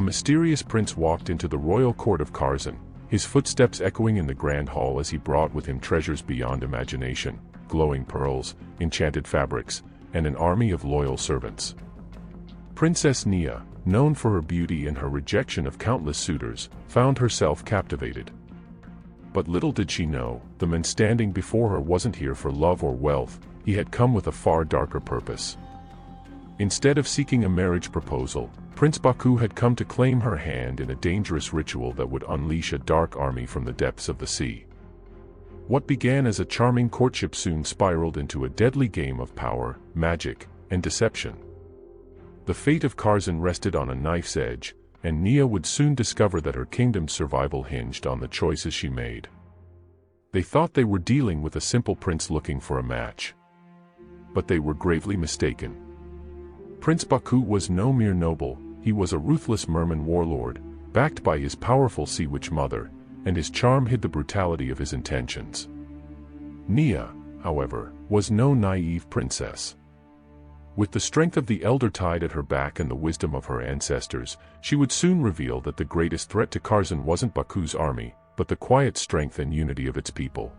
A mysterious prince walked into the royal court of Karzan, his footsteps echoing in the grand hall as he brought with him treasures beyond imagination, glowing pearls, enchanted fabrics, and an army of loyal servants. Princess Nia, known for her beauty and her rejection of countless suitors, found herself captivated. But little did she know, the man standing before her wasn't here for love or wealth, he had come with a far darker purpose. Instead of seeking a marriage proposal, Prince Baku had come to claim her hand in a dangerous ritual that would unleash a dark army from the depths of the sea. What began as a charming courtship soon spiraled into a deadly game of power, magic, and deception. The fate of Karzan rested on a knife's edge, and Nia would soon discover that her kingdom's survival hinged on the choices she made. They thought they were dealing with a simple prince looking for a match. But they were gravely mistaken. Prince Baku was no mere noble, he was a ruthless merman warlord, backed by his powerful sea witch mother, and his charm hid the brutality of his intentions. Nia, however, was no naive princess. With the strength of the elder tide at her back and the wisdom of her ancestors, she would soon reveal that the greatest threat to Karzan wasn't Baku's army, but the quiet strength and unity of its people.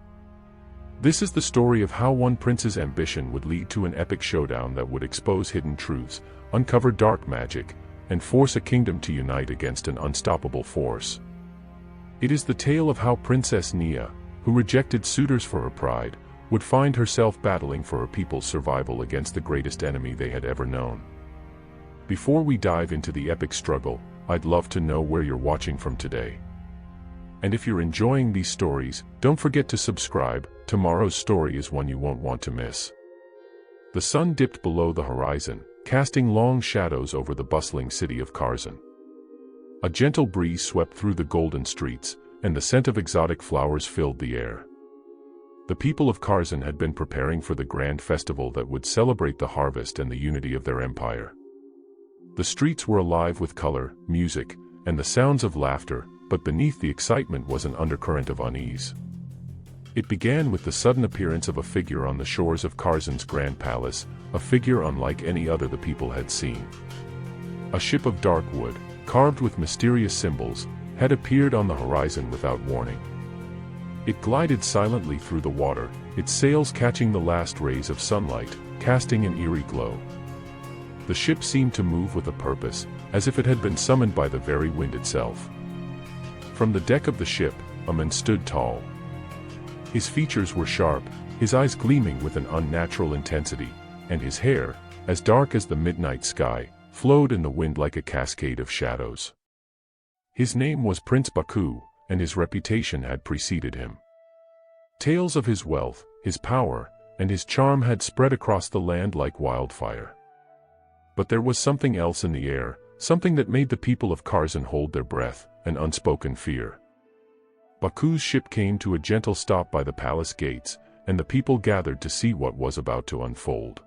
This is the story of how one prince's ambition would lead to an epic showdown that would expose hidden truths, uncover dark magic, and force a kingdom to unite against an unstoppable force. It is the tale of how Princess Nia, who rejected suitors for her pride, would find herself battling for her people's survival against the greatest enemy they had ever known. Before we dive into the epic struggle, I'd love to know where you're watching from today. And if you're enjoying these stories, don't forget to subscribe. Tomorrow's story is one you won't want to miss. The sun dipped below the horizon, casting long shadows over the bustling city of Karzan. A gentle breeze swept through the golden streets, and the scent of exotic flowers filled the air. The people of Karzan had been preparing for the grand festival that would celebrate the harvest and the unity of their empire. The streets were alive with color, music, and the sounds of laughter, but beneath the excitement was an undercurrent of unease. It began with the sudden appearance of a figure on the shores of Karzan's grand palace, a figure unlike any other the people had seen. A ship of dark wood, carved with mysterious symbols, had appeared on the horizon without warning. It glided silently through the water, its sails catching the last rays of sunlight, casting an eerie glow. The ship seemed to move with a purpose, as if it had been summoned by the very wind itself. From the deck of the ship, a man stood tall. His features were sharp, his eyes gleaming with an unnatural intensity, and his hair, as dark as the midnight sky, flowed in the wind like a cascade of shadows. His name was Prince Baku, and his reputation had preceded him. Tales of his wealth, his power, and his charm had spread across the land like wildfire. But there was something else in the air, something that made the people of Karzan hold their breath, an unspoken fear. Baku's ship came to a gentle stop by the palace gates, and the people gathered to see what was about to unfold.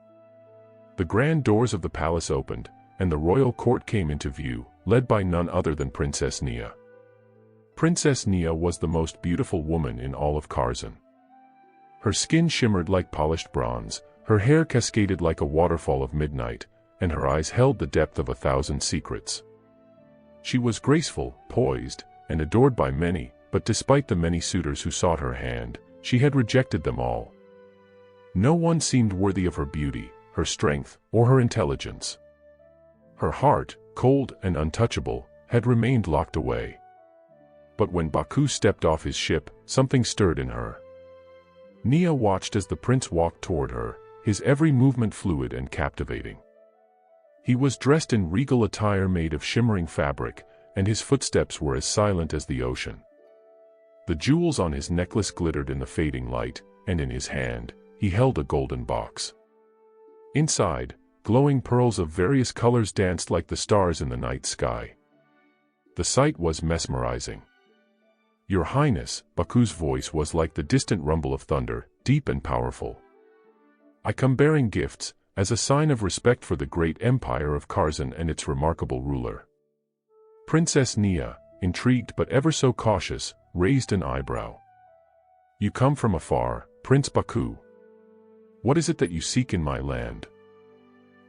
The grand doors of the palace opened, and the royal court came into view, led by none other than Princess Nia. Princess Nia was the most beautiful woman in all of Karzan. Her skin shimmered like polished bronze, her hair cascaded like a waterfall of midnight, and her eyes held the depth of 1,000 secrets. She was graceful, poised, and adored by many, but despite the many suitors who sought her hand, she had rejected them all. No one seemed worthy of her beauty, her strength, or her intelligence. Her heart, cold and untouchable, had remained locked away. But when Baku stepped off his ship, something stirred in her. Nia watched as the prince walked toward her, his every movement fluid and captivating. He was dressed in regal attire made of shimmering fabric, and his footsteps were as silent as the ocean. The jewels on his necklace glittered in the fading light, and in his hand, he held a golden box. Inside, glowing pearls of various colors danced like the stars in the night sky. The sight was mesmerizing. "Your Highness," Baku's voice was like the distant rumble of thunder, deep and powerful. "I come bearing gifts, as a sign of respect for the great empire of Karzan and its remarkable ruler." Princess Nia, intrigued but ever so cautious, raised an eyebrow. "You come from afar, Prince Baku. What is it that you seek in my land?"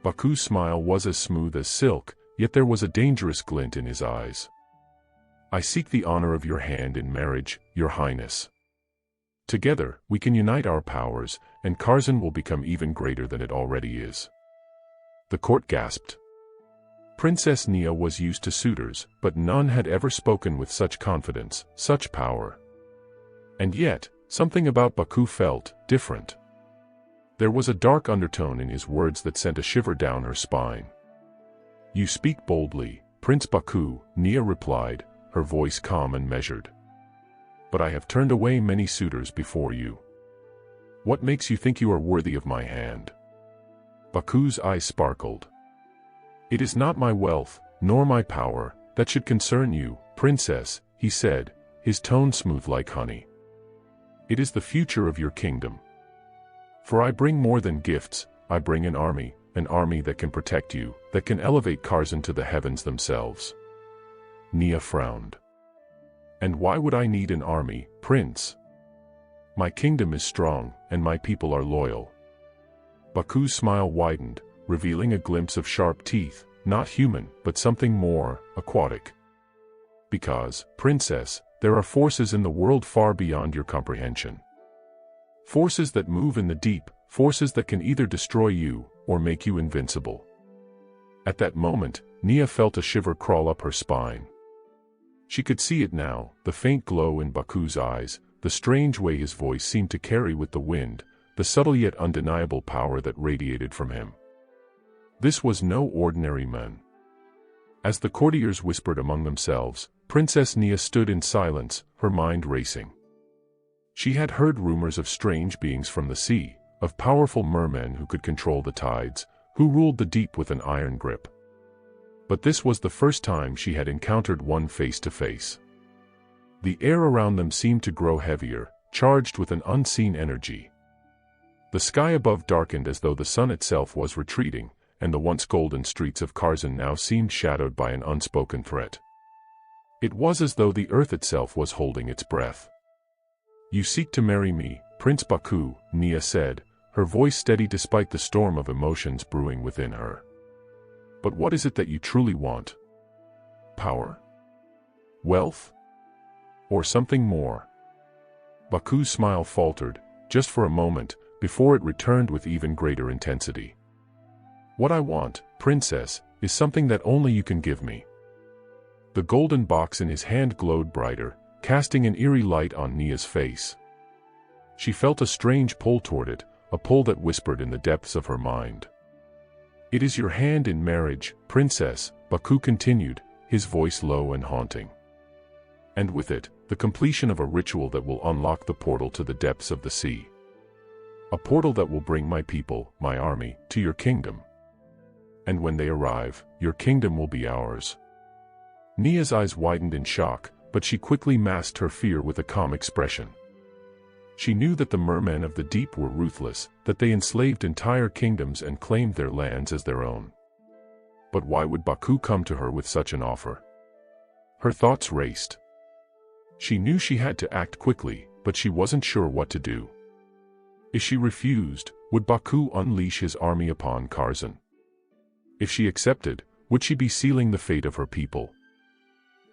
Baku's smile was as smooth as silk, yet there was a dangerous glint in his eyes. "I seek the honor of your hand in marriage, your highness. Together, we can unite our powers, and Karzan will become even greater than it already is." The court gasped. Princess Nia was used to suitors, but none had ever spoken with such confidence, such power. And yet, something about Baku felt different. There was a dark undertone in his words that sent a shiver down her spine. "You speak boldly, Prince Baku," Nia replied, her voice calm and measured. "But I have turned away many suitors before you. What makes you think you are worthy of my hand?" Baku's eyes sparkled. "It is not my wealth, nor my power, that should concern you, princess," he said, his tone smooth like honey. "It is the future of your kingdom. For I bring more than gifts, I bring an army that can protect you, that can elevate Karzan to the heavens themselves." Nia frowned. "And why would I need an army, prince? My kingdom is strong, and my people are loyal." Baku's smile widened, revealing a glimpse of sharp teeth, not human, but something more, aquatic. "Because, princess, there are forces in the world far beyond your comprehension. Forces that move in the deep, forces that can either destroy you, or make you invincible." At that moment, Nia felt a shiver crawl up her spine. She could see it now, the faint glow in Baku's eyes, the strange way his voice seemed to carry with the wind, the subtle yet undeniable power that radiated from him. This was no ordinary man. As the courtiers whispered among themselves, Princess Nia stood in silence, her mind racing. She had heard rumors of strange beings from the sea, of powerful mermen who could control the tides, who ruled the deep with an iron grip. But this was the first time she had encountered one face to face. The air around them seemed to grow heavier, charged with an unseen energy. The sky above darkened as though the sun itself was retreating, and the once golden streets of Karzan now seemed shadowed by an unspoken threat. It was as though the earth itself was holding its breath. "You seek to marry me, Prince Baku," Nia said, her voice steady despite the storm of emotions brewing within her. "But what is it that you truly want? Power? Wealth? Or something more?" Baku's smile faltered, just for a moment, before it returned with even greater intensity. "What I want, princess, is something that only you can give me." The golden box in his hand glowed brighter, casting an eerie light on Nia's face. She felt a strange pull toward it, a pull that whispered in the depths of her mind. "It is your hand in marriage, princess," Baku continued, his voice low and haunting. "And with it, the completion of a ritual that will unlock the portal to the depths of the sea. A portal that will bring my people, my army, to your kingdom. And when they arrive, your kingdom will be ours." Nia's eyes widened in shock, but she quickly masked her fear with a calm expression. She knew that the mermen of the deep were ruthless, that they enslaved entire kingdoms and claimed their lands as their own. But why would Baku come to her with such an offer? Her thoughts raced. She knew she had to act quickly, but she wasn't sure what to do. If she refused, would Baku unleash his army upon Karzan? If she accepted, would she be sealing the fate of her people?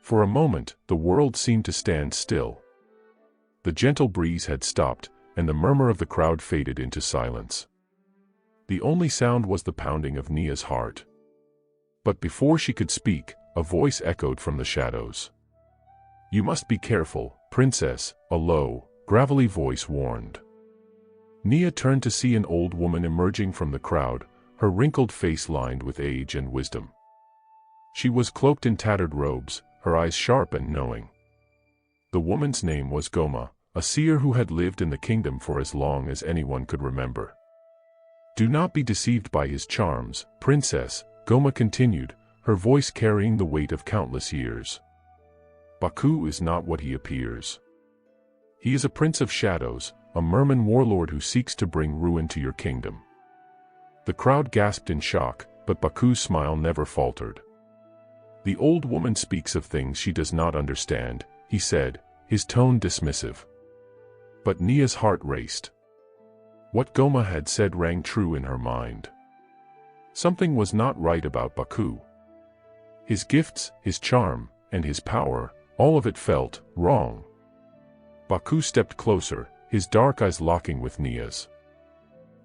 For a moment, the world seemed to stand still. The gentle breeze had stopped, and the murmur of the crowd faded into silence. The only sound was the pounding of Nia's heart. But before she could speak, a voice echoed from the shadows. "You must be careful, princess," a low, gravelly voice warned. Nia turned to see an old woman emerging from the crowd, her wrinkled face lined with age and wisdom. She was cloaked in tattered robes, her eyes sharp and knowing. The woman's name was Goma, a seer who had lived in the kingdom for as long as anyone could remember. "Do not be deceived by his charms, princess," Goma continued, her voice carrying the weight of countless years. "Baku is not what he appears. He is a prince of shadows, a merman warlord who seeks to bring ruin to your kingdom." The crowd gasped in shock, but Baku's smile never faltered. "The old woman speaks of things she does not understand," he said, his tone dismissive. But Nia's heart raced. What Goma had said rang true in her mind. Something was not right about Baku. His gifts, his charm, and his power, all of it felt wrong. Baku stepped closer, his dark eyes locking with Nia's.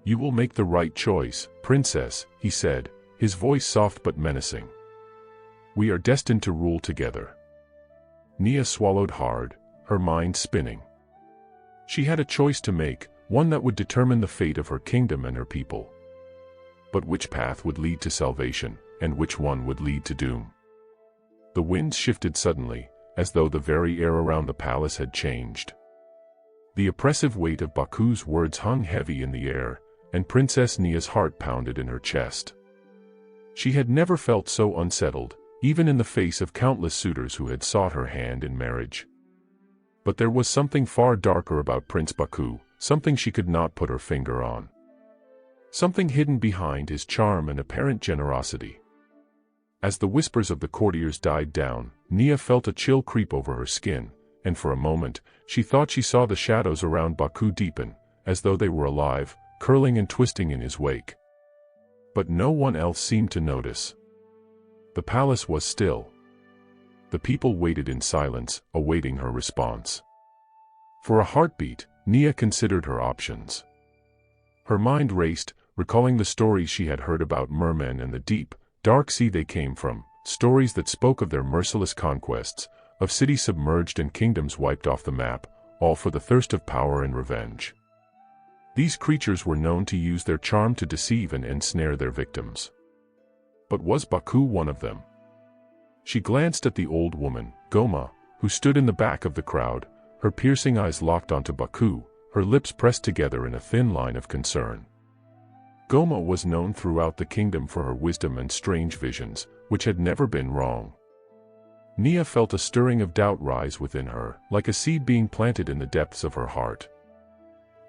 "You will make the right choice, princess," he said, his voice soft but menacing. "We are destined to rule together." Nia swallowed hard, her mind spinning. She had a choice to make, one that would determine the fate of her kingdom and her people. But which path would lead to salvation, and which one would lead to doom? The winds shifted suddenly, as though the very air around the palace had changed. The oppressive weight of Baku's words hung heavy in the air, and Princess Nia's heart pounded in her chest. She had never felt so unsettled, even in the face of countless suitors who had sought her hand in marriage. But there was something far darker about Prince Baku, something she could not put her finger on. Something hidden behind his charm and apparent generosity. As the whispers of the courtiers died down, Nia felt a chill creep over her skin, and for a moment, she thought she saw the shadows around Baku deepen, as though they were alive, curling and twisting in his wake. But no one else seemed to notice. The palace was still. The people waited in silence, awaiting her response. For a heartbeat, Nia considered her options. Her mind raced, recalling the stories she had heard about mermen and the deep, dark sea they came from, stories that spoke of their merciless conquests, of cities submerged and kingdoms wiped off the map, all for the thirst of power and revenge. These creatures were known to use their charm to deceive and ensnare their victims. But was Baku one of them? She glanced at the old woman, Goma, who stood in the back of the crowd, her piercing eyes locked onto Baku, her lips pressed together in a thin line of concern. Goma was known throughout the kingdom for her wisdom and strange visions, which had never been wrong. Nia felt a stirring of doubt rise within her, like a seed being planted in the depths of her heart.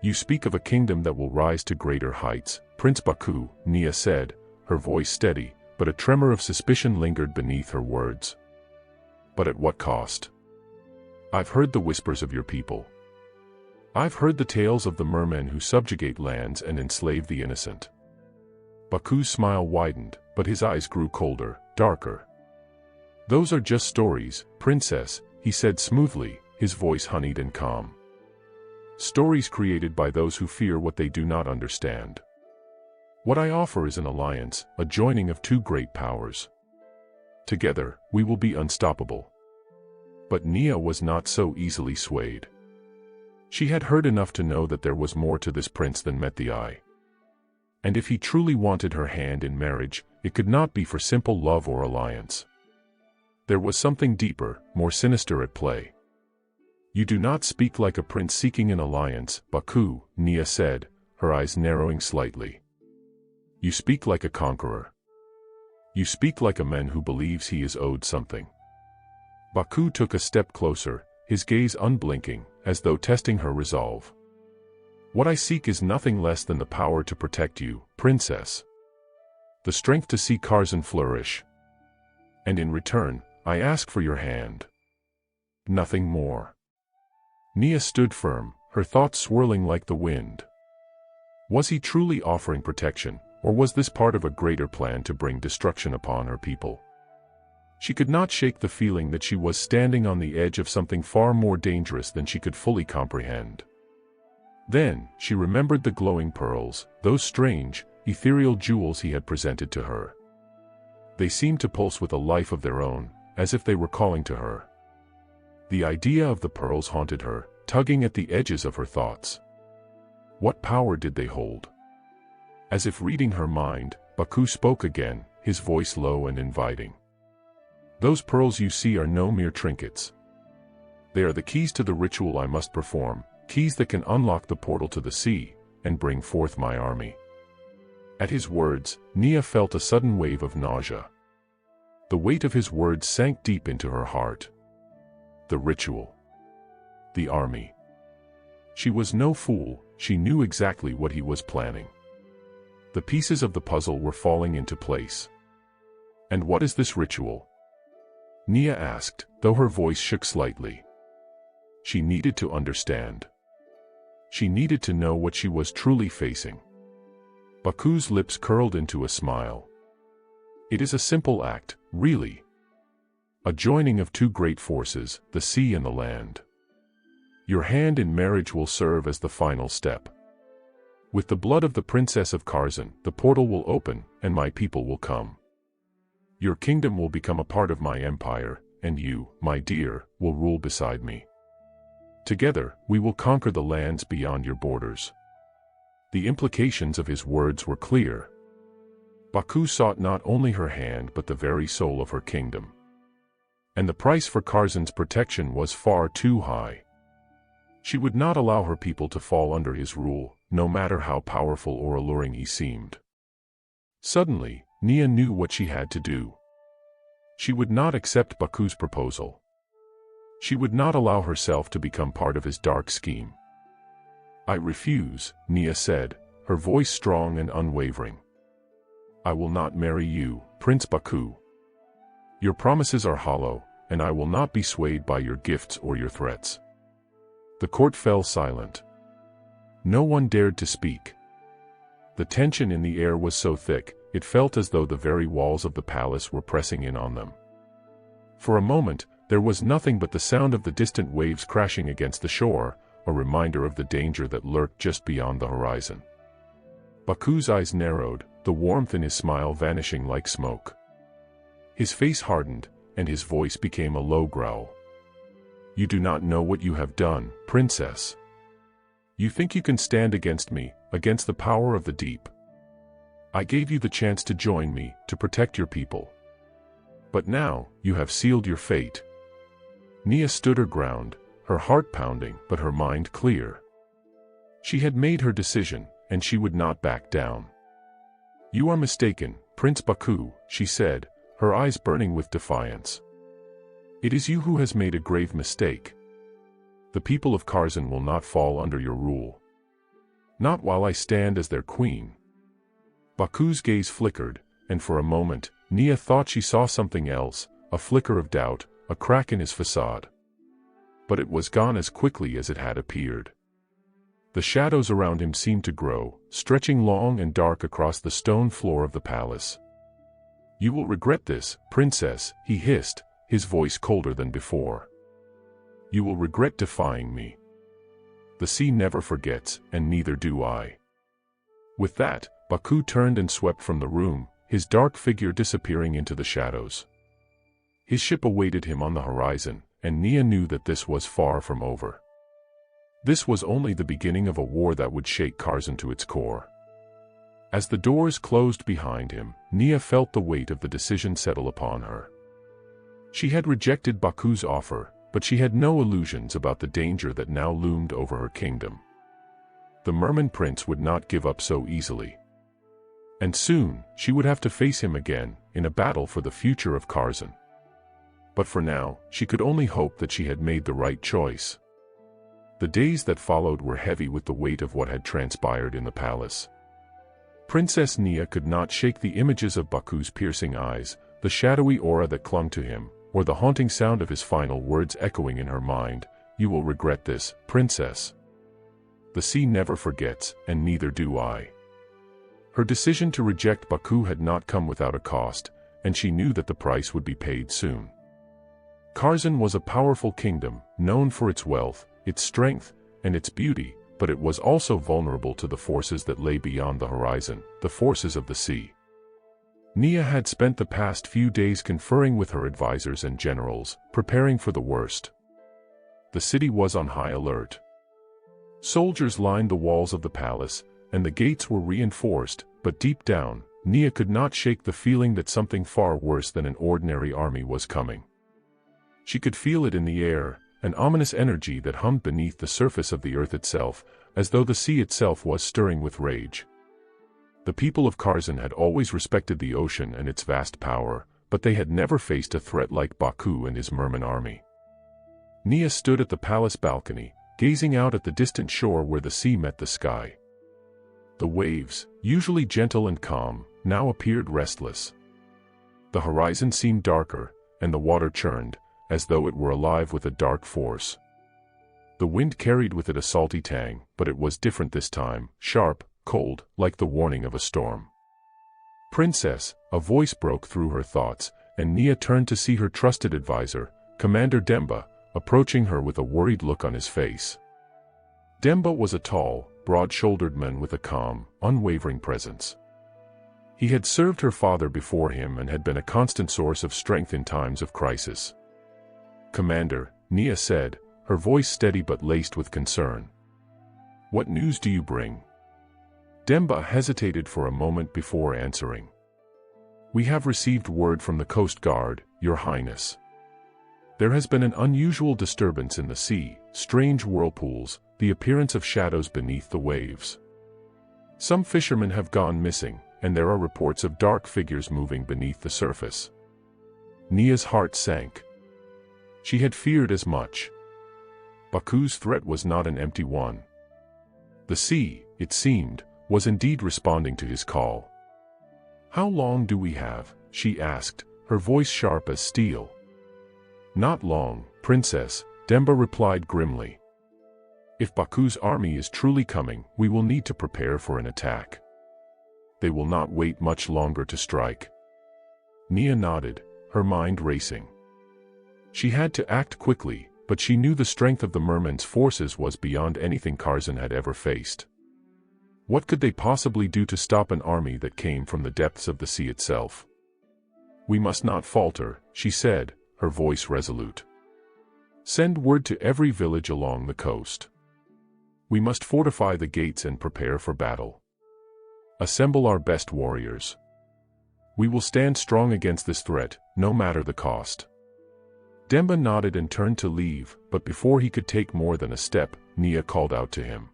"You speak of a kingdom that will rise to greater heights, Prince Baku," Nia said, her voice steady, but a tremor of suspicion lingered beneath her words. "But at what cost? I've heard the whispers of your people. I've heard the tales of the mermen who subjugate lands and enslave the innocent." Baku's smile widened, but his eyes grew colder, darker. "Those are just stories, princess," he said smoothly, his voice honeyed and calm. "Stories created by those who fear what they do not understand. What I offer is an alliance, a joining of two great powers. Together, we will be unstoppable." But Nia was not so easily swayed. She had heard enough to know that there was more to this prince than met the eye. And if he truly wanted her hand in marriage, it could not be for simple love or alliance. There was something deeper, more sinister at play. "You do not speak like a prince seeking an alliance, Baku," Nia said, her eyes narrowing slightly. "You speak like a conqueror. You speak like a man who believes he is owed something." Baku took a step closer, his gaze unblinking, as though testing her resolve. "What I seek is nothing less than the power to protect you, princess. The strength to see Karzan flourish. And in return, I ask for your hand. Nothing more." Nia stood firm, her thoughts swirling like the wind. Was he truly offering protection, or was this part of a greater plan to bring destruction upon her people? She could not shake the feeling that she was standing on the edge of something far more dangerous than she could fully comprehend. Then, she remembered the glowing pearls, those strange, ethereal jewels he had presented to her. They seemed to pulse with a life of their own, as if they were calling to her. The idea of the pearls haunted her, tugging at the edges of her thoughts. What power did they hold? As if reading her mind, Baku spoke again, his voice low and inviting. "Those pearls you see are no mere trinkets. They are the keys to the ritual I must perform, keys that can unlock the portal to the sea, and bring forth my army." At his words, Nia felt a sudden wave of nausea. The weight of his words sank deep into her heart. The ritual. The army. She was no fool, she knew exactly what he was planning. The pieces of the puzzle were falling into place. "And what is this ritual?" Nia asked, though her voice shook slightly. She needed to understand. She needed to know what she was truly facing. Baku's lips curled into a smile. "It is a simple act, really," A joining of two great forces, the sea and the land. Your hand in marriage will serve as the final step. With the blood of the princess of Kharzan, the portal will open, and my people will come. Your kingdom will become a part of my empire, and you, my dear, will rule beside me. Together, we will conquer the lands beyond your borders. The implications of his words were clear. Baku sought not only her hand but the very soul of her kingdom. And the price for Kharzan's protection was far too high. She would not allow her people to fall under his rule, no matter how powerful or alluring he seemed. Suddenly, Nia knew what she had to do. She would not accept Baku's proposal. She would not allow herself to become part of his dark scheme. I refuse, Nia said, her voice strong and unwavering. I will not marry you, Prince Baku. Your promises are hollow, and I will not be swayed by your gifts or your threats. The court fell silent. No one dared to speak. The tension in the air was so thick, it felt as though the very walls of the palace were pressing in on them. For a moment, there was nothing but the sound of the distant waves crashing against the shore, a reminder of the danger that lurked just beyond the horizon. Baku's eyes narrowed, the warmth in his smile vanishing like smoke. His face hardened, and his voice became a low growl. You do not know what you have done, princess. You think you can stand against me, against the power of the deep. I gave you the chance to join me, to protect your people. But now, you have sealed your fate. Nia stood her ground, her heart pounding, but her mind clear. She had made her decision, and she would not back down. You are mistaken, Prince Baku, she said, her eyes burning with defiance. It is you who has made a grave mistake. The people of Kharzan will not fall under your rule. Not while I stand as their queen. Baku's gaze flickered, and for a moment, Nia thought she saw something else, a flicker of doubt, a crack in his facade. But it was gone as quickly as it had appeared. The shadows around him seemed to grow, stretching long and dark across the stone floor of the palace. You will regret this, princess, he hissed, his voice colder than before. You will regret defying me. The sea never forgets, and neither do I. With that, Baku turned and swept from the room, his dark figure disappearing into the shadows. His ship awaited him on the horizon, and Nia knew that this was far from over. This was only the beginning of a war that would shake Kharzan to its core. As the doors closed behind him, Nia felt the weight of the decision settle upon her. She had rejected Baku's offer, but she had no illusions about the danger that now loomed over her kingdom. The merman prince would not give up so easily. And soon, she would have to face him again, in a battle for the future of Kharzan. But for now, she could only hope that she had made the right choice. The days that followed were heavy with the weight of what had transpired in the palace. Princess Nia could not shake the images of Baku's piercing eyes, the shadowy aura that clung to him, or the haunting sound of his final words echoing in her mind, "You will regret this, princess. The sea never forgets, and neither do I." Her decision to reject Baku had not come without a cost, and she knew that the price would be paid soon. Kharzan was a powerful kingdom, known for its wealth, its strength, and its beauty, but it was also vulnerable to the forces that lay beyond the horizon, the forces of the sea. Nia had spent the past few days conferring with her advisors and generals, preparing for the worst. The city was on high alert. Soldiers lined the walls of the palace, and the gates were reinforced, but deep down, Nia could not shake the feeling that something far worse than an ordinary army was coming. She could feel it in the air, an ominous energy that hummed beneath the surface of the earth itself, as though the sea itself was stirring with rage. The people of Kharzan had always respected the ocean and its vast power, but they had never faced a threat like Baku and his merman army. Nia stood at the palace balcony, gazing out at the distant shore where the sea met the sky. The waves, usually gentle and calm, now appeared restless. The horizon seemed darker, and the water churned, as though it were alive with a dark force. The wind carried with it a salty tang, but it was different this time, sharp, cold, like the warning of a storm. "Princess," a voice broke through her thoughts, and Nia turned to see her trusted advisor, Commander Demba, approaching her with a worried look on his face. Demba was a tall, broad-shouldered man with a calm, unwavering presence. He had served her father before him and had been a constant source of strength in times of crisis. "Commander," Nia said, her voice steady but laced with concern. "What news do you bring?" Demba hesitated for a moment before answering. "We have received word from the Coast Guard, Your Highness. There has been an unusual disturbance in the sea, strange whirlpools, the appearance of shadows beneath the waves. Some fishermen have gone missing, and there are reports of dark figures moving beneath the surface." Nia's heart sank. She had feared as much. Baku's threat was not an empty one. The sea, it seemed, was indeed responding to his call. "How long do we have?" she asked, her voice sharp as steel. "Not long, Princess," Demba replied grimly. "If Baku's army is truly coming, we will need to prepare for an attack. They will not wait much longer to strike." Nia nodded, her mind racing. She had to act quickly, but she knew the strength of the merman's forces was beyond anything Curzon had ever faced. What could they possibly do to stop an army that came from the depths of the sea itself? "We must not falter," she said, her voice resolute. "Send word to every village along the coast. We must fortify the gates and prepare for battle. Assemble our best warriors. We will stand strong against this threat, no matter the cost." Demba nodded and turned to leave, but before he could take more than a step, Nia called out to him.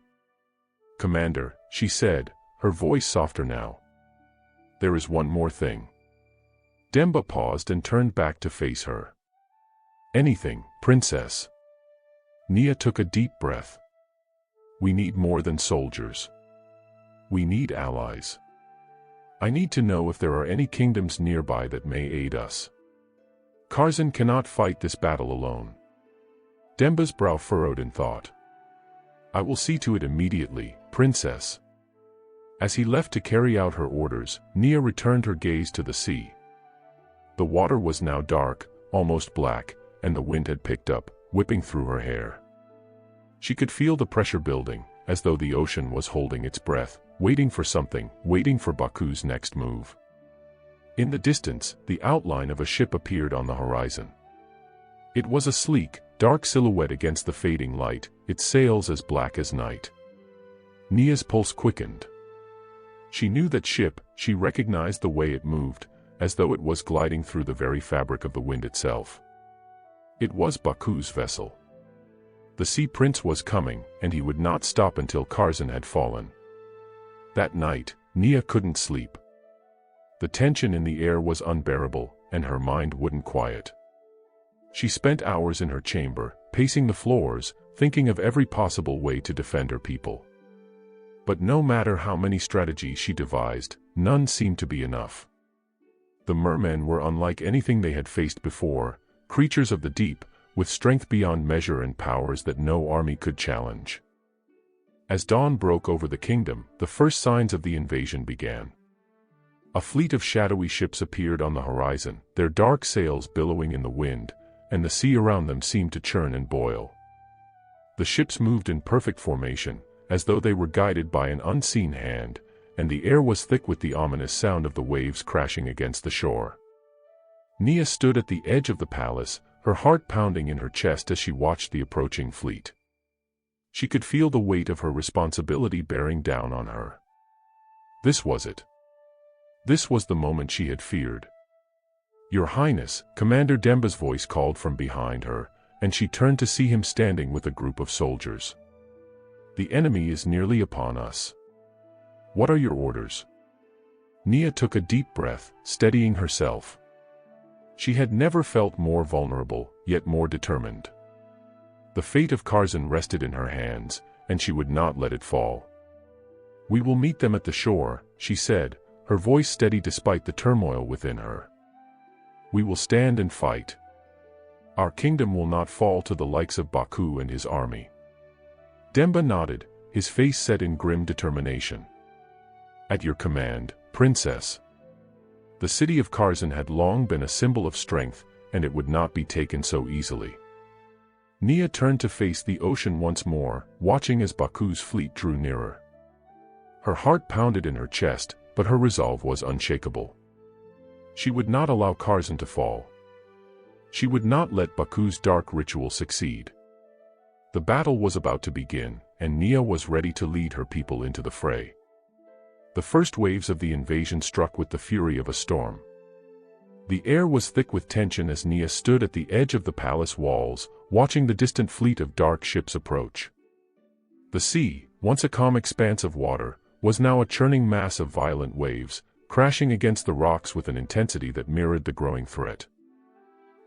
"Commander," she said, her voice softer now. "There is one more thing." Demba paused and turned back to face her. "Anything, Princess." Nia took a deep breath. "We need more than soldiers. We need allies. I need to know if there are any kingdoms nearby that may aid us. Curzon cannot fight this battle alone." Demba's brow furrowed in thought. "I will see to it immediately, Princess." As he left to carry out her orders, Nia returned her gaze to the sea. The water was now dark, almost black, and the wind had picked up, whipping through her hair. She could feel the pressure building, as though the ocean was holding its breath, waiting for something, waiting for Baku's next move. In the distance, the outline of a ship appeared on the horizon. It was a sleek, dark silhouette against the fading light, its sails as black as night. Nia's pulse quickened. She knew that ship, she recognized the way it moved, as though it was gliding through the very fabric of the wind itself. It was Baku's vessel. The Sea Prince was coming, and he would not stop until Curzon had fallen. That night, Nia couldn't sleep. The tension in the air was unbearable, and her mind wouldn't quiet. She spent hours in her chamber, pacing the floors, thinking of every possible way to defend her people. But no matter how many strategies she devised, none seemed to be enough. The mermen were unlike anything they had faced before, creatures of the deep, with strength beyond measure and powers that no army could challenge. As dawn broke over the kingdom, the first signs of the invasion began. A fleet of shadowy ships appeared on the horizon, their dark sails billowing in the wind, and the sea around them seemed to churn and boil. The ships moved in perfect formation, as though they were guided by an unseen hand, and the air was thick with the ominous sound of the waves crashing against the shore. Nia stood at the edge of the palace, her heart pounding in her chest as she watched the approaching fleet. She could feel the weight of her responsibility bearing down on her. This was it. This was the moment she had feared. "Your Highness," Commander Demba's voice called from behind her, and she turned to see him standing with a group of soldiers. "The enemy is nearly upon us. What are your orders?" Nia took a deep breath, steadying herself. She had never felt more vulnerable, yet more determined. The fate of Curzon rested in her hands, and she would not let it fall. "We will meet them at the shore," she said, her voice steady despite the turmoil within her. "We will stand and fight. Our kingdom will not fall to the likes of Baku and his army." Demba nodded, his face set in grim determination. "At your command, Princess." The city of Karzan had long been a symbol of strength, and it would not be taken so easily. Nia turned to face the ocean once more, watching as Baku's fleet drew nearer. Her heart pounded in her chest, but her resolve was unshakable. She would not allow Karzan to fall. She would not let Baku's dark ritual succeed. The battle was about to begin, and Nia was ready to lead her people into the fray. The first waves of the invasion struck with the fury of a storm. The air was thick with tension as Nia stood at the edge of the palace walls, watching the distant fleet of dark ships approach. The sea, once a calm expanse of water, was now a churning mass of violent waves, crashing against the rocks with an intensity that mirrored the growing threat.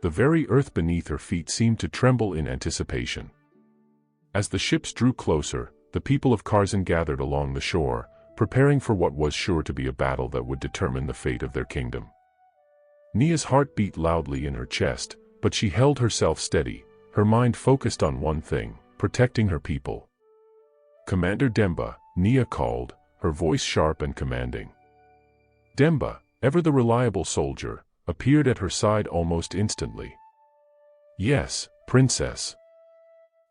The very earth beneath her feet seemed to tremble in anticipation. As the ships drew closer, the people of Karzan gathered along the shore, preparing for what was sure to be a battle that would determine the fate of their kingdom. Nia's heart beat loudly in her chest, but she held herself steady, her mind focused on one thing: protecting her people. "Commander Demba," Nia called, her voice sharp and commanding. Demba, ever the reliable soldier, appeared at her side almost instantly. "Yes, Princess."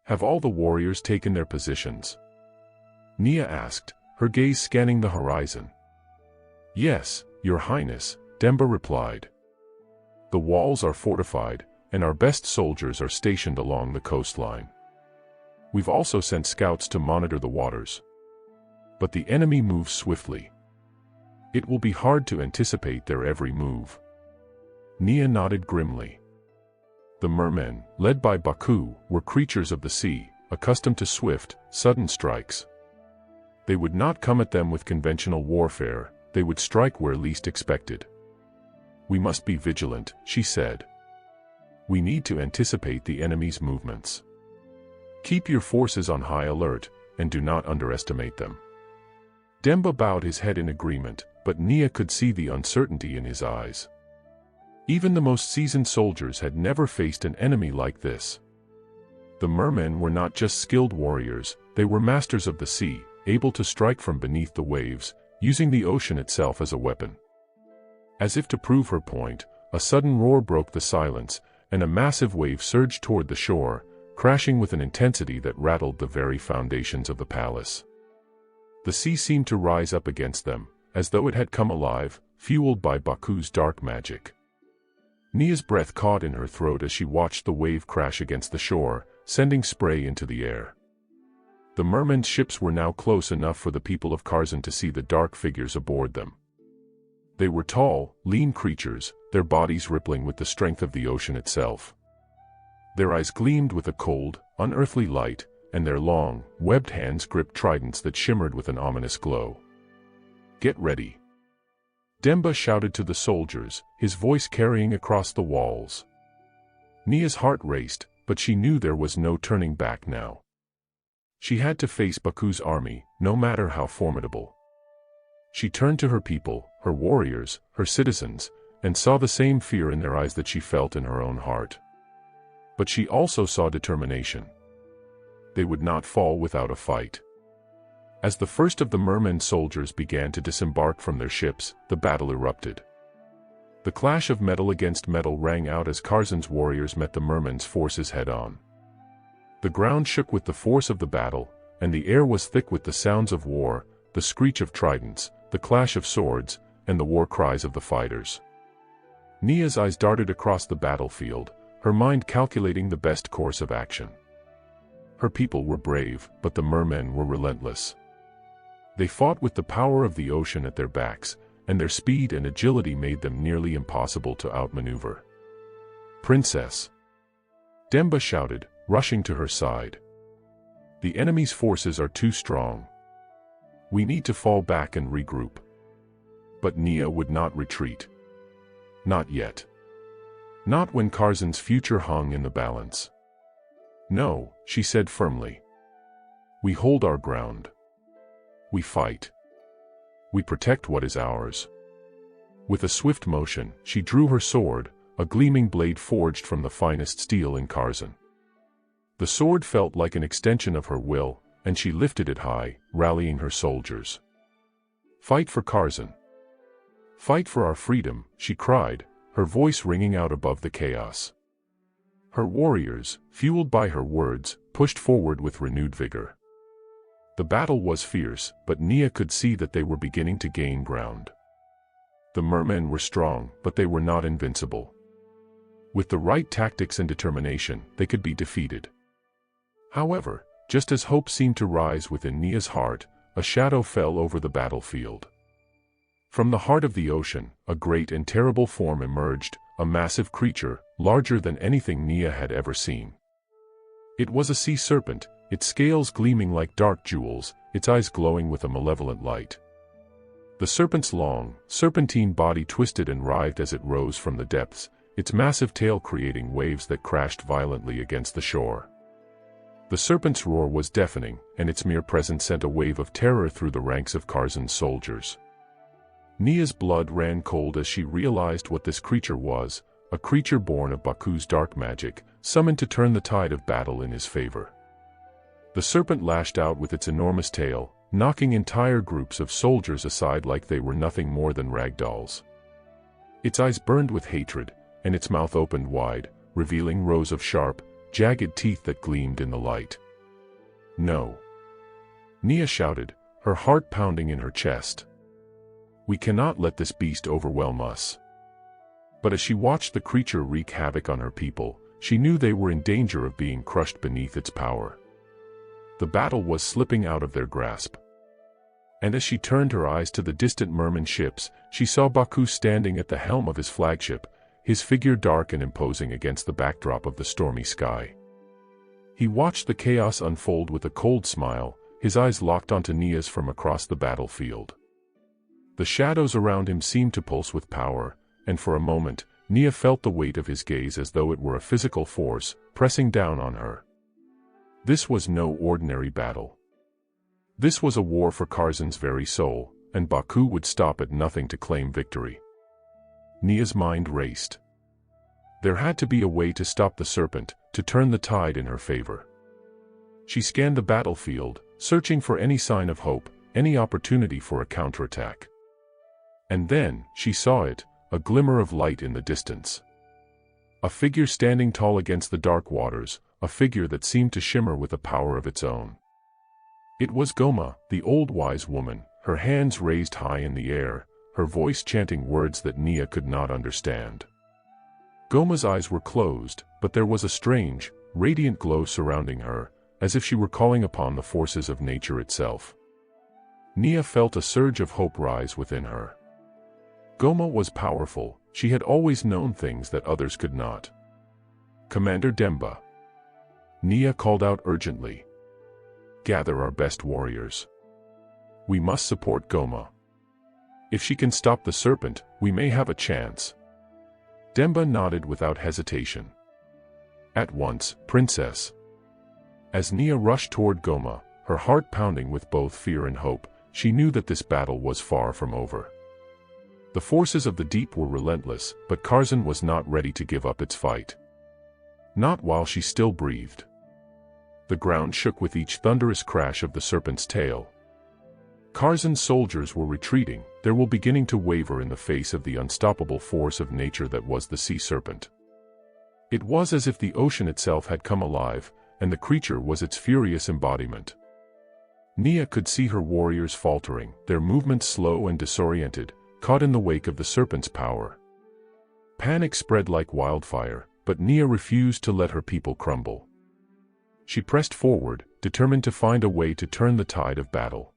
"Have all the warriors taken their positions?" Nia asked, her gaze scanning the horizon. "Yes, Your Highness," Demba replied. "The walls are fortified, and our best soldiers are stationed along the coastline. We've also sent scouts to monitor the waters. But the enemy moves swiftly. It will be hard to anticipate their every move." Nia nodded grimly. The mermen, led by Baku, were creatures of the sea, accustomed to swift, sudden strikes. They would not come at them with conventional warfare, they would strike where least expected. "We must be vigilant," she said. "We need to anticipate the enemy's movements. Keep your forces on high alert, and do not underestimate them." Demba bowed his head in agreement, but Nia could see the uncertainty in his eyes. Even the most seasoned soldiers had never faced an enemy like this. The mermen were not just skilled warriors, they were masters of the sea, able to strike from beneath the waves, using the ocean itself as a weapon. As if to prove her point, a sudden roar broke the silence, and a massive wave surged toward the shore, crashing with an intensity that rattled the very foundations of the palace. The sea seemed to rise up against them, as though it had come alive, fueled by Baku's dark magic. Nia's breath caught in her throat as she watched the wave crash against the shore, sending spray into the air. The mermen's ships were now close enough for the people of Karzan to see the dark figures aboard them. They were tall, lean creatures, their bodies rippling with the strength of the ocean itself. Their eyes gleamed with a cold, unearthly light, and their long, webbed hands gripped tridents that shimmered with an ominous glow. "Get ready," Demba shouted to the soldiers, his voice carrying across the walls. Nia's heart raced, but she knew there was no turning back now. She had to face Baku's army, no matter how formidable. She turned to her people, her warriors, her citizens, and saw the same fear in their eyes that she felt in her own heart. But she also saw determination. They would not fall without a fight. As the first of the mermen soldiers began to disembark from their ships, the battle erupted. The clash of metal against metal rang out as Karzan's warriors met the mermen's forces head-on. The ground shook with the force of the battle, and the air was thick with the sounds of war, the screech of tridents, the clash of swords, and the war cries of the fighters. Nia's eyes darted across the battlefield, her mind calculating the best course of action. Her people were brave, but the mermen were relentless. They fought with the power of the ocean at their backs, and their speed and agility made them nearly impossible to outmaneuver. "Princess!" Demba shouted, rushing to her side. "The enemy's forces are too strong. We need to fall back and regroup." But Nia would not retreat. Not yet. Not when Karzan's future hung in the balance. "No," she said firmly. "We hold our ground. We fight. We protect what is ours." With a swift motion, she drew her sword, a gleaming blade forged from the finest steel in Karzan. The sword felt like an extension of her will, and she lifted it high, rallying her soldiers. "Fight for Karzan. "Fight for our freedom," she cried, her voice ringing out above the chaos. Her warriors, fueled by her words, pushed forward with renewed vigor. The battle was fierce, but Nia could see that they were beginning to gain ground. The mermen were strong, but they were not invincible. With the right tactics and determination, they could be defeated. However, just as hope seemed to rise within Nia's heart, a shadow fell over the battlefield. From the heart of the ocean, a great and terrible form emerged, a massive creature, larger than anything Nia had ever seen. It was a sea serpent, its scales gleaming like dark jewels, its eyes glowing with a malevolent light. The serpent's long, serpentine body twisted and writhed as it rose from the depths, its massive tail creating waves that crashed violently against the shore. The serpent's roar was deafening, and its mere presence sent a wave of terror through the ranks of Curzon's soldiers. Nia's blood ran cold as she realized what this creature was, a creature born of Baku's dark magic, summoned to turn the tide of battle in his favor. The serpent lashed out with its enormous tail, knocking entire groups of soldiers aside like they were nothing more than rag dolls. Its eyes burned with hatred, and its mouth opened wide, revealing rows of sharp, jagged teeth that gleamed in the light. "No!" Nia shouted, her heart pounding in her chest. "We cannot let this beast overwhelm us." But as she watched the creature wreak havoc on her people, she knew they were in danger of being crushed beneath its power. The battle was slipping out of their grasp. And as she turned her eyes to the distant merman ships, she saw Baku standing at the helm of his flagship, his figure dark and imposing against the backdrop of the stormy sky. He watched the chaos unfold with a cold smile, his eyes locked onto Nia's from across the battlefield. The shadows around him seemed to pulse with power, and for a moment, Nia felt the weight of his gaze as though it were a physical force, pressing down on her. This was no ordinary battle. This was a war for Curzon's very soul, and Baku would stop at nothing to claim victory. Nia's mind raced. There had to be a way to stop the serpent, to turn the tide in her favor. She scanned the battlefield, searching for any sign of hope, any opportunity for a counterattack. And then, she saw it, a glimmer of light in the distance. A figure standing tall against the dark waters, a figure that seemed to shimmer with a power of its own. It was Goma, the old wise woman, her hands raised high in the air, her voice chanting words that Nia could not understand. Goma's eyes were closed, but there was a strange, radiant glow surrounding her, as if she were calling upon the forces of nature itself. Nia felt a surge of hope rise within her. Goma was powerful, she had always known things that others could not. "Commander Demba." Nia called out urgently. "Gather our best warriors. We must support Goma. If she can stop the serpent, we may have a chance." Demba nodded without hesitation. "At once, Princess." As Nia rushed toward Goma, her heart pounding with both fear and hope, she knew that this battle was far from over. The forces of the deep were relentless, but Curzon was not ready to give up its fight. Not while she still breathed. The ground shook with each thunderous crash of the serpent's tail. Curzon's soldiers were retreating, their will beginning to waver in the face of the unstoppable force of nature that was the sea serpent. It was as if the ocean itself had come alive, and the creature was its furious embodiment. Nia could see her warriors faltering, their movements slow and disoriented, caught in the wake of the serpent's power. Panic spread like wildfire, but Nia refused to let her people crumble. She pressed forward, determined to find a way to turn the tide of battle.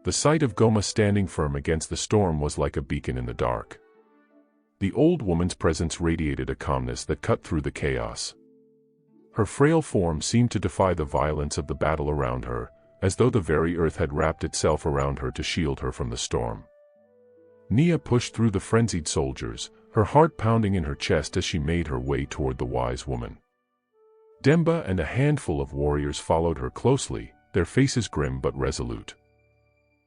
The sight of Goma standing firm against the storm was like a beacon in the dark. The old woman's presence radiated a calmness that cut through the chaos. Her frail form seemed to defy the violence of the battle around her, as though the very earth had wrapped itself around her to shield her from the storm. Nia pushed through the frenzied soldiers, her heart pounding in her chest as she made her way toward the wise woman. Demba and a handful of warriors followed her closely, their faces grim but resolute.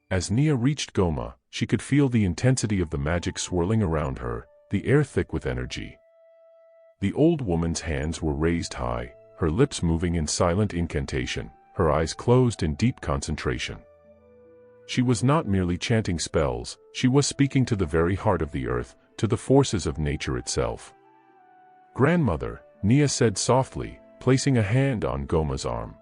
As Nia reached Goma, she could feel the intensity of the magic swirling around her, the air thick with energy. The old woman's hands were raised high, her lips moving in silent incantation, her eyes closed in deep concentration. She was not merely chanting spells, she was speaking to the very heart of the earth, to the forces of nature itself. "Grandmother," Nia said softly, placing a hand on Goma's arm.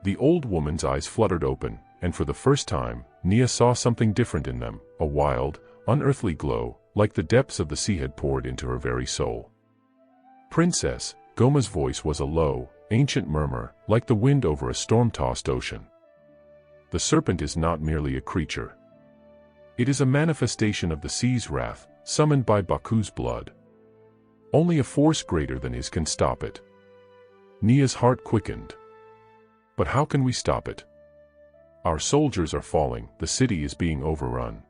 The old woman's eyes fluttered open, and for the first time, Nia saw something different in them, a wild, unearthly glow, like the depths of the sea had poured into her very soul. "Princess," Goma's voice was a low, ancient murmur, like the wind over a storm-tossed ocean. "The serpent is not merely a creature. It is a manifestation of the sea's wrath, summoned by Baku's blood. Only a force greater than his can stop it." Nia's heart quickened. "But how can we stop it? Our soldiers are falling, the city is being overrun."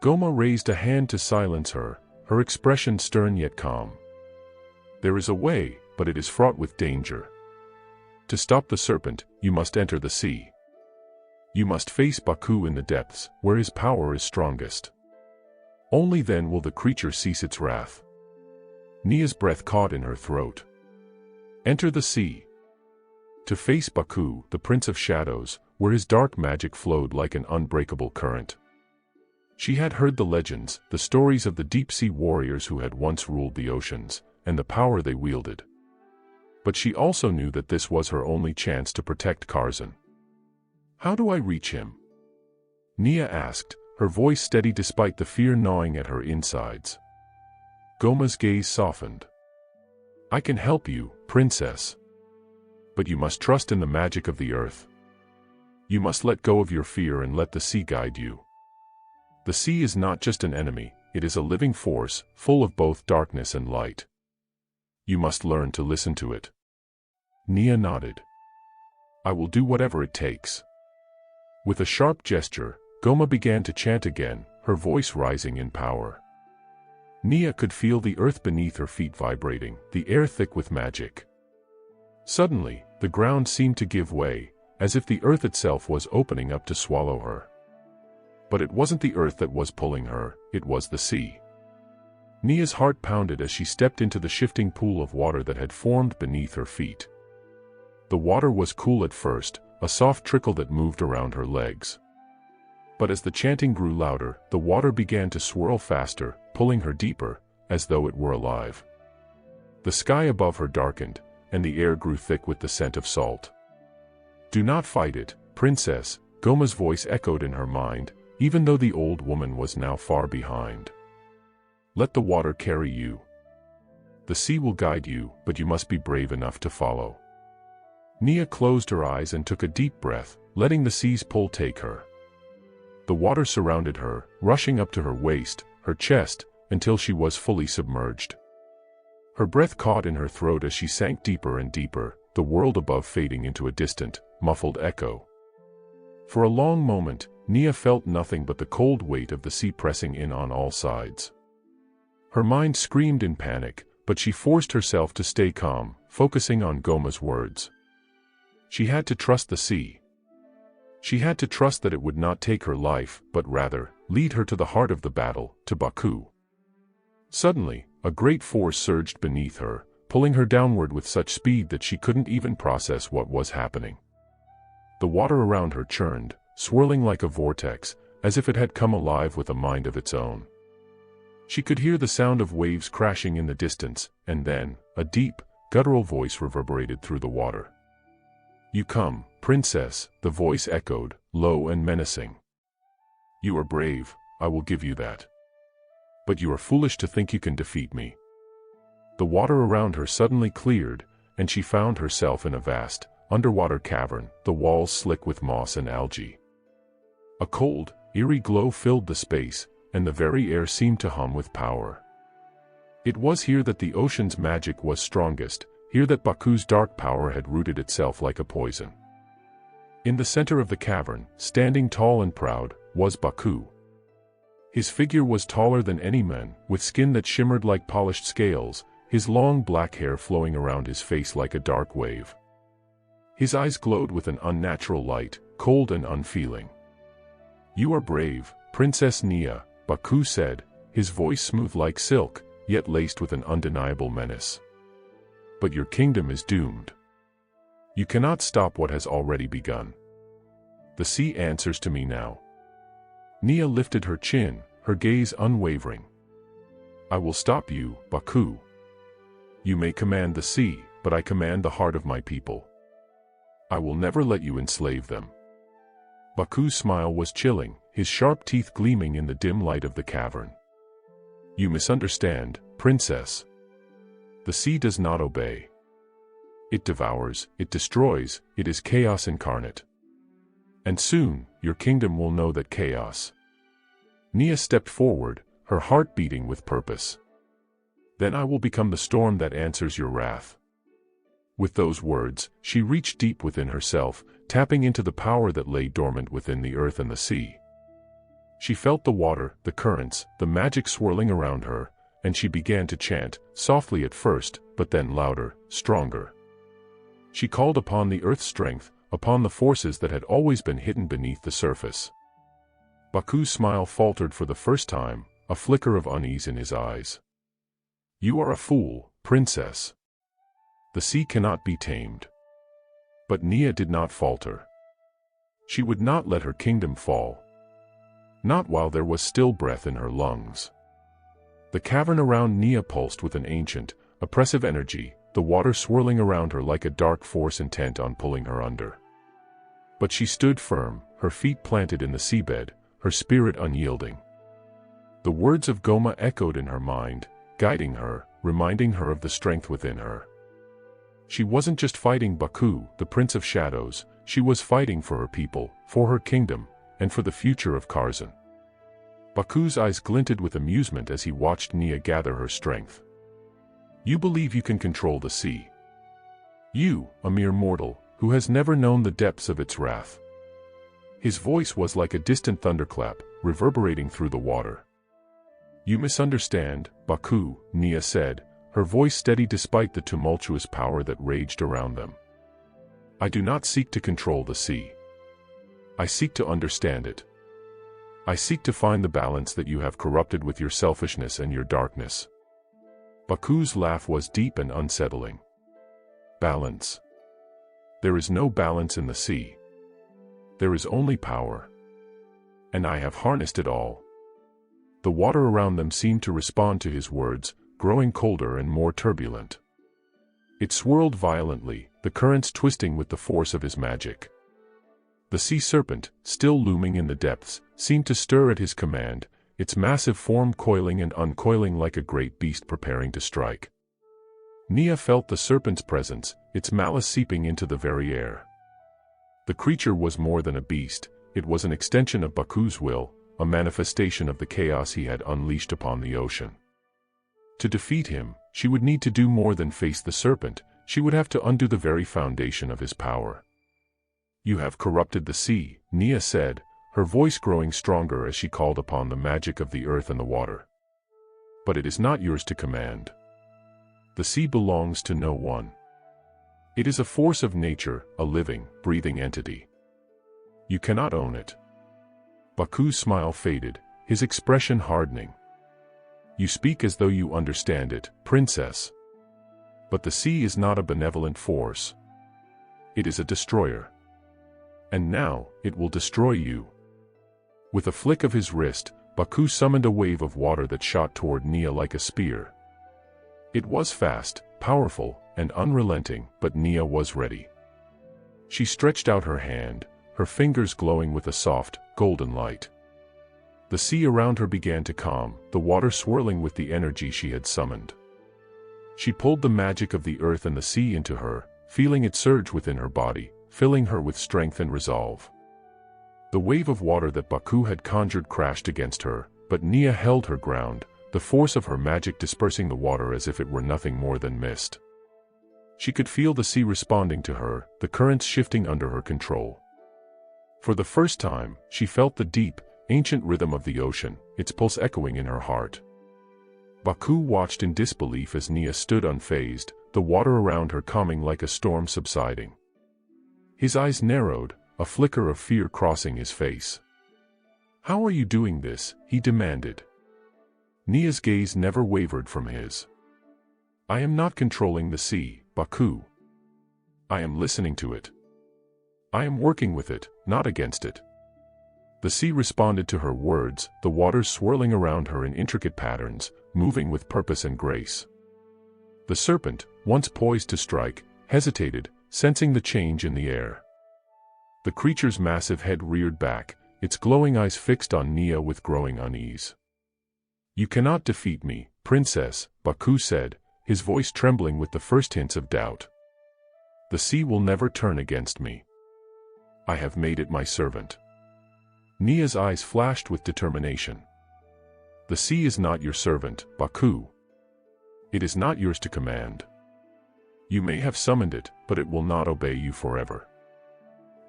Goma raised a hand to silence her, her expression stern yet calm. "There is a way, but it is fraught with danger. To stop the serpent, you must enter the sea. You must face Baku in the depths, where his power is strongest. Only then will the creature cease its wrath." Nia's breath caught in her throat. "Enter the sea. To face Baku, the Prince of Shadows, where his dark magic flowed like an unbreakable current." She had heard the legends, the stories of the deep-sea warriors who had once ruled the oceans, and the power they wielded. But she also knew that this was her only chance to protect Karzan. "How do I reach him?" Nia asked, her voice steady despite the fear gnawing at her insides. Goma's gaze softened. "I can help you, princess. But you must trust in the magic of the earth. You must let go of your fear and let the sea guide you. The sea is not just an enemy, it is a living force, full of both darkness and light. You must learn to listen to it." Nia nodded. "I will do whatever it takes." With a sharp gesture, Goma began to chant again, her voice rising in power. Nia could feel the earth beneath her feet vibrating, the air thick with magic. Suddenly, the ground seemed to give way, as if the earth itself was opening up to swallow her. But it wasn't the earth that was pulling her, it was the sea. Nia's heart pounded as she stepped into the shifting pool of water that had formed beneath her feet. The water was cool at first, a soft trickle that moved around her legs. But as the chanting grew louder, the water began to swirl faster, pulling her deeper, as though it were alive. The sky above her darkened, and the air grew thick with the scent of salt. "Do not fight it, princess," Goma's voice echoed in her mind, even though the old woman was now far behind. "Let the water carry you. The sea will guide you, but you must be brave enough to follow." Nia closed her eyes and took a deep breath, letting the sea's pull take her. The water surrounded her, rushing up to her waist, her chest, until she was fully submerged. Her breath caught in her throat as she sank deeper and deeper, the world above fading into a distant, muffled echo. For a long moment, Nia felt nothing but the cold weight of the sea pressing in on all sides. Her mind screamed in panic, but she forced herself to stay calm, focusing on Goma's words. She had to trust the sea. She had to trust that it would not take her life, but rather, lead her to the heart of the battle, to Baku. Suddenly, a great force surged beneath her, pulling her downward with such speed that she couldn't even process what was happening. The water around her churned, swirling like a vortex, as if it had come alive with a mind of its own. She could hear the sound of waves crashing in the distance, and then, a deep, guttural voice reverberated through the water. "You come, princess," the voice echoed, low and menacing. "You are brave, I will give you that. But you are foolish to think you can defeat me." The water around her suddenly cleared, and she found herself in a vast, underwater cavern, the walls slick with moss and algae. A cold, eerie glow filled the space, and the very air seemed to hum with power. It was here that the ocean's magic was strongest, here that Baku's dark power had rooted itself like a poison. In the center of the cavern, standing tall and proud, was Baku. His figure was taller than any man, with skin that shimmered like polished scales, his long black hair flowing around his face like a dark wave. His eyes glowed with an unnatural light, cold and unfeeling. "You are brave, Princess Nia," Baku said, his voice smooth like silk, yet laced with an undeniable menace. "But your kingdom is doomed. You cannot stop what has already begun." The sea answers to me now. Nia lifted her chin, her gaze unwavering. I will stop you, Baku. You may command the sea, but I command the heart of my people. I will never let you enslave them. Baku's smile was chilling, his sharp teeth gleaming in the dim light of the cavern. You misunderstand, princess. The sea does not obey. It devours, it destroys, it is chaos incarnate. And soon, your kingdom will know that chaos. Nia stepped forward, her heart beating with purpose. Then I will become the storm that answers your wrath. With those words, she reached deep within herself, tapping into the power that lay dormant within the earth and the sea. She felt the water, the currents, the magic swirling around her, and she began to chant, softly at first, but then louder, stronger. She called upon the earth's strength, upon the forces that had always been hidden beneath the surface. Baku's smile faltered for the first time, a flicker of unease in his eyes. You are a fool, princess. The sea cannot be tamed. But Nia did not falter. She would not let her kingdom fall. Not while there was still breath in her lungs. The cavern around Nia pulsed with an ancient, oppressive energy, the water swirling around her like a dark force intent on pulling her under. But she stood firm, her feet planted in the seabed, her spirit unyielding. The words of Goma echoed in her mind, guiding her, reminding her of the strength within her. She wasn't just fighting Baku, the Prince of Shadows, she was fighting for her people, for her kingdom, and for the future of Karzan. Baku's eyes glinted with amusement as he watched Nia gather her strength. You believe you can control the sea. You, a mere mortal, who has never known the depths of its wrath. His voice was like a distant thunderclap, reverberating through the water. You misunderstand, Baku, Nia said, her voice steady despite the tumultuous power that raged around them. I do not seek to control the sea. I seek to understand it. I seek to find the balance that you have corrupted with your selfishness and your darkness. Baku's laugh was deep and unsettling. Balance. There is no balance in the sea. There is only power. And I have harnessed it all. The water around them seemed to respond to his words, growing colder and more turbulent. It swirled violently, the currents twisting with the force of his magic. The sea serpent, still looming in the depths, seemed to stir at his command, its massive form coiling and uncoiling like a great beast preparing to strike. Nia felt the serpent's presence, its malice seeping into the very air. The creature was more than a beast, it was an extension of Baku's will, a manifestation of the chaos he had unleashed upon the ocean. To defeat him, she would need to do more than face the serpent, she would have to undo the very foundation of his power. You have corrupted the sea, Nia said, her voice growing stronger as she called upon the magic of the earth and the water. But it is not yours to command. The sea belongs to no one. It is a force of nature, a living, breathing entity. You cannot own it. Baku's smile faded, his expression hardening. You speak as though you understand it, princess. But the sea is not a benevolent force. It is a destroyer. And now, it will destroy you. With a flick of his wrist, Baku summoned a wave of water that shot toward Nia like a spear. It was fast, powerful, and unrelenting, but Nia was ready. She stretched out her hand, her fingers glowing with a soft, golden light. The sea around her began to calm, the water swirling with the energy she had summoned. She pulled the magic of the earth and the sea into her, feeling it surge within her body, filling her with strength and resolve. The wave of water that Baku had conjured crashed against her, but Nia held her ground, the force of her magic dispersing the water as if it were nothing more than mist. She could feel the sea responding to her, the currents shifting under her control. For the first time, she felt the deep, ancient rhythm of the ocean, its pulse echoing in her heart. Baku watched in disbelief as Nia stood unfazed, the water around her calming like a storm subsiding. His eyes narrowed, a flicker of fear crossing his face. How are you doing this? He demanded. Nia's gaze never wavered from his. I am not controlling the sea, Baku. I am listening to it. I am working with it, not against it. The sea responded to her words, the waters swirling around her in intricate patterns, moving with purpose and grace. The serpent, once poised to strike, hesitated, sensing the change in the air. The creature's massive head reared back, its glowing eyes fixed on Nia with growing unease. "You cannot defeat me, princess," Baku said, his voice trembling with the first hints of doubt. "The sea will never turn against me. I have made it my servant." Nia's eyes flashed with determination. "The sea is not your servant, Baku. It is not yours to command. You may have summoned it, but it will not obey you forever."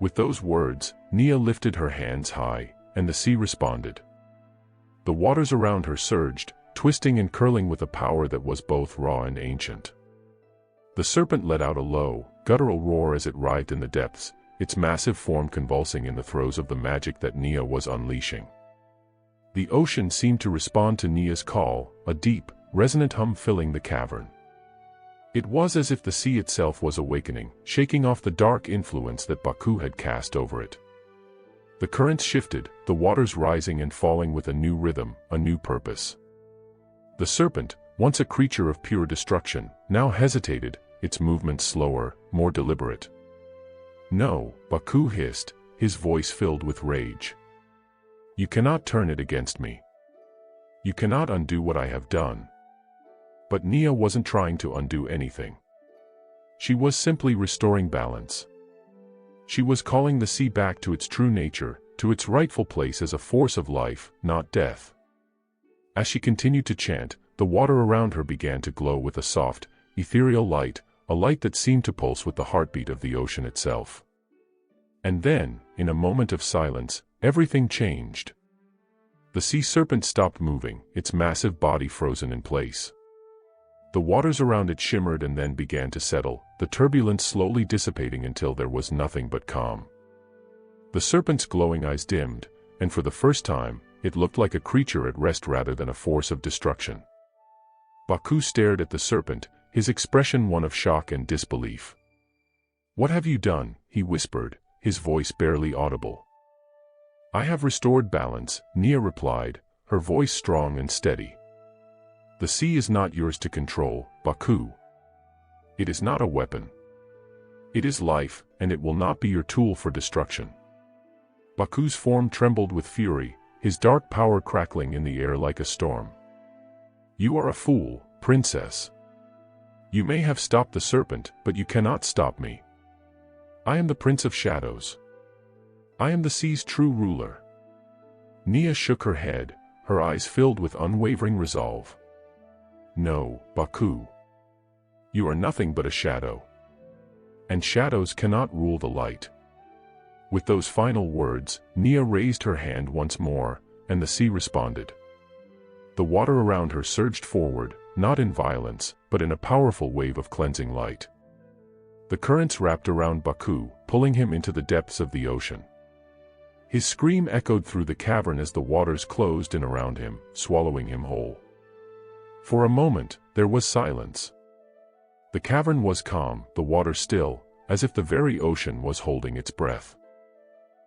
With those words, Nia lifted her hands high, and the sea responded. The waters around her surged, twisting and curling with a power that was both raw and ancient. The serpent let out a low, guttural roar as it writhed in the depths, its massive form convulsing in the throes of the magic that Nia was unleashing. The ocean seemed to respond to Nia's call, a deep, resonant hum filling the cavern. It was as if the sea itself was awakening, shaking off the dark influence that Baku had cast over it. The currents shifted, the waters rising and falling with a new rhythm, a new purpose. The serpent, once a creature of pure destruction, now hesitated, its movements slower, more deliberate. "No," Baku hissed, his voice filled with rage. "You cannot turn it against me. You cannot undo what I have done." But Nia wasn't trying to undo anything. She was simply restoring balance. She was calling the sea back to its true nature, to its rightful place as a force of life, not death. As she continued to chant, the water around her began to glow with a soft, ethereal light, a light that seemed to pulse with the heartbeat of the ocean itself. And then, in a moment of silence, everything changed. The sea serpent stopped moving, its massive body frozen in place. The waters around it shimmered and then began to settle, the turbulence slowly dissipating until there was nothing but calm. The serpent's glowing eyes dimmed, and for the first time, it looked like a creature at rest rather than a force of destruction. Baku stared at the serpent, his expression one of shock and disbelief. "What have you done?" he whispered, his voice barely audible. "I have restored balance," Nia replied, her voice strong and steady. "The sea is not yours to control, Baku. It is not a weapon. It is life, and it will not be your tool for destruction." Baku's form trembled with fury, his dark power crackling in the air like a storm. "You are a fool, princess. You may have stopped the serpent, but you cannot stop me. I am the Prince of Shadows. I am the sea's true ruler." Nia shook her head, her eyes filled with unwavering resolve. "No, Baku. You are nothing but a shadow. And shadows cannot rule the light." With those final words, Nia raised her hand once more, and the sea responded. The water around her surged forward, not in violence, but in a powerful wave of cleansing light. The currents wrapped around Baku, pulling him into the depths of the ocean. His scream echoed through the cavern as the waters closed in around him, swallowing him whole. For a moment, there was silence. The cavern was calm, the water still, as if the very ocean was holding its breath.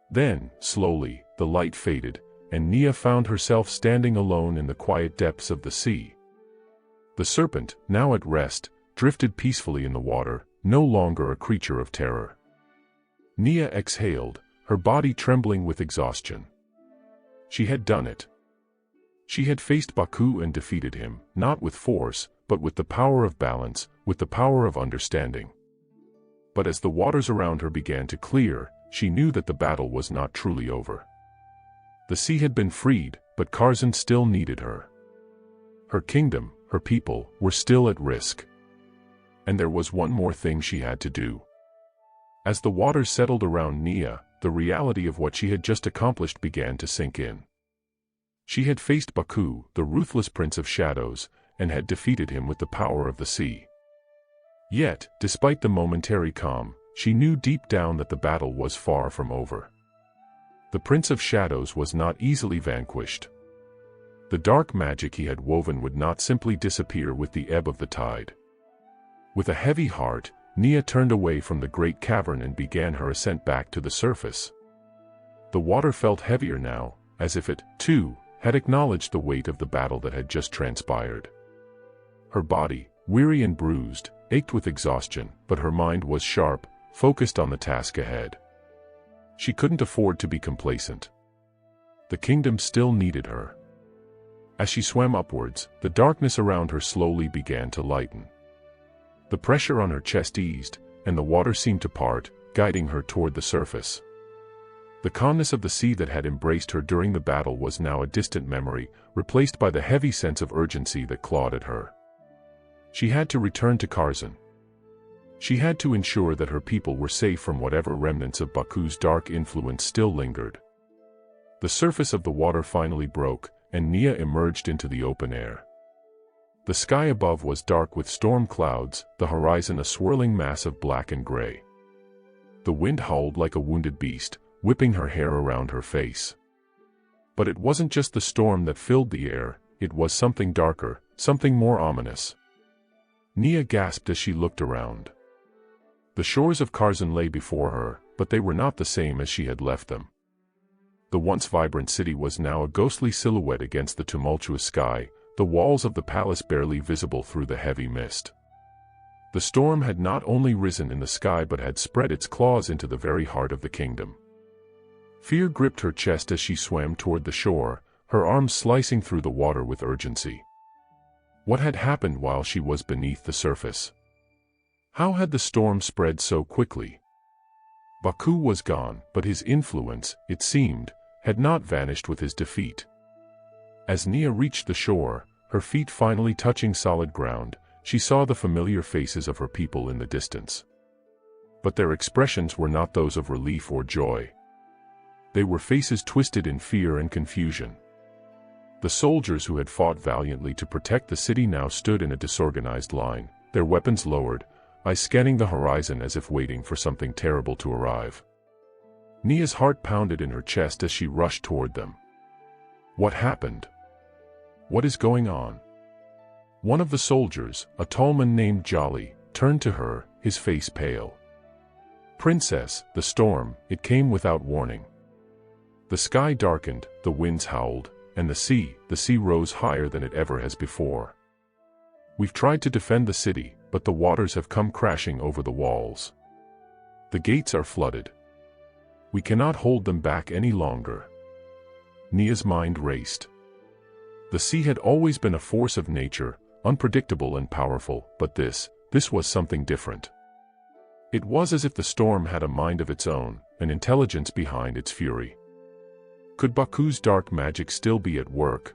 Then, slowly, the light faded, and Nia found herself standing alone in the quiet depths of the sea. The serpent, now at rest, drifted peacefully in the water, no longer a creature of terror. Nia exhaled, her body trembling with exhaustion. She had done it. She had faced Baku and defeated him, not with force, but with the power of balance, with the power of understanding. But as the waters around her began to clear, she knew that the battle was not truly over. The sea had been freed, but Karzan still needed her. Her kingdom, her people, were still at risk. And there was one more thing she had to do. As the waters settled around Nia, the reality of what she had just accomplished began to sink in. She had faced Baku, the ruthless Prince of Shadows, and had defeated him with the power of the sea. Yet, despite the momentary calm, she knew deep down that the battle was far from over. The Prince of Shadows was not easily vanquished. The dark magic he had woven would not simply disappear with the ebb of the tide. With a heavy heart, Nia turned away from the great cavern and began her ascent back to the surface. The water felt heavier now, as if it, too, had acknowledged the weight of the battle that had just transpired. Her body, weary and bruised, ached with exhaustion, but her mind was sharp, focused on the task ahead. She couldn't afford to be complacent. The kingdom still needed her. As she swam upwards, the darkness around her slowly began to lighten. The pressure on her chest eased, and the water seemed to part, guiding her toward the surface. The calmness of the sea that had embraced her during the battle was now a distant memory, replaced by the heavy sense of urgency that clawed at her. She had to return to Kharzan. She had to ensure that her people were safe from whatever remnants of Baku's dark influence still lingered. The surface of the water finally broke, and Nia emerged into the open air. The sky above was dark with storm clouds, the horizon a swirling mass of black and gray. The wind howled like a wounded beast, whipping her hair around her face. But it wasn't just the storm that filled the air, it was something darker, something more ominous. Nia gasped as she looked around. The shores of Kharzan lay before her, but they were not the same as she had left them. The once vibrant city was now a ghostly silhouette against the tumultuous sky, the walls of the palace barely visible through the heavy mist. The storm had not only risen in the sky but had spread its claws into the very heart of the kingdom. Fear gripped her chest as she swam toward the shore, her arms slicing through the water with urgency. What had happened while she was beneath the surface? How had the storm spread so quickly? Baku was gone, but his influence, it seemed, had not vanished with his defeat. As Nia reached the shore, her feet finally touching solid ground, she saw the familiar faces of her people in the distance. But their expressions were not those of relief or joy. They were faces twisted in fear and confusion. The soldiers who had fought valiantly to protect the city now stood in a disorganized line, their weapons lowered, eyes scanning the horizon as if waiting for something terrible to arrive. Nia's heart pounded in her chest as she rushed toward them. What happened? What is going on? One of the soldiers, a tall man named Jolly, turned to her, his face pale. Princess, the storm, it came without warning. The sky darkened, the winds howled, and the sea rose higher than it ever has before. We've tried to defend the city, but the waters have come crashing over the walls. The gates are flooded. We cannot hold them back any longer. Nia's mind raced. The sea had always been a force of nature, unpredictable and powerful, but this was something different. It was as if the storm had a mind of its own, an intelligence behind its fury. Could Baku's dark magic still be at work?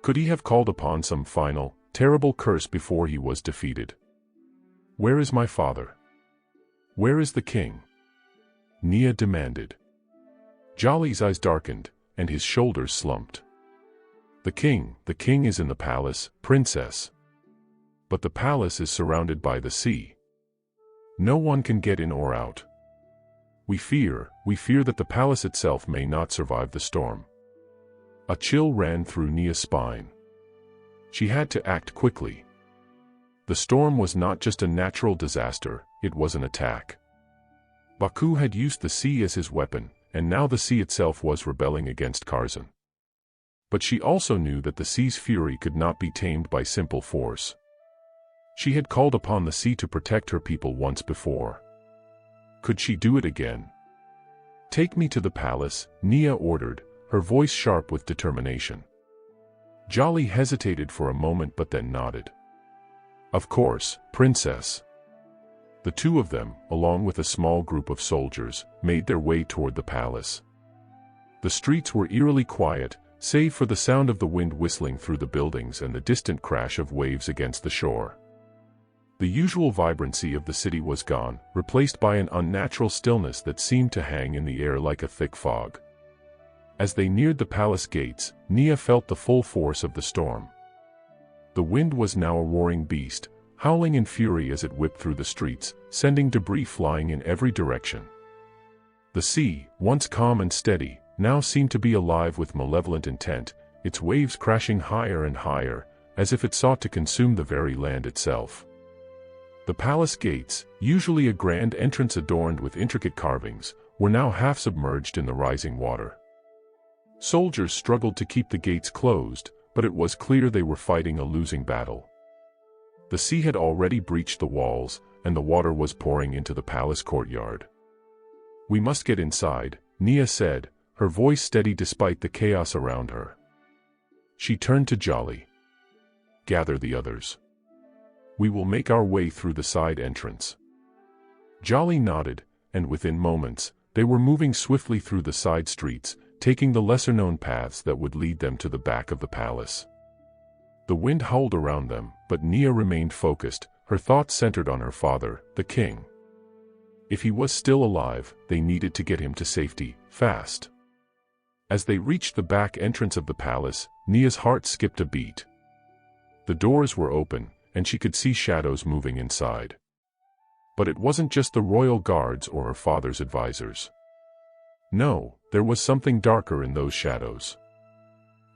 Could he have called upon some final, terrible curse before he was defeated? Where is my father? Where is the king? Nia demanded. Jolly's eyes darkened, and his shoulders slumped. The king is in the palace, princess. But the palace is surrounded by the sea. No one can get in or out. We fear that the palace itself may not survive the storm. A chill ran through Nia's spine. She had to act quickly. The storm was not just a natural disaster, it was an attack. Baku had used the sea as his weapon, and now the sea itself was rebelling against Kharzan. But she also knew that the sea's fury could not be tamed by simple force. She had called upon the sea to protect her people once before. Could she do it again? Take me to the palace, Nia ordered, her voice sharp with determination. Jolly hesitated for a moment but then nodded. Of course, princess. The two of them, along with a small group of soldiers, made their way toward the palace. The streets were eerily quiet, save for the sound of the wind whistling through the buildings and the distant crash of waves against the shore. The usual vibrancy of the city was gone, replaced by an unnatural stillness that seemed to hang in the air like a thick fog. As they neared the palace gates, Nia felt the full force of the storm. The wind was now a roaring beast, howling in fury as it whipped through the streets, sending debris flying in every direction. The sea, once calm and steady, now seemed to be alive with malevolent intent, its waves crashing higher and higher, as if it sought to consume the very land itself. The palace gates, usually a grand entrance adorned with intricate carvings, were now half submerged in the rising water. Soldiers struggled to keep the gates closed, but it was clear they were fighting a losing battle. The sea had already breached the walls, and the water was pouring into the palace courtyard. "We must get inside," Nia said, her voice steady despite the chaos around her. She turned to Jolly. "Gather the others. We will make our way through the side entrance." Jolly nodded, and within moments, they were moving swiftly through the side streets, taking the lesser-known paths that would lead them to the back of the palace. The wind howled around them, but Nia remained focused, her thoughts centered on her father, the king. If he was still alive, they needed to get him to safety, fast. As they reached the back entrance of the palace, Nia's heart skipped a beat. The doors were open, and she could see shadows moving inside. But it wasn't just the royal guards or her father's advisors. No, there was something darker in those shadows.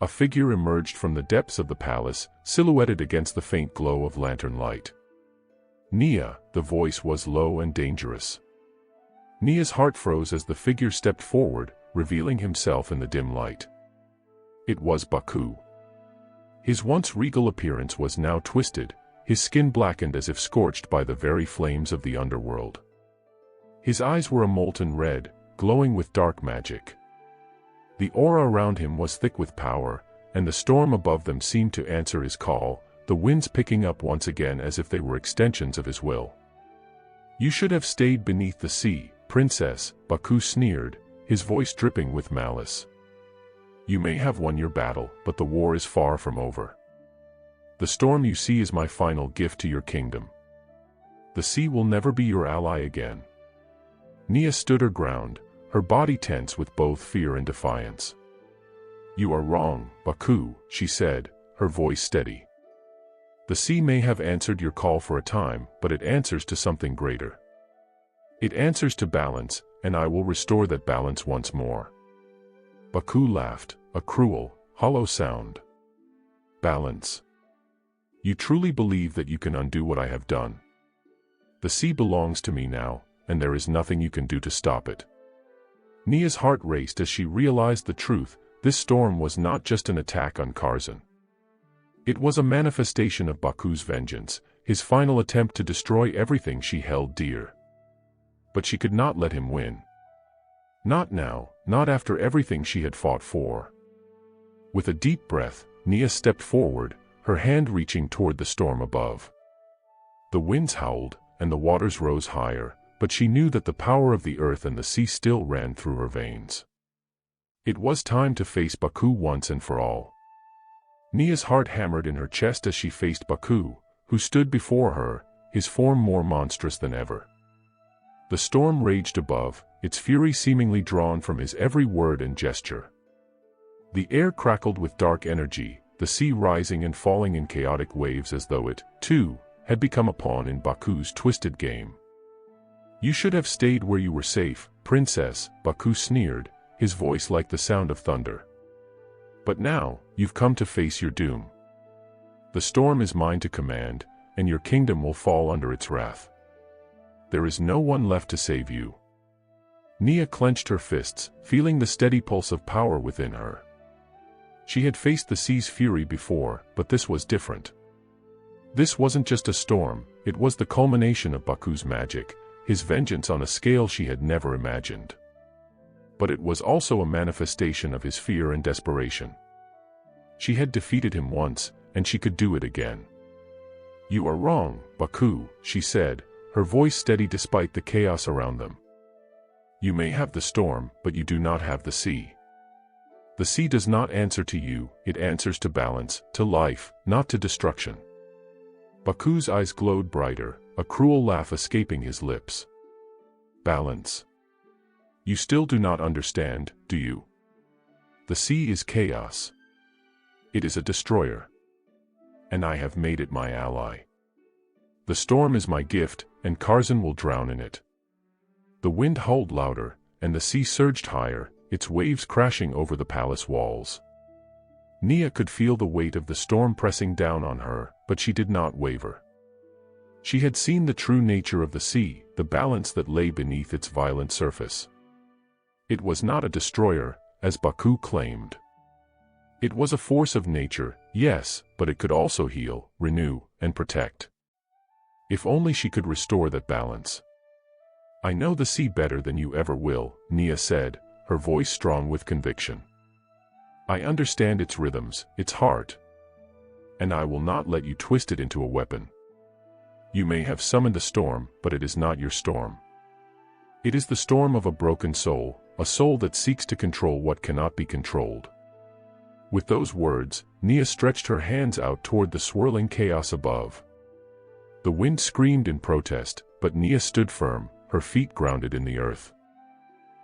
A figure emerged from the depths of the palace, silhouetted against the faint glow of lantern light. "Nia," the voice was low and dangerous. Nia's heart froze as the figure stepped forward, revealing himself in the dim light. It was Baku. His once regal appearance was now twisted, his skin blackened as if scorched by the very flames of the underworld. His eyes were a molten red, glowing with dark magic. The aura around him was thick with power, and the storm above them seemed to answer his call, the winds picking up once again as if they were extensions of his will. "You should have stayed beneath the sea, princess," Baku sneered, his voice dripping with malice. "You may have won your battle, but the war is far from over. The storm you see is my final gift to your kingdom. The sea will never be your ally again." Nia stood her ground, her body tense with both fear and defiance. "You are wrong, Baku," she said, her voice steady. "The sea may have answered your call for a time, but it answers to something greater. It answers to balance, and I will restore that balance once more." Baku laughed, a cruel, hollow sound. "Balance? You truly believe that you can undo what I have done? The sea belongs to me now, and there is nothing you can do to stop it." Nia's heart raced as she realized the truth. This storm was not just an attack on Curzon. It was a manifestation of Baku's vengeance, his final attempt to destroy everything she held dear. But she could not let him win. Not now, not after everything she had fought for. With a deep breath, Nia stepped forward, her hand reaching toward the storm above. The winds howled, and the waters rose higher, but she knew that the power of the earth and the sea still ran through her veins. It was time to face Baku once and for all. Nia's heart hammered in her chest as she faced Baku, who stood before her, his form more monstrous than ever. The storm raged above, its fury seemingly drawn from his every word and gesture. The air crackled with dark energy, the sea rising and falling in chaotic waves as though it, too, had become a pawn in Baku's twisted game. "You should have stayed where you were safe, princess," Baku sneered, his voice like the sound of thunder. "But now, you've come to face your doom. The storm is mine to command, and your kingdom will fall under its wrath. There is no one left to save you." Nia clenched her fists, feeling the steady pulse of power within her. She had faced the sea's fury before, but this was different. This wasn't just a storm, it was the culmination of Baku's magic, his vengeance on a scale she had never imagined. But it was also a manifestation of his fear and desperation. She had defeated him once, and she could do it again. "You are wrong, Baku," she said, her voice steady despite the chaos around them. "You may have the storm, but you do not have the sea. The sea does not answer to you, it answers to balance, to life, not to destruction." Baku's eyes glowed brighter, a cruel laugh escaping his lips. "Balance? You still do not understand, do you? The sea is chaos. It is a destroyer. And I have made it my ally. The storm is my gift, and Curzon will drown in it." The wind howled louder, and the sea surged higher, its waves crashing over the palace walls. Nia could feel the weight of the storm pressing down on her, but she did not waver. She had seen the true nature of the sea, the balance that lay beneath its violent surface. It was not a destroyer, as Baku claimed. It was a force of nature, yes, but it could also heal, renew, and protect. If only she could restore that balance. "I know the sea better than you ever will," Nia said, her voice strong with conviction. "I understand its rhythms, its heart. And I will not let you twist it into a weapon. You may have summoned the storm, but it is not your storm. It is the storm of a broken soul, a soul that seeks to control what cannot be controlled." With those words, Nia stretched her hands out toward the swirling chaos above. The wind screamed in protest, but Nia stood firm, her feet grounded in the earth.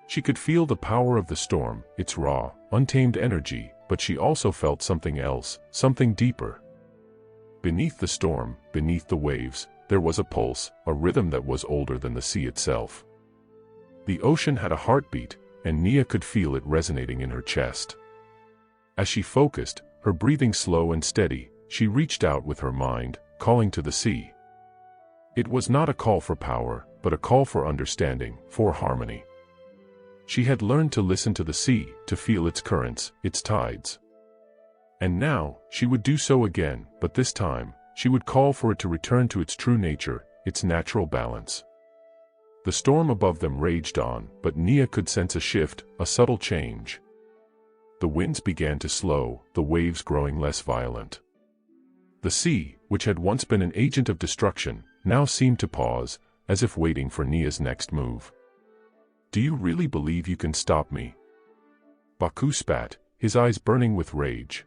She could feel the power of the storm, its raw, untamed energy, but she also felt something else, something deeper. Beneath the storm, beneath the waves, there was a pulse, a rhythm that was older than the sea itself. The ocean had a heartbeat, and Nia could feel it resonating in her chest. As she focused, her breathing slow and steady, she reached out with her mind, calling to the sea. It was not a call for power, but a call for understanding, for harmony. She had learned to listen to the sea, to feel its currents, its tides. And now, she would do so again, but this time, she would call for it to return to its true nature, its natural balance. The storm above them raged on, but Nia could sense a shift, a subtle change. The winds began to slow, the waves growing less violent. The sea, which had once been an agent of destruction, now seemed to pause, as if waiting for Nia's next move. "Do you really believe you can stop me?" Baku spat, his eyes burning with rage.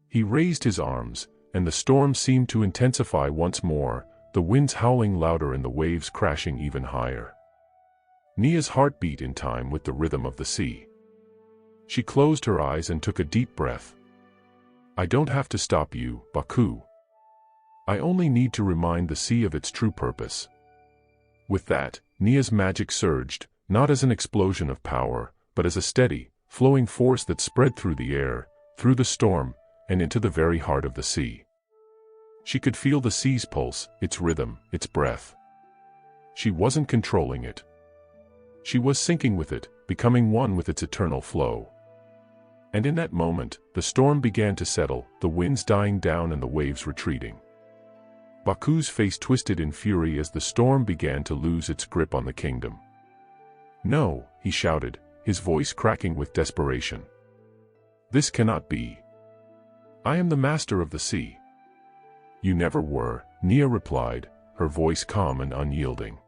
He raised his arms, and the storm seemed to intensify once more, the winds howling louder and the waves crashing even higher. Nia's heart beat in time with the rhythm of the sea. She closed her eyes and took a deep breath. "I don't have to stop you, Baku. I only need to remind the sea of its true purpose." With that, Nia's magic surged, not as an explosion of power, but as a steady, flowing force that spread through the air, through the storm, and into the very heart of the sea. She could feel the sea's pulse, its rhythm, its breath. She wasn't controlling it. She was sinking with it, becoming one with its eternal flow. And in that moment, the storm began to settle, the winds dying down and the waves retreating. Baku's face twisted in fury as the storm began to lose its grip on the kingdom. "No," he shouted, his voice cracking with desperation. "This cannot be. I am the master of the sea." "You never were," Nia replied, her voice calm and unyielding.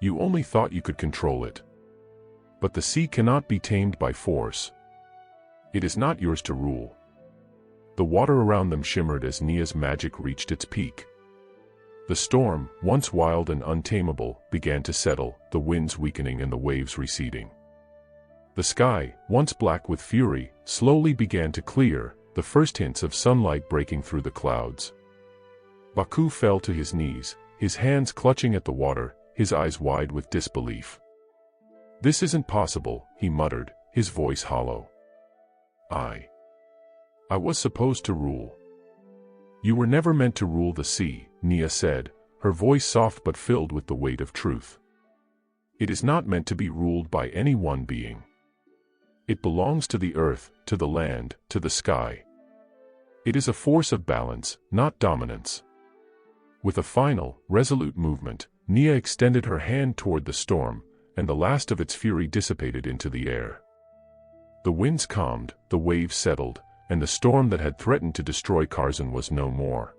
"You only thought you could control it. But the sea cannot be tamed by force. It is not yours to rule." The water around them shimmered as Nia's magic reached its peak. The storm, once wild and untamable, began to settle, the winds weakening and the waves receding. The sky, once black with fury, slowly began to clear, the first hints of sunlight breaking through the clouds. Baku fell to his knees, his hands clutching at the water, his eyes wide with disbelief. "This isn't possible," he muttered, his voice hollow. I was supposed to rule." "You were never meant to rule the sea," Nia said, her voice soft but filled with the weight of truth. "It is not meant to be ruled by any one being. It belongs to the earth, to the land, to the sky. It is a force of balance, not dominance." With a final, resolute movement, Nia extended her hand toward the storm, and the last of its fury dissipated into the air. The winds calmed, the waves settled, and the storm that had threatened to destroy Kharzen was no more.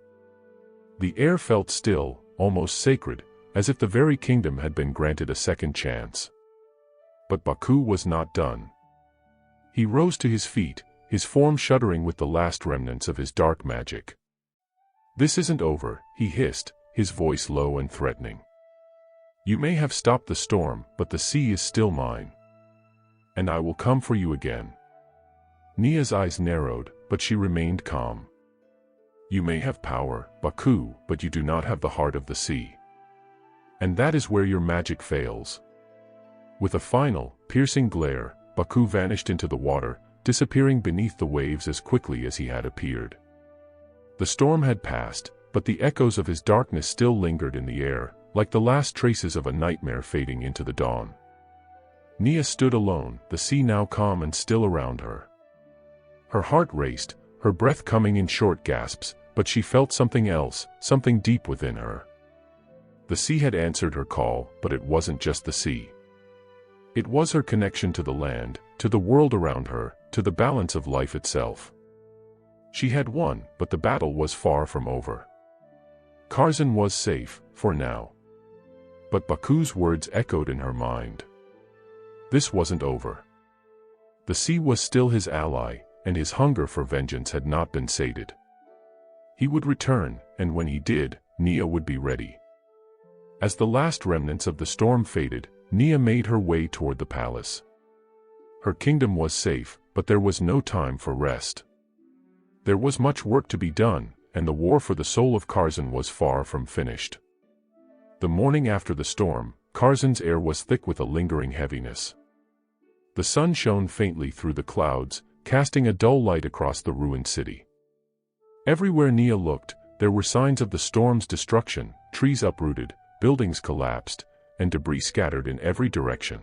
The air felt still, almost sacred, as if the very kingdom had been granted a second chance. But Baku was not done. He rose to his feet, his form shuddering with the last remnants of his dark magic. "This isn't over," he hissed, his voice low and threatening. "You may have stopped the storm, but the sea is still mine. And I will come for you again." Nia's eyes narrowed, but she remained calm. "You may have power, Baku, but you do not have the heart of the sea. And that is where your magic fails." With a final, piercing glare, Baku vanished into the water, disappearing beneath the waves as quickly as he had appeared. The storm had passed, but the echoes of his darkness still lingered in the air, like the last traces of a nightmare fading into the dawn. Nia stood alone, the sea now calm and still around her. Her heart raced, her breath coming in short gasps, but she felt something else, something deep within her. The sea had answered her call, but it wasn't just the sea. It was her connection to the land, to the world around her, to the balance of life itself. She had won, but the battle was far from over. Curzon was safe, for now. But Baku's words echoed in her mind. This wasn't over. The sea was still his ally, and his hunger for vengeance had not been sated. He would return, and when he did, Nia would be ready. As the last remnants of the storm faded, Nia made her way toward the palace. Her kingdom was safe, but there was no time for rest. There was much work to be done, and the war for the soul of Curzon was far from finished. The morning after the storm, Curzon's air was thick with a lingering heaviness. The sun shone faintly through the clouds, casting a dull light across the ruined city. Everywhere Nia looked, there were signs of the storm's destruction: trees uprooted, buildings collapsed, and debris scattered in every direction.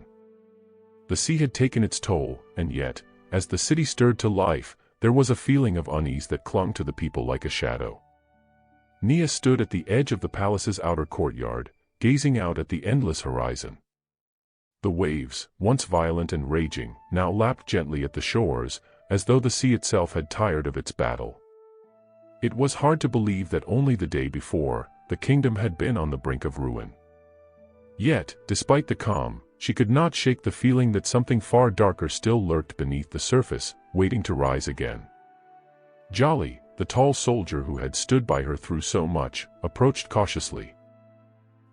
The sea had taken its toll, and yet, as the city stirred to life, there was a feeling of unease that clung to the people like a shadow. Nia stood at the edge of the palace's outer courtyard, gazing out at the endless horizon. The waves, once violent and raging, now lapped gently at the shores, as though the sea itself had tired of its battle. It was hard to believe that only the day before, the kingdom had been on the brink of ruin. Yet, despite the calm, she could not shake the feeling that something far darker still lurked beneath the surface, waiting to rise again. Jolly, the tall soldier who had stood by her through so much, approached cautiously.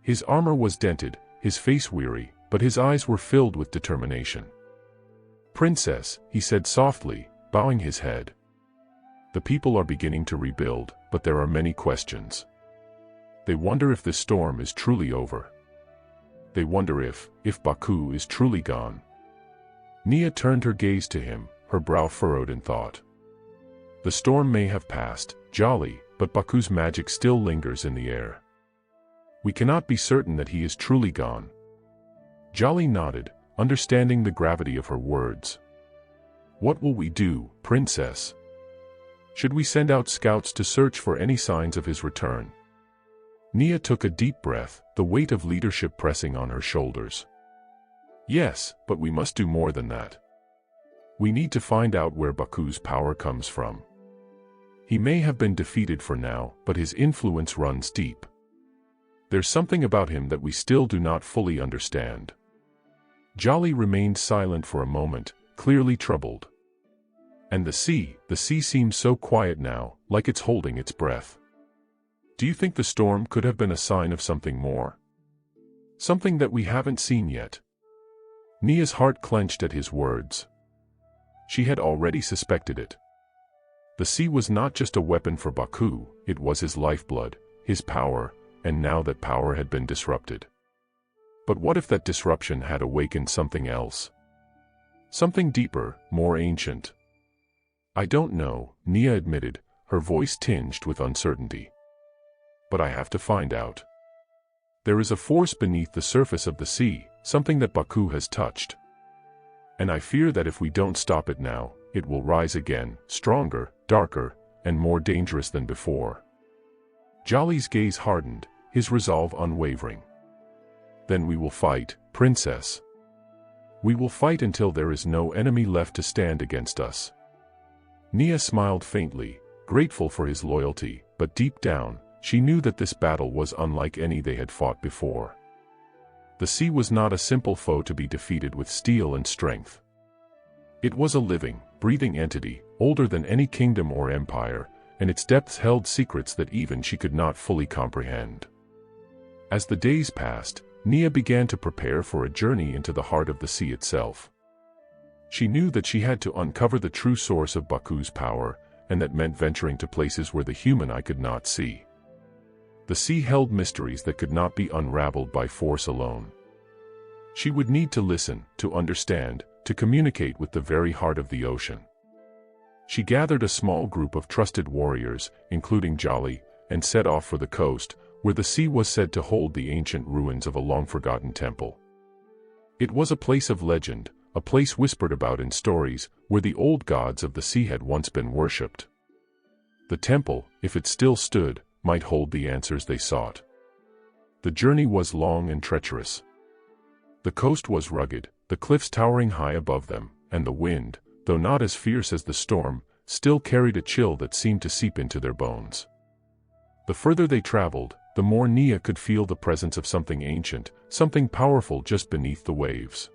His armor was dented, his face weary, but his eyes were filled with determination. "Princess," he said softly, bowing his head. "The people are beginning to rebuild, but there are many questions. They wonder if this storm is truly over. They wonder if Baku is truly gone." Nia turned her gaze to him, her brow furrowed in thought. "The storm may have passed, Jolly, but Baku's magic still lingers in the air. We cannot be certain that he is truly gone." Jolly nodded, understanding the gravity of her words. "What will we do, Princess? Should we send out scouts to search for any signs of his return?" Nia took a deep breath, the weight of leadership pressing on her shoulders. "Yes, but we must do more than that. We need to find out where Baku's power comes from. He may have been defeated for now, but his influence runs deep. There's something about him that we still do not fully understand." Jolly remained silent for a moment, clearly troubled. "And the sea seems so quiet now, like it's holding its breath. Do you think the storm could have been a sign of something more? Something that we haven't seen yet?" Nia's heart clenched at his words. She had already suspected it. The sea was not just a weapon for Baku, it was his lifeblood, his power, and now that power had been disrupted. But what if that disruption had awakened something else? Something deeper, more ancient? "I don't know," Nia admitted, her voice tinged with uncertainty. "But I have to find out. There is a force beneath the surface of the sea, something that Baku has touched. And I fear that if we don't stop it now, it will rise again, stronger, darker, and more dangerous than before." Jolly's gaze hardened, his resolve unwavering. "Then we will fight, Princess. We will fight until there is no enemy left to stand against us." Nia smiled faintly, grateful for his loyalty, but deep down, she knew that this battle was unlike any they had fought before. The sea was not a simple foe to be defeated with steel and strength. It was a living, breathing entity, older than any kingdom or empire, and its depths held secrets that even she could not fully comprehend. As the days passed, Nia began to prepare for a journey into the heart of the sea itself. She knew that she had to uncover the true source of Baku's power, and that meant venturing to places where the human eye could not see. The sea held mysteries that could not be unraveled by force alone. She would need to listen, to understand, to communicate with the very heart of the ocean. She gathered a small group of trusted warriors, including Jolly, and set off for the coast, where the sea was said to hold the ancient ruins of a long-forgotten temple. It was a place of legend, a place whispered about in stories, where the old gods of the sea had once been worshipped. The temple, if it still stood, might hold the answers they sought. The journey was long and treacherous. The coast was rugged, the cliffs towering high above them, and the wind, though not as fierce as the storm, still carried a chill that seemed to seep into their bones. The further they traveled, the more Nia could feel the presence of something ancient, something powerful just beneath the waves.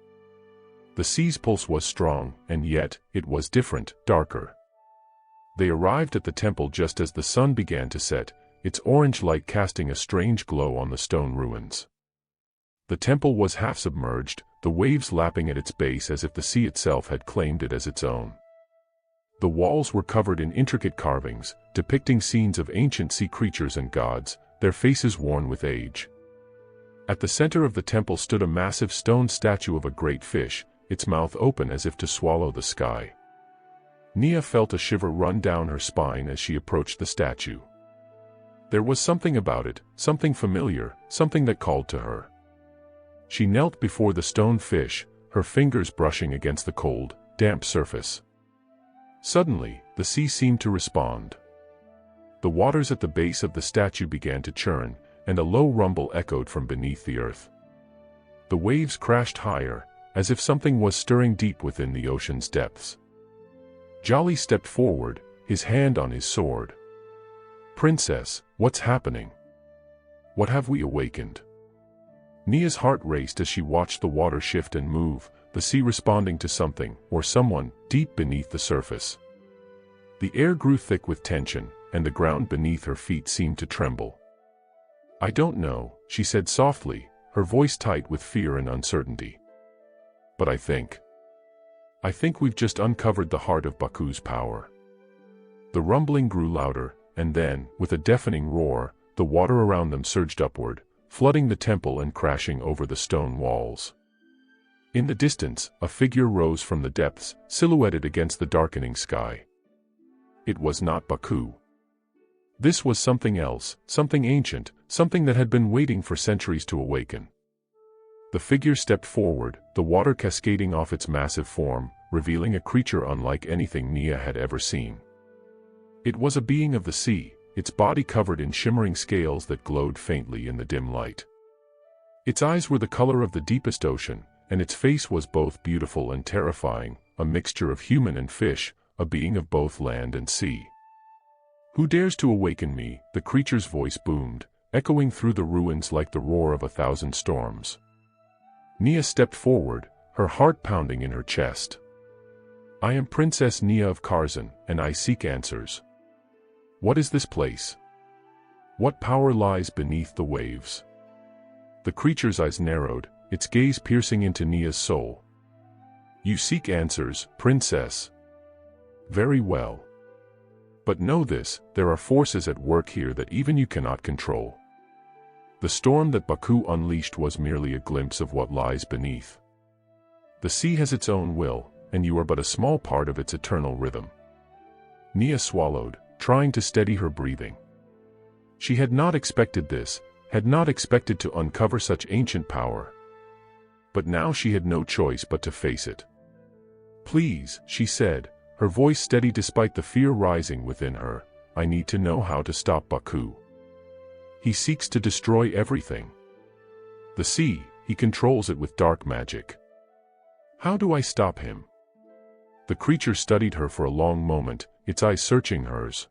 The sea's pulse was strong, and yet, it was different, darker. They arrived at the temple just as the sun began to set, its orange light casting a strange glow on the stone ruins. The temple was half submerged, the waves lapping at its base as if the sea itself had claimed it as its own. The walls were covered in intricate carvings, depicting scenes of ancient sea creatures and gods, their faces worn with age. At the center of the temple stood a massive stone statue of a great fish, its mouth open as if to swallow the sky. Nia felt a shiver run down her spine as she approached the statue. There was something about it, something familiar, something that called to her. She knelt before the stone fish, her fingers brushing against the cold, damp surface. Suddenly, the sea seemed to respond. The waters at the base of the statue began to churn, and a low rumble echoed from beneath the earth. The waves crashed higher, as if something was stirring deep within the ocean's depths. Jolly stepped forward, his hand on his sword. "Princess, what's happening? What have we awakened?" Nia's heart raced as she watched the water shift and move, the sea responding to something, or someone, deep beneath the surface. The air grew thick with tension, and the ground beneath her feet seemed to tremble. "I don't know," she said softly, her voice tight with fear and uncertainty. "But I think we've just uncovered the heart of Baku's power." The rumbling grew louder, and then, with a deafening roar, the water around them surged upward, flooding the temple and crashing over the stone walls. In the distance, a figure rose from the depths, silhouetted against the darkening sky. It was not Baku. This was something else, something ancient, something that had been waiting for centuries to awaken. The figure stepped forward, the water cascading off its massive form, revealing a creature unlike anything Nia had ever seen. It was a being of the sea, its body covered in shimmering scales that glowed faintly in the dim light. Its eyes were the color of the deepest ocean, and its face was both beautiful and terrifying, a mixture of human and fish, a being of both land and sea. "Who dares to awaken me?" the creature's voice boomed, echoing through the ruins like the roar of 1,000 storms. Nia stepped forward, her heart pounding in her chest. "I am Princess Nia of Karzan, and I seek answers. What is this place? What power lies beneath the waves?" The creature's eyes narrowed, its gaze piercing into Nia's soul. "You seek answers, Princess. Very well. But know this, there are forces at work here that even you cannot control. The storm that Baku unleashed was merely a glimpse of what lies beneath. The sea has its own will, and you are but a small part of its eternal rhythm." Nia swallowed, trying to steady her breathing. She had not expected this, had not expected to uncover such ancient power. But now she had no choice but to face it. "Please," she said, her voice steady despite the fear rising within her, "I need to know how to stop Baku. He seeks to destroy everything. The sea, he controls it with dark magic. How do I stop him?" The creature studied her for a long moment, its eyes searching hers.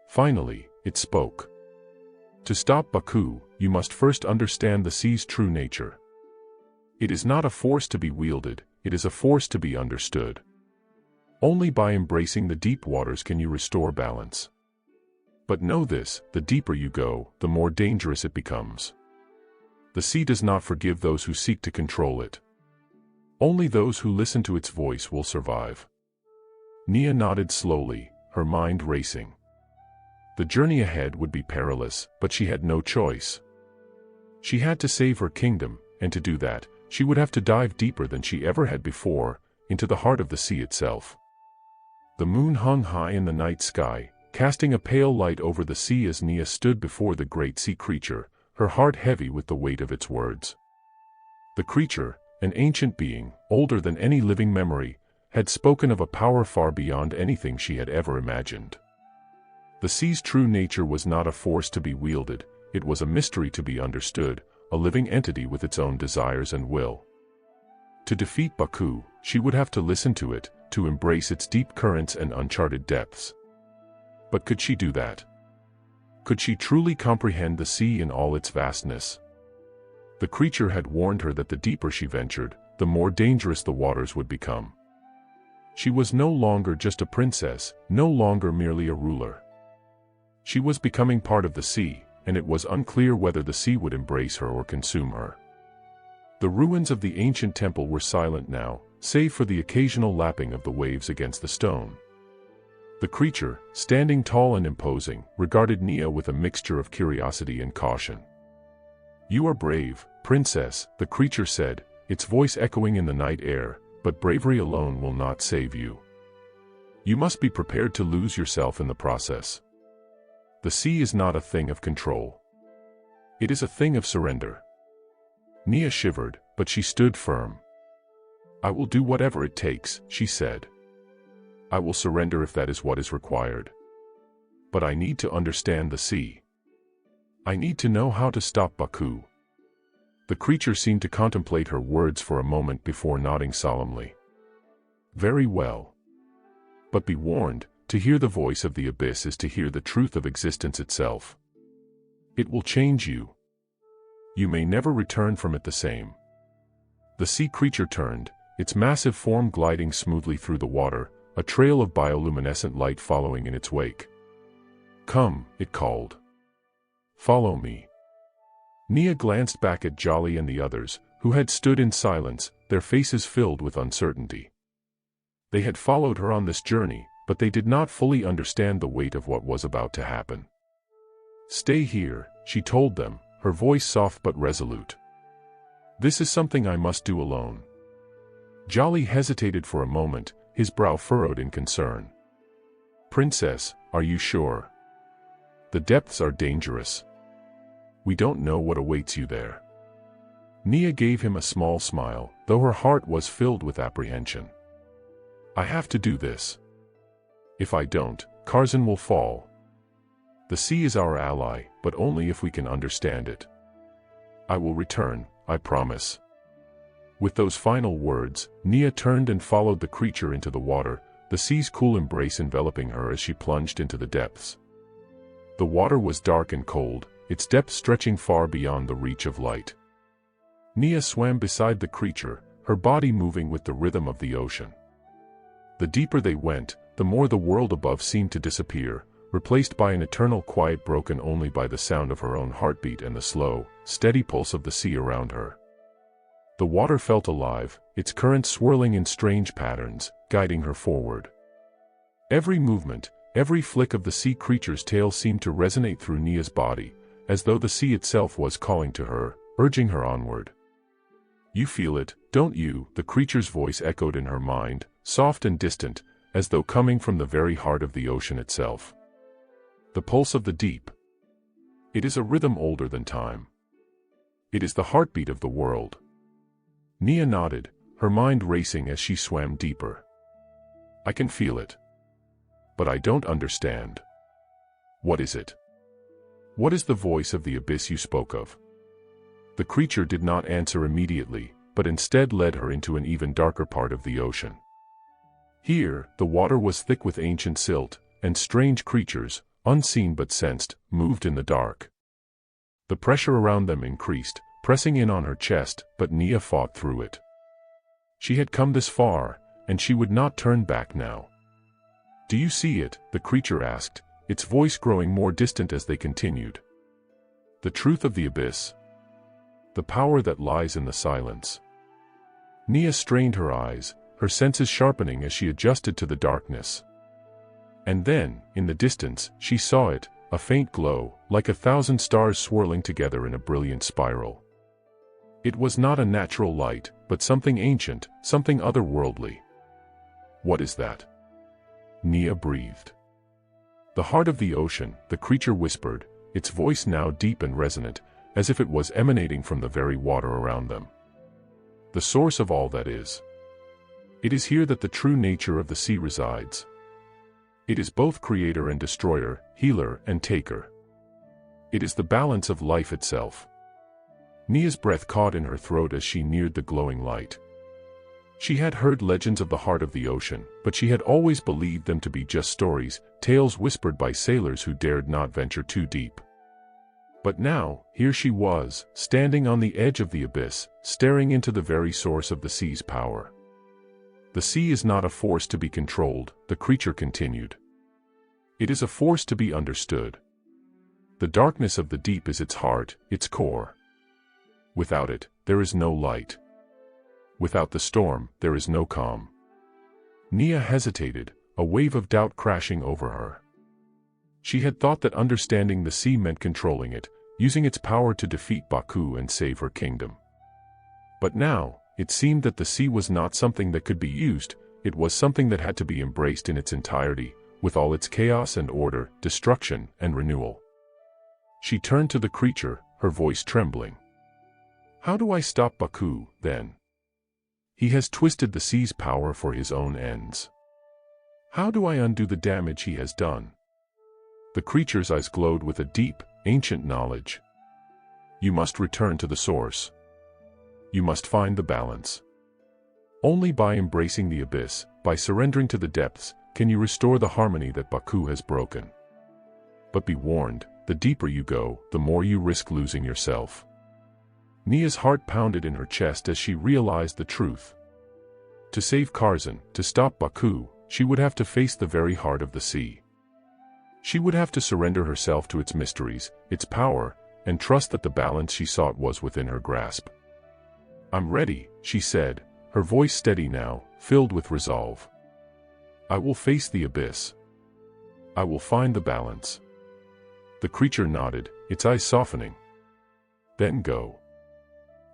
Finally, it spoke. "To stop Baku, you must first understand the sea's true nature. It is not a force to be wielded, it is a force to be understood. Only by embracing the deep waters can you restore balance. But know this, the deeper you go, the more dangerous it becomes. The sea does not forgive those who seek to control it. Only those who listen to its voice will survive." Nia nodded slowly, her mind racing. The journey ahead would be perilous, but she had no choice. She had to save her kingdom, and to do that, she would have to dive deeper than she ever had before, into the heart of the sea itself. The moon hung high in the night sky, casting a pale light over the sea as Nia stood before the great sea creature, her heart heavy with the weight of its words. The creature, an ancient being, older than any living memory, had spoken of a power far beyond anything she had ever imagined. The sea's true nature was not a force to be wielded, it was a mystery to be understood, a living entity with its own desires and will. To defeat Baku, she would have to listen to it, to embrace its deep currents and uncharted depths. But could she do that? Could she truly comprehend the sea in all its vastness? The creature had warned her that the deeper she ventured, the more dangerous the waters would become. She was no longer just a princess, no longer merely a ruler. She was becoming part of the sea, and it was unclear whether the sea would embrace her or consume her. The ruins of the ancient temple were silent now, save for the occasional lapping of the waves against the stone. The creature, standing tall and imposing, regarded Nia with a mixture of curiosity and caution. "You are brave, princess," the creature said, its voice echoing in the night air, "but bravery alone will not save you. You must be prepared to lose yourself in the process. The sea is not a thing of control. It is a thing of surrender." Nia shivered, but she stood firm. "I will do whatever it takes," she said. "I will surrender if that is what is required. But I need to understand the sea. I need to know how to stop Baku." The creature seemed to contemplate her words for a moment before nodding solemnly. "Very well. But be warned, to hear the voice of the abyss is to hear the truth of existence itself. It will change you. You may never return from it the same." The sea creature turned, its massive form gliding smoothly through the water, a trail of bioluminescent light following in its wake. "Come," it called. "Follow me." Nia glanced back at Jolly and the others, who had stood in silence, their faces filled with uncertainty. They had followed her on this journey, but they did not fully understand the weight of what was about to happen. "Stay here," she told them, her voice soft but resolute. "This is something I must do alone." Jolly hesitated for a moment, his brow furrowed in concern. "Princess, are you sure? The depths are dangerous. We don't know what awaits you there." Nia gave him a small smile, though her heart was filled with apprehension. "I have to do this. If I don't, Curzon will fall. The sea is our ally, but only if we can understand it. I will return, I promise." With those final words, Nia turned and followed the creature into the water, the sea's cool embrace enveloping her as she plunged into the depths. The water was dark and cold, its depths stretching far beyond the reach of light. Nia swam beside the creature, her body moving with the rhythm of the ocean. The deeper they went, the more the world above seemed to disappear, replaced by an eternal quiet broken only by the sound of her own heartbeat and the slow, steady pulse of the sea around her. The water felt alive, its currents swirling in strange patterns, guiding her forward. Every movement, every flick of the sea creature's tail seemed to resonate through Nia's body, as though the sea itself was calling to her, urging her onward. "You feel it, don't you?" the creature's voice echoed in her mind, soft and distant, as though coming from the very heart of the ocean itself. "The pulse of the deep. It is a rhythm older than time. It is the heartbeat of the world." Nia nodded, her mind racing as she swam deeper. "I can feel it. But I don't understand. What is it? What is the voice of the abyss you spoke of?" The creature did not answer immediately, but instead led her into an even darker part of the ocean. Here, the water was thick with ancient silt, and strange creatures, unseen but sensed, moved in the dark. The pressure around them increased, pressing in on her chest, but Nia fought through it. She had come this far, and she would not turn back now. "Do you see it?" the creature asked, its voice growing more distant as they continued. "The truth of the abyss. The power that lies in the silence." Nia strained her eyes, her senses sharpening as she adjusted to the darkness. And then, in the distance, she saw it, a faint glow, like 1,000 stars swirling together in a brilliant spiral. It was not a natural light, but something ancient, something otherworldly. "What is that?" Nia breathed. The heart of the ocean, the creature whispered, its voice now deep and resonant, as if it was emanating from the very water around them. The source of all that is. It is here that the true nature of the sea resides. It is both creator and destroyer, healer and taker. It is the balance of life itself. Nia's breath caught in her throat as she neared the glowing light. She had heard legends of the heart of the ocean, but she had always believed them to be just stories, tales whispered by sailors who dared not venture too deep. But now, here she was, standing on the edge of the abyss, staring into the very source of the sea's power. The sea is not a force to be controlled, the creature continued. It is a force to be understood. The darkness of the deep is its heart, its core. Without it, there is no light. Without the storm, there is no calm. Nia hesitated, a wave of doubt crashing over her. She had thought that understanding the sea meant controlling it, using its power to defeat Baku and save her kingdom. But now, it seemed that the sea was not something that could be used, it was something that had to be embraced in its entirety, with all its chaos and order, destruction and renewal. She turned to the creature, her voice trembling. How do I stop Baku, then? He has twisted the sea's power for his own ends. How do I undo the damage he has done? The creature's eyes glowed with a deep, ancient knowledge. You must return to the source. You must find the balance. Only by embracing the abyss, by surrendering to the depths, can you restore the harmony that Baku has broken. But be warned, the deeper you go, the more you risk losing yourself. Nia's heart pounded in her chest as she realized the truth. To save Karzan, to stop Baku, she would have to face the very heart of the sea. She would have to surrender herself to its mysteries, its power, and trust that the balance she sought was within her grasp. I'm ready, she said, her voice steady now, filled with resolve. I will face the abyss. I will find the balance. The creature nodded, its eyes softening. Then go.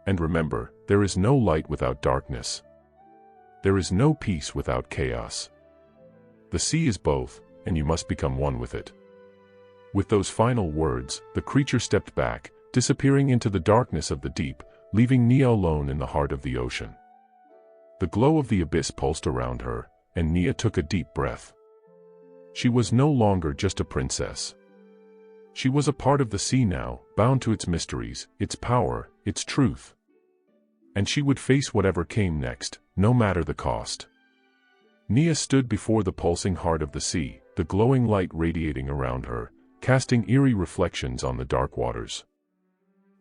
And remember, there is no light without darkness. There is no peace without chaos. The sea is both, and you must become one with it. With those final words, the creature stepped back, disappearing into the darkness of the deep, leaving Nia alone in the heart of the ocean. The glow of the abyss pulsed around her, and Nia took a deep breath. She was no longer just a princess. She was a part of the sea now, bound to its mysteries, its power, its truth. And she would face whatever came next, no matter the cost. Nia stood before the pulsing heart of the sea, the glowing light radiating around her, casting eerie reflections on the dark waters.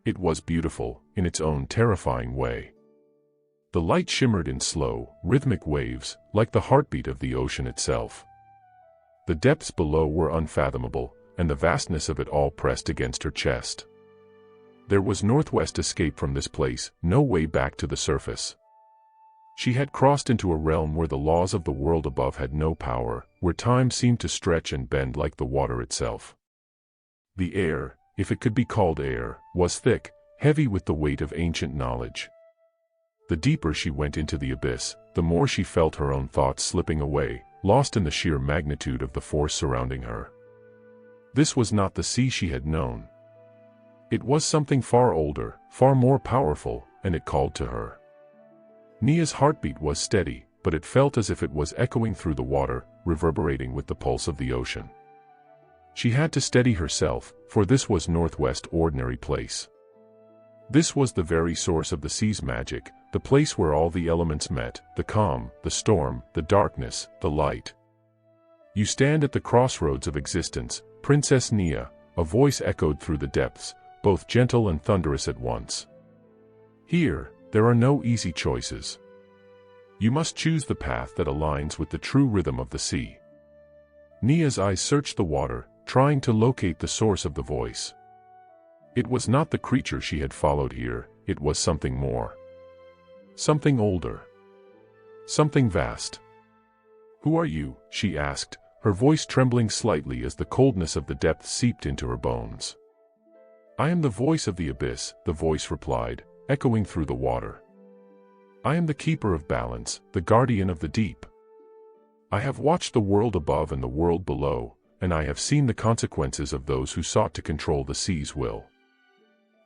It was beautiful, in its own terrifying way. The light shimmered in slow, rhythmic waves, like the heartbeat of the ocean itself. The depths below were unfathomable, and the vastness of it all pressed against her chest. There was northwest escape from this place, no way back to the surface. She had crossed into a realm where the laws of the world above had no power, where time seemed to stretch and bend like the water itself. The air, if it could be called air, was thick, heavy with the weight of ancient knowledge. The deeper she went into the abyss, the more she felt her own thoughts slipping away, lost in the sheer magnitude of the force surrounding her. This was not the sea she had known. It was something far older, far more powerful, and it called to her. Nia's heartbeat was steady, but it felt as if it was echoing through the water, reverberating with the pulse of the ocean. She had to steady herself, for this was Northwest ordinary place. This was the very source of the sea's magic, the place where all the elements met, the calm, the storm, the darkness, the light. You stand at the crossroads of existence, Princess Nia, a voice echoed through the depths, both gentle and thunderous at once. Here, there are no easy choices. You must choose the path that aligns with the true rhythm of the sea. Nia's eyes searched the water, trying to locate the source of the voice. It was not the creature she had followed here, it was something more. Something older. Something vast. Who are you? She asked, her voice trembling slightly as the coldness of the depths seeped into her bones. I am the voice of the abyss, the voice replied, echoing through the water. I am the keeper of balance, the guardian of the deep. I have watched the world above and the world below, and I have seen the consequences of those who sought to control the sea's will.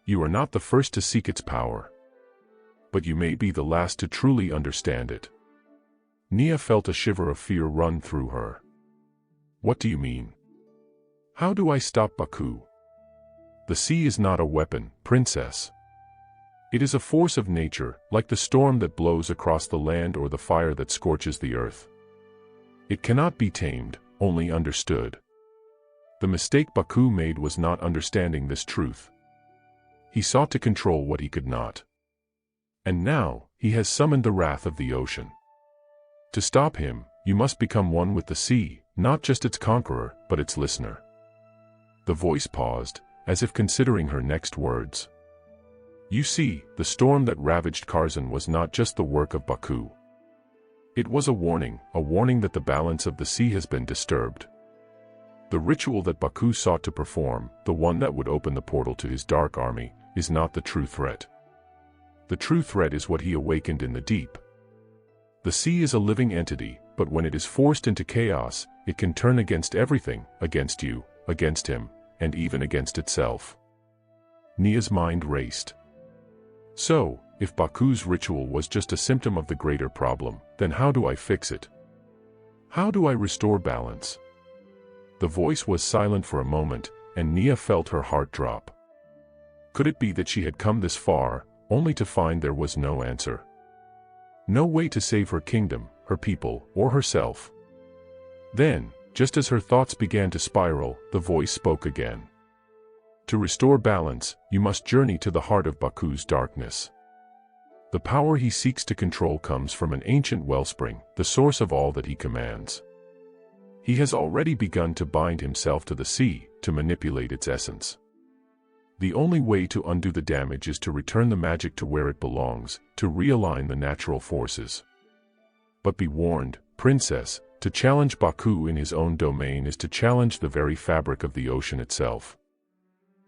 You are not the first to seek its power, but you may be the last to truly understand it." Nia felt a shiver of fear run through her. "What do you mean? How do I stop Baku?" "The sea is not a weapon, princess. It is a force of nature, like the storm that blows across the land or the fire that scorches the earth. It cannot be tamed, only understood." The mistake Baku made was not understanding this truth. He sought to control what he could not. And now, he has summoned the wrath of the ocean. To stop him, you must become one with the sea, not just its conqueror, but its listener. The voice paused, as if considering her next words. "You see, the storm that ravaged Kharzan was not just the work of Baku. It was a warning that the balance of the sea has been disturbed. The ritual that Baku sought to perform, the one that would open the portal to his dark army, is not the true threat. The true threat is what he awakened in the deep. The sea is a living entity, but when it is forced into chaos, it can turn against everything, against you, against him, and even against itself." Nia's mind raced. So, if Baku's ritual was just a symptom of the greater problem, then how do I fix it? How do I restore balance? The voice was silent for a moment, and Nia felt her heart drop. Could it be that she had come this far, only to find there was no answer? No way to save her kingdom, her people, or herself? Then, just as her thoughts began to spiral, the voice spoke again. "To restore balance, you must journey to the heart of Baku's darkness. The power he seeks to control comes from an ancient wellspring, the source of all that he commands. He has already begun to bind himself to the sea, to manipulate its essence. The only way to undo the damage is to return the magic to where it belongs, to realign the natural forces. But be warned, princess, to challenge Baku in his own domain is to challenge the very fabric of the ocean itself.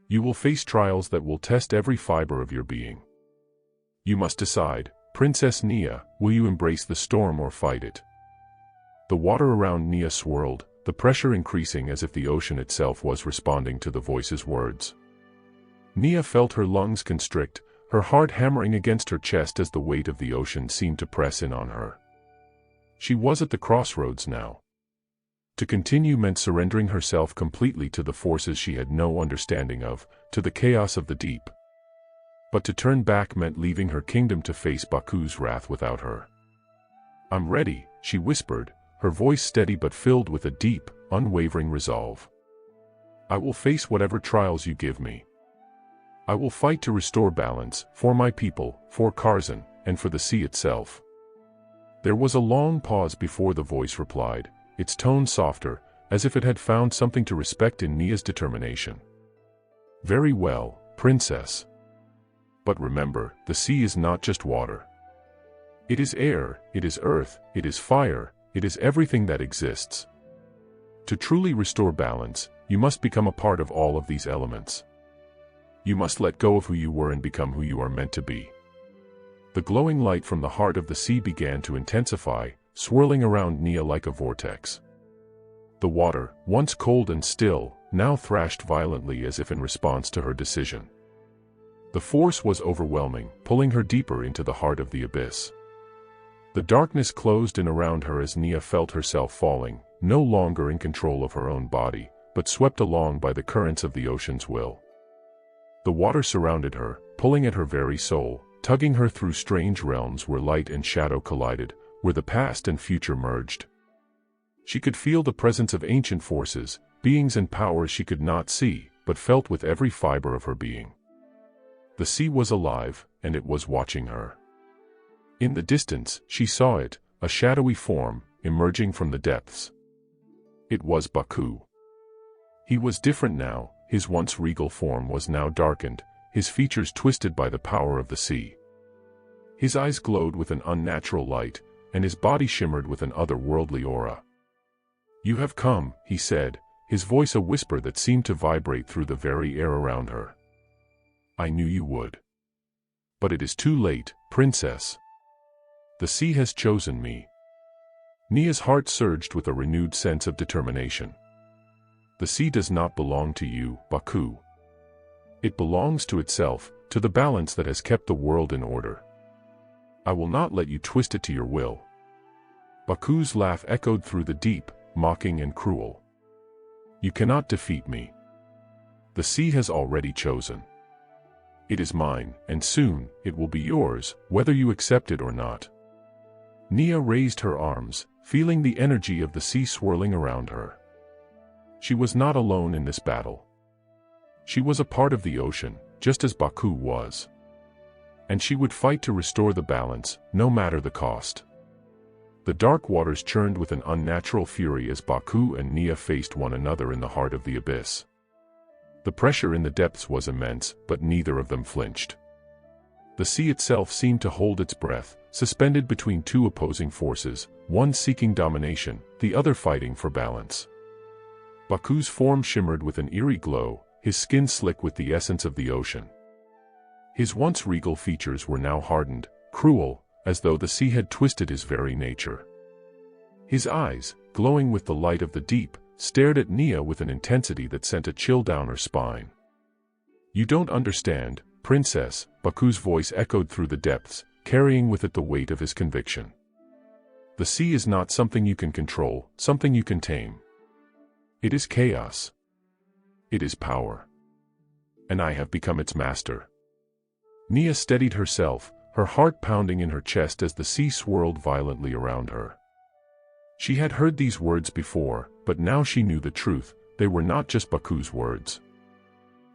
You will face trials that will test every fiber of your being. You must decide, Princess Nia, will you embrace the storm or fight it?" The water around Nia swirled, the pressure increasing as if the ocean itself was responding to the voice's words. Nia felt her lungs constrict, her heart hammering against her chest as the weight of the ocean seemed to press in on her. She was at the crossroads now. To continue meant surrendering herself completely to the forces she had no understanding of, to the chaos of the deep. But to turn back meant leaving her kingdom to face Baku's wrath without her. "I'm ready," she whispered, her voice steady but filled with a deep, unwavering resolve. "I will face whatever trials you give me. I will fight to restore balance, for my people, for Kharzan, and for the sea itself." There was a long pause before the voice replied, its tone softer, as if it had found something to respect in Nia's determination. "Very well, princess. But remember, the sea is not just water. It is air, it is earth, it is fire, it is everything that exists. To truly restore balance, you must become a part of all of these elements. You must let go of who you were and become who you are meant to be." The glowing light from the heart of the sea began to intensify, swirling around Nia like a vortex. The water, once cold and still, now thrashed violently as if in response to her decision. The force was overwhelming, pulling her deeper into the heart of the abyss. The darkness closed in around her as Nia felt herself falling, no longer in control of her own body, but swept along by the currents of the ocean's will. The water surrounded her, pulling at her very soul, tugging her through strange realms where light and shadow collided, where the past and future merged. She could feel the presence of ancient forces, beings and powers she could not see, but felt with every fiber of her being. The sea was alive, and it was watching her. In the distance, she saw it, a shadowy form, emerging from the depths. It was Baku. He was different now, his once regal form was now darkened, his features twisted by the power of the sea. His eyes glowed with an unnatural light, and his body shimmered with an otherworldly aura. "You have come," he said, his voice a whisper that seemed to vibrate through the very air around her. "I knew you would. But it is too late, princess. The sea has chosen me." Nia's heart surged with a renewed sense of determination. The sea does not belong to you, Baku. It belongs to itself, to the balance that has kept the world in order. I will not let you twist it to your will. Baku's laugh echoed through the deep, mocking and cruel. You cannot defeat me. The sea has already chosen. It is mine, and soon, it will be yours, whether you accept it or not. Nia raised her arms, feeling the energy of the sea swirling around her. She was not alone in this battle. She was a part of the ocean, just as Baku was. And she would fight to restore the balance, no matter the cost. The dark waters churned with an unnatural fury as Baku and Nia faced one another in the heart of the abyss. The pressure in the depths was immense, but neither of them flinched. The sea itself seemed to hold its breath, suspended between two opposing forces, one seeking domination, the other fighting for balance. Baku's form shimmered with an eerie glow, his skin slick with the essence of the ocean. His once regal features were now hardened, cruel, as though the sea had twisted his very nature. His eyes, glowing with the light of the deep, stared at Nia with an intensity that sent a chill down her spine. You don't understand, princess, Baku's voice echoed through the depths, carrying with it the weight of his conviction. The sea is not something you can control, something you can tame. It is chaos. It is power. And I have become its master. Nia steadied herself, her heart pounding in her chest as the sea swirled violently around her. She had heard these words before, but now she knew the truth. They were not just Baku's words.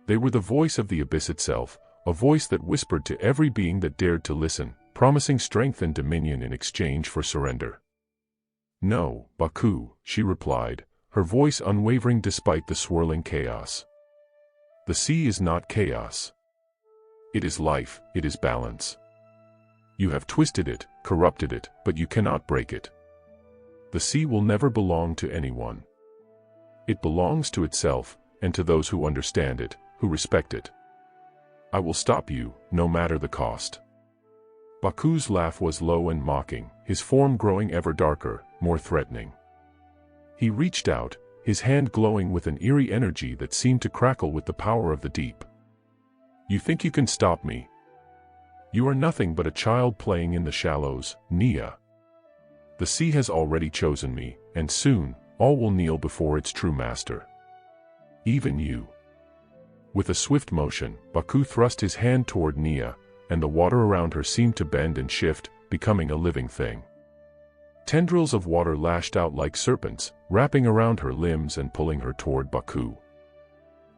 They were the voice of the abyss itself, a voice that whispered to every being that dared to listen, promising strength and dominion in exchange for surrender. No, Baku, she replied, her voice unwavering despite the swirling chaos. The sea is not chaos. It is life, it is balance. You have twisted it, corrupted it, but you cannot break it. The sea will never belong to anyone. It belongs to itself, and to those who understand it, who respect it. I will stop you, no matter the cost. Baku's laugh was low and mocking, his form growing ever darker, more threatening. He reached out, his hand glowing with an eerie energy that seemed to crackle with the power of the deep. You think you can stop me? You are nothing but a child playing in the shallows, Nia. The sea has already chosen me, and soon, all will kneel before its true master. Even you. With a swift motion, Baku thrust his hand toward Nia, and the water around her seemed to bend and shift, becoming a living thing. Tendrils of water lashed out like serpents, wrapping around her limbs and pulling her toward Baku.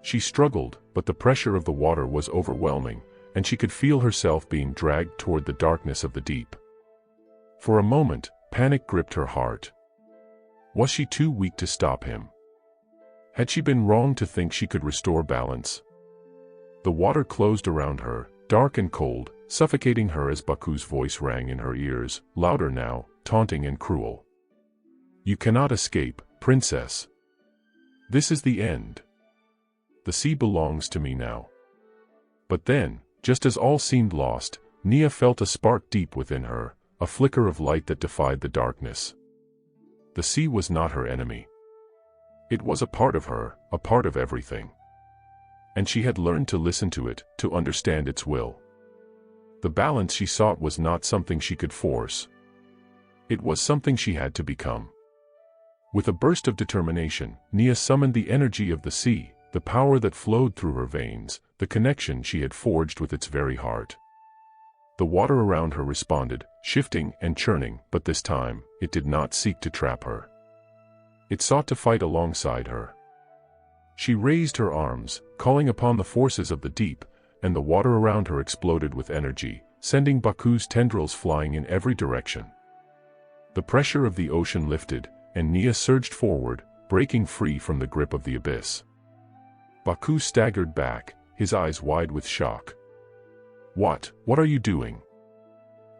She struggled, but the pressure of the water was overwhelming, and she could feel herself being dragged toward the darkness of the deep. For a moment, panic gripped her heart. Was she too weak to stop him? Had she been wrong to think she could restore balance? The water closed around her, dark and cold, suffocating her as Baku's voice rang in her ears, louder now, taunting and cruel. You cannot escape, princess. This is the end. The sea belongs to me now. But then, just as all seemed lost, Nia felt a spark deep within her, a flicker of light that defied the darkness. The sea was not her enemy. It was a part of her, a part of everything. And she had learned to listen to it, to understand its will. The balance she sought was not something she could force. It was something she had to become. With a burst of determination, Nia summoned the energy of the sea, the power that flowed through her veins, the connection she had forged with its very heart. The water around her responded, shifting and churning, but this time, it did not seek to trap her. It sought to fight alongside her. She raised her arms, calling upon the forces of the deep, and the water around her exploded with energy, sending Baku's tendrils flying in every direction. The pressure of the ocean lifted, and Nia surged forward, breaking free from the grip of the abyss. Baku staggered back, his eyes wide with shock. What are you doing?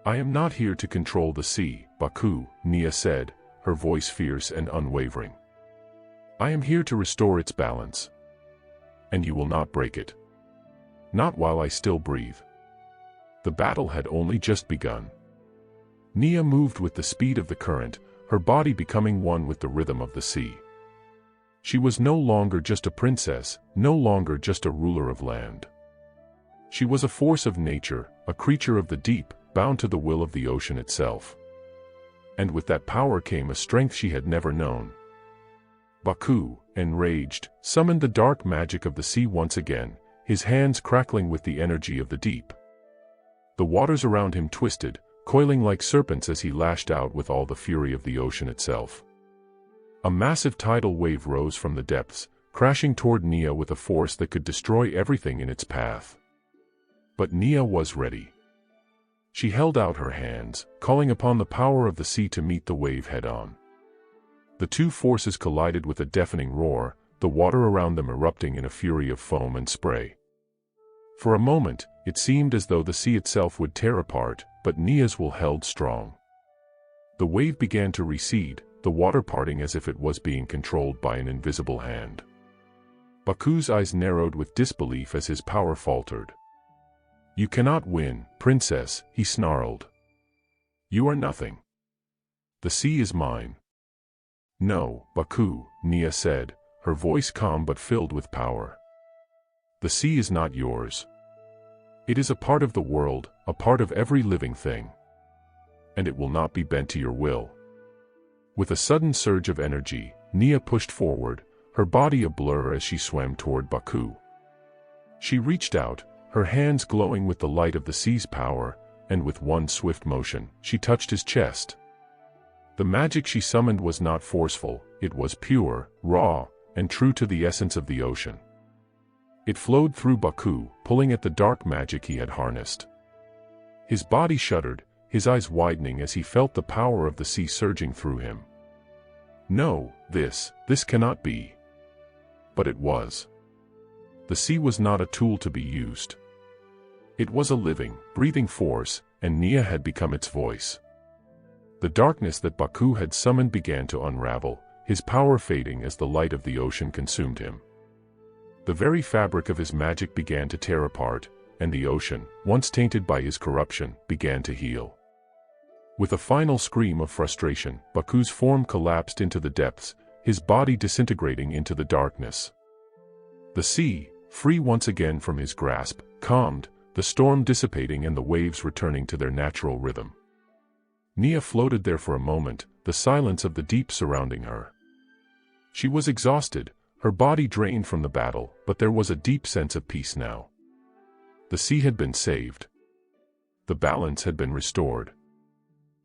I am not here to control the sea, Baku, Nia said, her voice fierce and unwavering. I am here to restore its balance. And you will not break it. Not while I still breathe. The battle had only just begun. Nia moved with the speed of the current, her body becoming one with the rhythm of the sea. She was no longer just a princess, no longer just a ruler of land. She was a force of nature, a creature of the deep, bound to the will of the ocean itself. And with that power came a strength she had never known. Baku, enraged, summoned the dark magic of the sea once again, his hands crackling with the energy of the deep. The waters around him twisted, coiling like serpents as he lashed out with all the fury of the ocean itself. A massive tidal wave rose from the depths, crashing toward Nia with a force that could destroy everything in its path. But Nia was ready. She held out her hands, calling upon the power of the sea to meet the wave head-on. The two forces collided with a deafening roar, the water around them erupting in a fury of foam and spray. For a moment, it seemed as though the sea itself would tear apart, but Nia's will held strong. The wave began to recede, the water parting as if it was being controlled by an invisible hand. Baku's eyes narrowed with disbelief as his power faltered. "You cannot win, princess," he snarled. "You are nothing. The sea is mine." "No, Baku," Nia said, her voice calm but filled with power. "The sea is not yours. It is a part of the world, a part of every living thing. And it will not be bent to your will." With a sudden surge of energy, Nia pushed forward, her body a blur as she swam toward Baku. She reached out, her hands glowing with the light of the sea's power, and with one swift motion, she touched his chest. The magic she summoned was not forceful, it was pure, raw, and true to the essence of the ocean. It flowed through Baku, pulling at the dark magic he had harnessed. His body shuddered, his eyes widening as he felt the power of the sea surging through him. No, this cannot be. But it was. The sea was not a tool to be used. It was a living, breathing force, and Nia had become its voice. The darkness that Baku had summoned began to unravel, his power fading as the light of the ocean consumed him. The very fabric of his magic began to tear apart, and the ocean, once tainted by his corruption, began to heal. With a final scream of frustration, Baku's form collapsed into the depths, his body disintegrating into the darkness. The sea, free once again from his grasp, calmed, the storm dissipating and the waves returning to their natural rhythm. Nia floated there for a moment, the silence of the deep surrounding her. She was exhausted, her body drained from the battle, but there was a deep sense of peace now. The sea had been saved. The balance had been restored.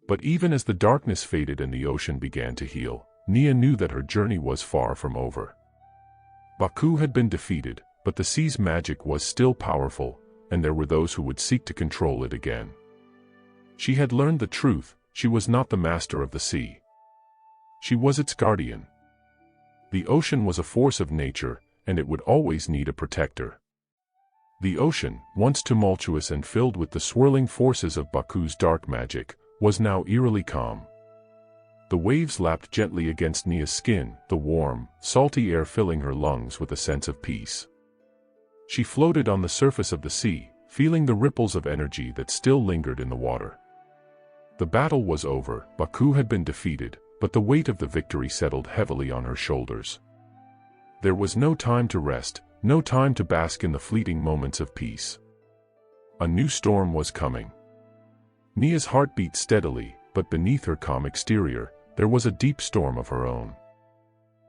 But even as the darkness faded and the ocean began to heal, Nia knew that her journey was far from over. Baku had been defeated, but the sea's magic was still powerful, and there were those who would seek to control it again. She had learned the truth, she was not the master of the sea. She was its guardian. The ocean was a force of nature, and it would always need a protector. The ocean, once tumultuous and filled with the swirling forces of Baku's dark magic, was now eerily calm. The waves lapped gently against Nia's skin, the warm, salty air filling her lungs with a sense of peace. She floated on the surface of the sea, feeling the ripples of energy that still lingered in the water. The battle was over, Baku had been defeated, but the weight of the victory settled heavily on her shoulders. There was no time to rest, no time to bask in the fleeting moments of peace. A new storm was coming. Nia's heart beat steadily, but beneath her calm exterior, there was a deep storm of her own.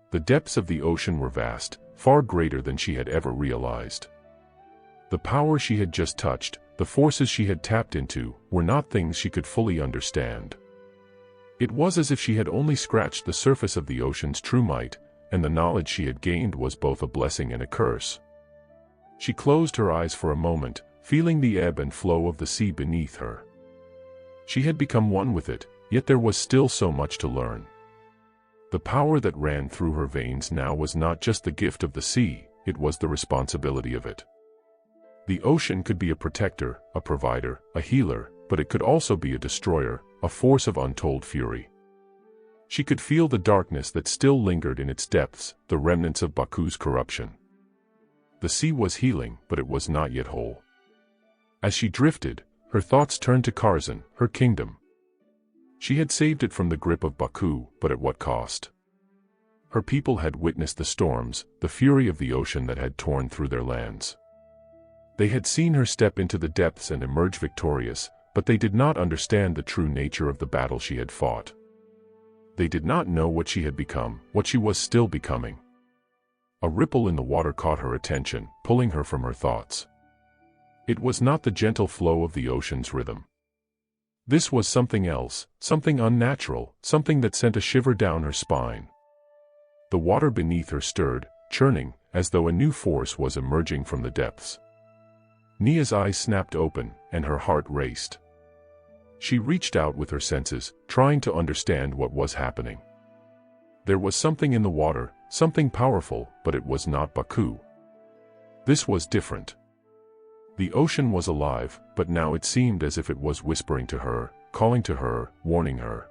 The depths of the ocean were vast, far greater than she had ever realized. The power she had just touched, the forces she had tapped into, were not things she could fully understand. It was as if she had only scratched the surface of the ocean's true might, and the knowledge she had gained was both a blessing and a curse. She closed her eyes for a moment, feeling the ebb and flow of the sea beneath her. She had become one with it, yet there was still so much to learn. The power that ran through her veins now was not just the gift of the sea, it was the responsibility of it. The ocean could be a protector, a provider, a healer, but it could also be a destroyer, a force of untold fury. She could feel the darkness that still lingered in its depths, the remnants of Baku's corruption. The sea was healing, but it was not yet whole. As she drifted, her thoughts turned to Karzan, her kingdom. She had saved it from the grip of Baku, but at what cost? Her people had witnessed the storms, the fury of the ocean that had torn through their lands. They had seen her step into the depths and emerge victorious, but they did not understand the true nature of the battle she had fought. They did not know what she had become, what she was still becoming. A ripple in the water caught her attention, pulling her from her thoughts. It was not the gentle flow of the ocean's rhythm. This was something else, something unnatural, something that sent a shiver down her spine. The water beneath her stirred, churning, as though a new force was emerging from the depths. Nia's eyes snapped open, and her heart raced. She reached out with her senses, trying to understand what was happening. There was something in the water, something powerful, but it was not Baku. This was different. The ocean was alive, but now it seemed as if it was whispering to her, calling to her, warning her.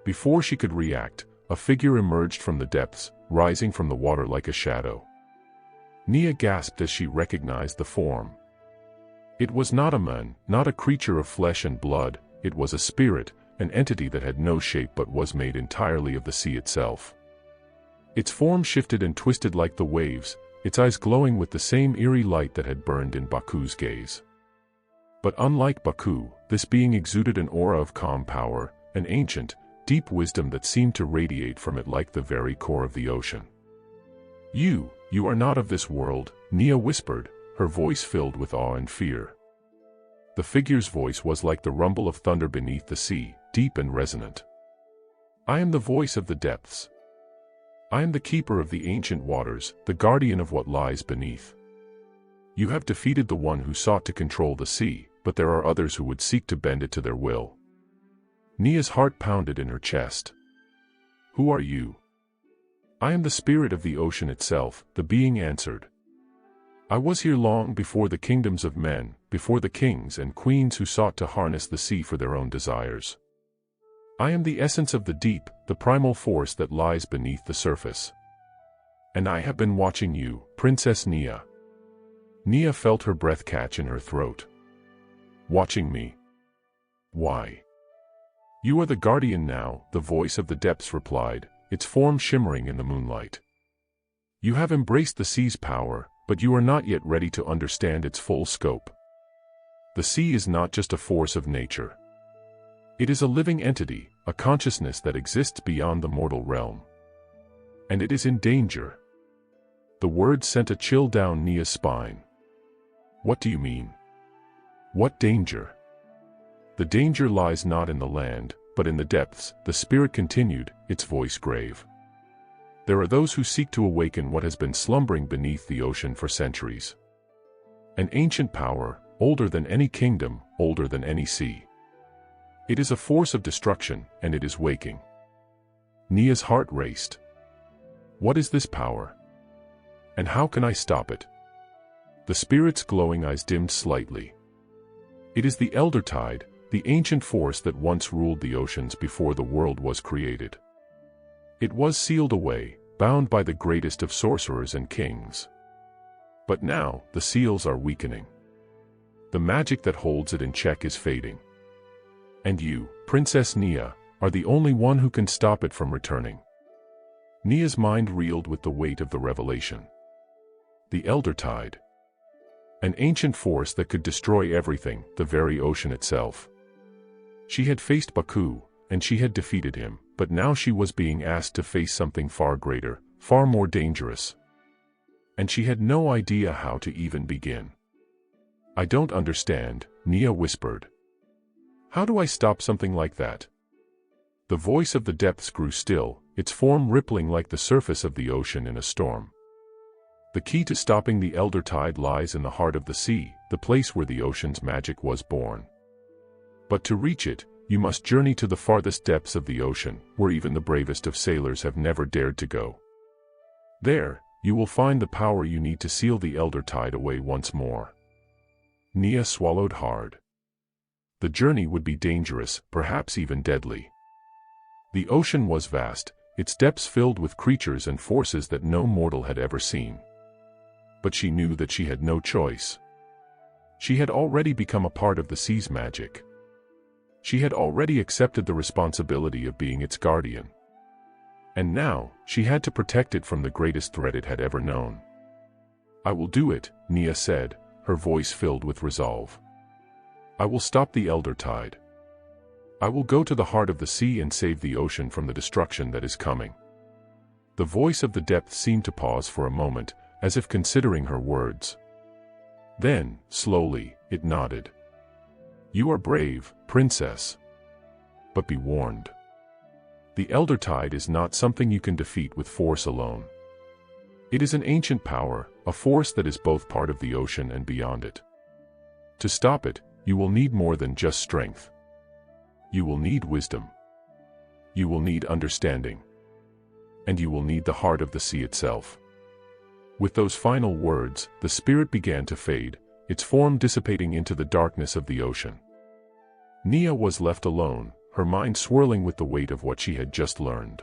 Before she could react, a figure emerged from the depths, rising from the water like a shadow. Nia gasped as she recognized the form. It was not a man, not a creature of flesh and blood, it was a spirit, an entity that had no shape but was made entirely of the sea itself. Its form shifted and twisted like the waves, its eyes glowing with the same eerie light that had burned in Baku's gaze. But unlike Baku, this being exuded an aura of calm power, an ancient, deep wisdom that seemed to radiate from it like the very core of the ocean. You are not of this world," Nia whispered, her voice filled with awe and fear. The figure's voice was like the rumble of thunder beneath the sea, deep and resonant. "I am the voice of the depths. I am the keeper of the ancient waters, the guardian of what lies beneath. You have defeated the one who sought to control the sea, but there are others who would seek to bend it to their will." Nia's heart pounded in her chest. "Who are you?" "I am the spirit of the ocean itself," the being answered. "I was here long before the kingdoms of men, before the kings and queens who sought to harness the sea for their own desires. I am the essence of the deep, the primal force that lies beneath the surface. And I have been watching you, Princess Nia." Nia felt her breath catch in her throat. "Watching me? Why?" "You are the guardian now," the voice of the depths replied, its form shimmering in the moonlight. "You have embraced the sea's power, but you are not yet ready to understand its full scope. The sea is not just a force of nature. It is a living entity, a consciousness that exists beyond the mortal realm. And it is in danger." The words sent a chill down Nia's spine. "What do you mean? What danger?" "The danger lies not in the land, but in the depths," the spirit continued, its voice grave. "There are those who seek to awaken what has been slumbering beneath the ocean for centuries. An ancient power, older than any kingdom, older than any sea. It is a force of destruction, and it is waking." Nia's heart raced. "What is this power? And how can I stop it?" The spirit's glowing eyes dimmed slightly. "It is the elder tide, the ancient force that once ruled the oceans before the world was created. It was sealed away, bound by the greatest of sorcerers and kings. But now, the seals are weakening. The magic that holds it in check is fading. And you, Princess Nia, are the only one who can stop it from returning." Nia's mind reeled with the weight of the revelation. The elder tide. An ancient force that could destroy everything, the very ocean itself. She had faced Baku, and she had defeated him, but now she was being asked to face something far greater, far more dangerous. And she had no idea how to even begin. "I don't understand," Nia whispered. "How do I stop something like that?" The voice of the depths grew still, its form rippling like the surface of the ocean in a storm. "The key to stopping the elder tide lies in the heart of the sea, the place where the ocean's magic was born. But to reach it, you must journey to the farthest depths of the ocean, where even the bravest of sailors have never dared to go. There, you will find the power you need to seal the elder tide away once more." Nia swallowed hard. The journey would be dangerous, perhaps even deadly. The ocean was vast, its depths filled with creatures and forces that no mortal had ever seen. But she knew that she had no choice. She had already become a part of the sea's magic. She had already accepted the responsibility of being its guardian. And now, she had to protect it from the greatest threat it had ever known. "I will do it," Nia said, her voice filled with resolve. "I will stop the elder tide. I will go to the heart of the sea and save the ocean from the destruction that is coming." The voice of the depths seemed to pause for a moment, as if considering her words. Then, slowly, it nodded. "You are brave, princess. But be warned. The elder tide is not something you can defeat with force alone. It is an ancient power, a force that is both part of the ocean and beyond it. To stop it, you will need more than just strength. You will need wisdom. You will need understanding. And you will need the heart of the sea itself." With those final words, the spirit began to fade, its form dissipating into the darkness of the ocean. Nia was left alone, her mind swirling with the weight of what she had just learned.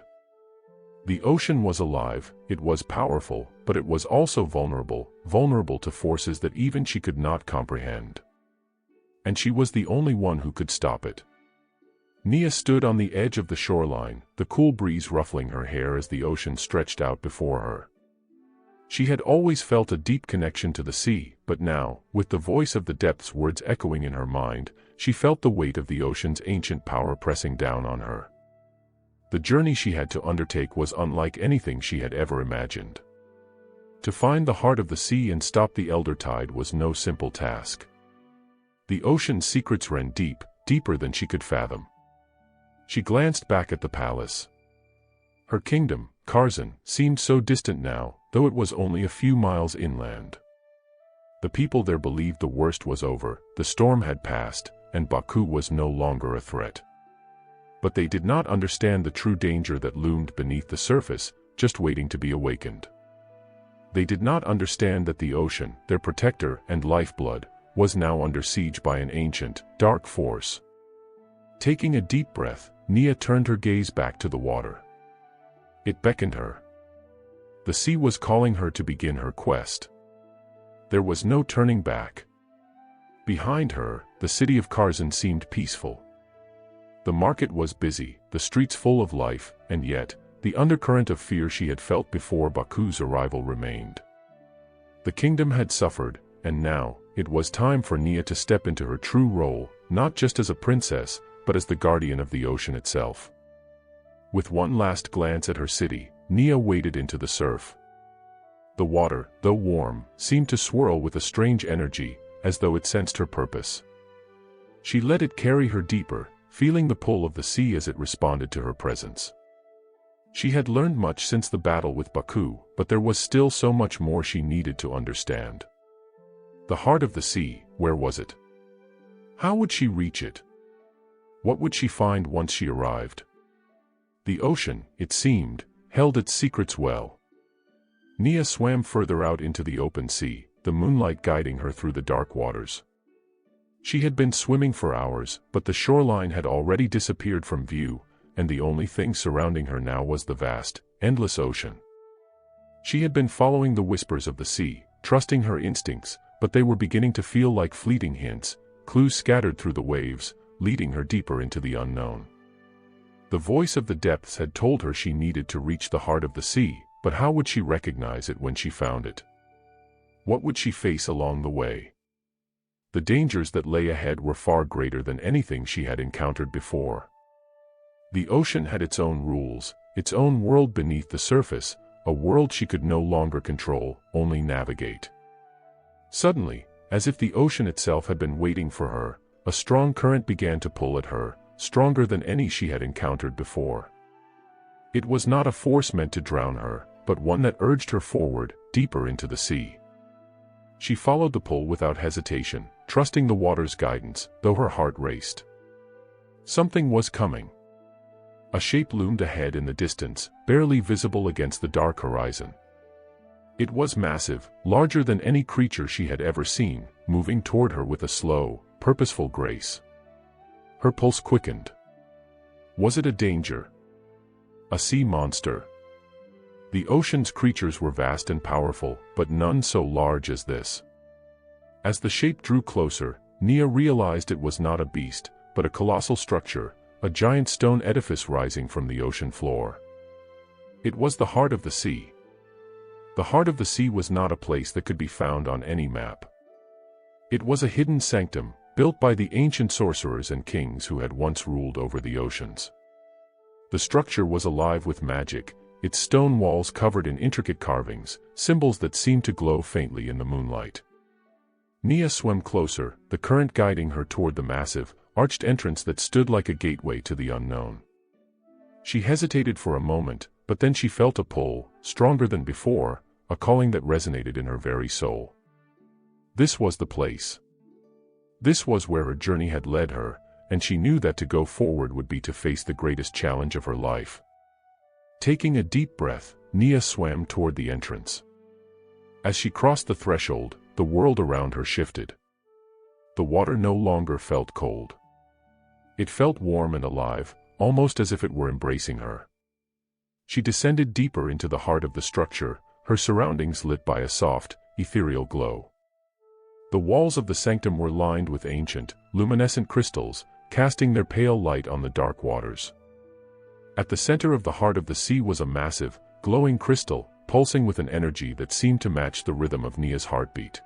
The ocean was alive, it was powerful, but it was also vulnerable to forces that even she could not comprehend. And she was the only one who could stop it. Nia stood on the edge of the shoreline, the cool breeze ruffling her hair as the ocean stretched out before her. She had always felt a deep connection to the sea, but now, with the voice of the depths' words echoing in her mind, she felt the weight of the ocean's ancient power pressing down on her. The journey she had to undertake was unlike anything she had ever imagined. To find the heart of the sea and stop the elder tide was no simple task. The ocean's secrets ran deep, deeper than she could fathom. She glanced back at the palace. Her kingdom, Karzan, seemed so distant now, though it was only a few miles inland. The people there believed the worst was over, the storm had passed, and Baku was no longer a threat. But they did not understand the true danger that loomed beneath the surface, just waiting to be awakened. They did not understand that the ocean, their protector and lifeblood, was now under siege by an ancient, dark force. Taking a deep breath, Nia turned her gaze back to the water. It beckoned her. The sea was calling her to begin her quest. There was no turning back. Behind her, the city of Karzan seemed peaceful. The market was busy, the streets full of life, and yet, the undercurrent of fear she had felt before Baku's arrival remained. The kingdom had suffered, and now, it was time for Nia to step into her true role, not just as a princess, but as the guardian of the ocean itself. With one last glance at her city, Nia waded into the surf. The water, though warm, seemed to swirl with a strange energy, as though it sensed her purpose. She let it carry her deeper, feeling the pull of the sea as it responded to her presence. She had learned much since the battle with Baku, but there was still so much more she needed to understand. The heart of the sea, where was it? How would she reach it? What would she find once she arrived? The ocean, it seemed, held its secrets well. Nia swam further out into the open sea, the moonlight guiding her through the dark waters. She had been swimming for hours, but the shoreline had already disappeared from view, and the only thing surrounding her now was the vast, endless ocean. She had been following the whispers of the sea, trusting her instincts, but they were beginning to feel like fleeting hints, clues scattered through the waves, leading her deeper into the unknown. The voice of the depths had told her she needed to reach the heart of the sea, but how would she recognize it when she found it? What would she face along the way? The dangers that lay ahead were far greater than anything she had encountered before. The ocean had its own rules, its own world beneath the surface, a world she could no longer control, only navigate. Suddenly, as if the ocean itself had been waiting for her, a strong current began to pull at her, stronger than any she had encountered before. It was not a force meant to drown her, but one that urged her forward, deeper into the sea. She followed the pull without hesitation, trusting the water's guidance, though her heart raced. Something was coming. A shape loomed ahead in the distance, barely visible against the dark horizon. It was massive, larger than any creature she had ever seen, moving toward her with a slow, purposeful grace. Her pulse quickened. Was it a danger? A sea monster? The ocean's creatures were vast and powerful, but none so large as this. As the shape drew closer, Nia realized it was not a beast, but a colossal structure, a giant stone edifice rising from the ocean floor. It was the heart of the sea. The heart of the sea was not a place that could be found on any map. It was a hidden sanctum, built by the ancient sorcerers and kings who had once ruled over the oceans. The structure was alive with magic, its stone walls covered in intricate carvings, symbols that seemed to glow faintly in the moonlight. Nia swam closer, the current guiding her toward the massive, arched entrance that stood like a gateway to the unknown. She hesitated for a moment, but then she felt a pull, stronger than before, a calling that resonated in her very soul. This was the place. This was where her journey had led her, and she knew that to go forward would be to face the greatest challenge of her life. Taking a deep breath, Nia swam toward the entrance. As she crossed the threshold, the world around her shifted. The water no longer felt cold. It felt warm and alive, almost as if it were embracing her. She descended deeper into the heart of the structure, her surroundings lit by a soft, ethereal glow. The walls of the sanctum were lined with ancient, luminescent crystals, casting their pale light on the dark waters. At the center of the heart of the sea was a massive, glowing crystal, pulsing with an energy that seemed to match the rhythm of Nia's heartbeat.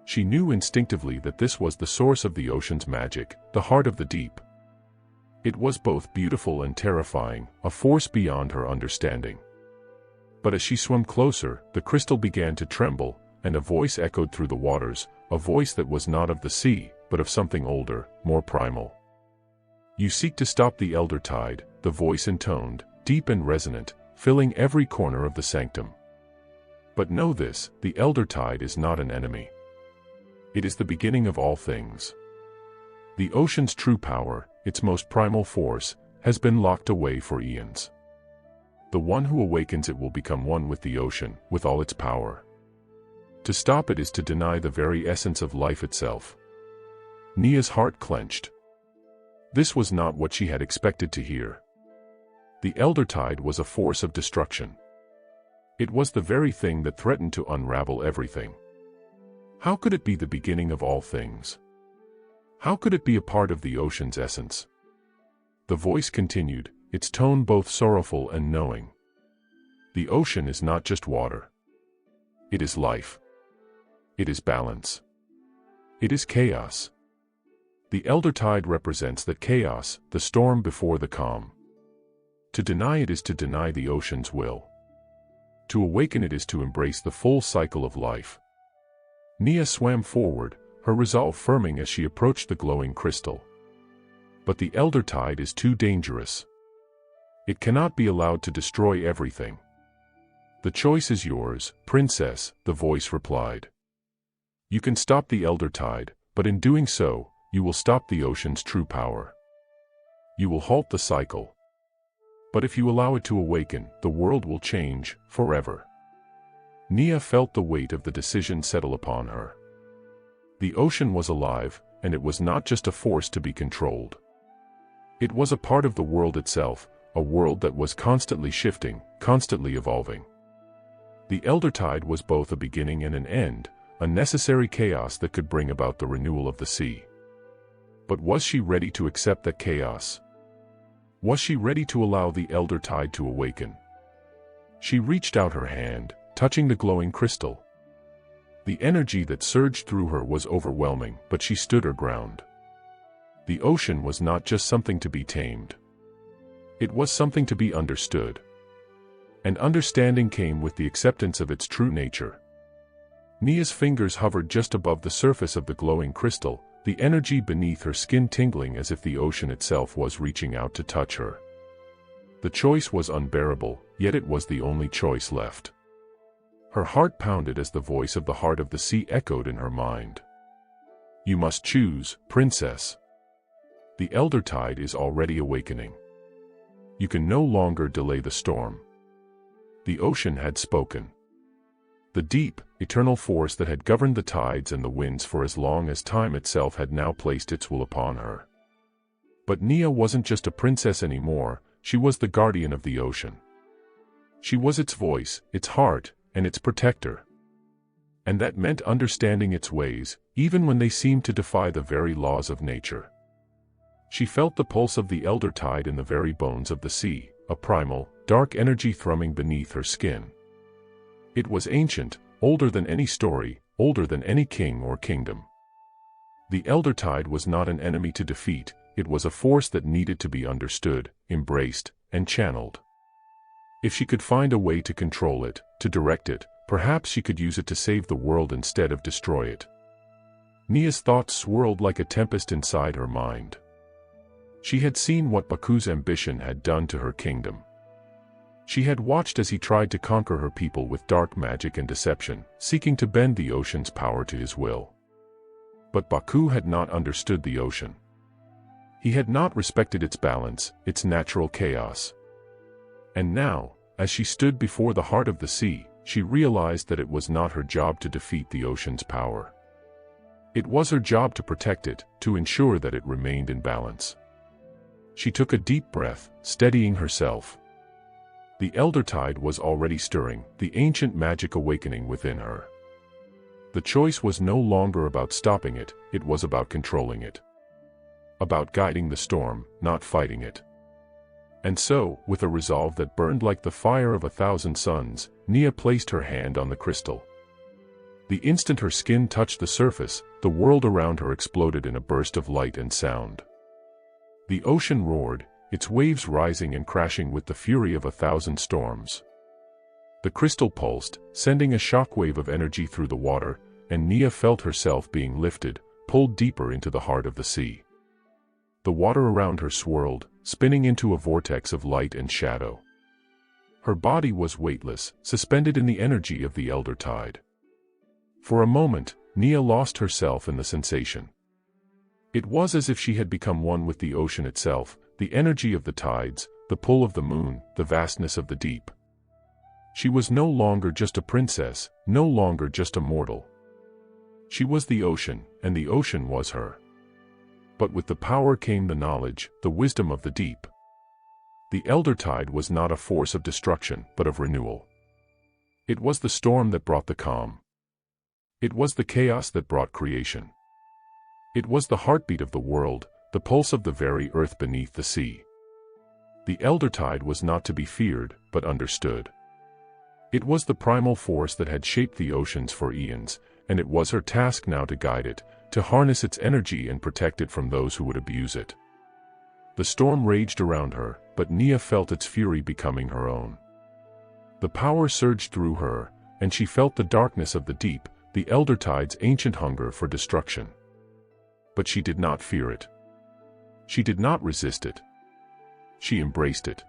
She knew instinctively that this was the source of the ocean's magic, the heart of the deep. It was both beautiful and terrifying, a force beyond her understanding. But as she swam closer, the crystal began to tremble, and a voice echoed through the waters, a voice that was not of the sea, but of something older, more primal. "You seek to stop the elder tide," the voice intoned, deep and resonant, filling every corner of the sanctum. "But know this, the elder tide is not an enemy. It is the beginning of all things. The ocean's true power, its most primal force, has been locked away for eons. The one who awakens it will become one with the ocean, with all its power. To stop it is to deny the very essence of life itself." Nia's heart clenched. This was not what she had expected to hear. The elder tide was a force of destruction. It was the very thing that threatened to unravel everything. How could it be the beginning of all things? How could it be a part of the ocean's essence? The voice continued, its tone both sorrowful and knowing. "The ocean is not just water. It is life. It is balance. It is chaos. The elder tide represents that chaos, the storm before the calm. To deny it is to deny the ocean's will. To awaken it is to embrace the full cycle of life." Nia swam forward, her resolve firming as she approached the glowing crystal. But the elder tide is too dangerous. It cannot be allowed to destroy everything. "The choice is yours, princess," the voice replied. "You can stop the elder tide, but in doing so, you will stop the ocean's true power. You will halt the cycle. But if you allow it to awaken, the world will change, forever." Nia felt the weight of the decision settle upon her. The ocean was alive, and it was not just a force to be controlled. It was a part of the world itself, a world that was constantly shifting, constantly evolving. The elder tide was both a beginning and an end, a necessary chaos that could bring about the renewal of the sea. But was she ready to accept that chaos? Was she ready to allow the elder tide to awaken? She reached out her hand, touching the glowing crystal. The energy that surged through her was overwhelming, but she stood her ground. The ocean was not just something to be tamed. It was something to be understood. And understanding came with the acceptance of its true nature. Nia's fingers hovered just above the surface of the glowing crystal, the energy beneath her skin tingling as if the ocean itself was reaching out to touch her. The choice was unbearable, yet it was the only choice left. Her heart pounded as the voice of the heart of the sea echoed in her mind. "You must choose, princess. The elder tide is already awakening. You can no longer delay the storm." The ocean had spoken. The deep, eternal force that had governed the tides and the winds for as long as time itself had now placed its will upon her. But Nia wasn't just a princess anymore, she was the guardian of the ocean. She was its voice, its heart, and its protector. And that meant understanding its ways, even when they seemed to defy the very laws of nature. She felt the pulse of the elder tide in the very bones of the sea, a primal, dark energy thrumming beneath her skin. It was ancient, older than any story, older than any king or kingdom. The elder tide was not an enemy to defeat, it was a force that needed to be understood, embraced, and channeled. If she could find a way to control it, to direct it, perhaps she could use it to save the world instead of destroy it. Nia's thoughts swirled like a tempest inside her mind. She had seen what Baku's ambition had done to her kingdom. She had watched as he tried to conquer her people with dark magic and deception, seeking to bend the ocean's power to his will. But Baku had not understood the ocean. He had not respected its balance, its natural chaos. And now, as she stood before the heart of the sea, she realized that it was not her job to defeat the ocean's power. It was her job to protect it, to ensure that it remained in balance. She took a deep breath, steadying herself. The elder tide was already stirring, the ancient magic awakening within her. The choice was no longer about stopping it, it was about controlling it. About guiding the storm, not fighting it. And so, with a resolve that burned like the fire of 1,000 suns, Nia placed her hand on the crystal. The instant her skin touched the surface, the world around her exploded in a burst of light and sound. The ocean roared, its waves rising and crashing with the fury of 1,000 storms. The crystal pulsed, sending a shockwave of energy through the water, and Nia felt herself being lifted, pulled deeper into the heart of the sea. The water around her swirled, spinning into a vortex of light and shadow. Her body was weightless, suspended in the energy of the elder tide. For a moment, Nia lost herself in the sensation. It was as if she had become one with the ocean itself, the energy of the tides, the pull of the moon, the vastness of the deep. She was no longer just a princess, no longer just a mortal. She was the ocean, and the ocean was her. But with the power came the knowledge, the wisdom of the deep. The elder tide was not a force of destruction, but of renewal. It was the storm that brought the calm. It was the chaos that brought creation. It was the heartbeat of the world, the pulse of the very earth beneath the sea. The elder tide was not to be feared, but understood. It was the primal force that had shaped the oceans for eons, and it was her task now to guide it, to harness its energy and protect it from those who would abuse it. The storm raged around her, but Nia felt its fury becoming her own. The power surged through her, and she felt the darkness of the deep, the elder tide's ancient hunger for destruction. But she did not fear it. She did not resist it. She embraced it.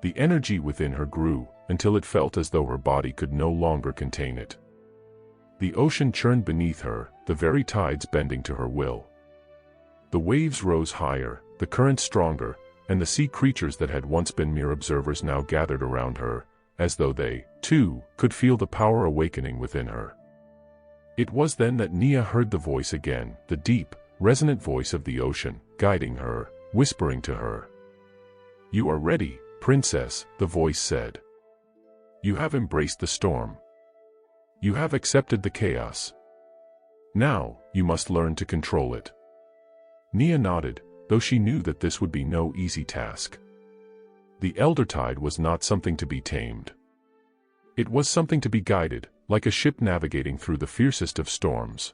The energy within her grew, until it felt as though her body could no longer contain it. The ocean churned beneath her, the very tides bending to her will. The waves rose higher, the current stronger, and the sea creatures that had once been mere observers now gathered around her, as though they, too, could feel the power awakening within her. It was then that Nia heard the voice again, the deep, resonant voice of the ocean, guiding her, whispering to her. "You are ready, princess," the voice said. "You have embraced the storm. You have accepted the chaos. Now, you must learn to control it." Nia nodded, though she knew that this would be no easy task. The elder tide was not something to be tamed. It was something to be guided, like a ship navigating through the fiercest of storms.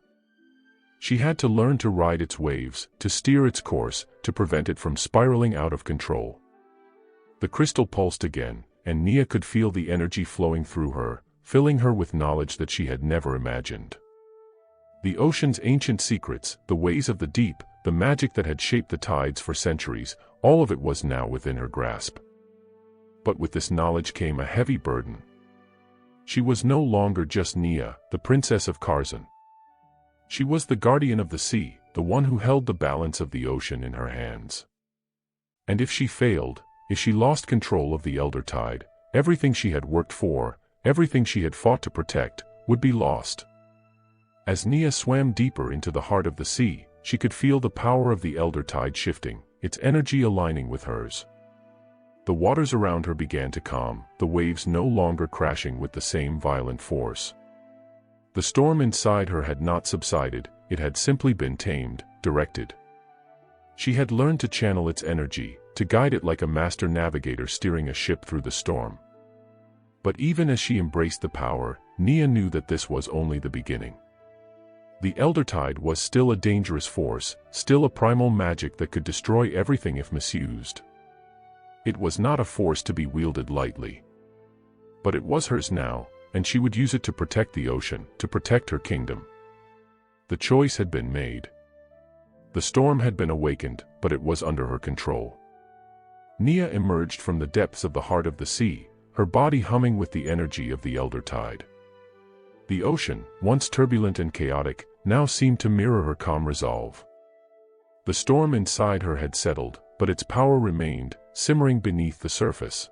She had to learn to ride its waves, to steer its course, to prevent it from spiraling out of control. The crystal pulsed again, and Nia could feel the energy flowing through her, filling her with knowledge that she had never imagined. The ocean's ancient secrets, the ways of the deep, the magic that had shaped the tides for centuries, all of it was now within her grasp. But with this knowledge came a heavy burden. She was no longer just Nia, the princess of Karzan. She was the guardian of the sea, the one who held the balance of the ocean in her hands. And if she failed, if she lost control of the elder tide, everything she had worked for, everything she had fought to protect, would be lost. As Nia swam deeper into the heart of the sea, she could feel the power of the elder tide shifting, its energy aligning with hers. The waters around her began to calm, the waves no longer crashing with the same violent force. The storm inside her had not subsided, it had simply been tamed, directed. She had learned to channel its energy, to guide it like a master navigator steering a ship through the storm. But even as she embraced the power, Nia knew that this was only the beginning. The Elder Tide was still a dangerous force, still a primal magic that could destroy everything if misused. It was not a force to be wielded lightly. But it was hers now, and she would use it to protect the ocean, to protect her kingdom. The choice had been made. The storm had been awakened, but it was under her control. Nia emerged from the depths of the heart of the sea, her body humming with the energy of the Elder Tide. The ocean, once turbulent and chaotic, now seemed to mirror her calm resolve. The storm inside her had settled, but its power remained, simmering beneath the surface.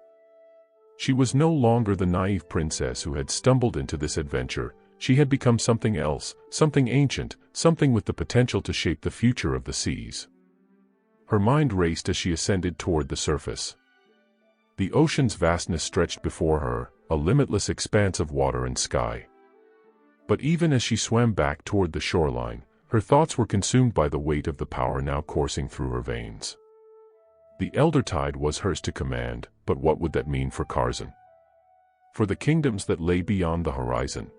She was no longer the naive princess who had stumbled into this adventure. She had become something else, something ancient, something with the potential to shape the future of the seas. Her mind raced as she ascended toward the surface. The ocean's vastness stretched before her, a limitless expanse of water and sky. But even as she swam back toward the shoreline, her thoughts were consumed by the weight of the power now coursing through her veins. The Elder Tide was hers to command, but what would that mean for Kharzan? For the kingdoms that lay beyond the horizon?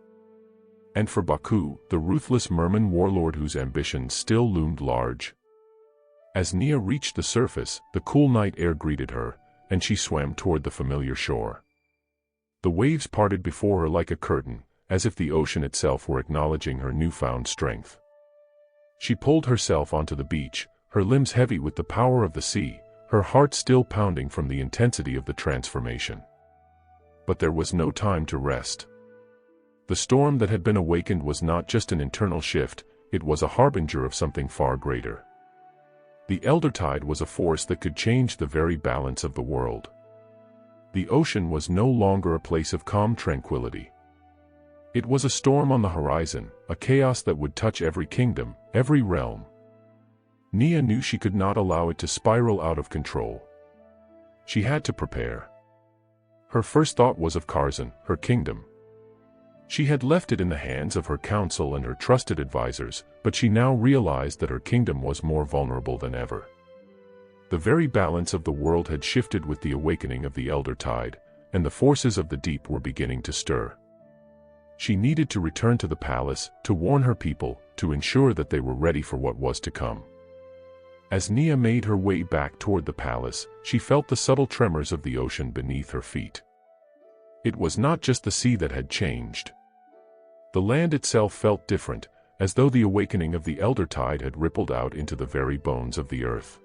And for Baku, the ruthless merman warlord whose ambitions still loomed large? As Nia reached the surface, the cool night air greeted her, and she swam toward the familiar shore. The waves parted before her like a curtain, as if the ocean itself were acknowledging her newfound strength. She pulled herself onto the beach, her limbs heavy with the power of the sea, her heart still pounding from the intensity of the transformation. But there was no time to rest. The storm that had been awakened was not just an internal shift, it was a harbinger of something far greater. The Elder Tide was a force that could change the very balance of the world. The ocean was no longer a place of calm tranquility. It was a storm on the horizon, a chaos that would touch every kingdom, every realm. Nia knew she could not allow it to spiral out of control. She had to prepare. Her first thought was of Kharzan, her kingdom. She had left it in the hands of her council and her trusted advisors, but she now realized that her kingdom was more vulnerable than ever. The very balance of the world had shifted with the awakening of the Elder Tide, and the forces of the deep were beginning to stir. She needed to return to the palace, to warn her people, to ensure that they were ready for what was to come. As Nia made her way back toward the palace, she felt the subtle tremors of the ocean beneath her feet. It was not just the sea that had changed. The land itself felt different, as though the awakening of the Elder Tide had rippled out into the very bones of the earth.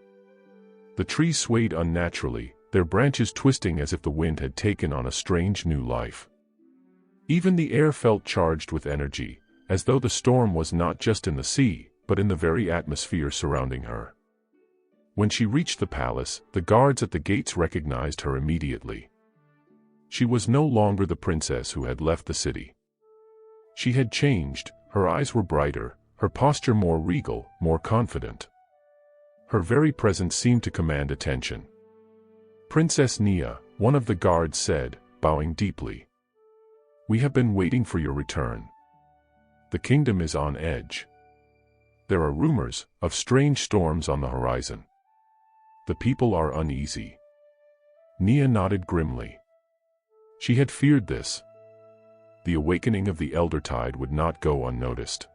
The trees swayed unnaturally, their branches twisting as if the wind had taken on a strange new life. Even the air felt charged with energy, as though the storm was not just in the sea, but in the very atmosphere surrounding her. When she reached the palace, the guards at the gates recognized her immediately. She was no longer the princess who had left the city. She had changed, her eyes were brighter, her posture more regal, more confident. Her very presence seemed to command attention. "Princess Nia," one of the guards said, bowing deeply. "We have been waiting for your return. The kingdom is on edge. There are rumors of strange storms on the horizon. The people are uneasy." Nia nodded grimly. She had feared this. The awakening of the Elder Tide would not go unnoticed.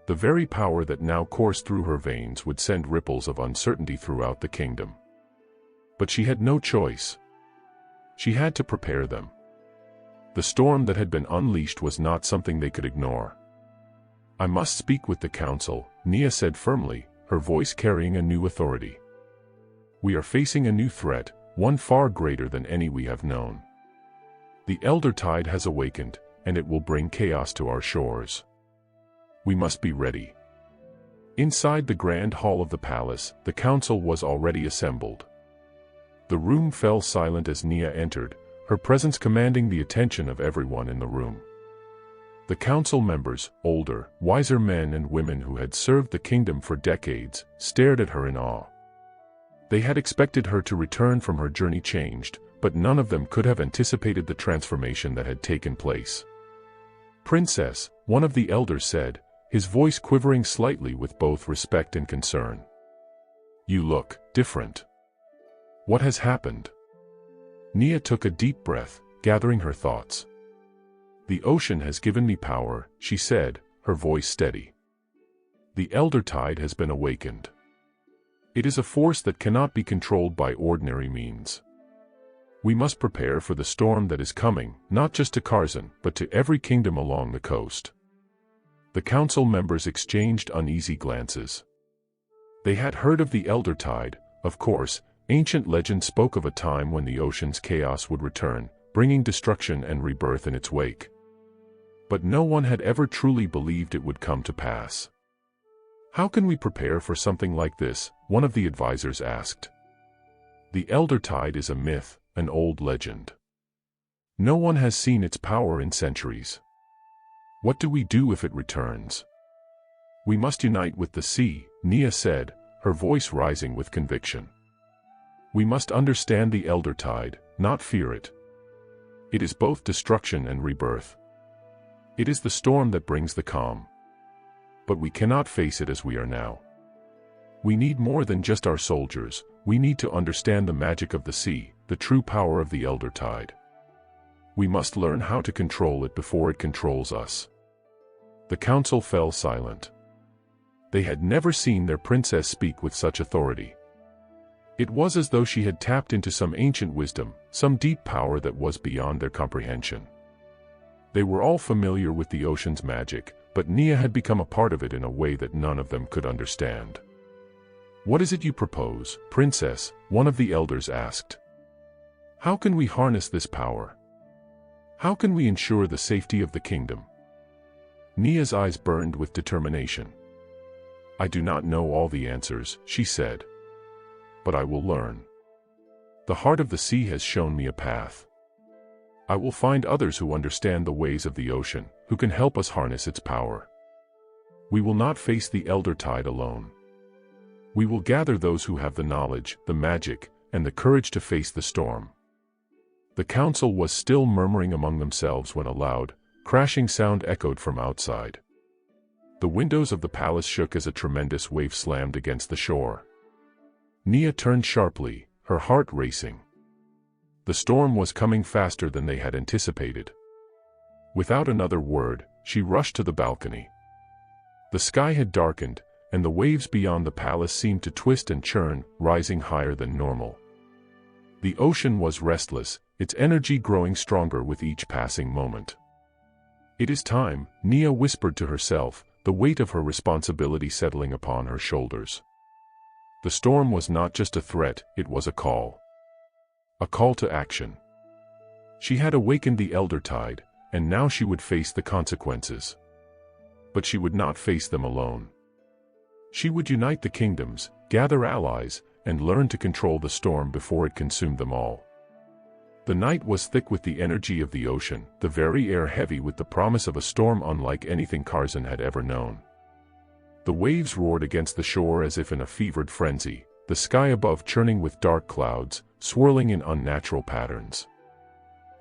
The very power that now coursed through her veins would send ripples of uncertainty throughout the kingdom. But she had no choice. She had to prepare them. The storm that had been unleashed was not something they could ignore. "I must speak with the council," Nia said firmly, her voice carrying a new authority. "We are facing a new threat, one far greater than any we have known. The Elder Tide has awakened, and it will bring chaos to our shores. We must be ready." Inside the grand hall of the palace, the council was already assembled. The room fell silent as Nia entered, her presence commanding the attention of everyone in the room. The council members, older, wiser men and women who had served the kingdom for decades, stared at her in awe. They had expected her to return from her journey changed, but none of them could have anticipated the transformation that had taken place. "Princess," one of the elders said, his voice quivering slightly with both respect and concern. "You look different." What has happened? Nia took a deep breath, gathering her thoughts. The ocean has given me power, she said, her voice steady. The elder tide has been awakened. It is a force that cannot be controlled by ordinary means. We must prepare for the storm that is coming, not just to Kharzan, but to every kingdom along the coast. The council members exchanged uneasy glances. They had heard of the elder tide, of course. Ancient legend spoke of a time when the ocean's chaos would return, bringing destruction and rebirth in its wake. But no one had ever truly believed it would come to pass. How can we prepare for something like this? One of the advisors asked. The elder tide is a myth, an old legend. No one has seen its power in centuries. What do we do if it returns? We must unite with the sea, Nia said, her voice rising with conviction. We must understand the elder tide, not fear it. It is both destruction and rebirth. It is the storm that brings the calm. But we cannot face it as we are now. We need more than just our soldiers. We need to understand the magic of the sea, the true power of the elder tide. We must learn how to control it before it controls us. The council fell silent. They had never seen their princess speak with such authority. It was as though she had tapped into some ancient wisdom, some deep power that was beyond their comprehension. They were all familiar with the ocean's magic, but Nia had become a part of it in a way that none of them could understand. "What is it you propose, princess?" one of the elders asked. "How can we harness this power? How can we ensure the safety of the kingdom?" Nia's eyes burned with determination. "I do not know all the answers," she said. "But I will learn. The heart of the sea has shown me a path. I will find others who understand the ways of the ocean, who can help us harness its power. We will not face the elder tide alone. We will gather those who have the knowledge, the magic, and the courage to face the storm." The council was still murmuring among themselves when a loud, crashing sound echoed from outside. The windows of the palace shook as a tremendous wave slammed against the shore. Nia turned sharply, her heart racing. The storm was coming faster than they had anticipated. Without another word, she rushed to the balcony. The sky had darkened, and the waves beyond the palace seemed to twist and churn, rising higher than normal. The ocean was restless, its energy growing stronger with each passing moment. "It is time," Nia whispered to herself, the weight of her responsibility settling upon her shoulders. The storm was not just a threat, it was a call. A call to action. She had awakened the elder tide, and now she would face the consequences. But she would not face them alone. She would unite the kingdoms, gather allies, and learn to control the storm before it consumed them all. The night was thick with the energy of the ocean, the very air heavy with the promise of a storm unlike anything Kharzan had ever known. The waves roared against the shore as if in a fevered frenzy, the sky above churning with dark clouds, swirling in unnatural patterns.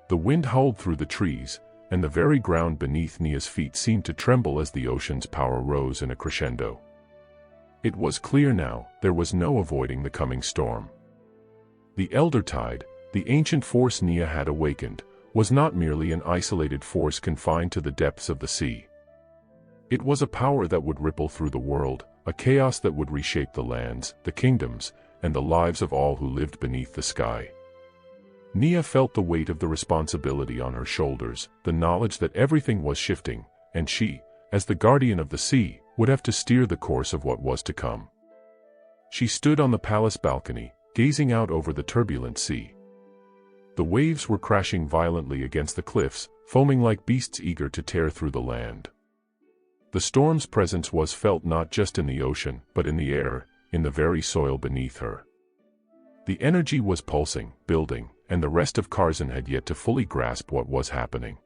The wind howled through the trees, and the very ground beneath Nia's feet seemed to tremble as the ocean's power rose in a crescendo. It was clear now, there was no avoiding the coming storm. The elder tide, the ancient force Nia had awakened, was not merely an isolated force confined to the depths of the sea. It was a power that would ripple through the world, a chaos that would reshape the lands, the kingdoms, and the lives of all who lived beneath the sky. Nia felt the weight of the responsibility on her shoulders, the knowledge that everything was shifting, and she, as the guardian of the sea, would have to steer the course of what was to come. She stood on the palace balcony, gazing out over the turbulent sea. The waves were crashing violently against the cliffs, foaming like beasts eager to tear through the land. The storm's presence was felt not just in the ocean, but in the air, in the very soil beneath her. The energy was pulsing, building, and the rest of Kharzan had yet to fully grasp what was happening.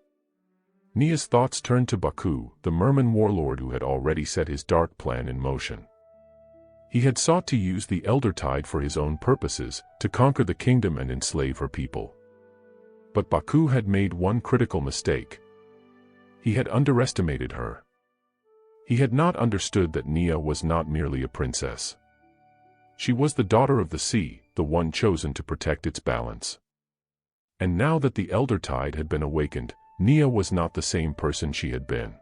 Nia's thoughts turned to Baku, the merman warlord who had already set his dark plan in motion. He had sought to use the elder tide for his own purposes, to conquer the kingdom and enslave her people. But Baku had made one critical mistake. He had underestimated her. He had not understood that Nia was not merely a princess. She was the daughter of the sea, the one chosen to protect its balance. And now that the elder tide had been awakened, Nia was not the same person she had been.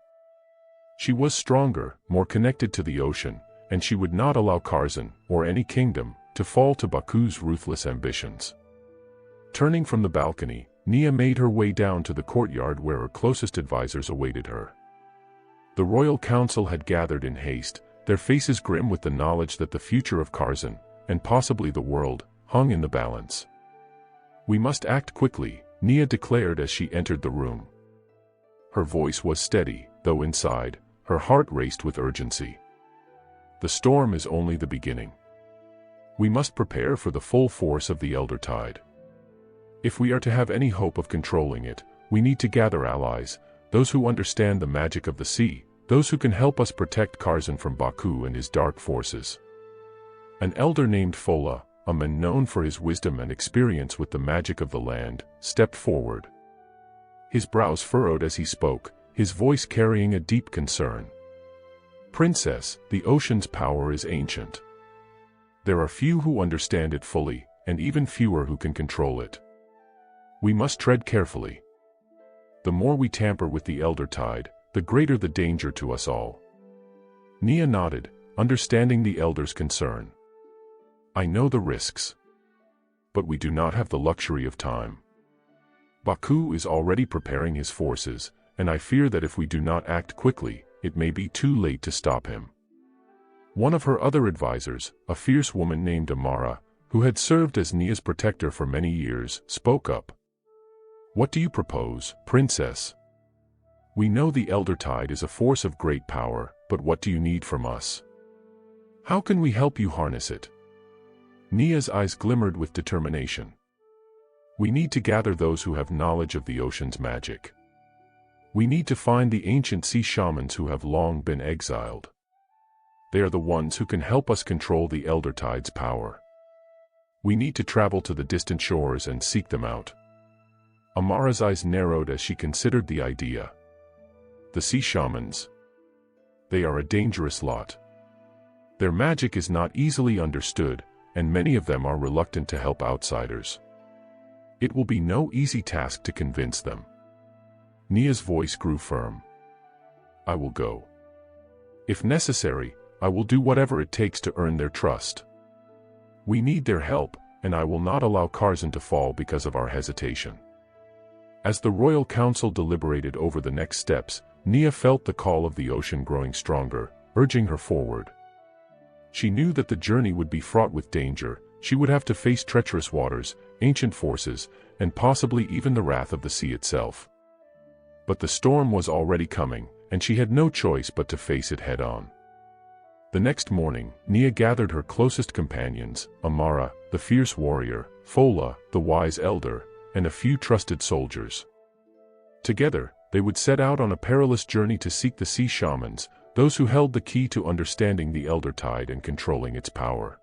She was stronger, more connected to the ocean, and she would not allow Karzan, or any kingdom, to fall to Baku's ruthless ambitions. Turning from the balcony, Nia made her way down to the courtyard where her closest advisors awaited her. The royal council had gathered in haste, their faces grim with the knowledge that the future of Karzan, and possibly the world, hung in the balance. "We must act quickly," Nia declared as she entered the room. Her voice was steady, though inside, her heart raced with urgency. "The storm is only the beginning. We must prepare for the full force of the elder tide. If we are to have any hope of controlling it, we need to gather allies, those who understand the magic of the sea, those who can help us protect Karzan from Baku and his dark forces." An elder named Fola, a man known for his wisdom and experience with the magic of the land, stepped forward. His brows furrowed as he spoke, his voice carrying a deep concern. "Princess, the ocean's power is ancient. There are few who understand it fully, and even fewer who can control it. We must tread carefully. The more we tamper with the elder tide, the greater the danger to us all." Nia nodded, understanding the elder's concern. "I know the risks. But we do not have the luxury of time. Baku is already preparing his forces, and I fear that if we do not act quickly, it may be too late to stop him." One of her other advisors, a fierce woman named Amara, who had served as Nia's protector for many years, spoke up. "What do you propose, Princess? We know the elder tide is a force of great power, but what do you need from us? How can we help you harness it?" Nia's eyes glimmered with determination. "We need to gather those who have knowledge of the ocean's magic. We need to find the ancient sea shamans who have long been exiled. They are the ones who can help us control the elder tide's power. We need to travel to the distant shores and seek them out." Amara's eyes narrowed as she considered the idea. The sea shamans. They are a dangerous lot. Their magic is not easily understood, and many of them are reluctant to help outsiders. It will be no easy task to convince them. Nia's voice grew firm. "I will go. If necessary, I will do whatever it takes to earn their trust. We need their help, and I will not allow Karzan to fall because of our hesitation." As the royal council deliberated over the next steps, Nia felt the call of the ocean growing stronger, urging her forward. She knew that the journey would be fraught with danger. She would have to face treacherous waters, ancient forces, and possibly even the wrath of the sea itself. But the storm was already coming, and she had no choice but to face it head-on. The next morning, Nia gathered her closest companions, Amara, the fierce warrior, Fola, the wise elder, and a few trusted soldiers. Together, they would set out on a perilous journey to seek the sea shamans, those who held the key to understanding the elder tide and controlling its power.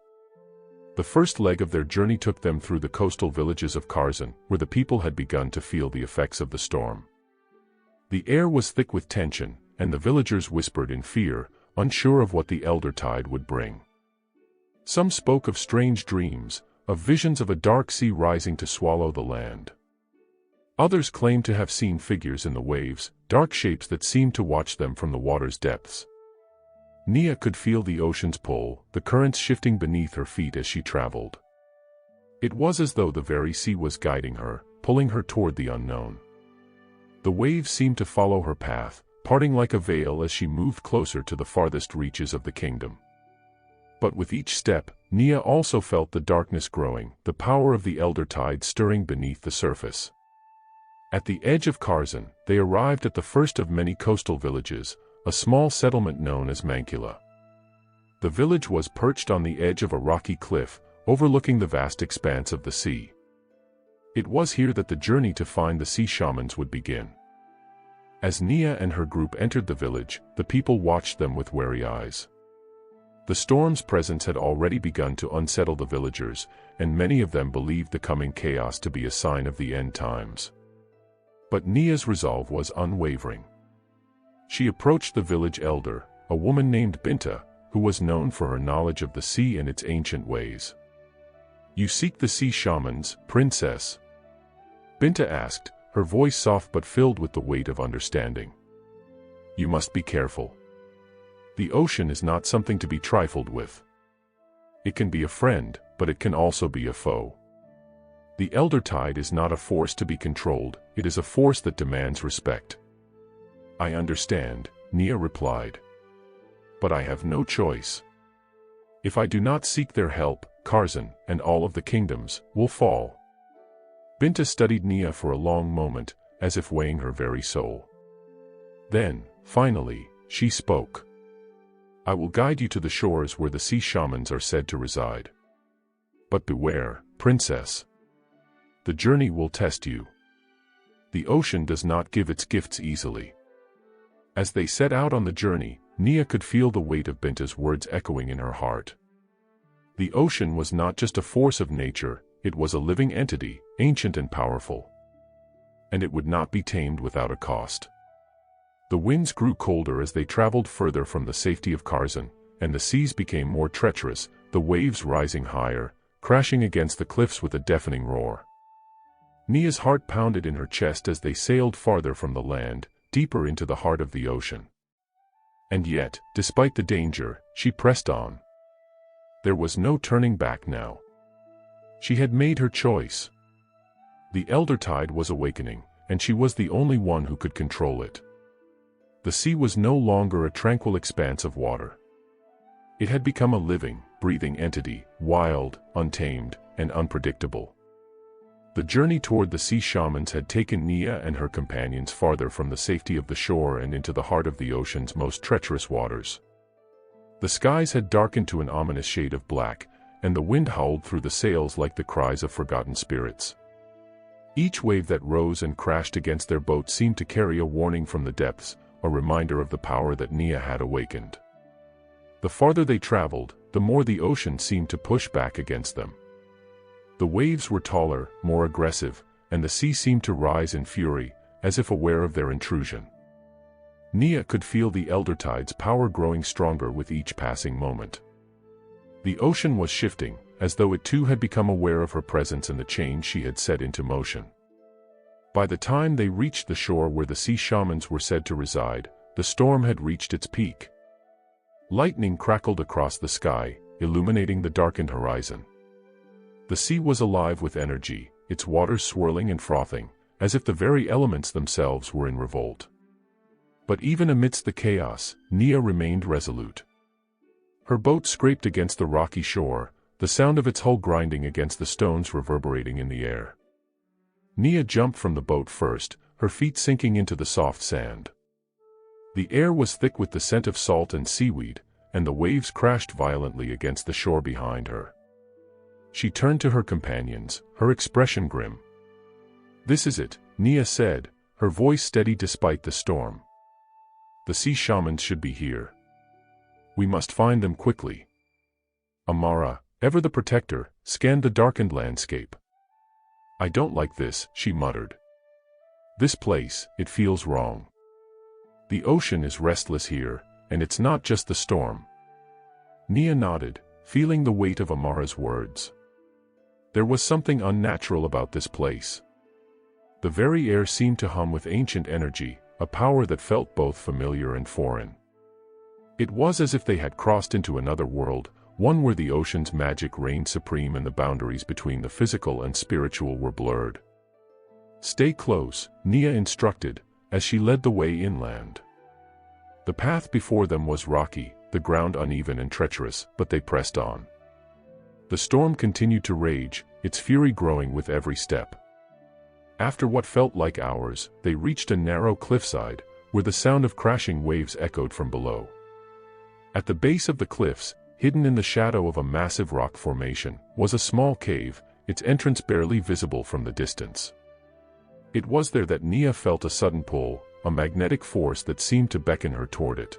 The first leg of their journey took them through the coastal villages of Karzan, where the people had begun to feel the effects of the storm. The air was thick with tension, and the villagers whispered in fear, unsure of what the elder tide would bring. Some spoke of strange dreams, of visions of a dark sea rising to swallow the land. Others claimed to have seen figures in the waves, dark shapes that seemed to watch them from the water's depths. Nia could feel the ocean's pull, the currents shifting beneath her feet as she traveled. It was as though the very sea was guiding her, pulling her toward the unknown. The waves seemed to follow her path, parting like a veil as she moved closer to the farthest reaches of the kingdom. But with each step, Nia also felt the darkness growing, the power of the elder tide stirring beneath the surface. At the edge of Karzan, they arrived at the first of many coastal villages, a small settlement known as Mankila. The village was perched on the edge of a rocky cliff, overlooking the vast expanse of the sea. It was here that the journey to find the sea shamans would begin. As Nia and her group entered the village, the people watched them with wary eyes. The storm's presence had already begun to unsettle the villagers, and many of them believed the coming chaos to be a sign of the end times. But Nia's resolve was unwavering. She approached the village elder, a woman named Binta, who was known for her knowledge of the sea and its ancient ways. You seek the sea shamans, princess? Binta asked, her voice soft but filled with the weight of understanding. You must be careful. The ocean is not something to be trifled with. It can be a friend, but it can also be a foe. The elder tide is not a force to be controlled, it is a force that demands respect. I understand, Nia replied. But I have no choice. If I do not seek their help, Karzan, and all of the kingdoms, will fall. Binta studied Nia for a long moment, as if weighing her very soul. Then, finally, she spoke. I will guide you to the shores where the sea shamans are said to reside. But beware, princess. The journey will test you. The ocean does not give its gifts easily. As they set out on the journey, Nia could feel the weight of Binta's words echoing in her heart. The ocean was not just a force of nature, it was a living entity, ancient and powerful. And it would not be tamed without a cost. The winds grew colder as they traveled further from the safety of Karzan, and the seas became more treacherous, the waves rising higher, crashing against the cliffs with a deafening roar. Nia's heart pounded in her chest as they sailed farther from the land, deeper into the heart of the ocean. And yet, despite the danger, she pressed on. There was no turning back now. She had made her choice. The elder tide was awakening, and she was the only one who could control it. The sea was no longer a tranquil expanse of water. It had become a living, breathing entity, wild, untamed, and unpredictable. The journey toward the sea shamans had taken Nia and her companions farther from the safety of the shore and into the heart of the ocean's most treacherous waters. The skies had darkened to an ominous shade of black, and the wind howled through the sails like the cries of forgotten spirits. Each wave that rose and crashed against their boat seemed to carry a warning from the depths, a reminder of the power that Nia had awakened. The farther they traveled, the more the ocean seemed to push back against them. The waves were taller, more aggressive, and the sea seemed to rise in fury, as if aware of their intrusion. Nia could feel the elder tide's power growing stronger with each passing moment. The ocean was shifting, as though it too had become aware of her presence and the change she had set into motion. By the time they reached the shore where the sea shamans were said to reside, the storm had reached its peak. Lightning crackled across the sky, illuminating the darkened horizon. The sea was alive with energy, its waters swirling and frothing, as if the very elements themselves were in revolt. But even amidst the chaos, Nia remained resolute. Her boat scraped against the rocky shore, the sound of its hull grinding against the stones reverberating in the air. Nia jumped from the boat first, her feet sinking into the soft sand. The air was thick with the scent of salt and seaweed, and the waves crashed violently against the shore behind her. She turned to her companions, her expression grim. "This is it," Nia said, her voice steady despite the storm. "The sea shamans should be here. We must find them quickly." Amara, ever the protector, scanned the darkened landscape. "I don't like this," she muttered. "This place, it feels wrong. The ocean is restless here, and it's not just the storm." Nia nodded, feeling the weight of Amara's words. There was something unnatural about this place. The very air seemed to hum with ancient energy, a power that felt both familiar and foreign. It was as if they had crossed into another world, one where the ocean's magic reigned supreme and the boundaries between the physical and spiritual were blurred. "Stay close," Nia instructed, as she led the way inland. The path before them was rocky, the ground uneven and treacherous, but they pressed on. The storm continued to rage, its fury growing with every step. After what felt like hours, they reached a narrow cliffside, where the sound of crashing waves echoed from below. At the base of the cliffs, hidden in the shadow of a massive rock formation, was a small cave, its entrance barely visible from the distance. It was there that Nia felt a sudden pull, a magnetic force that seemed to beckon her toward it.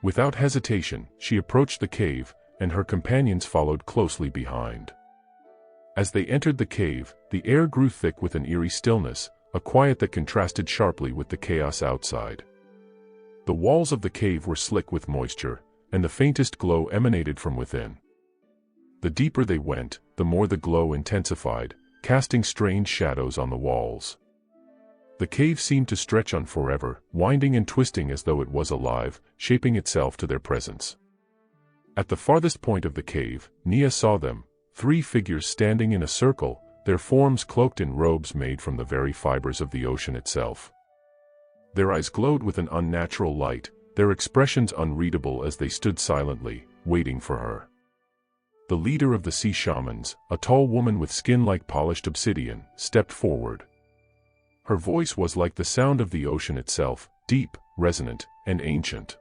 Without hesitation, she approached the cave, and her companions followed closely behind. As they entered the cave, the air grew thick with an eerie stillness, a quiet that contrasted sharply with the chaos outside. The walls of the cave were slick with moisture, and the faintest glow emanated from within. The deeper they went, the more the glow intensified, casting strange shadows on the walls. The cave seemed to stretch on forever, winding and twisting as though it was alive, shaping itself to their presence. At the farthest point of the cave, Nia saw them, 3 figures standing in a circle, their forms cloaked in robes made from the very fibers of the ocean itself. Their eyes glowed with an unnatural light, their expressions unreadable as they stood silently, waiting for her. The leader of the sea shamans, a tall woman with skin like polished obsidian, stepped forward. Her voice was like the sound of the ocean itself, deep, resonant, and ancient.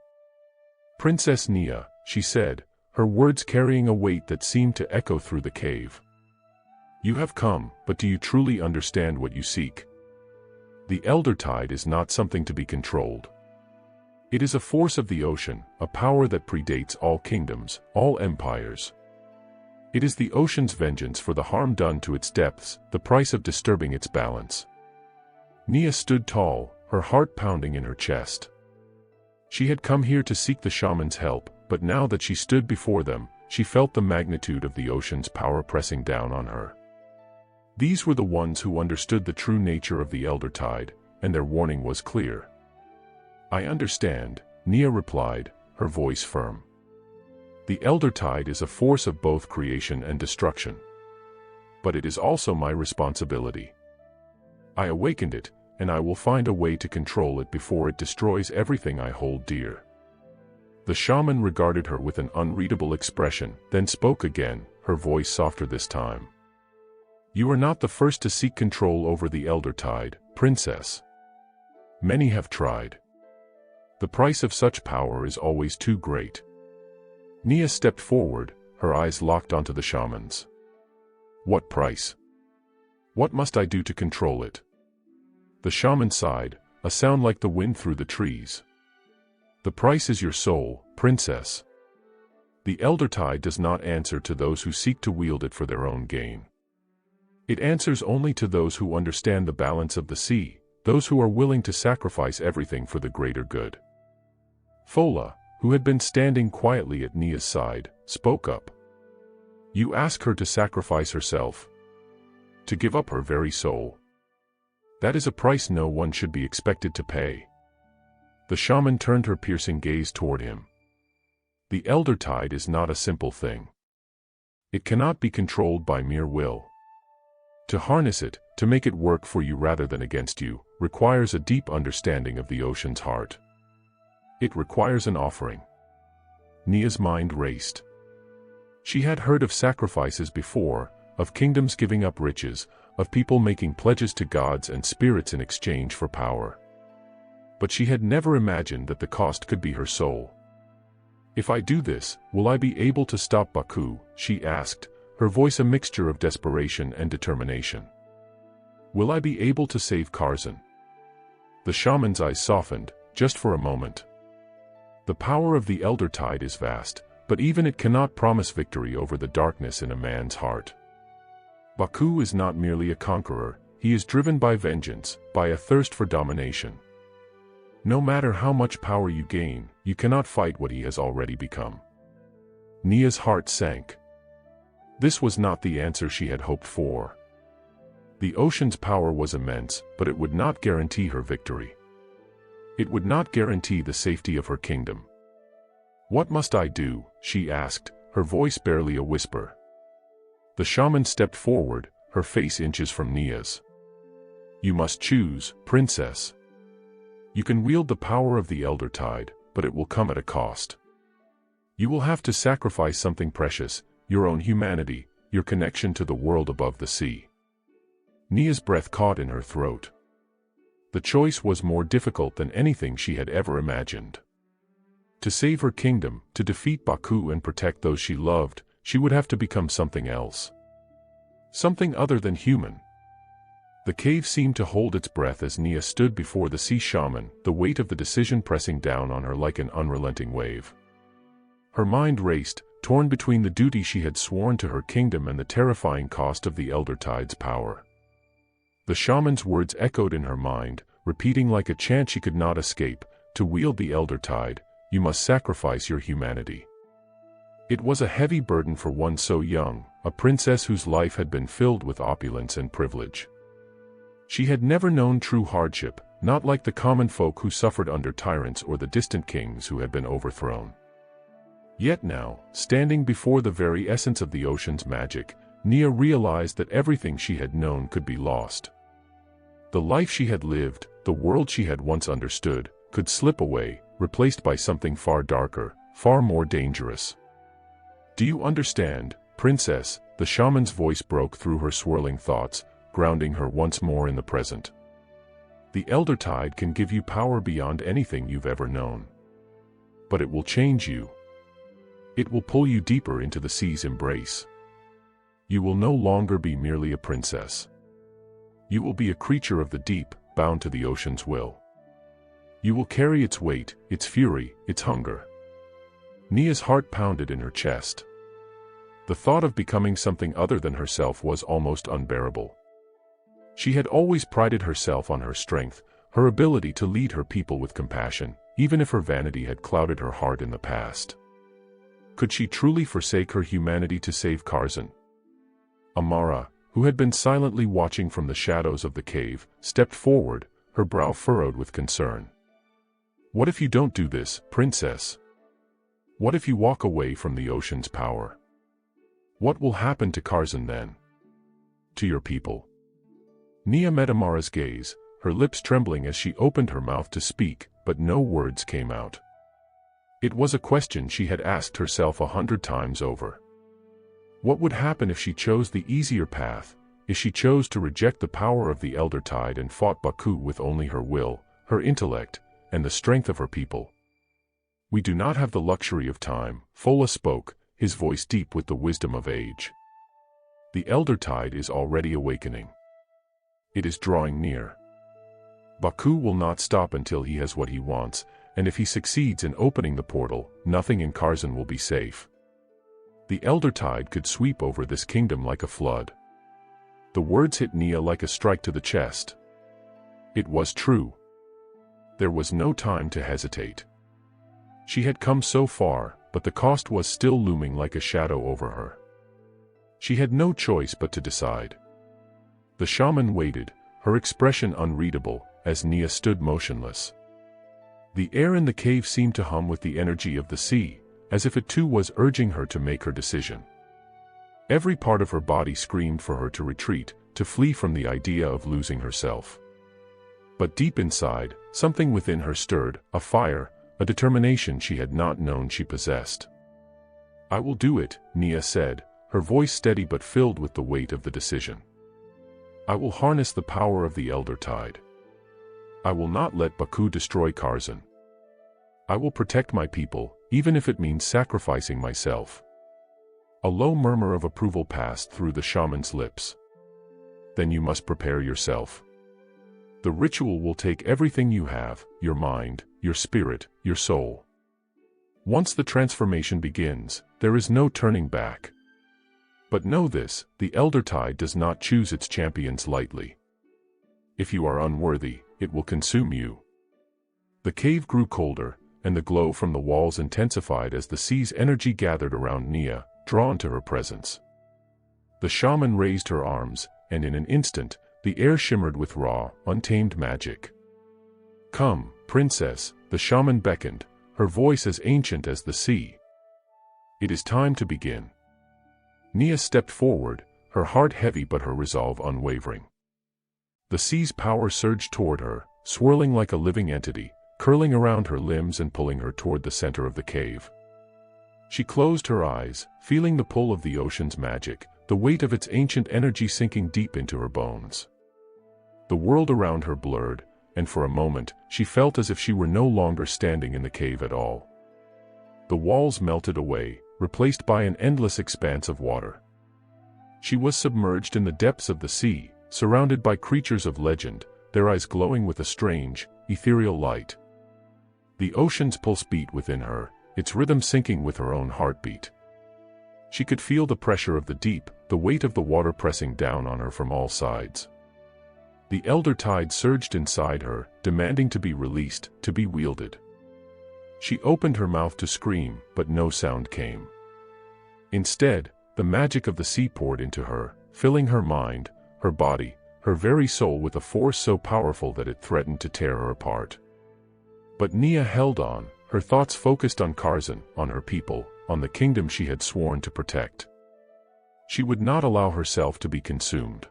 "Princess Nia," she said, her words carrying a weight that seemed to echo through the cave. "You have come, but do you truly understand what you seek? The Elder Tide is not something to be controlled. It is a force of the ocean, a power that predates all kingdoms, all empires. It is the ocean's vengeance for the harm done to its depths, the price of disturbing its balance." Nia stood tall, her heart pounding in her chest. She had come here to seek the shaman's help, but now that she stood before them, she felt the magnitude of the ocean's power pressing down on her. These were the ones who understood the true nature of the Elder Tide, and their warning was clear. "I understand," Nia replied, her voice firm. "The Elder Tide is a force of both creation and destruction. But it is also my responsibility. I awakened it, and I will find a way to control it before it destroys everything I hold dear." The shaman regarded her with an unreadable expression, then spoke again, her voice softer this time. "You are not the first to seek control over the Elder Tide, Princess. Many have tried. The price of such power is always too great." Nia stepped forward, her eyes locked onto the shaman's. "What price? What must I do to control it?" The shaman sighed, a sound like the wind through the trees. "The price is your soul, Princess. The Elder Tide does not answer to those who seek to wield it for their own gain. It answers only to those who understand the balance of the sea, those who are willing to sacrifice everything for the greater good." Fola, who had been standing quietly at Nia's side, spoke up. "You ask her to sacrifice herself? To give up her very soul? That is a price no one should be expected to pay." The shaman turned her piercing gaze toward him. "The Elder Tide is not a simple thing. It cannot be controlled by mere will. To harness it, to make it work for you rather than against you, requires a deep understanding of the ocean's heart. It requires an offering." Nia's mind raced. She had heard of sacrifices before, of kingdoms giving up riches, of people making pledges to gods and spirits in exchange for power. But she had never imagined that the cost could be her soul. "If I do this, will I be able to stop Baku?" she asked, her voice a mixture of desperation and determination. "Will I be able to save Karzan?" The shaman's eyes softened, just for a moment. The power of the Elder Tide is vast, but even it cannot promise victory over the darkness in a man's heart. Baku is not merely a conqueror, he is driven by vengeance, by a thirst for domination. No matter how much power you gain, you cannot fight what he has already become. Nia's heart sank. This was not the answer she had hoped for. The ocean's power was immense, but it would not guarantee her victory. It would not guarantee the safety of her kingdom. "What must I do?" she asked, her voice barely a whisper. The shaman stepped forward, her face inches from Nia's. "You must choose, Princess. You can wield the power of the Elder Tide, but it will come at a cost. You will have to sacrifice something precious, your own humanity, your connection to the world above the sea." Nia's breath caught in her throat. The choice was more difficult than anything she had ever imagined. To save her kingdom, to defeat Baku and protect those she loved, she would have to become something else. Something other than human. The cave seemed to hold its breath as Nia stood before the sea shaman, the weight of the decision pressing down on her like an unrelenting wave. Her mind raced, torn between the duty she had sworn to her kingdom and the terrifying cost of the Elder Tide's power. The shaman's words echoed in her mind, repeating like a chant she could not escape, "To wield the Elder Tide, you must sacrifice your humanity. It was a heavy burden for one so young, a princess whose life had been filled with opulence and privilege. She had never known true hardship, not like the common folk who suffered under tyrants or the distant kings who had been overthrown. Yet now, standing before the very essence of the ocean's magic, Nia realized that everything she had known could be lost. The life she had lived, the world she had once understood, could slip away, replaced by something far darker, far more dangerous. "Do you understand, princess?" The shaman's voice broke through her swirling thoughts, grounding her once more in the present. "The elder tide can give you power beyond anything you've ever known. But it will change you. It will pull you deeper into the sea's embrace. You will no longer be merely a princess. You will be a creature of the deep, bound to the ocean's will. You will carry its weight, its fury, its hunger." Nia's heart pounded in her chest. The thought of becoming something other than herself was almost unbearable. She had always prided herself on her strength, her ability to lead her people with compassion, even if her vanity had clouded her heart in the past. Could she truly forsake her humanity to save Karzan? Amara, who had been silently watching from the shadows of the cave, stepped forward, her brow furrowed with concern. "What if you don't do this, princess? What if you walk away from the ocean's power? What will happen to Karzan then? To your people?" Nia met Amara's gaze, her lips trembling as she opened her mouth to speak, but no words came out. It was a question she had asked herself 100 times over. What would happen if she chose the easier path, if she chose to reject the power of the elder tide and fought Baku with only her will, her intellect, and the strength of her people? "We do not have the luxury of time," Fola spoke, his voice deep with the wisdom of age. "The elder tide is already awakening. It is drawing near. Baku will not stop until he has what he wants, and if he succeeds in opening the portal, nothing in Karzan will be safe. The elder tide could sweep over this kingdom like a flood." The words hit Nia like a strike to the chest. It was true. There was no time to hesitate. She had come so far, but the cost was still looming like a shadow over her. She had no choice but to decide. The shaman waited, her expression unreadable, as Nia stood motionless. The air in the cave seemed to hum with the energy of the sea, as if it too was urging her to make her decision. Every part of her body screamed for her to retreat, to flee from the idea of losing herself. But deep inside, something within her stirred, a fire, a determination she had not known she possessed. "I will do it," Nia said, her voice steady but filled with the weight of the decision. "I will harness the power of the elder tide. I will not let Baku destroy Karzan. I will protect my people, even if it means sacrificing myself." A low murmur of approval passed through the shaman's lips. "Then you must prepare yourself. The ritual will take everything you have, your mind, your spirit, your soul. Once the transformation begins, there is no turning back. But know this, the elder tide does not choose its champions lightly. If you are unworthy, it will consume you." The cave grew colder, and the glow from the walls intensified as the sea's energy gathered around Nia, drawn to her presence. The shaman raised her arms, and in an instant, the air shimmered with raw, untamed magic. "Come, princess," the shaman beckoned, her voice as ancient as the sea. "It is time to begin." Nia stepped forward, her heart heavy but her resolve unwavering. The sea's power surged toward her, swirling like a living entity, curling around her limbs and pulling her toward the center of the cave. She closed her eyes, feeling the pull of the ocean's magic, the weight of its ancient energy sinking deep into her bones. The world around her blurred, and for a moment, she felt as if she were no longer standing in the cave at all. The walls melted away, replaced by an endless expanse of water. She was submerged in the depths of the sea, surrounded by creatures of legend, their eyes glowing with a strange, ethereal light. The ocean's pulse beat within her, its rhythm syncing with her own heartbeat. She could feel the pressure of the deep, the weight of the water pressing down on her from all sides. The elder tide surged inside her, demanding to be released, to be wielded. She opened her mouth to scream, but no sound came. Instead, the magic of the sea poured into her, filling her mind, her body, her very soul with a force so powerful that it threatened to tear her apart. But Nia held on, her thoughts focused on Curzon, on her people, on the kingdom she had sworn to protect. She would not allow herself to be consumed.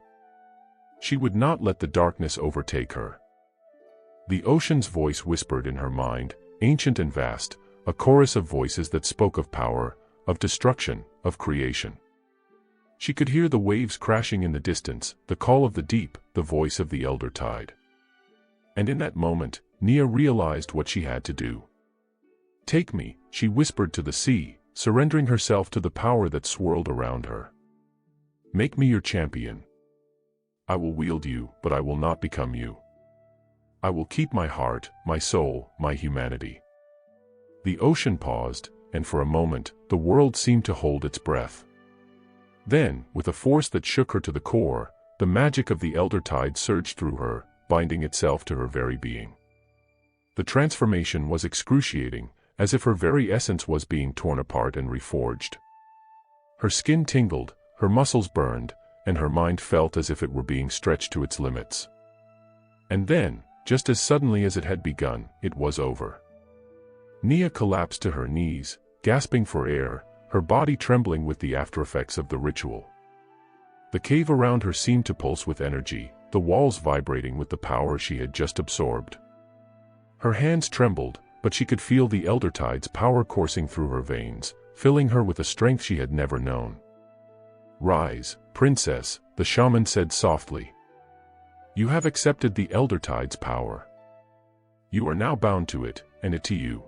She would not let the darkness overtake her. The ocean's voice whispered in her mind, ancient and vast, a chorus of voices that spoke of power, of destruction, of creation. She could hear the waves crashing in the distance, the call of the deep, the voice of the elder tide. And in that moment, Nia realized what she had to do. "Take me," she whispered to the sea, surrendering herself to the power that swirled around her. "Make me your champion. I will wield you, but I will not become you. I will keep my heart, my soul, my humanity." The ocean paused, and for a moment, the world seemed to hold its breath. Then, with a force that shook her to the core, the magic of the elder tide surged through her, binding itself to her very being. The transformation was excruciating, as if her very essence was being torn apart and reforged. Her skin tingled, her muscles burned, and her mind felt as if it were being stretched to its limits. And then, just as suddenly as it had begun, it was over. Nia collapsed to her knees, gasping for air, her body trembling with the aftereffects of the ritual. The cave around her seemed to pulse with energy, the walls vibrating with the power she had just absorbed. Her hands trembled, but she could feel the elder tide's power coursing through her veins, filling her with a strength she had never known. "Rise, princess," the shaman said softly. "You have accepted the elder tide's power. You are now bound to it, and it to you."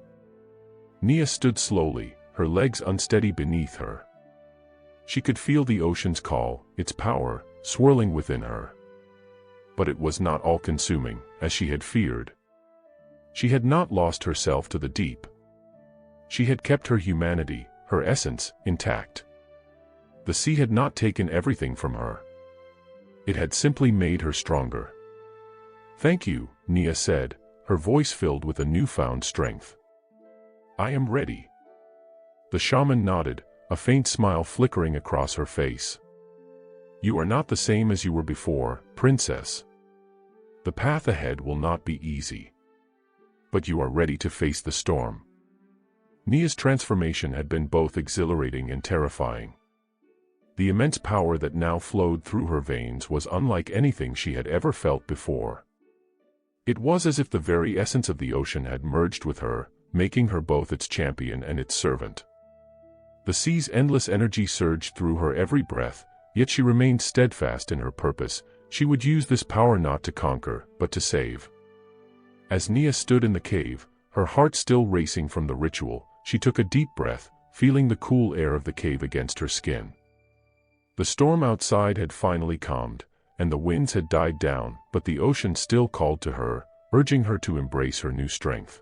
Nia stood slowly, her legs unsteady beneath her. She could feel the ocean's call, its power, swirling within her. But it was not all-consuming, as she had feared. She had not lost herself to the deep. She had kept her humanity, her essence, intact. The sea had not taken everything from her. It had simply made her stronger. "Thank you," Nia said, her voice filled with a newfound strength. "I am ready." The shaman nodded, a faint smile flickering across her face. "You are not the same as you were before, princess. The path ahead will not be easy. But you are ready to face the storm." Nia's transformation had been both exhilarating and terrifying. The immense power that now flowed through her veins was unlike anything she had ever felt before. It was as if the very essence of the ocean had merged with her, making her both its champion and its servant. The sea's endless energy surged through her every breath, yet she remained steadfast in her purpose. She would use this power not to conquer, but to save. As Nia stood in the cave, her heart still racing from the ritual, she took a deep breath, feeling the cool air of the cave against her skin. The storm outside had finally calmed, and the winds had died down, but the ocean still called to her, urging her to embrace her new strength.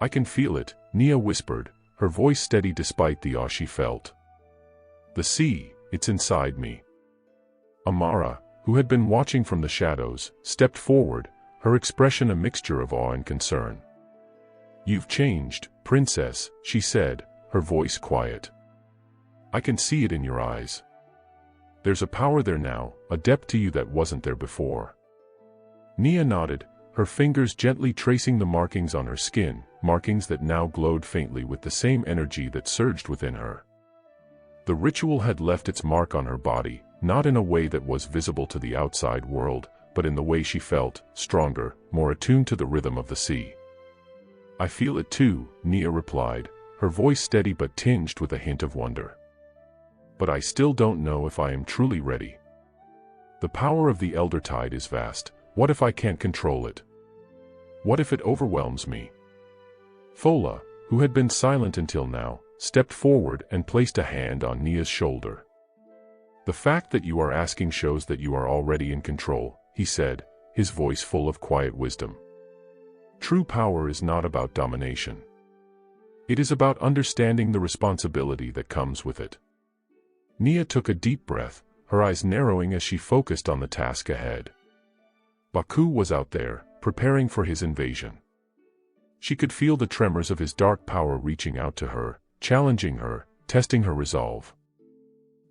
"I can feel it," Nia whispered, her voice steady despite the awe she felt. "The sea, it's inside me." Amara, who had been watching from the shadows, stepped forward, her expression a mixture of awe and concern. "You've changed, princess," she said, her voice quiet. "I can see it in your eyes. There's a power there now, a depth to you that wasn't there before." Nia nodded, her fingers gently tracing the markings on her skin, markings that now glowed faintly with the same energy that surged within her. The ritual had left its mark on her body, not in a way that was visible to the outside world, but in the way she felt, stronger, more attuned to the rhythm of the sea. "I feel it too," Nia replied, her voice steady but tinged with a hint of wonder. "But I still don't know if I am truly ready. The power of the elder tide is vast. What if I can't control it? What if it overwhelms me?" Fola, who had been silent until now, stepped forward and placed a hand on Nia's shoulder. "The fact that you are asking shows that you are already in control," he said, his voice full of quiet wisdom. "True power is not about domination. It is about understanding the responsibility that comes with it." Nia took a deep breath, her eyes narrowing as she focused on the task ahead. Baku was out there, preparing for his invasion. She could feel the tremors of his dark power reaching out to her, challenging her, testing her resolve.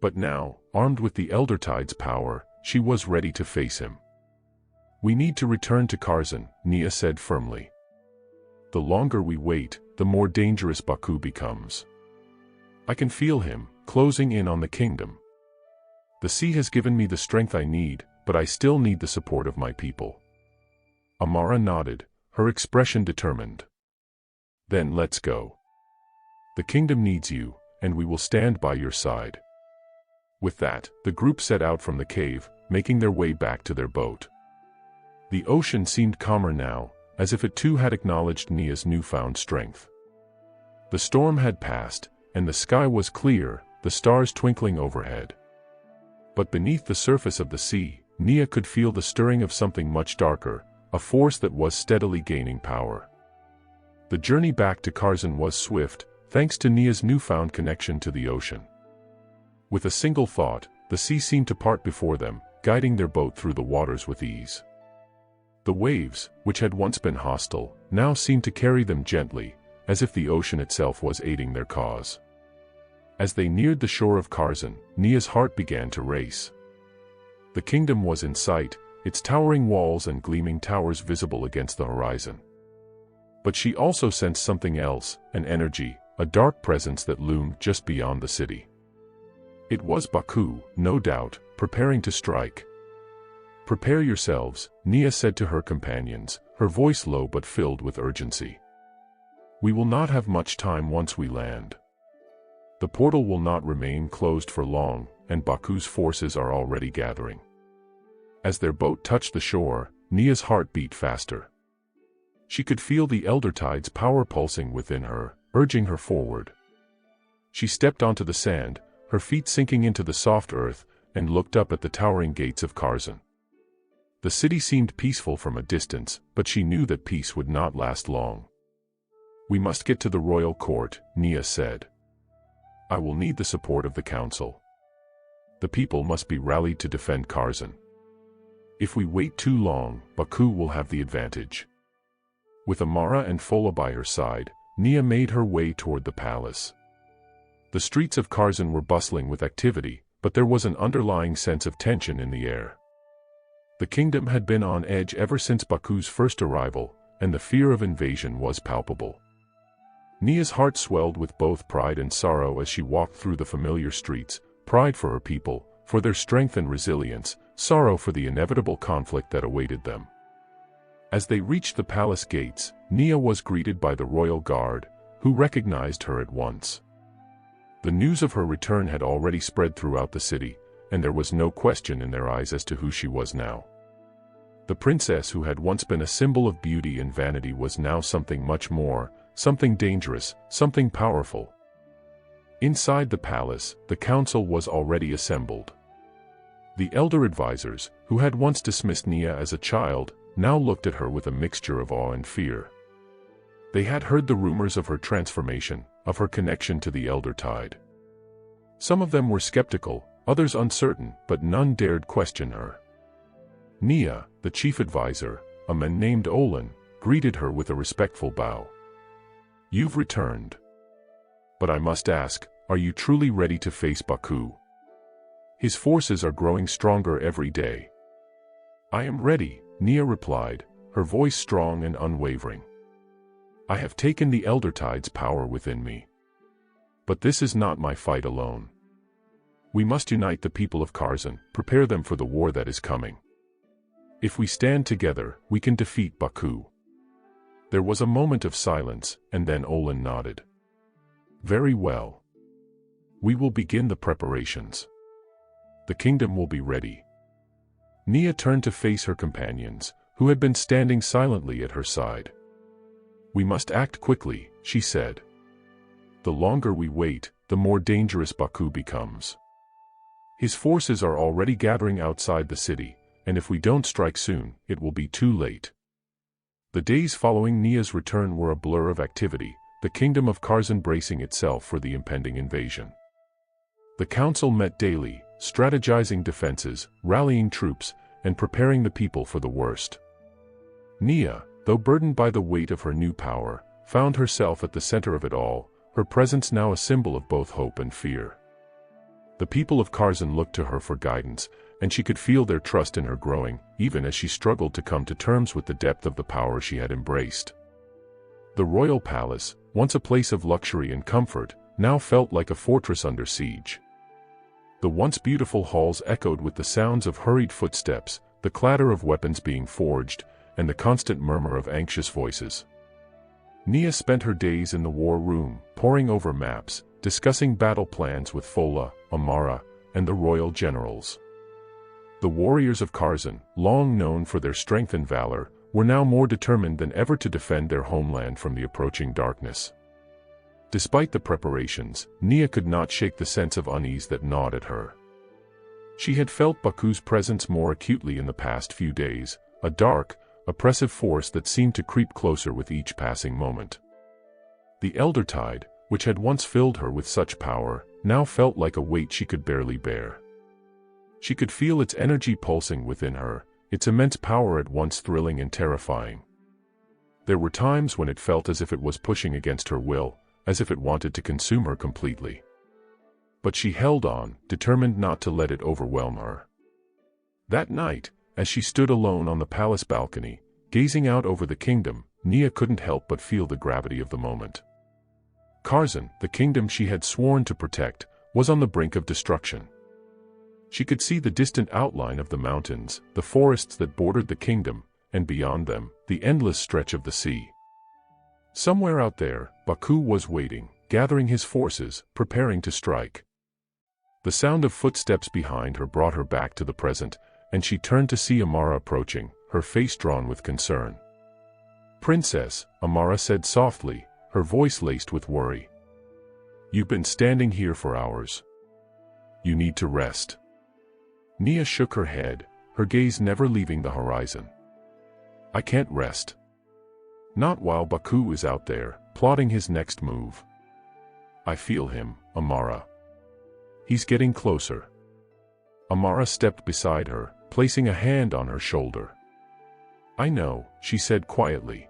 But now, armed with the Elder Tide's power, she was ready to face him. "We need to return to Karzan," Nia said firmly. "The longer we wait, the more dangerous Baku becomes. I can feel him, closing in on the kingdom. The sea has given me the strength I need, but I still need the support of my people." Amara nodded, her expression determined. "Then let's go. The kingdom needs you, and we will stand by your side." With that, the group set out from the cave, making their way back to their boat. The ocean seemed calmer now, as if it too had acknowledged Nia's newfound strength. The storm had passed, and the sky was clear, the stars twinkling overhead. But beneath the surface of the sea, Nia could feel the stirring of something much darker, a force that was steadily gaining power. The journey back to Karzan was swift, thanks to Nia's newfound connection to the ocean. With a single thought, the sea seemed to part before them, guiding their boat through the waters with ease. The waves, which had once been hostile, now seemed to carry them gently, as if the ocean itself was aiding their cause. As they neared the shore of Karzan, Nia's heart began to race. The kingdom was in sight, its towering walls and gleaming towers visible against the horizon. But she also sensed something else, an energy, a dark presence that loomed just beyond the city. It was Baku, no doubt, preparing to strike. "Prepare yourselves," Nia said to her companions, her voice low but filled with urgency. "We will not have much time once we land. The portal will not remain closed for long, and Baku's forces are already gathering." As their boat touched the shore, Nia's heart beat faster. She could feel the Elder Tide's power pulsing within her, urging her forward. She stepped onto the sand, her feet sinking into the soft earth, and looked up at the towering gates of Karzan. The city seemed peaceful from a distance, but she knew that peace would not last long. "We must get to the royal court," Nia said. "I will need the support of the council. The people must be rallied to defend Karzan. If we wait too long, Baku will have the advantage." With Amara and Fola by her side, Nia made her way toward the palace. The streets of Karzan were bustling with activity, but there was an underlying sense of tension in the air. The kingdom had been on edge ever since Baku's first arrival, and the fear of invasion was palpable. Nia's heart swelled with both pride and sorrow as she walked through the familiar streets, pride for her people, for their strength and resilience, sorrow for the inevitable conflict that awaited them. As they reached the palace gates, Nia was greeted by the royal guard, who recognized her at once. The news of her return had already spread throughout the city, and there was no question in their eyes as to who she was now. The princess who had once been a symbol of beauty and vanity was now something much more, something dangerous, something powerful. Inside the palace, the council was already assembled. The elder advisors, who had once dismissed Nia as a child, now looked at her with a mixture of awe and fear. They had heard the rumors of her transformation, of her connection to the Elder Tide. Some of them were skeptical, others uncertain, but none dared question her. Nia, the chief advisor, a man named Olsen, greeted her with a respectful bow. "You've returned. But I must ask, are you truly ready to face Baku? His forces are growing stronger every day." "I am ready," Nia replied, her voice strong and unwavering. "I have taken the Elder Tide's power within me. But this is not my fight alone. We must unite the people of Karzan, prepare them for the war that is coming. If we stand together, we can defeat Baku." There was a moment of silence, and then Olsen nodded. "Very well. We will begin the preparations. The kingdom will be ready." Nia turned to face her companions, who had been standing silently at her side. "We must act quickly," she said. "The longer we wait, the more dangerous Baku becomes. His forces are already gathering outside the city, and if we don't strike soon, it will be too late." The days following Nia's return were a blur of activity, the kingdom of Karzan bracing itself for the impending invasion. The council met daily, strategizing defenses, rallying troops, and preparing the people for the worst. Nia, though burdened by the weight of her new power, found herself at the center of it all, her presence now a symbol of both hope and fear. The people of Kharzan looked to her for guidance, and she could feel their trust in her growing, even as she struggled to come to terms with the depth of the power she had embraced. The royal palace, once a place of luxury and comfort, now felt like a fortress under siege. The once beautiful halls echoed with the sounds of hurried footsteps, the clatter of weapons being forged, and the constant murmur of anxious voices. Nia spent her days in the war room, poring over maps, discussing battle plans with Fola, Amara, and the royal generals. The warriors of Kharzan, long known for their strength and valor, were now more determined than ever to defend their homeland from the approaching darkness. Despite the preparations, Nia could not shake the sense of unease that gnawed at her. She had felt Baku's presence more acutely in the past few days, a dark, oppressive force that seemed to creep closer with each passing moment. The elder tide, which had once filled her with such power, now felt like a weight she could barely bear. She could feel its energy pulsing within her, its immense power at once thrilling and terrifying. There were times when it felt as if it was pushing against her will, as if it wanted to consume her completely. But she held on, determined not to let it overwhelm her. That night, as she stood alone on the palace balcony, gazing out over the kingdom, Nia couldn't help but feel the gravity of the moment. Kharzan, the kingdom she had sworn to protect, was on the brink of destruction. She could see the distant outline of the mountains, the forests that bordered the kingdom, and beyond them, the endless stretch of the sea. Somewhere out there, Baku was waiting, gathering his forces, preparing to strike. The sound of footsteps behind her brought her back to the present, and she turned to see Amara approaching, her face drawn with concern. "Princess," Amara said softly, her voice laced with worry. "You've been standing here for hours. You need to rest." Nia shook her head, her gaze never leaving the horizon. "I can't rest. Not while Baku is out there, plotting his next move. I feel him, Amara. He's getting closer." Amara stepped beside her, placing a hand on her shoulder. "I know," she said quietly.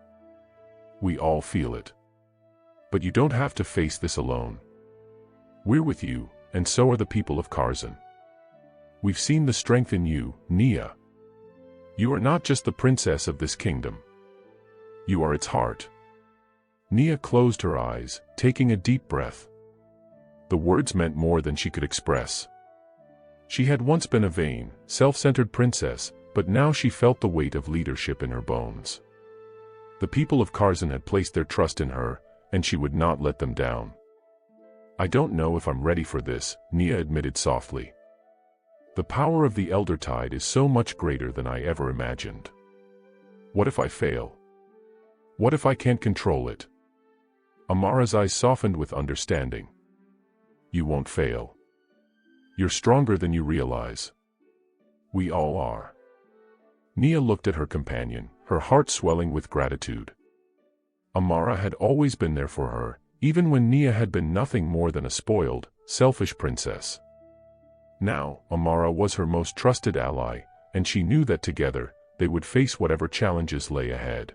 "We all feel it. But you don't have to face this alone. We're with you, and so are the people of Kharzan. We've seen the strength in you, Nia. You are not just the princess of this kingdom. You are its heart." Nia closed her eyes, taking a deep breath. The words meant more than she could express. She had once been a vain, self-centered princess, but now she felt the weight of leadership in her bones. The people of Kharzan had placed their trust in her, and she would not let them down. "I don't know if I'm ready for this," Nia admitted softly. "The power of the elder tide is so much greater than I ever imagined. What if I fail? What if I can't control it?" Amara's eyes softened with understanding. "You won't fail. You're stronger than you realize. We all are." Nia looked at her companion, her heart swelling with gratitude. Amara had always been there for her, even when Nia had been nothing more than a spoiled, selfish princess. Now, Amara was her most trusted ally, and she knew that together, they would face whatever challenges lay ahead.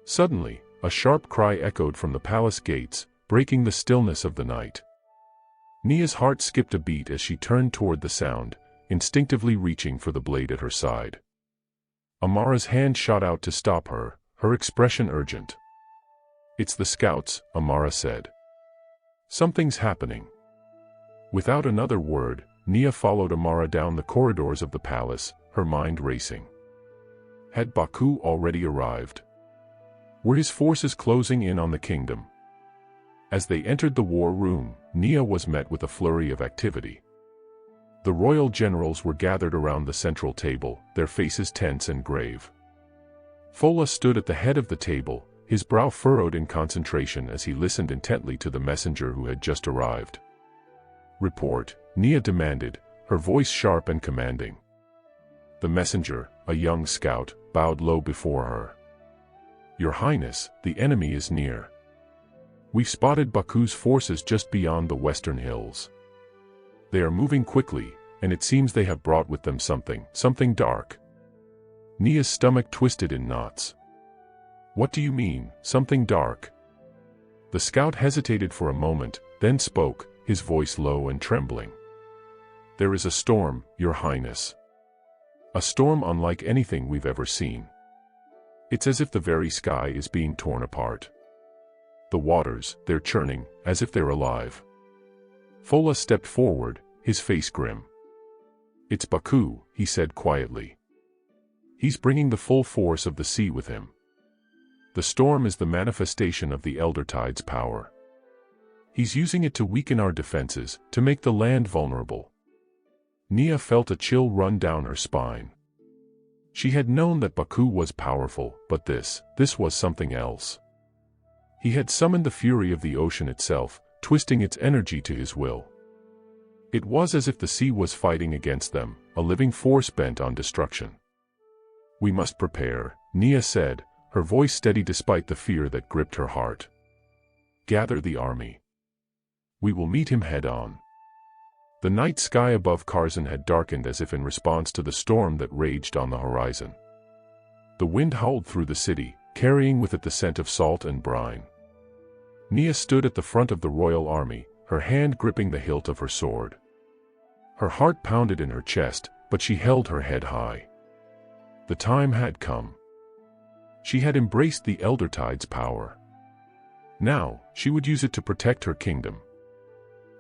Suddenly, a sharp cry echoed from the palace gates, breaking the stillness of the night. Nia's heart skipped a beat as she turned toward the sound, instinctively reaching for the blade at her side. Amara's hand shot out to stop her, her expression urgent. "It's the scouts," Amara said. "Something's happening." Without another word, Nia followed Amara down the corridors of the palace, her mind racing. Had Baku already arrived? Were his forces closing in on the kingdom? As they entered the war room, Nia was met with a flurry of activity. The royal generals were gathered around the central table, their faces tense and grave. Fola stood at the head of the table, his brow furrowed in concentration as he listened intently to the messenger who had just arrived. "Report," Nia demanded, her voice sharp and commanding. The messenger, a young scout, bowed low before her. "Your Highness, the enemy is near. We've spotted Baku's forces just beyond the western hills. They are moving quickly, and it seems they have brought with them something dark." Nia's stomach twisted in knots. "What do you mean, something dark?" The scout hesitated for a moment, then spoke, his voice low and trembling. "There is a storm, Your Highness. A storm unlike anything we've ever seen. It's as if the very sky is being torn apart. The waters, they're churning, as if they're alive." Fola stepped forward, his face grim. "It's Baku," he said quietly. "He's bringing the full force of the sea with him. The storm is the manifestation of the Elder Tide's power. He's using it to weaken our defenses, to make the land vulnerable." Nia felt a chill run down her spine. She had known that Baku was powerful, but this was something else. He had summoned the fury of the ocean itself, twisting its energy to his will. It was as if the sea was fighting against them, a living force bent on destruction. "We must prepare," Nia said, her voice steady despite the fear that gripped her heart. "Gather the army. We will meet him head-on." The night sky above Karzan had darkened as if in response to the storm that raged on the horizon. The wind howled through the city, carrying with it the scent of salt and brine. Nia stood at the front of the royal army, her hand gripping the hilt of her sword. Her heart pounded in her chest, but she held her head high. The time had come. She had embraced the Elder Tide's power. Now, she would use it to protect her kingdom.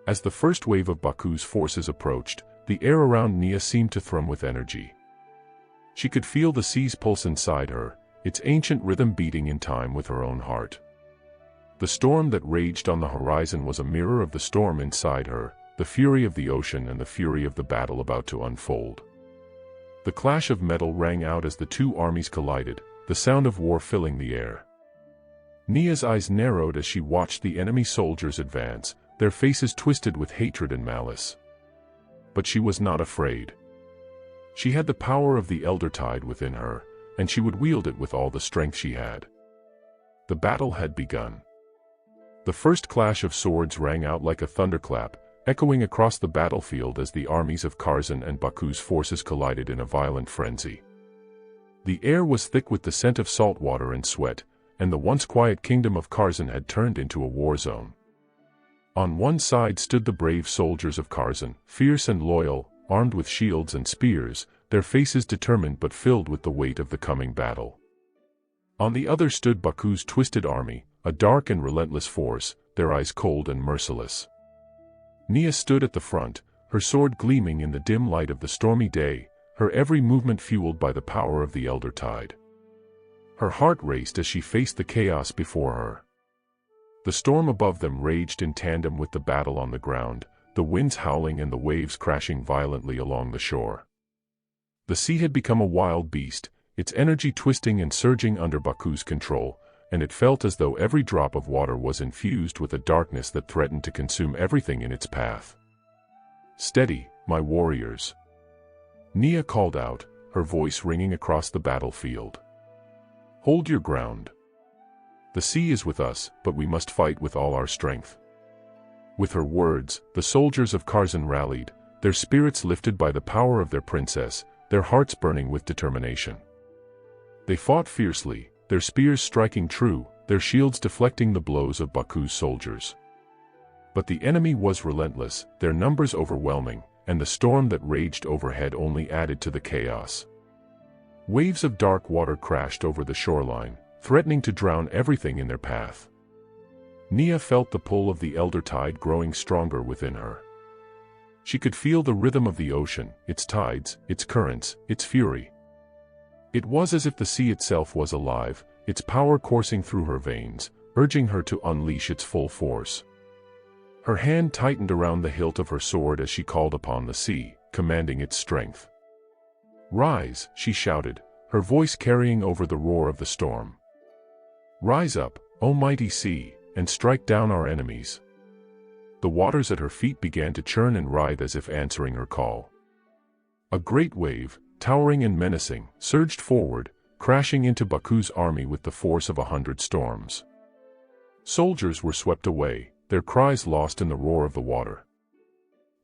As the first wave of Baku's forces approached, the air around Nia seemed to thrum with energy. She could feel the sea's pulse inside her, its ancient rhythm beating in time with her own heart. The storm that raged on the horizon was a mirror of the storm inside her, the fury of the ocean and the fury of the battle about to unfold. The clash of metal rang out as the two armies collided, the sound of war filling the air. Nia's eyes narrowed as she watched the enemy soldiers advance, their faces twisted with hatred and malice. But she was not afraid. She had the power of the Elder Tide within her, and she would wield it with all the strength she had. The battle had begun. The first clash of swords rang out like a thunderclap, echoing across the battlefield as the armies of Karzan and Baku's forces collided in a violent frenzy. The air was thick with the scent of salt water and sweat, and the once quiet kingdom of Karzan had turned into a war zone. On one side stood the brave soldiers of Karzan, fierce and loyal, armed with shields and spears, their faces determined but filled with the weight of the coming battle. On the other stood Baku's twisted army, a dark and relentless force, their eyes cold and merciless. Nia stood at the front, her sword gleaming in the dim light of the stormy day, her every movement fueled by the power of the Elder Tide. Her heart raced as she faced the chaos before her. The storm above them raged in tandem with the battle on the ground, the winds howling and the waves crashing violently along the shore. The sea had become a wild beast, its energy twisting and surging under Baku's control, and it felt as though every drop of water was infused with a darkness that threatened to consume everything in its path. "Steady, my warriors," Nia called out, her voice ringing across the battlefield. "Hold your ground. The sea is with us, but we must fight with all our strength." With her words, the soldiers of Karzan rallied, their spirits lifted by the power of their princess, their hearts burning with determination. They fought fiercely, their spears striking true, their shields deflecting the blows of Baku's soldiers. But the enemy was relentless, their numbers overwhelming, and the storm that raged overhead only added to the chaos. Waves of dark water crashed over the shoreline, threatening to drown everything in their path. Nia felt the pull of the Elder Tide growing stronger within her. She could feel the rhythm of the ocean, its tides, its currents, its fury. It was as if the sea itself was alive, its power coursing through her veins, urging her to unleash its full force. Her hand tightened around the hilt of her sword as she called upon the sea, commanding its strength. "Rise," she shouted, her voice carrying over the roar of the storm. "Rise up, O mighty sea, and strike down our enemies." The waters at her feet began to churn and writhe as if answering her call. A great wave, towering and menacing, surged forward, crashing into Baku's army with the force of 100 storms. Soldiers were swept away, their cries lost in the roar of the water.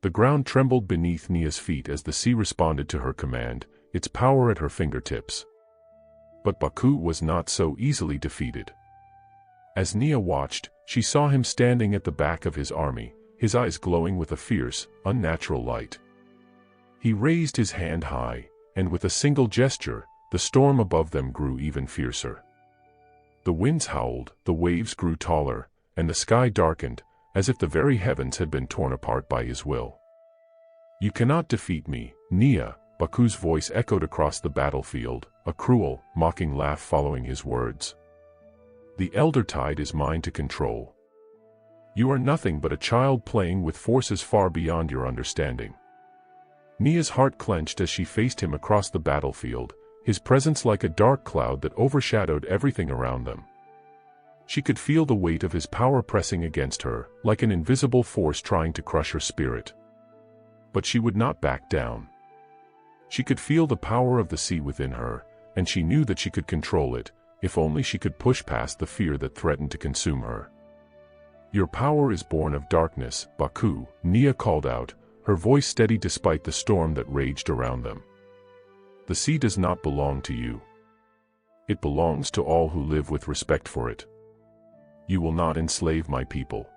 The ground trembled beneath Nia's feet as the sea responded to her command, its power at her fingertips. But Baku was not so easily defeated. As Nia watched, she saw him standing at the back of his army, his eyes glowing with a fierce, unnatural light. He raised his hand high, and with a single gesture, the storm above them grew even fiercer. The winds howled, the waves grew taller, and the sky darkened, as if the very heavens had been torn apart by his will. "You cannot defeat me, Nia," Baku's voice echoed across the battlefield, a cruel, mocking laugh following his words. "The Elder Tide is mine to control. You are nothing but a child playing with forces far beyond your understanding." Nia's heart clenched as she faced him across the battlefield, his presence like a dark cloud that overshadowed everything around them. She could feel the weight of his power pressing against her, like an invisible force trying to crush her spirit. But she would not back down. She could feel the power of the sea within her, and she knew that she could control it, if only she could push past the fear that threatened to consume her. "Your power is born of darkness, Baku," Nia called out, her voice steady despite the storm that raged around them. "The sea does not belong to you. It belongs to all who live with respect for it. You will not enslave my people.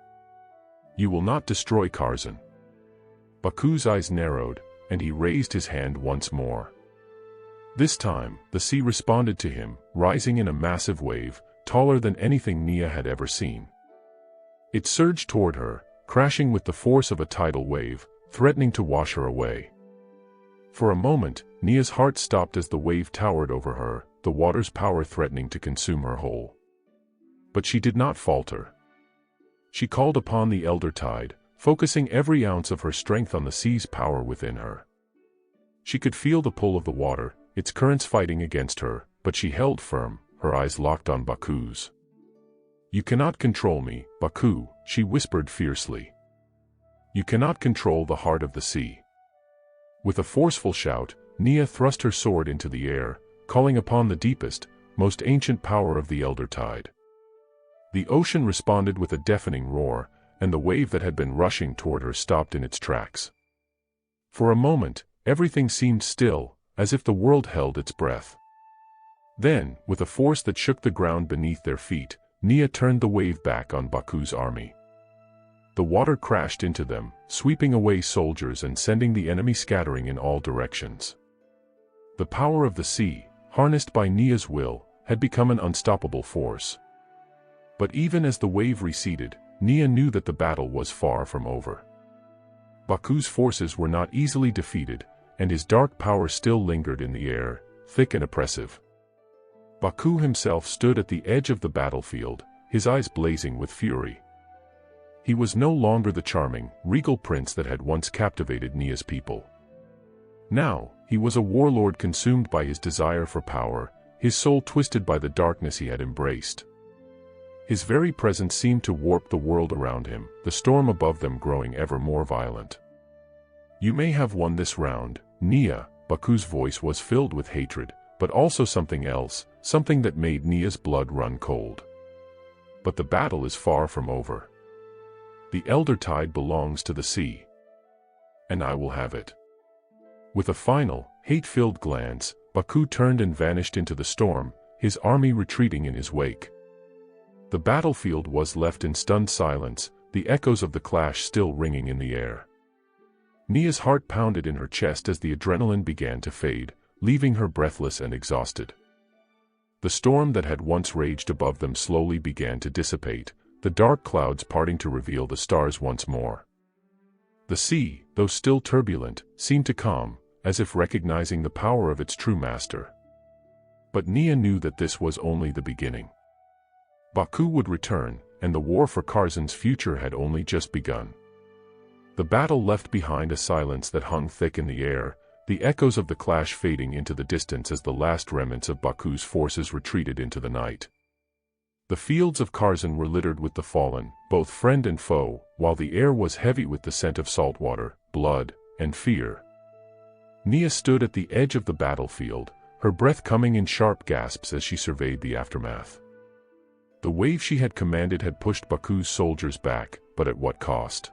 You will not destroy Karzan." Baku's eyes narrowed, and he raised his hand once more. This time, the sea responded to him, rising in a massive wave, taller than anything Nia had ever seen. It surged toward her, crashing with the force of a tidal wave, threatening to wash her away. For a moment, Nia's heart stopped as the wave towered over her, the water's power threatening to consume her whole. But she did not falter. She called upon the Elder Tide, focusing every ounce of her strength on the sea's power within her. She could feel the pull of the water, its currents fighting against her, but she held firm, her eyes locked on Baku's. "You cannot control me, Baku," she whispered fiercely. "You cannot control the heart of the sea." With a forceful shout, Nia thrust her sword into the air, calling upon the deepest, most ancient power of the Elder Tide. The ocean responded with a deafening roar, and the wave that had been rushing toward her stopped in its tracks. For a moment, everything seemed still, as if the world held its breath. Then, with a force that shook the ground beneath their feet, Nia turned the wave back on Baku's army. The water crashed into them, sweeping away soldiers and sending the enemy scattering in all directions. The power of the sea, harnessed by Nia's will, had become an unstoppable force. But even as the wave receded, Nia knew that the battle was far from over. Baku's forces were not easily defeated, and his dark power still lingered in the air, thick and oppressive. Baku himself stood at the edge of the battlefield, his eyes blazing with fury. He was no longer the charming, regal prince that had once captivated Nia's people. Now, he was a warlord consumed by his desire for power, his soul twisted by the darkness he had embraced. His very presence seemed to warp the world around him, the storm above them growing ever more violent. "You may have won this round, Nia," Baku's voice was filled with hatred, but also something else, something that made Nia's blood run cold. "But the battle is far from over. The Elder Tide belongs to the sea. And I will have it." With a final, hate-filled glance, Baku turned and vanished into the storm, his army retreating in his wake. The battlefield was left in stunned silence, the echoes of the clash still ringing in the air. Nia's heart pounded in her chest as the adrenaline began to fade, leaving her breathless and exhausted. The storm that had once raged above them slowly began to dissipate, the dark clouds parting to reveal the stars once more. The sea, though still turbulent, seemed to calm, as if recognizing the power of its true master. But Nia knew that this was only the beginning. Baku would return, and the war for Karzan's future had only just begun. The battle left behind a silence that hung thick in the air, the echoes of the clash fading into the distance as the last remnants of Baku's forces retreated into the night. The fields of Karzan were littered with the fallen, both friend and foe, while the air was heavy with the scent of salt water, blood, and fear. Nia stood at the edge of the battlefield, her breath coming in sharp gasps as she surveyed the aftermath. The wave she had commanded had pushed Baku's soldiers back, but at what cost?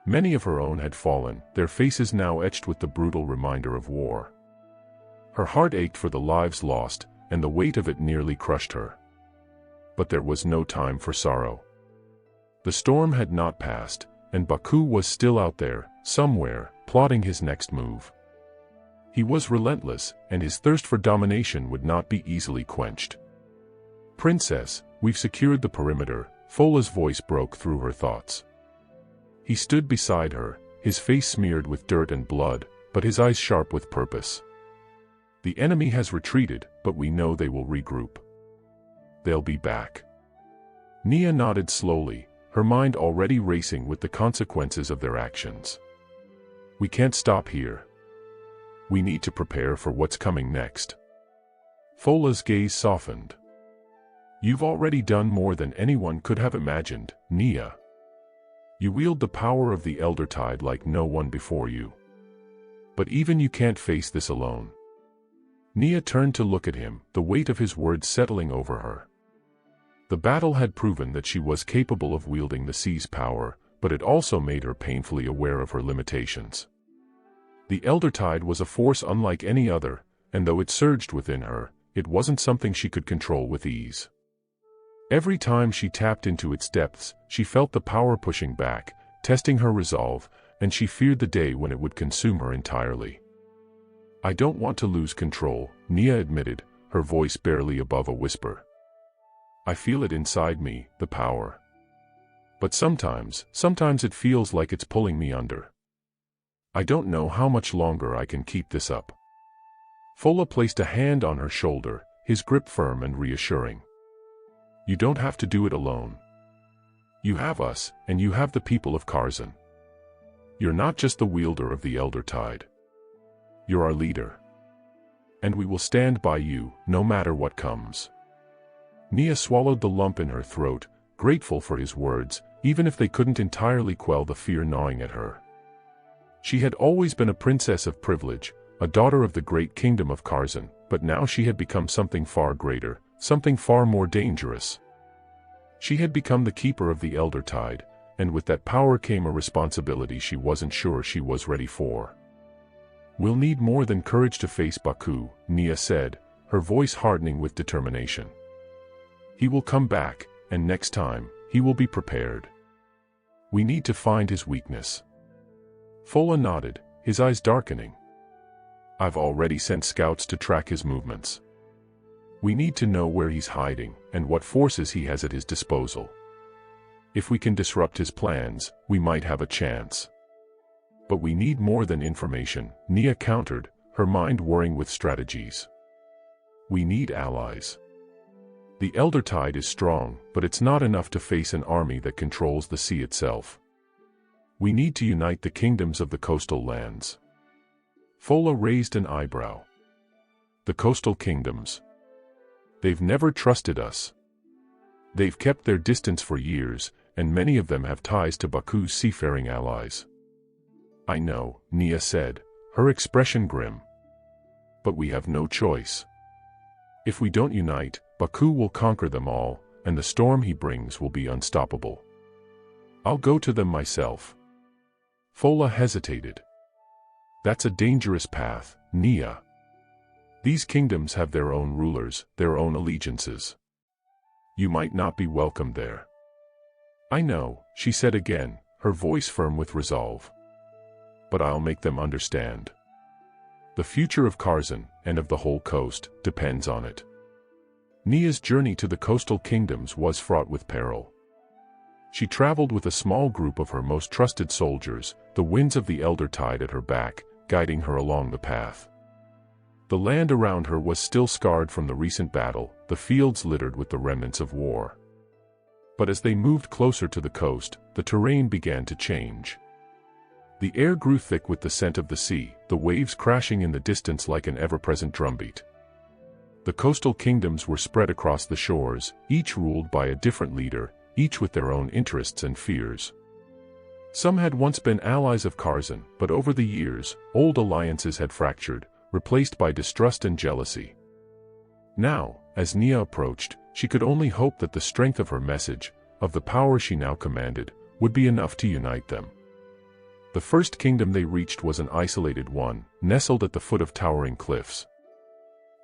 Many of her own had fallen, their faces now etched with the brutal reminder of war. Her heart ached for the lives lost, and the weight of it nearly crushed her. But there was no time for sorrow. The storm had not passed, and Baku was still out there, somewhere, plotting his next move. He was relentless, and his thirst for domination would not be easily quenched. "Princess, we've secured the perimeter," Fola's voice broke through her thoughts. He stood beside her, his face smeared with dirt and blood, but his eyes sharp with purpose. "The enemy has retreated, but we know they will regroup. They'll be back." Nia nodded slowly, her mind already racing with the consequences of their actions. "We can't stop here. We need to prepare for what's coming next." Fola's gaze softened. "You've already done more than anyone could have imagined, Nia. You wield the power of the Elder Tide like no one before you. But even you can't face this alone." Nia turned to look at him, the weight of his words settling over her. The battle had proven that she was capable of wielding the sea's power, but it also made her painfully aware of her limitations. The Elder Tide was a force unlike any other, and though it surged within her, it wasn't something she could control with ease. Every time she tapped into its depths, she felt the power pushing back, testing her resolve, and she feared the day when it would consume her entirely. "I don't want to lose control," Nia admitted, her voice barely above a whisper. "I feel it inside me, the power. But sometimes it feels like it's pulling me under. I don't know how much longer I can keep this up." Fola placed a hand on her shoulder, his grip firm and reassuring. "You don't have to do it alone. You have us, and you have the people of Karzan. You're not just the wielder of the Elder Tide. You're our leader. And we will stand by you, no matter what comes." Nia swallowed the lump in her throat, grateful for his words, even if they couldn't entirely quell the fear gnawing at her. She had always been a princess of privilege, a daughter of the great kingdom of Karzan, but now she had become something far greater, something far more dangerous. She had become the keeper of the Elder Tide, and with that power came a responsibility she wasn't sure she was ready for. "We'll need more than courage to face Baku," Nia said, her voice hardening with determination. "He will come back, and next time, he will be prepared. We need to find his weakness." Fola nodded, his eyes darkening. "I've already sent scouts to track his movements. We need to know where he's hiding, and what forces he has at his disposal. If we can disrupt his plans, we might have a chance. But we need more than information," Nia countered, her mind whirring with strategies. "We need allies. The Elder Tide is strong, but it's not enough to face an army that controls the sea itself. We need to unite the kingdoms of the coastal lands." Fola raised an eyebrow. "The coastal kingdoms? They've never trusted us. They've kept their distance for years, and many of them have ties to Baku's seafaring allies." "I know," Nia said, her expression grim. "But we have no choice. If we don't unite, Baku will conquer them all, and the storm he brings will be unstoppable. I'll go to them myself." Fola hesitated. "That's a dangerous path, Nia. These kingdoms have their own rulers, their own allegiances. You might not be welcome there." "I know," she said again, her voice firm with resolve. "But I'll make them understand. The future of Karzan, and of the whole coast, depends on it." Nia's journey to the coastal kingdoms was fraught with peril. She traveled with a small group of her most trusted soldiers, the winds of the Elder Tide at her back, guiding her along the path. The land around her was still scarred from the recent battle, the fields littered with the remnants of war. But as they moved closer to the coast, the terrain began to change. The air grew thick with the scent of the sea, the waves crashing in the distance like an ever-present drumbeat. The coastal kingdoms were spread across the shores, each ruled by a different leader, each with their own interests and fears. Some had once been allies of Karzan, but over the years, old alliances had fractured, replaced by distrust and jealousy. Now, as Nia approached, she could only hope that the strength of her message, of the power she now commanded, would be enough to unite them. The first kingdom they reached was an isolated one, nestled at the foot of towering cliffs.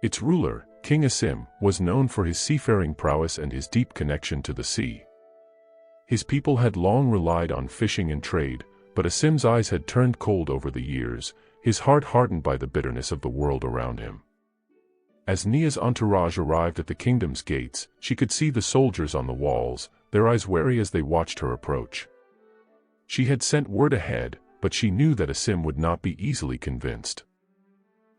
Its ruler, King Asim, was known for his seafaring prowess and his deep connection to the sea. His people had long relied on fishing and trade, but Asim's eyes had turned cold over the years, his heart hardened by the bitterness of the world around him. As Nia's entourage arrived at the kingdom's gates, she could see the soldiers on the walls, their eyes wary as they watched her approach. She had sent word ahead, but she knew that Asim would not be easily convinced.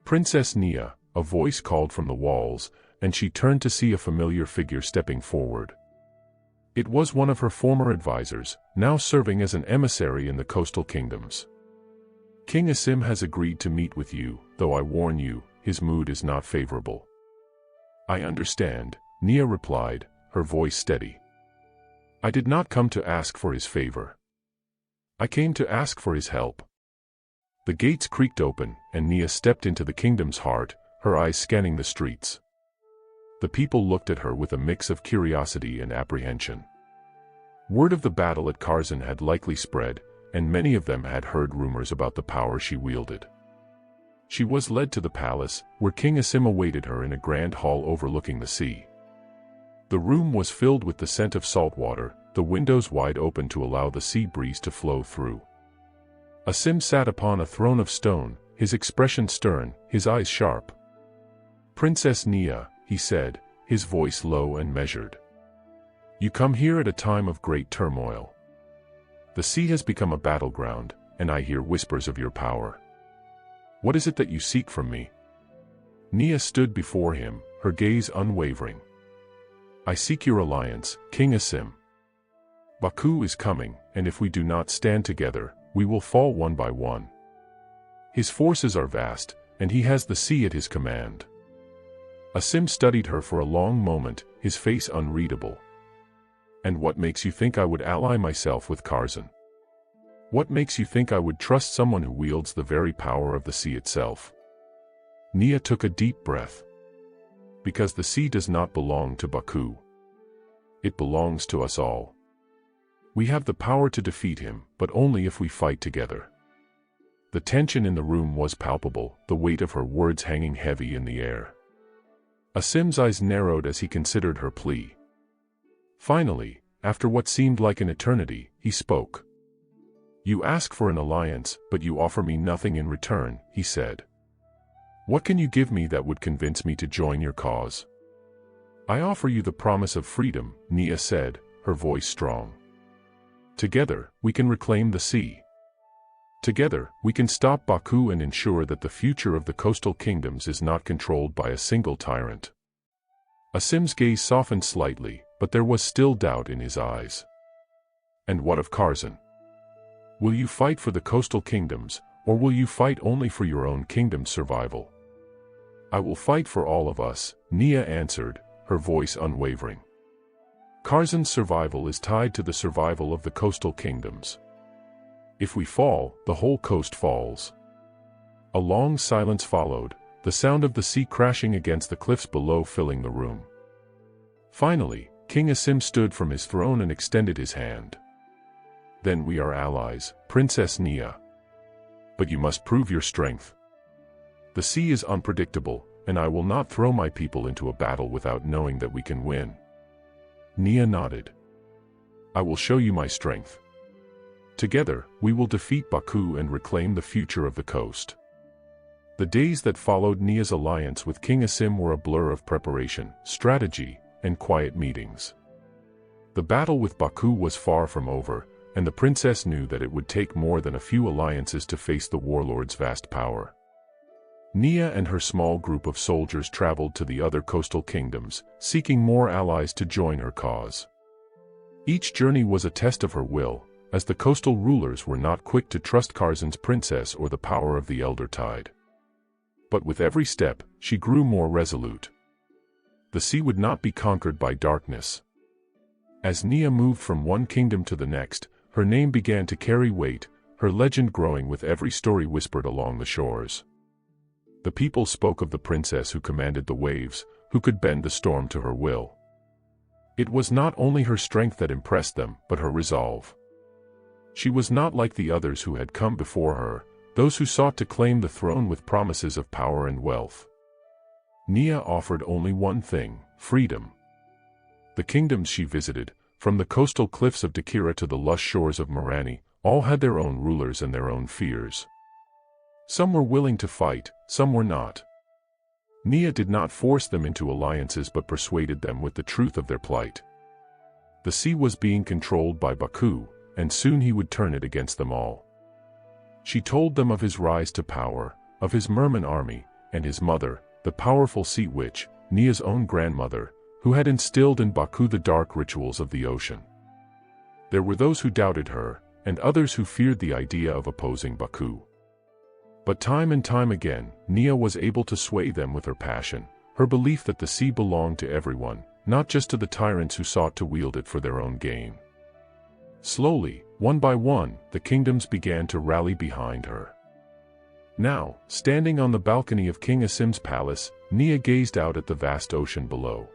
"Princess Nia," a voice called from the walls, and she turned to see a familiar figure stepping forward. It was one of her former advisors, now serving as an emissary in the coastal kingdoms. "King Asim has agreed to meet with you, though I warn you, his mood is not favorable." "I understand," Nia replied, her voice steady. "I did not come to ask for his favor. I came to ask for his help." The gates creaked open, and Nia stepped into the kingdom's heart, her eyes scanning the streets. The people looked at her with a mix of curiosity and apprehension. Word of the battle at Karzan had likely spread, and many of them had heard rumors about the power she wielded. She was led to the palace, where King Asim awaited her in a grand hall overlooking the sea. The room was filled with the scent of salt water, the windows wide open to allow the sea breeze to flow through. Asim sat upon a throne of stone, his expression stern, his eyes sharp. "Princess Nia," he said, his voice low and measured. "You come here at a time of great turmoil. The sea has become a battleground, and I hear whispers of your power. What is it that you seek from me?" Nia stood before him, her gaze unwavering. "I seek your alliance, King Asim. Baku is coming, and if we do not stand together, we will fall one by one. His forces are vast, and he has the sea at his command." Asim studied her for a long moment, his face unreadable. "And what makes you think I would ally myself with Karzan? What makes you think I would trust someone who wields the very power of the sea itself?" Nia took a deep breath. "Because the sea does not belong to Baku. It belongs to us all. We have the power to defeat him, but only if we fight together." The tension in the room was palpable, the weight of her words hanging heavy in the air. Asim's eyes narrowed as he considered her plea. Finally, after what seemed like an eternity, he spoke. "You ask for an alliance, but you offer me nothing in return," he said. "What can you give me that would convince me to join your cause?" "I offer you the promise of freedom," Nia said, her voice strong. "Together, we can reclaim the sea. Together, we can stop Baku and ensure that the future of the coastal kingdoms is not controlled by a single tyrant." Asim's gaze softened slightly, but there was still doubt in his eyes. "And what of Karzan? Will you fight for the coastal kingdoms, or will you fight only for your own kingdom's survival?" "I will fight for all of us," Nia answered, her voice unwavering. "Karzan's survival is tied to the survival of the coastal kingdoms. If we fall, the whole coast falls." A long silence followed, the sound of the sea crashing against the cliffs below filling the room. Finally, King Asim stood from his throne and extended his hand. "Then we are allies, Princess Nia. But you must prove your strength. The sea is unpredictable, and I will not throw my people into a battle without knowing that we can win." Nia nodded. "I will show you my strength. Together, we will defeat Baku and reclaim the future of the coast." The days that followed Nia's alliance with King Asim were a blur of preparation, strategy, and quiet meetings. The battle with Baku was far from over, and the princess knew that it would take more than a few alliances to face the warlord's vast power. Nia and her small group of soldiers traveled to the other coastal kingdoms, seeking more allies to join her cause. Each journey was a test of her will, as the coastal rulers were not quick to trust Karzan's princess or the power of the Elder Tide. But with every step, she grew more resolute. The sea would not be conquered by darkness. As Nia moved from one kingdom to the next, her name began to carry weight, her legend growing with every story whispered along the shores. The people spoke of the princess who commanded the waves, who could bend the storm to her will. It was not only her strength that impressed them, but her resolve. She was not like the others who had come before her, those who sought to claim the throne with promises of power and wealth. Nia offered only one thing: freedom. The kingdoms she visited, from the coastal cliffs of Dakira to the lush shores of Morani, all had their own rulers and their own fears. Some were willing to fight, some were not. Nia did not force them into alliances but persuaded them with the truth of their plight. The sea was being controlled by Baku, and soon he would turn it against them all. She told them of his rise to power, of his merman army, and his mother, the powerful sea witch, Nia's own grandmother, who had instilled in Baku the dark rituals of the ocean. There were those who doubted her, and others who feared the idea of opposing Baku. But time and time again, Nia was able to sway them with her passion, her belief that the sea belonged to everyone, not just to the tyrants who sought to wield it for their own gain. Slowly, one by one, the kingdoms began to rally behind her. Now, standing on the balcony of King Asim's palace, Nia gazed out at the vast ocean below.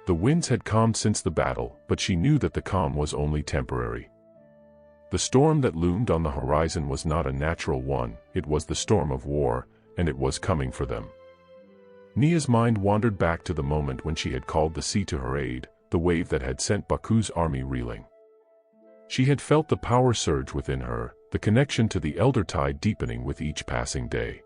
The winds had calmed since the battle, but she knew that the calm was only temporary. The storm that loomed on the horizon was not a natural one, it was the storm of war, and it was coming for them. Nia's mind wandered back to the moment when she had called the sea to her aid, the wave that had sent Baku's army reeling. She had felt the power surge within her, the connection to the elder tide deepening with each passing day.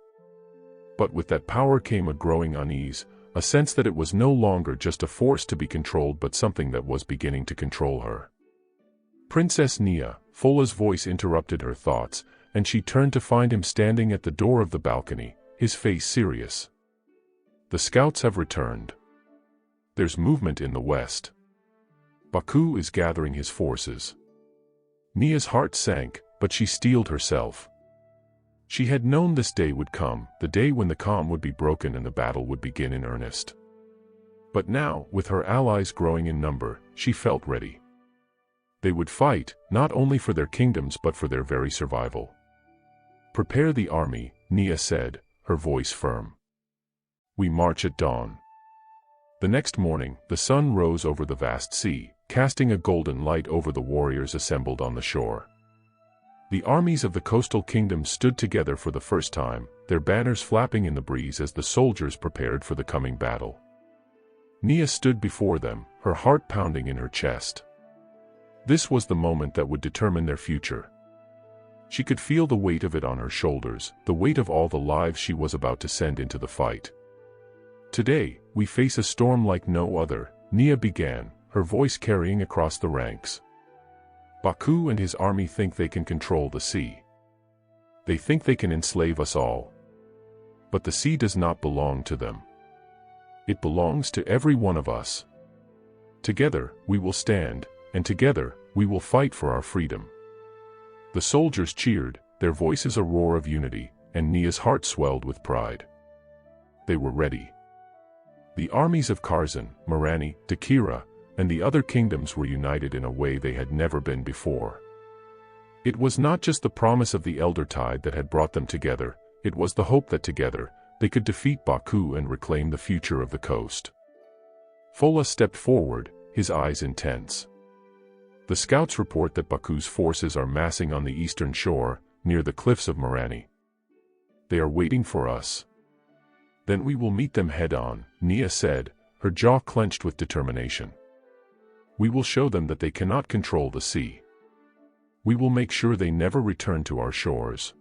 But with that power came a growing unease, a sense that it was no longer just a force to be controlled but something that was beginning to control her. Princess Nia, Fola's voice interrupted her thoughts, and she turned to find him standing at the door of the balcony, his face serious. The scouts have returned. There's movement in the west. Baku is gathering his forces. Nia's heart sank, but she steeled herself. She had known this day would come, the day when the calm would be broken and the battle would begin in earnest. But now, with her allies growing in number, she felt ready. They would fight, not only for their kingdoms but for their very survival. "Prepare the army," Nia said, her voice firm. "We march at dawn." The next morning, the sun rose over the vast sea, casting a golden light over the warriors assembled on the shore. The armies of the coastal kingdoms stood together for the first time, their banners flapping in the breeze as the soldiers prepared for the coming battle. Nia stood before them, her heart pounding in her chest. This was the moment that would determine their future. She could feel the weight of it on her shoulders, the weight of all the lives she was about to send into the fight. "Today, we face a storm like no other," Nia began, her voice carrying across the ranks. "Baku and his army think they can control the sea. They think they can enslave us all. But the sea does not belong to them. It belongs to every one of us. Together, we will stand, and together, we will fight for our freedom." The soldiers cheered, their voices a roar of unity, and Nia's heart swelled with pride. They were ready. The armies of Karzan, Morani, Dakira, and the other kingdoms were united in a way they had never been before. It was not just the promise of the elder tide that had brought them together, it was the hope that together, they could defeat Baku and reclaim the future of the coast. Fola stepped forward, his eyes intense. "The scouts report that Baku's forces are massing on the eastern shore, near the cliffs of Morani. They are waiting for us. Then we will meet them head-on," Nia said, her jaw clenched with determination. "We will show them that they cannot control the sea. We will make sure they never return to our shores."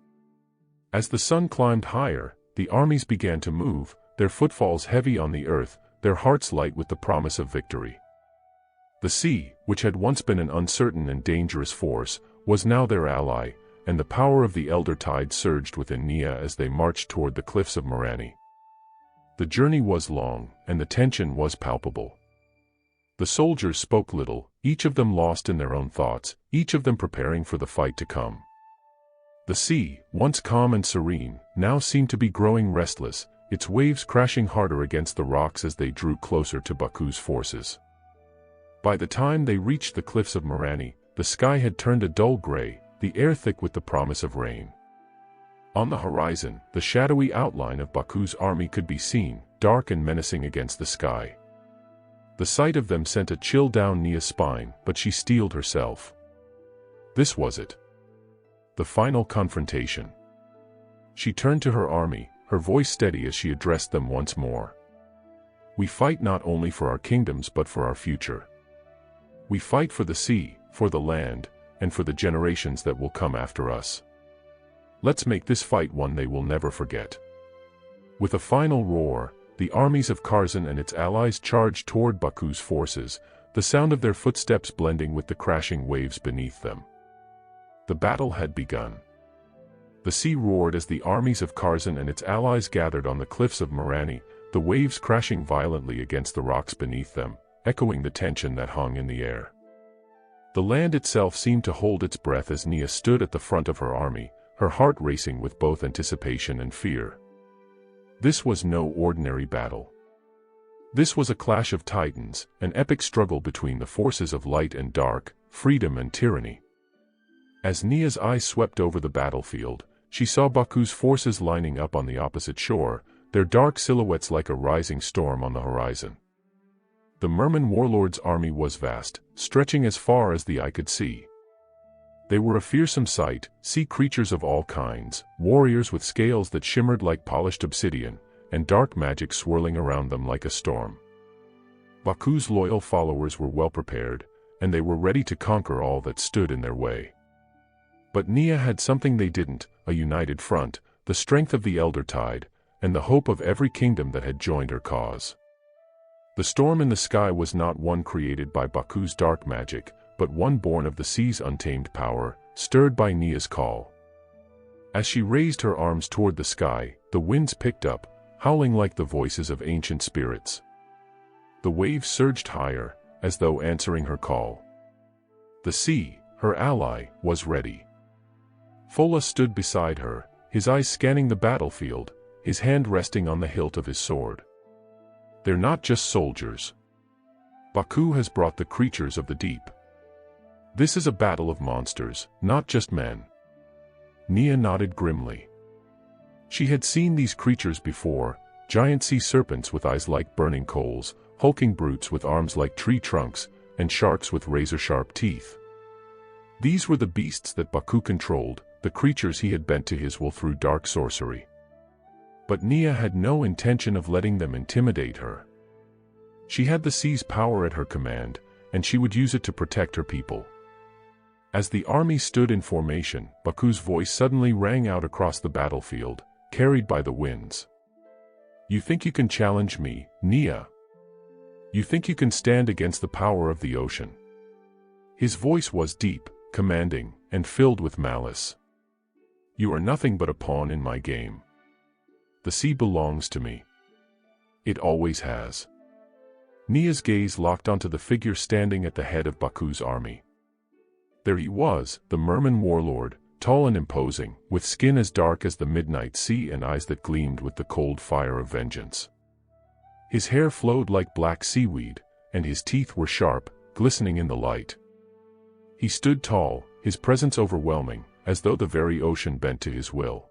As the sun climbed higher, the armies began to move, their footfalls heavy on the earth, their hearts light with the promise of victory. The sea, which had once been an uncertain and dangerous force, was now their ally, and the power of the elder tide surged within Nia as they marched toward the cliffs of Morani. The journey was long, and the tension was palpable. The soldiers spoke little, each of them lost in their own thoughts, each of them preparing for the fight to come. The sea, once calm and serene, now seemed to be growing restless, its waves crashing harder against the rocks as they drew closer to Baku's forces. By the time they reached the cliffs of Morani, the sky had turned a dull gray, the air thick with the promise of rain. On the horizon, the shadowy outline of Baku's army could be seen, dark and menacing against the sky. The sight of them sent a chill down Nia's spine, but she steeled herself. This was it. The final confrontation. She turned to her army, her voice steady as she addressed them once more. We fight not only for our kingdoms but for our future. We fight for the sea, for the land, and for the generations that will come after us. Let's make this fight one they will never forget." With a final roar, the armies of Kharzan and its allies charged toward Baku's forces, the sound of their footsteps blending with the crashing waves beneath them. The battle had begun. The sea roared as the armies of Kharzan and its allies gathered on the cliffs of Marani, the waves crashing violently against the rocks beneath them, echoing the tension that hung in the air. The land itself seemed to hold its breath as Nia stood at the front of her army, her heart racing with both anticipation and fear. This was no ordinary battle. This was a clash of titans, an epic struggle between the forces of light and dark, freedom and tyranny. As Nia's eyes swept over the battlefield, she saw Baku's forces lining up on the opposite shore, their dark silhouettes like a rising storm on the horizon. The Merman warlord's army was vast, stretching as far as the eye could see. They were a fearsome sight, sea creatures of all kinds, warriors with scales that shimmered like polished obsidian, and dark magic swirling around them like a storm. Baku's loyal followers were well prepared, and they were ready to conquer all that stood in their way. But Nia had something they didn't, a united front, the strength of the Elder Tide, and the hope of every kingdom that had joined her cause. The storm in the sky was not one created by Baku's dark magic, but one born of the sea's untamed power, stirred by Nia's call. As she raised her arms toward the sky, the winds picked up, howling like the voices of ancient spirits. The waves surged higher, as though answering her call. The sea, her ally, was ready. Fola stood beside her, his eyes scanning the battlefield, his hand resting on the hilt of his sword. "They're not just soldiers. Baku has brought the creatures of the deep. This is a battle of monsters, not just men." Nia nodded grimly. She had seen these creatures before, giant sea serpents with eyes like burning coals, hulking brutes with arms like tree trunks, and sharks with razor-sharp teeth. These were the beasts that Baku controlled, the creatures he had bent to his will through dark sorcery. But Nia had no intention of letting them intimidate her. She had the sea's power at her command, and she would use it to protect her people. As the army stood in formation, Baku's voice suddenly rang out across the battlefield, carried by the winds. "You think you can challenge me, Nia? You think you can stand against the power of the ocean?" His voice was deep, commanding, and filled with malice. "You are nothing but a pawn in my game. The sea belongs to me. It always has." Nia's gaze locked onto the figure standing at the head of Baku's army. There he was, the Merman warlord, tall and imposing, with skin as dark as the midnight sea and eyes that gleamed with the cold fire of vengeance. His hair flowed like black seaweed, and his teeth were sharp, glistening in the light. He stood tall, his presence overwhelming, as though the very ocean bent to his will.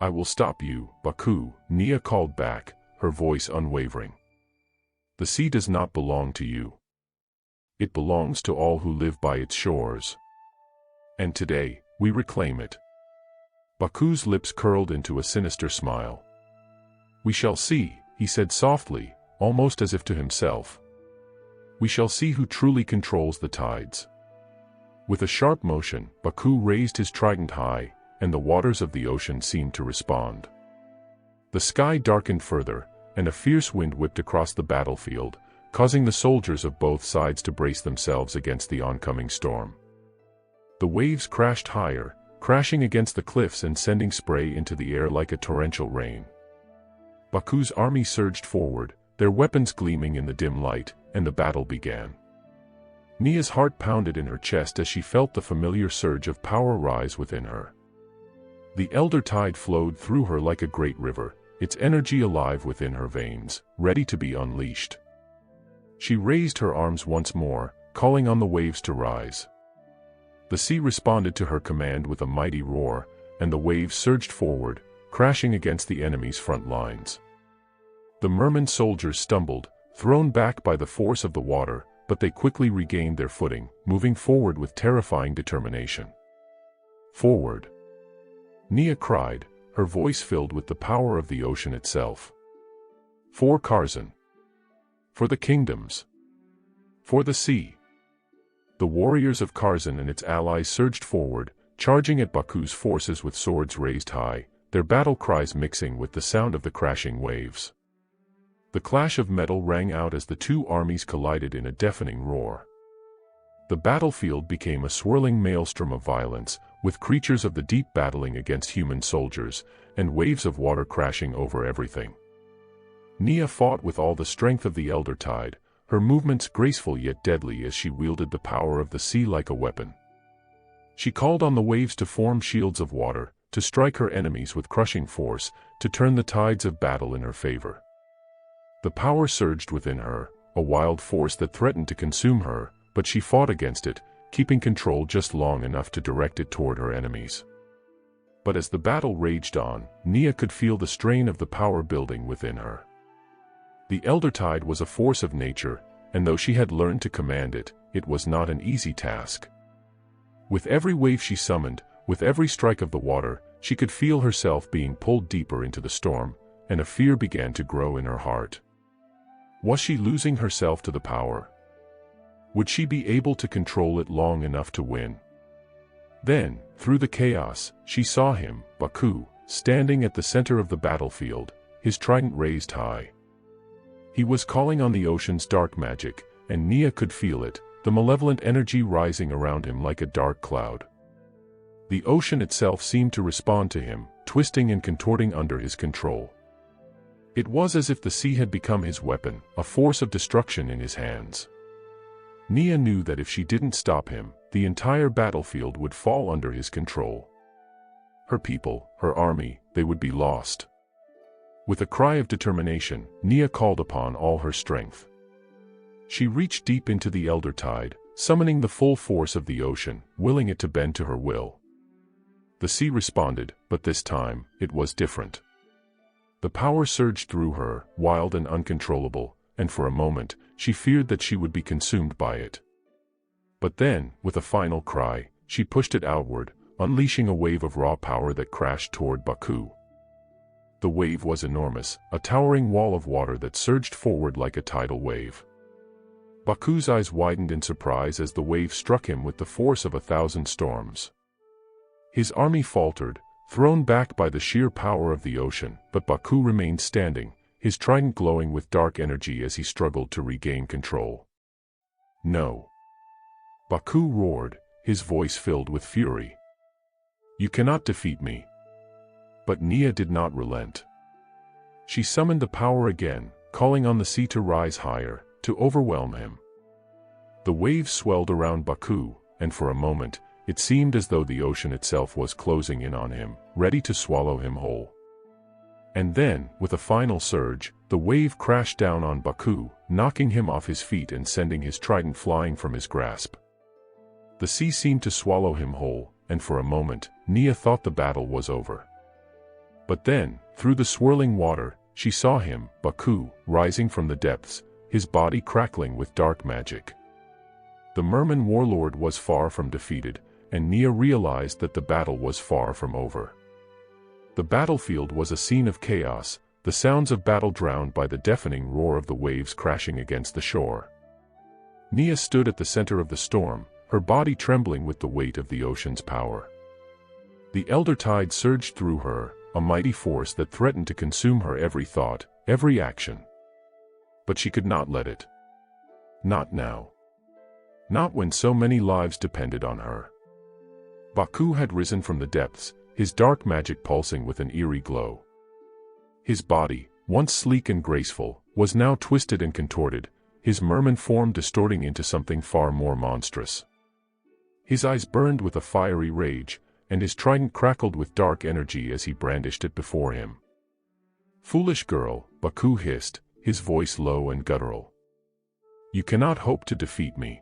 "I will stop you, Baku," Nia called back, her voice unwavering. "The sea does not belong to you. It belongs to all who live by its shores. And today, we reclaim it." Baku's lips curled into a sinister smile. "We shall see," he said softly, almost as if to himself. "We shall see who truly controls the tides." With a sharp motion, Baku raised his trident high, and the waters of the ocean seemed to respond. The sky darkened further, and a fierce wind whipped across the battlefield, causing the soldiers of both sides to brace themselves against the oncoming storm. The waves crashed higher, crashing against the cliffs and sending spray into the air like a torrential rain. Baku's army surged forward, their weapons gleaming in the dim light, and the battle began. Nia's heart pounded in her chest as she felt the familiar surge of power rise within her. The Elder Tide flowed through her like a great river, its energy alive within her veins, ready to be unleashed. She raised her arms once more, calling on the waves to rise. The sea responded to her command with a mighty roar, and the waves surged forward, crashing against the enemy's front lines. The Merman soldiers stumbled, thrown back by the force of the water, but they quickly regained their footing, moving forward with terrifying determination. "Forward!" Nia cried, her voice filled with the power of the ocean itself. "For Kharzan! For the kingdoms. For the sea. The warriors of Kharzan and its allies surged forward, charging at Baku's forces with swords raised high, their battle cries mixing with the sound of the crashing waves. The clash of metal rang out as the two armies collided in a deafening roar. The battlefield became a swirling maelstrom of violence, with creatures of the deep battling against human soldiers, and waves of water crashing over everything. Nia fought with all the strength of the Elder Tide, her movements graceful yet deadly as she wielded the power of the sea like a weapon. She called on the waves to form shields of water, to strike her enemies with crushing force, to turn the tides of battle in her favor. The power surged within her, a wild force that threatened to consume her, but she fought against it, keeping control just long enough to direct it toward her enemies. But as the battle raged on, Nia could feel the strain of the power building within her. The Elder Tide was a force of nature, and though she had learned to command it, it was not an easy task. With every wave she summoned, with every strike of the water, she could feel herself being pulled deeper into the storm, and a fear began to grow in her heart. Was she losing herself to the power? Would she be able to control it long enough to win? Then, through the chaos, she saw him, Baku, standing at the center of the battlefield, his trident raised high. He was calling on the ocean's dark magic, and Nia could feel it, the malevolent energy rising around him like a dark cloud. The ocean itself seemed to respond to him, twisting and contorting under his control. It was as if the sea had become his weapon, a force of destruction in his hands. Nia knew that if she didn't stop him, the entire battlefield would fall under his control. Her people, her army, they would be lost. With a cry of determination, Nia called upon all her strength. She reached deep into the Elder Tide, summoning the full force of the ocean, willing it to bend to her will. The sea responded, but this time, it was different. The power surged through her, wild and uncontrollable, and for a moment, she feared that she would be consumed by it. But then, with a final cry, she pushed it outward, unleashing a wave of raw power that crashed toward Baku. The wave was enormous, a towering wall of water that surged forward like a tidal wave. Baku's eyes widened in surprise as the wave struck him with the force of 1,000 storms. His army faltered, thrown back by the sheer power of the ocean, but Baku remained standing, his trident glowing with dark energy as he struggled to regain control. No. Baku roared, his voice filled with fury. You cannot defeat me. But Nia did not relent. She summoned the power again, calling on the sea to rise higher, to overwhelm him. The waves swelled around Baku, and for a moment, it seemed as though the ocean itself was closing in on him, ready to swallow him whole. And then, with a final surge, the wave crashed down on Baku, knocking him off his feet and sending his trident flying from his grasp. The sea seemed to swallow him whole, and for a moment, Nia thought the battle was over. But then, through the swirling water, she saw him, Baku, rising from the depths, his body crackling with dark magic. The merman warlord was far from defeated, and Nia realized that the battle was far from over. The battlefield was a scene of chaos, the sounds of battle drowned by the deafening roar of the waves crashing against the shore. Nia stood at the center of the storm, her body trembling with the weight of the ocean's power. The Elder Tide surged through her, a mighty force that threatened to consume her every thought, every action. But she could not let it. Not now. Not when so many lives depended on her. Baku had risen from the depths, his dark magic pulsing with an eerie glow. His body, once sleek and graceful, was now twisted and contorted, his merman form distorting into something far more monstrous. His eyes burned with a fiery rage, and his trident crackled with dark energy as he brandished it before him. Foolish girl, Baku hissed, his voice low and guttural. You cannot hope to defeat me.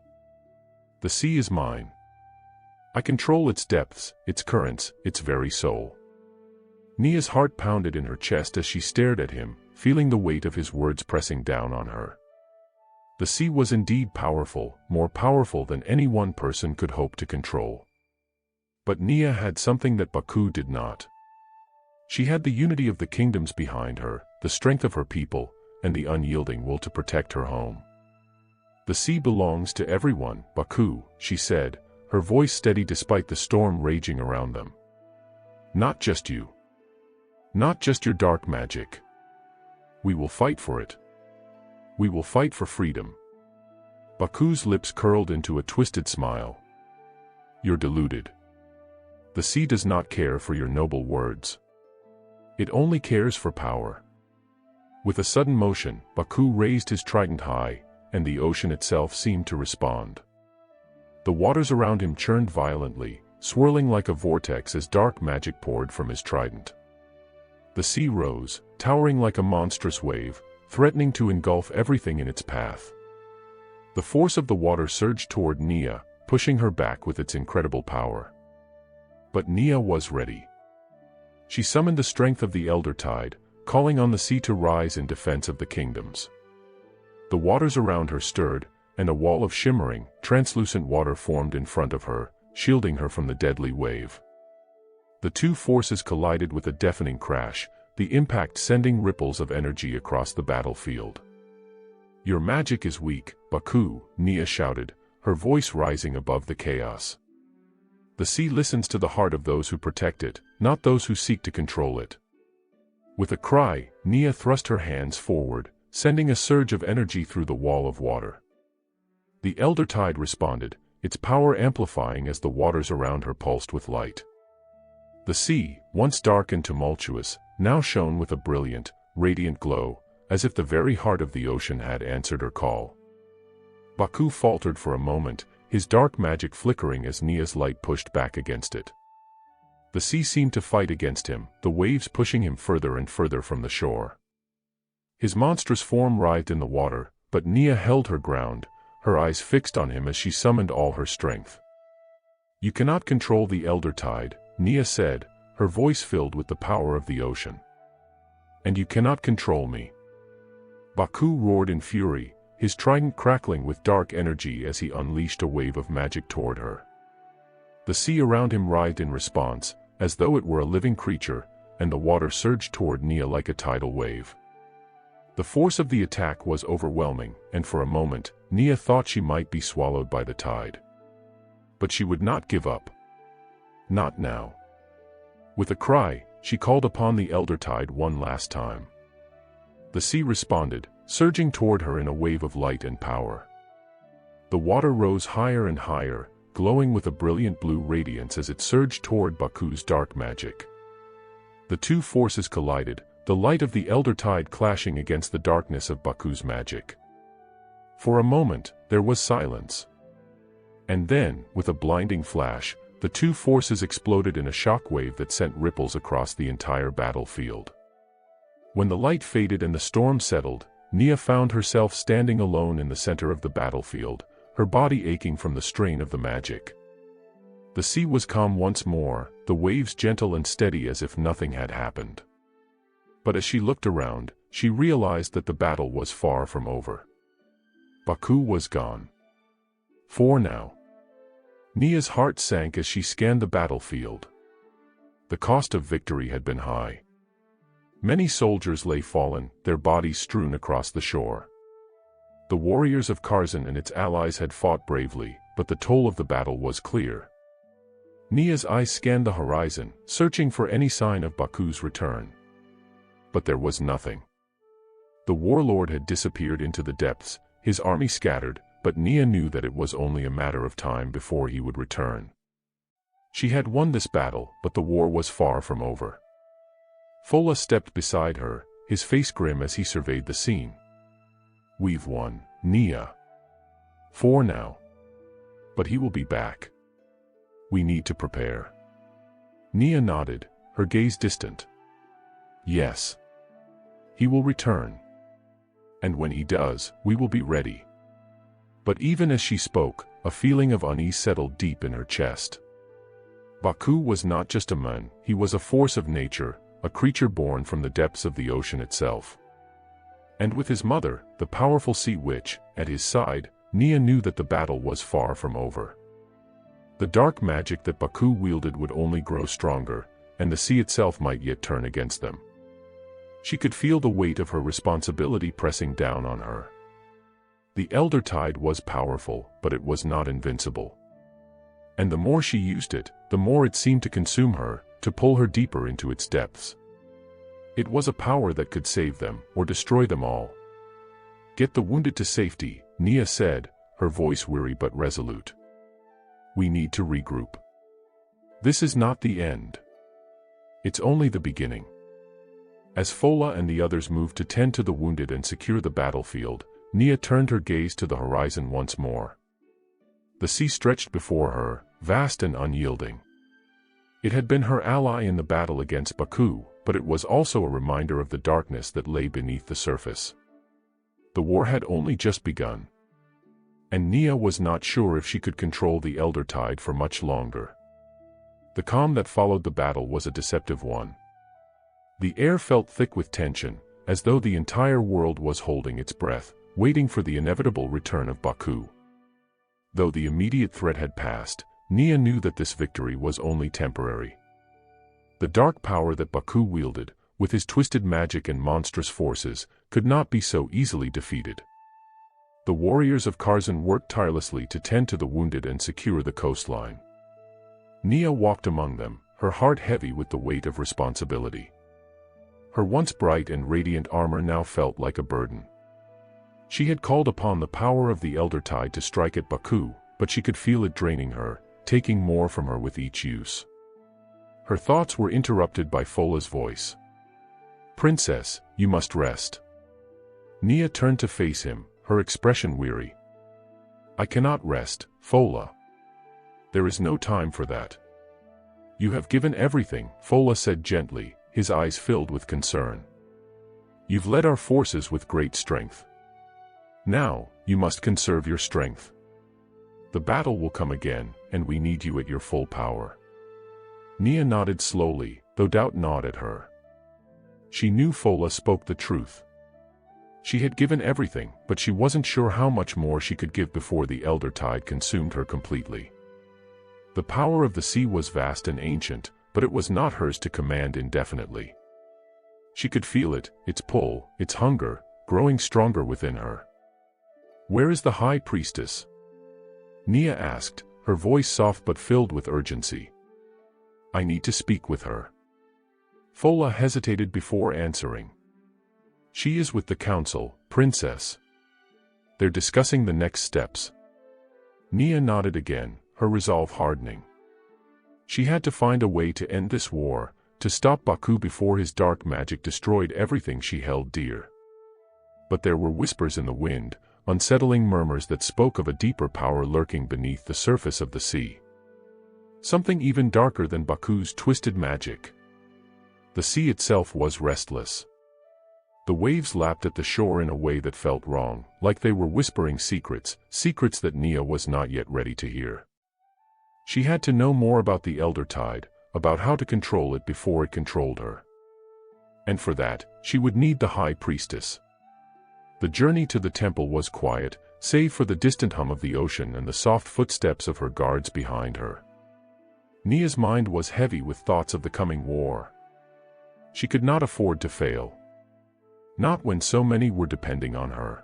The sea is mine. I control its depths, its currents, its very soul. Nia's heart pounded in her chest as she stared at him, feeling the weight of his words pressing down on her. The sea was indeed powerful, more powerful than any one person could hope to control. But Nia had something that Baku did not. She had the unity of the kingdoms behind her, the strength of her people, and the unyielding will to protect her home. The sea belongs to everyone, Baku, she said, her voice steady despite the storm raging around them. Not just you. Not just your dark magic. We will fight for it. We will fight for freedom. Baku's lips curled into a twisted smile. You're deluded. The sea does not care for your noble words. It only cares for power. With a sudden motion, Baku raised his trident high, and the ocean itself seemed to respond. The waters around him churned violently, swirling like a vortex as dark magic poured from his trident. The sea rose, towering like a monstrous wave, threatening to engulf everything in its path. The force of the water surged toward Nia, pushing her back with its incredible power. But Nia was ready. She summoned the strength of the elder tide, calling on the sea to rise in defense of the kingdoms. The waters around her stirred, and a wall of shimmering, translucent water formed in front of her, shielding her from the deadly wave. The two forces collided with a deafening crash, the impact sending ripples of energy across the battlefield. Your magic is weak, Baku, Nia shouted, her voice rising above the chaos. The sea listens to the heart of those who protect it, not those who seek to control it. With a cry, Nia thrust her hands forward, sending a surge of energy through the wall of water. The elder tide responded, its power amplifying as the waters around her pulsed with light. The sea, once dark and tumultuous, now shone with a brilliant, radiant glow, as if the very heart of the ocean had answered her call. Baku faltered for a moment, his dark magic flickering as Nia's light pushed back against it. The sea seemed to fight against him, the waves pushing him further and further from the shore. His monstrous form writhed in the water, but Nia held her ground, her eyes fixed on him as she summoned all her strength. You cannot control the elder tide, Nia said, her voice filled with the power of the ocean. And you cannot control me. Baku roared in fury, his trident crackling with dark energy as he unleashed a wave of magic toward her. The sea around him writhed in response, as though it were a living creature, and the water surged toward Nia like a tidal wave. The force of the attack was overwhelming, and for a moment, Nia thought she might be swallowed by the tide. But she would not give up. Not now. With a cry, she called upon the elder tide one last time. The sea responded, surging toward her in a wave of light and power. The water rose higher and higher, glowing with a brilliant blue radiance as it surged toward Baku's dark magic. The two forces collided, the light of the elder tide clashing against the darkness of Baku's magic. For a moment, there was silence. And then, with a blinding flash, the two forces exploded in a shockwave that sent ripples across the entire battlefield. When the light faded and the storm settled, Nia found herself standing alone in the center of the battlefield, her body aching from the strain of the magic. The sea was calm once more, the waves gentle and steady as if nothing had happened. But as she looked around, she realized that the battle was far from over. Baku was gone. For now. Nia's heart sank as she scanned the battlefield. The cost of victory had been high. Many soldiers lay fallen, their bodies strewn across the shore. The warriors of Kharzan and its allies had fought bravely, but the toll of the battle was clear. Nia's eyes scanned the horizon, searching for any sign of Baku's return. But there was nothing. The warlord had disappeared into the depths, his army scattered, but Nia knew that it was only a matter of time before he would return. She had won this battle, but the war was far from over. Fola stepped beside her, his face grim as he surveyed the scene. We've won, Nia. For now. But he will be back. We need to prepare. Nia nodded, her gaze distant. Yes. He will return. And when he does, we will be ready. But even as she spoke, a feeling of unease settled deep in her chest. Baku was not just a man, he was a force of nature, a creature born from the depths of the ocean itself. And with his mother, the powerful sea witch, at his side, Nia knew that the battle was far from over. The dark magic that Baku wielded would only grow stronger, and the sea itself might yet turn against them. She could feel the weight of her responsibility pressing down on her. The elder tide was powerful, but it was not invincible. And the more she used it, the more it seemed to consume her, to pull her deeper into its depths. It was a power that could save them, or destroy them all. "Get the wounded to safety," Nia said, her voice weary but resolute. "We need to regroup. This is not the end. It's only the beginning." As Fola and the others moved to tend to the wounded and secure the battlefield, Nia turned her gaze to the horizon once more. The sea stretched before her, vast and unyielding. It had been her ally in the battle against Baku, but it was also a reminder of the darkness that lay beneath the surface. The war had only just begun. And Nia was not sure if she could control the elder tide for much longer. The calm that followed the battle was a deceptive one. The air felt thick with tension, as though the entire world was holding its breath, waiting for the inevitable return of Baku. Though the immediate threat had passed, Nia knew that this victory was only temporary. The dark power that Baku wielded, with his twisted magic and monstrous forces, could not be so easily defeated. The warriors of Kharzan worked tirelessly to tend to the wounded and secure the coastline. Nia walked among them, her heart heavy with the weight of responsibility. Her once bright and radiant armor now felt like a burden. She had called upon the power of the elder tide to strike at Baku, but she could feel it draining her, taking more from her with each use. Her thoughts were interrupted by Fola's voice. "Princess, you must rest." Nia turned to face him, her expression weary. "I cannot rest, Fola. There is no time for that." "You have given everything," Fola said gently, his eyes filled with concern. "You've led our forces with great strength. Now, you must conserve your strength. The battle will come again, and we need you at your full power." Nia nodded slowly, though doubt gnawed at her. She knew Fola spoke the truth. She had given everything, but she wasn't sure how much more she could give before the elder tide consumed her completely. The power of the sea was vast and ancient, but it was not hers to command indefinitely. She could feel it, its pull, its hunger, growing stronger within her. "Where is the high priestess?" Nia asked, her voice soft but filled with urgency. "I need to speak with her." Fola hesitated before answering. "She is with the council, princess. They're discussing the next steps." Nia nodded again, her resolve hardening. She had to find a way to end this war, to stop Baku before his dark magic destroyed everything she held dear. But there were whispers in the wind, unsettling murmurs that spoke of a deeper power lurking beneath the surface of the sea. Something even darker than Baku's twisted magic. The sea itself was restless. The waves lapped at the shore in a way that felt wrong, like they were whispering secrets, secrets that Nia was not yet ready to hear. She had to know more about the elder tide, about how to control it before it controlled her. And for that, she would need the high priestess. The journey to the temple was quiet, save for the distant hum of the ocean and the soft footsteps of her guards behind her. Nia's mind was heavy with thoughts of the coming war. She could not afford to fail. Not when so many were depending on her.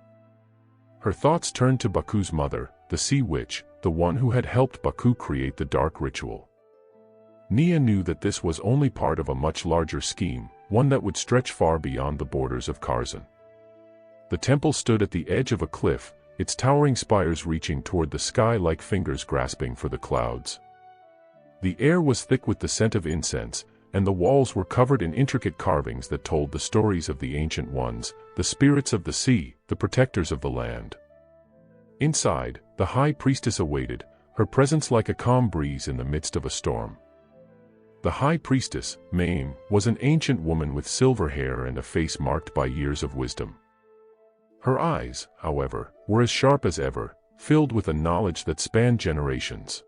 Her thoughts turned to Baku's mother, the sea witch, the one who had helped Baku create the dark ritual. Nia knew that this was only part of a much larger scheme, one that would stretch far beyond the borders of Kharzan. The temple stood at the edge of a cliff, its towering spires reaching toward the sky like fingers grasping for the clouds. The air was thick with the scent of incense, and the walls were covered in intricate carvings that told the stories of the ancient ones, the spirits of the sea, the protectors of the land. Inside, the high priestess awaited, her presence like a calm breeze in the midst of a storm. The high priestess, Mame, was an ancient woman with silver hair and a face marked by years of wisdom. Her eyes, however, were as sharp as ever, filled with a knowledge that spanned generations.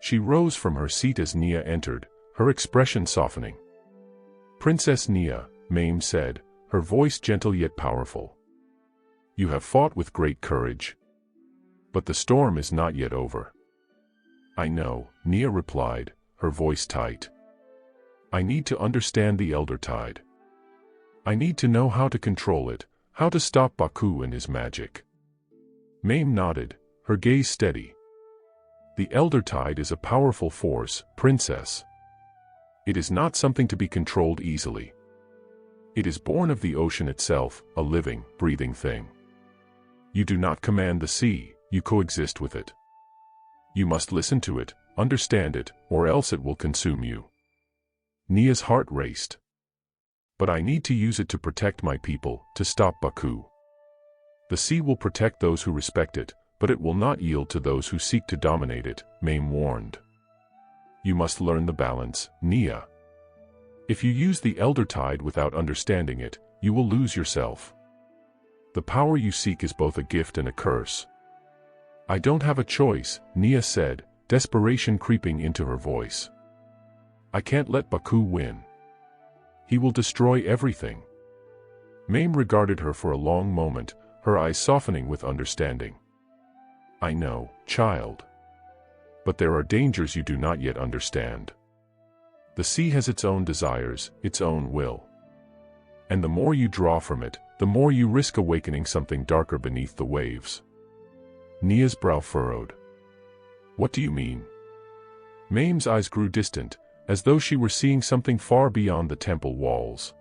She rose from her seat as Nia entered, her expression softening. "Princess Nia," Mame said, her voice gentle yet powerful. "You have fought with great courage. But the storm is not yet over." "I know," Nia replied, her voice tight. "I need to understand the elder tide. I need to know how to control it, how to stop Baku and his magic. Mame nodded, her gaze steady. The elder tide is a powerful force, princess. It is not something to be controlled easily. It is born of the ocean itself, a living, breathing thing. You do not command the sea, you coexist with it. You must listen to it, understand it, or else it will consume you. Nia's heart raced. But I need to use it to protect my people, to stop Baku. The sea will protect those who respect it, but it will not yield to those who seek to dominate it, Mame warned. You must learn the balance, Nia. If you use the elder tide without understanding it, you will lose yourself. The power you seek is both a gift and a curse. I don't have a choice, Nia said, desperation creeping into her voice. I can't let Baku win. He will destroy everything. Mame regarded her for a long moment, her eyes softening with understanding. I know, child. But there are dangers you do not yet understand. The sea has its own desires, its own will. And the more you draw from it, the more you risk awakening something darker beneath the waves. Nia's brow furrowed. What do you mean? Mame's eyes grew distant, as though she were seeing something far beyond the temple walls.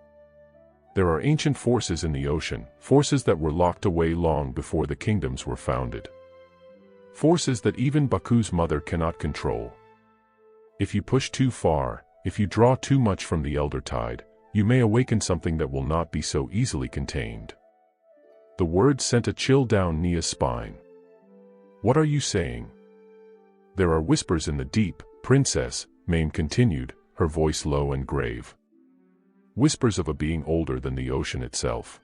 There are ancient forces in the ocean, forces that were locked away long before the kingdoms were founded. Forces that even Baku's mother cannot control. If you push too far, if you draw too much from the elder tide, you may awaken something that will not be so easily contained. The words sent a chill down Nia's spine. What are you saying? There are whispers in the deep, princess, Mame continued, her voice low and grave. Whispers of a being older than the ocean itself.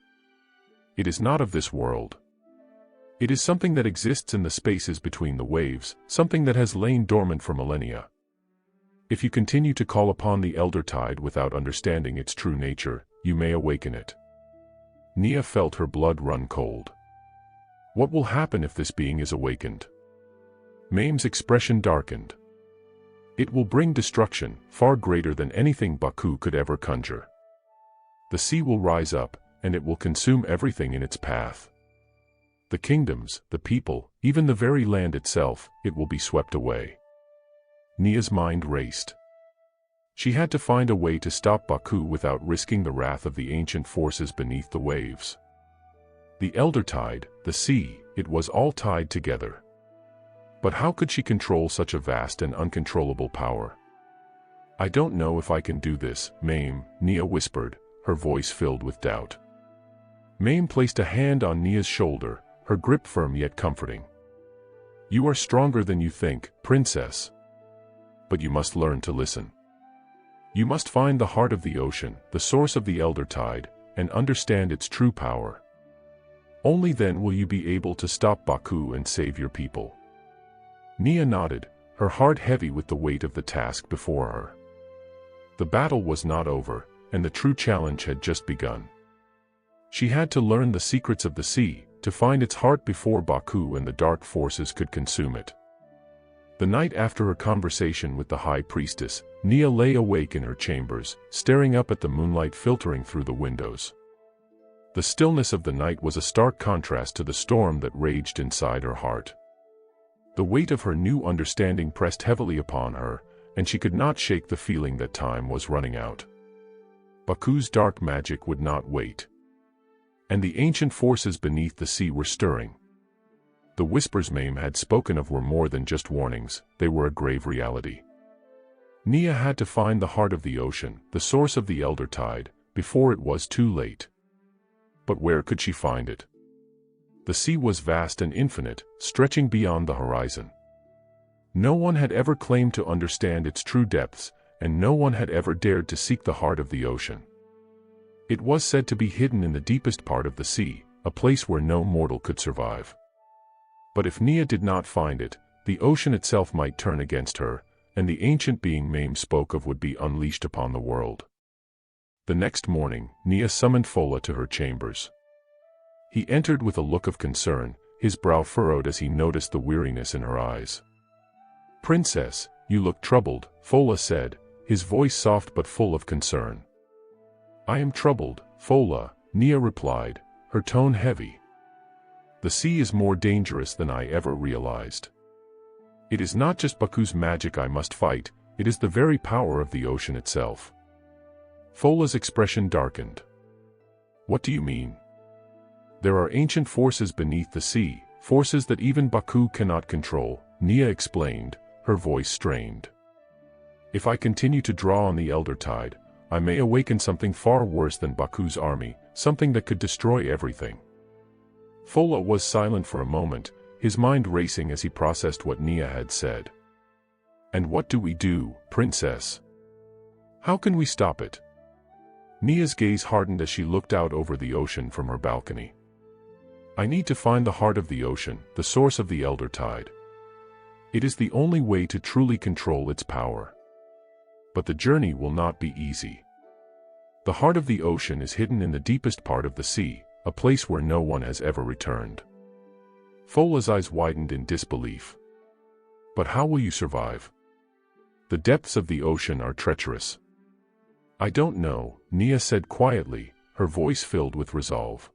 It is not of this world. It is something that exists in the spaces between the waves, something that has lain dormant for millennia. If you continue to call upon the elder tide without understanding its true nature, you may awaken it. Nia felt her blood run cold. What will happen if this being is awakened? Mame's expression darkened. It will bring destruction, far greater than anything Baku could ever conjure. The sea will rise up, and it will consume everything in its path. The kingdoms, the people, even the very land itself, it will be swept away. Nia's mind raced. She had to find a way to stop Baku without risking the wrath of the ancient forces beneath the waves. The elder tide, the sea, it was all tied together. But how could she control such a vast and uncontrollable power? I don't know if I can do this, Mame, Nia whispered, her voice filled with doubt. Mame placed a hand on Nia's shoulder, her grip firm yet comforting. You are stronger than you think, princess. But you must learn to listen. You must find the heart of the ocean, the source of the elder tide, and understand its true power. Only then will you be able to stop Baku and save your people. Nia nodded, her heart heavy with the weight of the task before her. The battle was not over, and the true challenge had just begun. She had to learn the secrets of the sea, to find its heart before Baku and the dark forces could consume it. The night after her conversation with the high priestess, Nia lay awake in her chambers, staring up at the moonlight filtering through the windows. The stillness of the night was a stark contrast to the storm that raged inside her heart. The weight of her new understanding pressed heavily upon her, and she could not shake the feeling that time was running out. Baku's dark magic would not wait. And the ancient forces beneath the sea were stirring. The whispers Mame had spoken of were more than just warnings, they were a grave reality. Nia had to find the heart of the ocean, the source of the elder tide, before it was too late. But where could she find it? The sea was vast and infinite, stretching beyond the horizon. No one had ever claimed to understand its true depths, and no one had ever dared to seek the heart of the ocean. It was said to be hidden in the deepest part of the sea, a place where no mortal could survive. But if Nia did not find it, the ocean itself might turn against her, and the ancient being Mame spoke of would be unleashed upon the world. The next morning, Nia summoned Fola to her chambers. He entered with a look of concern, his brow furrowed as he noticed the weariness in her eyes. "Princess, you look troubled," Fola said, his voice soft but full of concern. "I am troubled, Fola," Nia replied, her tone heavy. "The sea is more dangerous than I ever realized. It is not just Baku's magic I must fight, it is the very power of the ocean itself." Fola's expression darkened. "What do you mean?" "There are ancient forces beneath the sea, forces that even Baku cannot control," Nia explained, her voice strained. "If I continue to draw on the elder tide, I may awaken something far worse than Baku's army, something that could destroy everything." Fola was silent for a moment, his mind racing as he processed what Nia had said. "And what do we do, princess? How can we stop it?" Nia's gaze hardened as she looked out over the ocean from her balcony. "I need to find the heart of the ocean, the source of the elder tide. It is the only way to truly control its power. But the journey will not be easy. The heart of the ocean is hidden in the deepest part of the sea, a place where no one has ever returned." Fola's eyes widened in disbelief. "But how will you survive? The depths of the ocean are treacherous." "I don't know," Nia said quietly, her voice filled with resolve.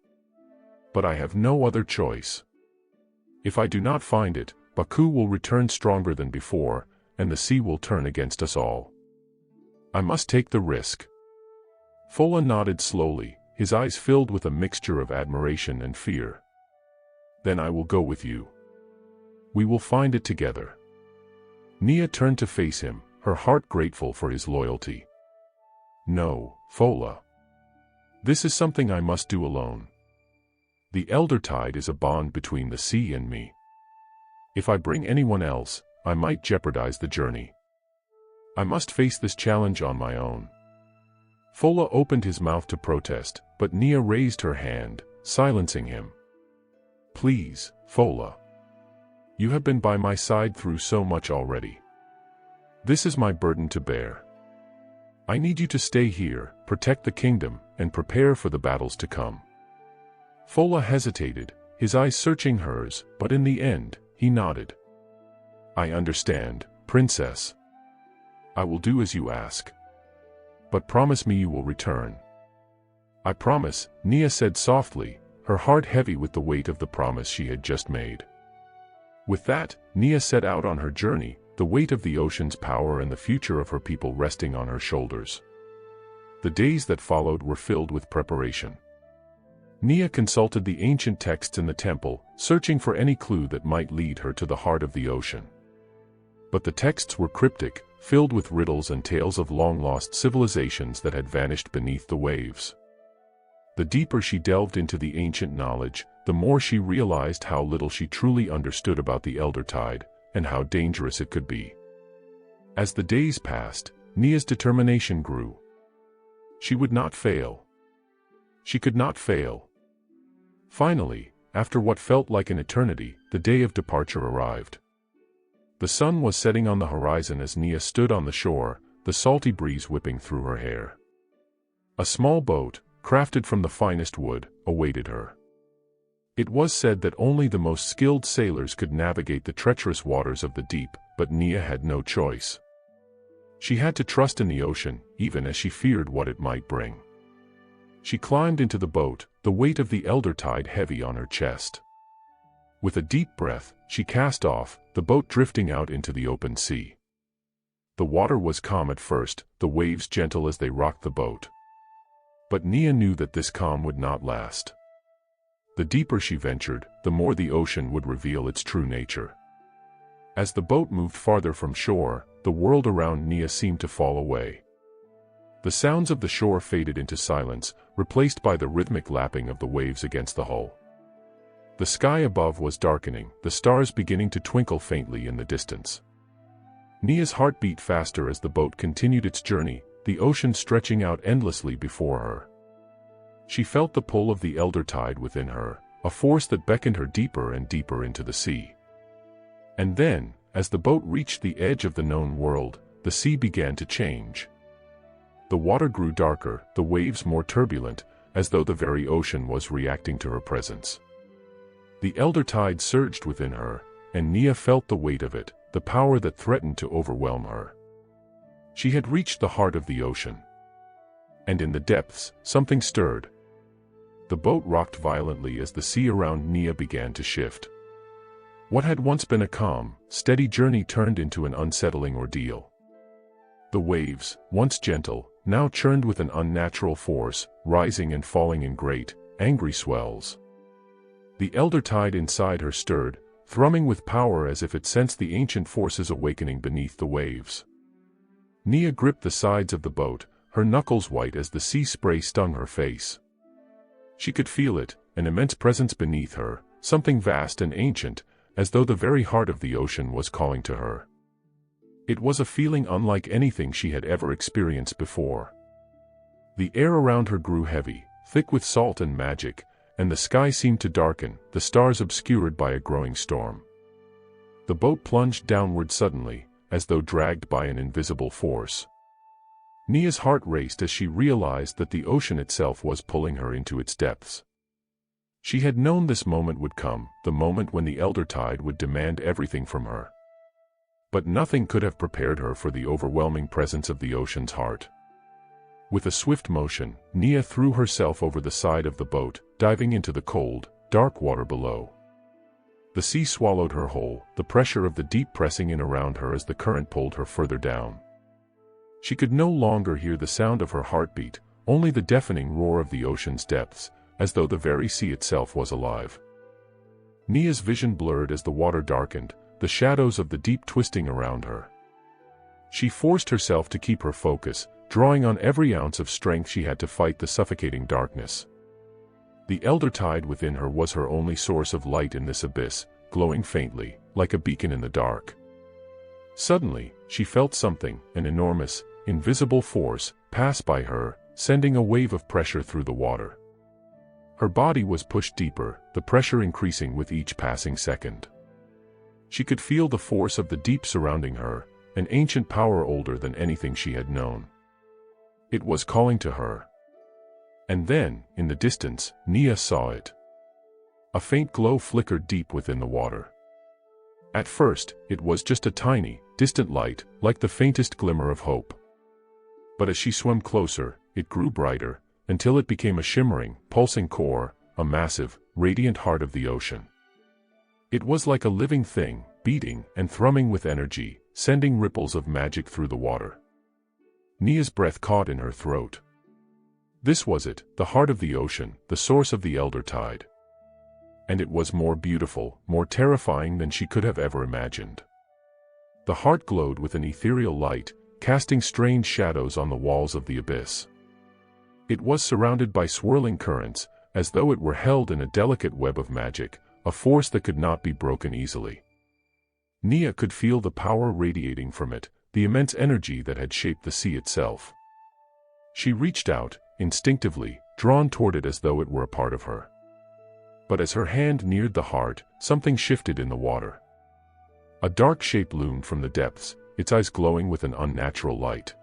"But I have no other choice. If I do not find it, Baku will return stronger than before, and the sea will turn against us all. I must take the risk." Fola nodded slowly, his eyes filled with a mixture of admiration and fear. "Then I will go with you. We will find it together." Nia turned to face him, her heart grateful for his loyalty. "No, Fola. This is something I must do alone. The elder tide is a bond between the sea and me. If I bring anyone else, I might jeopardize the journey. I must face this challenge on my own." Fola opened his mouth to protest, but Nia raised her hand, silencing him. "Please, Fola. You have been by my side through so much already. This is my burden to bear. I need you to stay here, protect the kingdom, and prepare for the battles to come." Fola hesitated, his eyes searching hers, but in the end, he nodded. "I understand, princess. I will do as you ask. But promise me you will return." "I promise," Nia said softly, her heart heavy with the weight of the promise she had just made. With that, Nia set out on her journey, the weight of the ocean's power and the future of her people resting on her shoulders. The days that followed were filled with preparation. Nia consulted the ancient texts in the temple, searching for any clue that might lead her to the heart of the ocean. But the texts were cryptic, filled with riddles and tales of long-lost civilizations that had vanished beneath the waves. The deeper she delved into the ancient knowledge, the more she realized how little she truly understood about the elder tide, and how dangerous it could be. As the days passed, Nia's determination grew. She would not fail. She could not fail. Finally, after what felt like an eternity, the day of departure arrived. The sun was setting on the horizon as Nia stood on the shore, the salty breeze whipping through her hair. A small boat, crafted from the finest wood, awaited her. It was said that only the most skilled sailors could navigate the treacherous waters of the deep, but Nia had no choice. She had to trust in the ocean, even as she feared what it might bring. She climbed into the boat, the weight of the elder tide heavy on her chest. With a deep breath, she cast off, the boat drifting out into the open sea. The water was calm at first, the waves gentle as they rocked the boat. But Nia knew that this calm would not last. The deeper she ventured, the more the ocean would reveal its true nature. As the boat moved farther from shore, the world around Nia seemed to fall away. The sounds of the shore faded into silence, replaced by the rhythmic lapping of the waves against the hull. The sky above was darkening, the stars beginning to twinkle faintly in the distance. Nia's heart beat faster as the boat continued its journey, the ocean stretching out endlessly before her. She felt the pull of the elder tide within her, a force that beckoned her deeper and deeper into the sea. And then, as the boat reached the edge of the known world, the sea began to change. The water grew darker, the waves more turbulent, as though the very ocean was reacting to her presence. The elder tide surged within her, and Nia felt the weight of it, the power that threatened to overwhelm her. She had reached the heart of the ocean. And in the depths, something stirred. The boat rocked violently as the sea around Nia began to shift. What had once been a calm, steady journey turned into an unsettling ordeal. The waves, once gentle, now churned with an unnatural force, rising and falling in great, angry swells. The elder tide inside her stirred, thrumming with power as if it sensed the ancient forces awakening beneath the waves. Nia gripped the sides of the boat, her knuckles white as the sea spray stung her face. She could feel it, an immense presence beneath her, something vast and ancient, as though the very heart of the ocean was calling to her. It was a feeling unlike anything she had ever experienced before. The air around her grew heavy, thick with salt and magic, and the sky seemed to darken, the stars obscured by a growing storm. The boat plunged downward suddenly, as though dragged by an invisible force. Nia's heart raced as she realized that the ocean itself was pulling her into its depths. She had known this moment would come, the moment when the elder tide would demand everything from her. But nothing could have prepared her for the overwhelming presence of the ocean's heart. With a swift motion, Nia threw herself over the side of the boat, diving into the cold, dark water below. The sea swallowed her whole, the pressure of the deep pressing in around her as the current pulled her further down. She could no longer hear the sound of her heartbeat, only the deafening roar of the ocean's depths, as though the very sea itself was alive. Nia's vision blurred as the water darkened, the shadows of the deep twisting around her. She forced herself to keep her focus, drawing on every ounce of strength she had to fight the suffocating darkness. The elder tide within her was her only source of light in this abyss, glowing faintly, like a beacon in the dark. Suddenly, she felt something, an enormous, invisible force, pass by her, sending a wave of pressure through the water. Her body was pushed deeper, the pressure increasing with each passing second. She could feel the force of the deep surrounding her, an ancient power older than anything she had known. It was calling to her. And then, in the distance, Nia saw it. A faint glow flickered deep within the water. At first, it was just a tiny, distant light, like the faintest glimmer of hope. But as she swam closer, it grew brighter, until it became a shimmering, pulsing core, a massive, radiant heart of the ocean. It was like a living thing, beating and thrumming with energy, sending ripples of magic through the water. Nia's breath caught in her throat. This was it, the heart of the ocean, the source of the elder tide. And it was more beautiful, more terrifying than she could have ever imagined. The heart glowed with an ethereal light, casting strange shadows on the walls of the abyss. It was surrounded by swirling currents, as though it were held in a delicate web of magic, a force that could not be broken easily. Nia could feel the power radiating from it, the immense energy that had shaped the sea itself. She reached out, instinctively, drawn toward it as though it were a part of her. But as her hand neared the heart, something shifted in the water. A dark shape loomed from the depths, its eyes glowing with an unnatural light.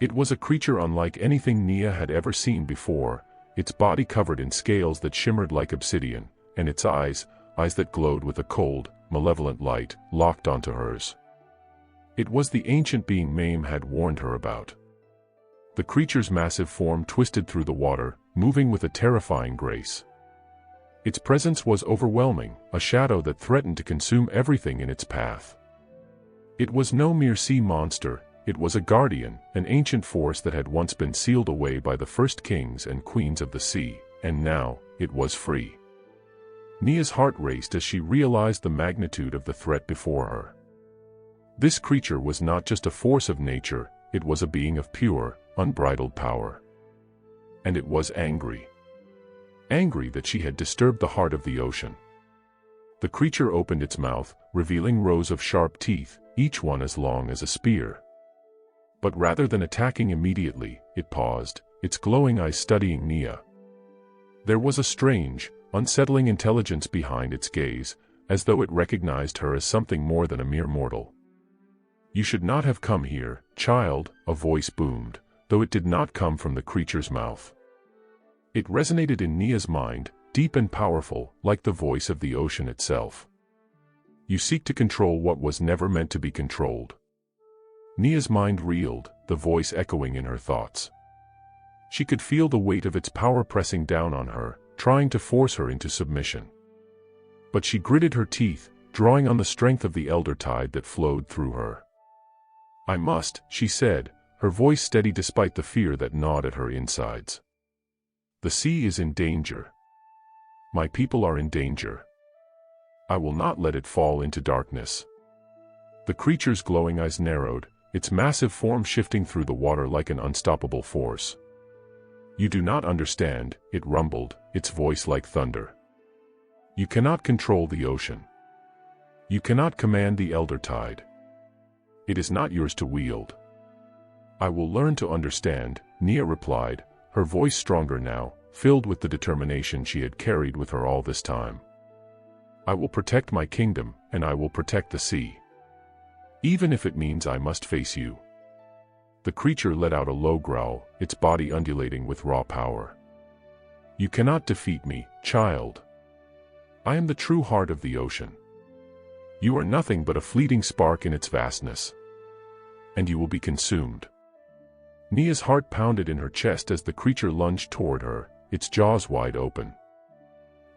It was a creature unlike anything Nia had ever seen before, its body covered in scales that shimmered like obsidian, and its eyes that glowed with a cold, malevolent light, locked onto hers. It was the ancient being Mame had warned her about. The creature's massive form twisted through the water, moving with a terrifying grace. Its presence was overwhelming, a shadow that threatened to consume everything in its path. It was no mere sea monster, it was a guardian, an ancient force that had once been sealed away by the first kings and queens of the sea, and now, it was free. Nia's heart raced as she realized the magnitude of the threat before her. This creature was not just a force of nature, it was a being of pure, unbridled power. And it was angry. Angry that she had disturbed the heart of the ocean. The creature opened its mouth, revealing rows of sharp teeth, each one as long as a spear. But rather than attacking immediately, it paused, its glowing eyes studying Nia. There was a strange, unsettling intelligence behind its gaze, as though it recognized her as something more than a mere mortal. "You should not have come here, child," a voice boomed, though it did not come from the creature's mouth. It resonated in Nia's mind, deep and powerful, like the voice of the ocean itself. "You seek to control what was never meant to be controlled." Nia's mind reeled, the voice echoing in her thoughts. She could feel the weight of its power pressing down on her, trying to force her into submission. But she gritted her teeth, drawing on the strength of the elder tide that flowed through her. "I must," she said, her voice steady despite the fear that gnawed at her insides. "The sea is in danger. My people are in danger. I will not let it fall into darkness." The creature's glowing eyes narrowed, its massive form shifting through the water like an unstoppable force. "You do not understand," it rumbled, its voice like thunder. "You cannot control the ocean. You cannot command the elder tide. It is not yours to wield." "I will learn to understand," Nia replied, her voice stronger now, filled with the determination she had carried with her all this time. "I will protect my kingdom, and I will protect the sea. Even if it means I must face you." The creature let out a low growl, its body undulating with raw power. "You cannot defeat me, child. I am the true heart of the ocean. You are nothing but a fleeting spark in its vastness. And you will be consumed." Nia's heart pounded in her chest as the creature lunged toward her, its jaws wide open.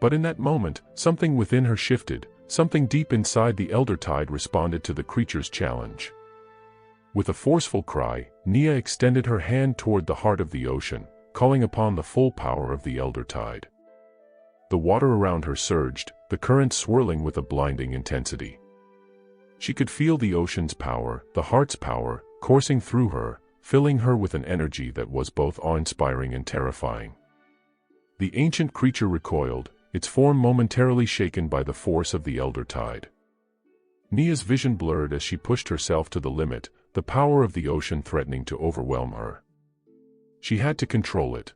But in that moment, something within her shifted, something deep inside the elder tide responded to the creature's challenge. With a forceful cry, Nia extended her hand toward the heart of the ocean, calling upon the full power of the elder tide. The water around her surged, the current swirling with a blinding intensity. She could feel the ocean's power, the heart's power, coursing through her, filling her with an energy that was both awe-inspiring and terrifying. The ancient creature recoiled, its form momentarily shaken by the force of the elder tide. Nia's vision blurred as she pushed herself to the limit, the power of the ocean threatening to overwhelm her. She had to control it.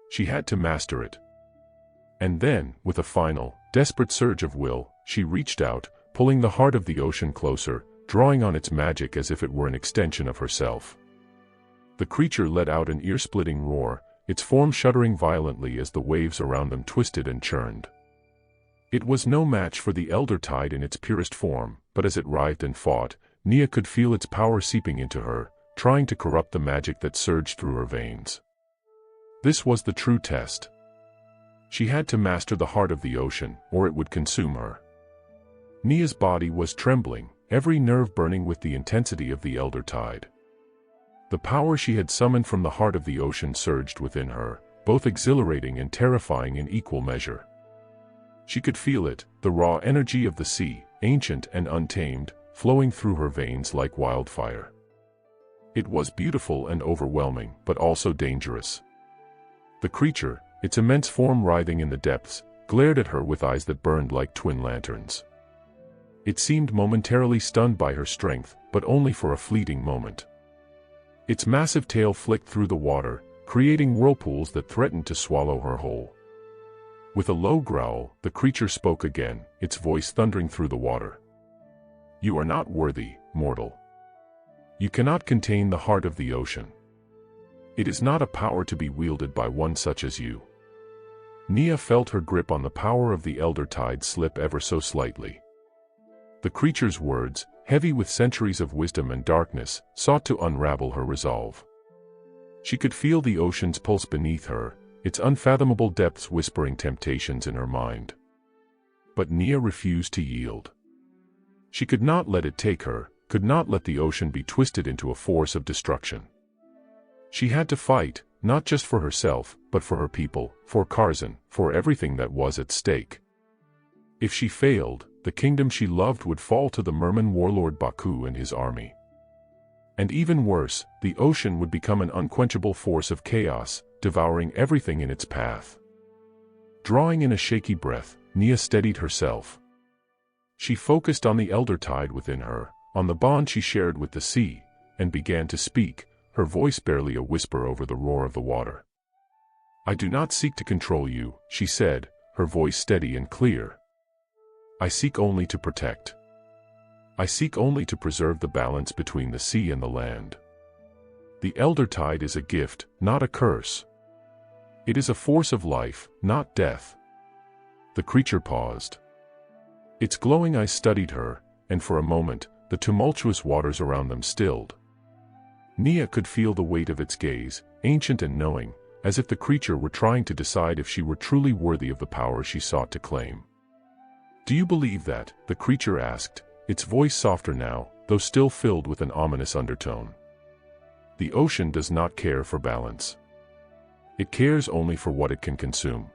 She had to master it. And then, with a final, desperate surge of will, she reached out, pulling the heart of the ocean closer, drawing on its magic as if it were an extension of herself. The creature let out an ear-splitting roar, its form shuddering violently as the waves around them twisted and churned. It was no match for the elder tide in its purest form, but as it writhed and fought, Nia could feel its power seeping into her, trying to corrupt the magic that surged through her veins. This was the true test. She had to master the heart of the ocean, or it would consume her. Nia's body was trembling, every nerve burning with the intensity of the elder tide. The power she had summoned from the heart of the ocean surged within her, both exhilarating and terrifying in equal measure. She could feel it, the raw energy of the sea, ancient and untamed, flowing through her veins like wildfire. It was beautiful and overwhelming, but also dangerous. The creature, its immense form writhing in the depths, glared at her with eyes that burned like twin lanterns. It seemed momentarily stunned by her strength, but only for a fleeting moment. Its massive tail flicked through the water, creating whirlpools that threatened to swallow her whole. With a low growl, the creature spoke again, its voice thundering through the water. "You are not worthy, mortal. You cannot contain the heart of the ocean. It is not a power to be wielded by one such as you." Nia felt her grip on the power of the elder tide slip ever so slightly. The creature's words, heavy with centuries of wisdom and darkness, sought to unravel her resolve. She could feel the ocean's pulse beneath her, its unfathomable depths whispering temptations in her mind. But Nia refused to yield. She could not let it take her, could not let the ocean be twisted into a force of destruction. She had to fight, not just for herself, but for her people, for Karzan, for everything that was at stake. If she failed, the kingdom she loved would fall to the merman warlord Baku and his army. And even worse, the ocean would become an unquenchable force of chaos, devouring everything in its path. Drawing in a shaky breath, Nia steadied herself. She focused on the elder tide within her, on the bond she shared with the sea, and began to speak, her voice barely a whisper over the roar of the water. "I do not seek to control you," she said, her voice steady and clear. "I seek only to protect. I seek only to preserve the balance between the sea and the land. The elder tide is a gift, not a curse. It is a force of life, not death." The creature paused. Its glowing eyes studied her, and for a moment, the tumultuous waters around them stilled. Nia could feel the weight of its gaze, ancient and knowing, as if the creature were trying to decide if she were truly worthy of the power she sought to claim. "Do you believe that?" the creature asked, its voice softer now, though still filled with an ominous undertone. "The ocean does not care for balance. It cares only for what it can consume.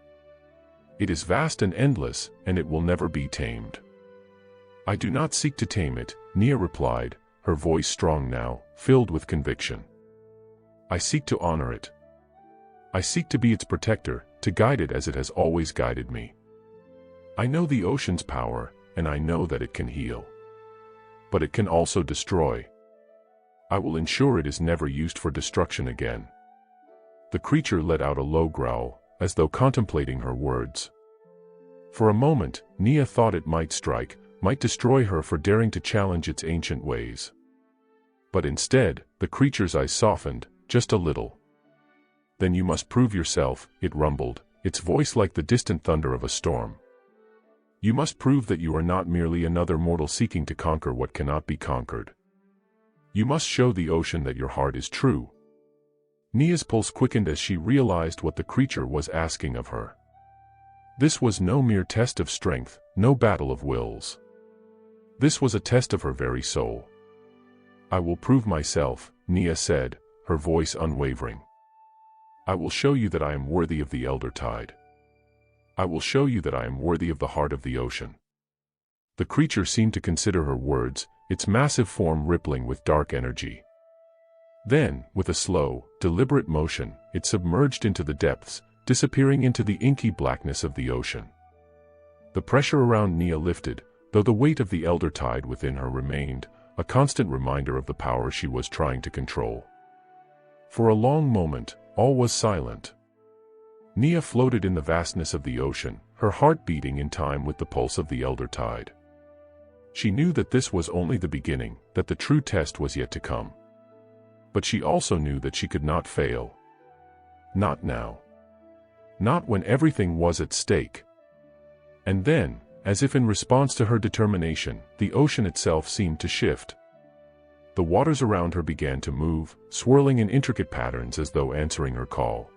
It is vast and endless, and it will never be tamed." "I do not seek to tame it," Nia replied, her voice strong now, filled with conviction. "I seek to honor it. I seek to be its protector, to guide it as it has always guided me. I know the ocean's power, and I know that it can heal. But it can also destroy. I will ensure it is never used for destruction again." The creature let out a low growl, as though contemplating her words. For a moment, Nia thought it might strike, might destroy her for daring to challenge its ancient ways. But instead, the creature's eyes softened, just a little. "Then you must prove yourself," it rumbled, its voice like the distant thunder of a storm. "You must prove that you are not merely another mortal seeking to conquer what cannot be conquered. You must show the ocean that your heart is true." Nia's pulse quickened as she realized what the creature was asking of her. This was no mere test of strength, no battle of wills. This was a test of her very soul. "I will prove myself," Nia said, her voice unwavering. "I will show you that I am worthy of the elder tide. I will show you that I am worthy of the heart of the ocean." The creature seemed to consider her words, its massive form rippling with dark energy. Then, with a slow, deliberate motion, it submerged into the depths, disappearing into the inky blackness of the ocean. The pressure around Nia lifted, though the weight of the elder tide within her remained, a constant reminder of the power she was trying to control. For a long moment, all was silent. Nia floated in the vastness of the ocean, her heart beating in time with the pulse of the elder tide. She knew that this was only the beginning, that the true test was yet to come. But she also knew that she could not fail. Not now. Not when everything was at stake. And then, as if in response to her determination, the ocean itself seemed to shift. The waters around her began to move, swirling in intricate patterns as though answering her call.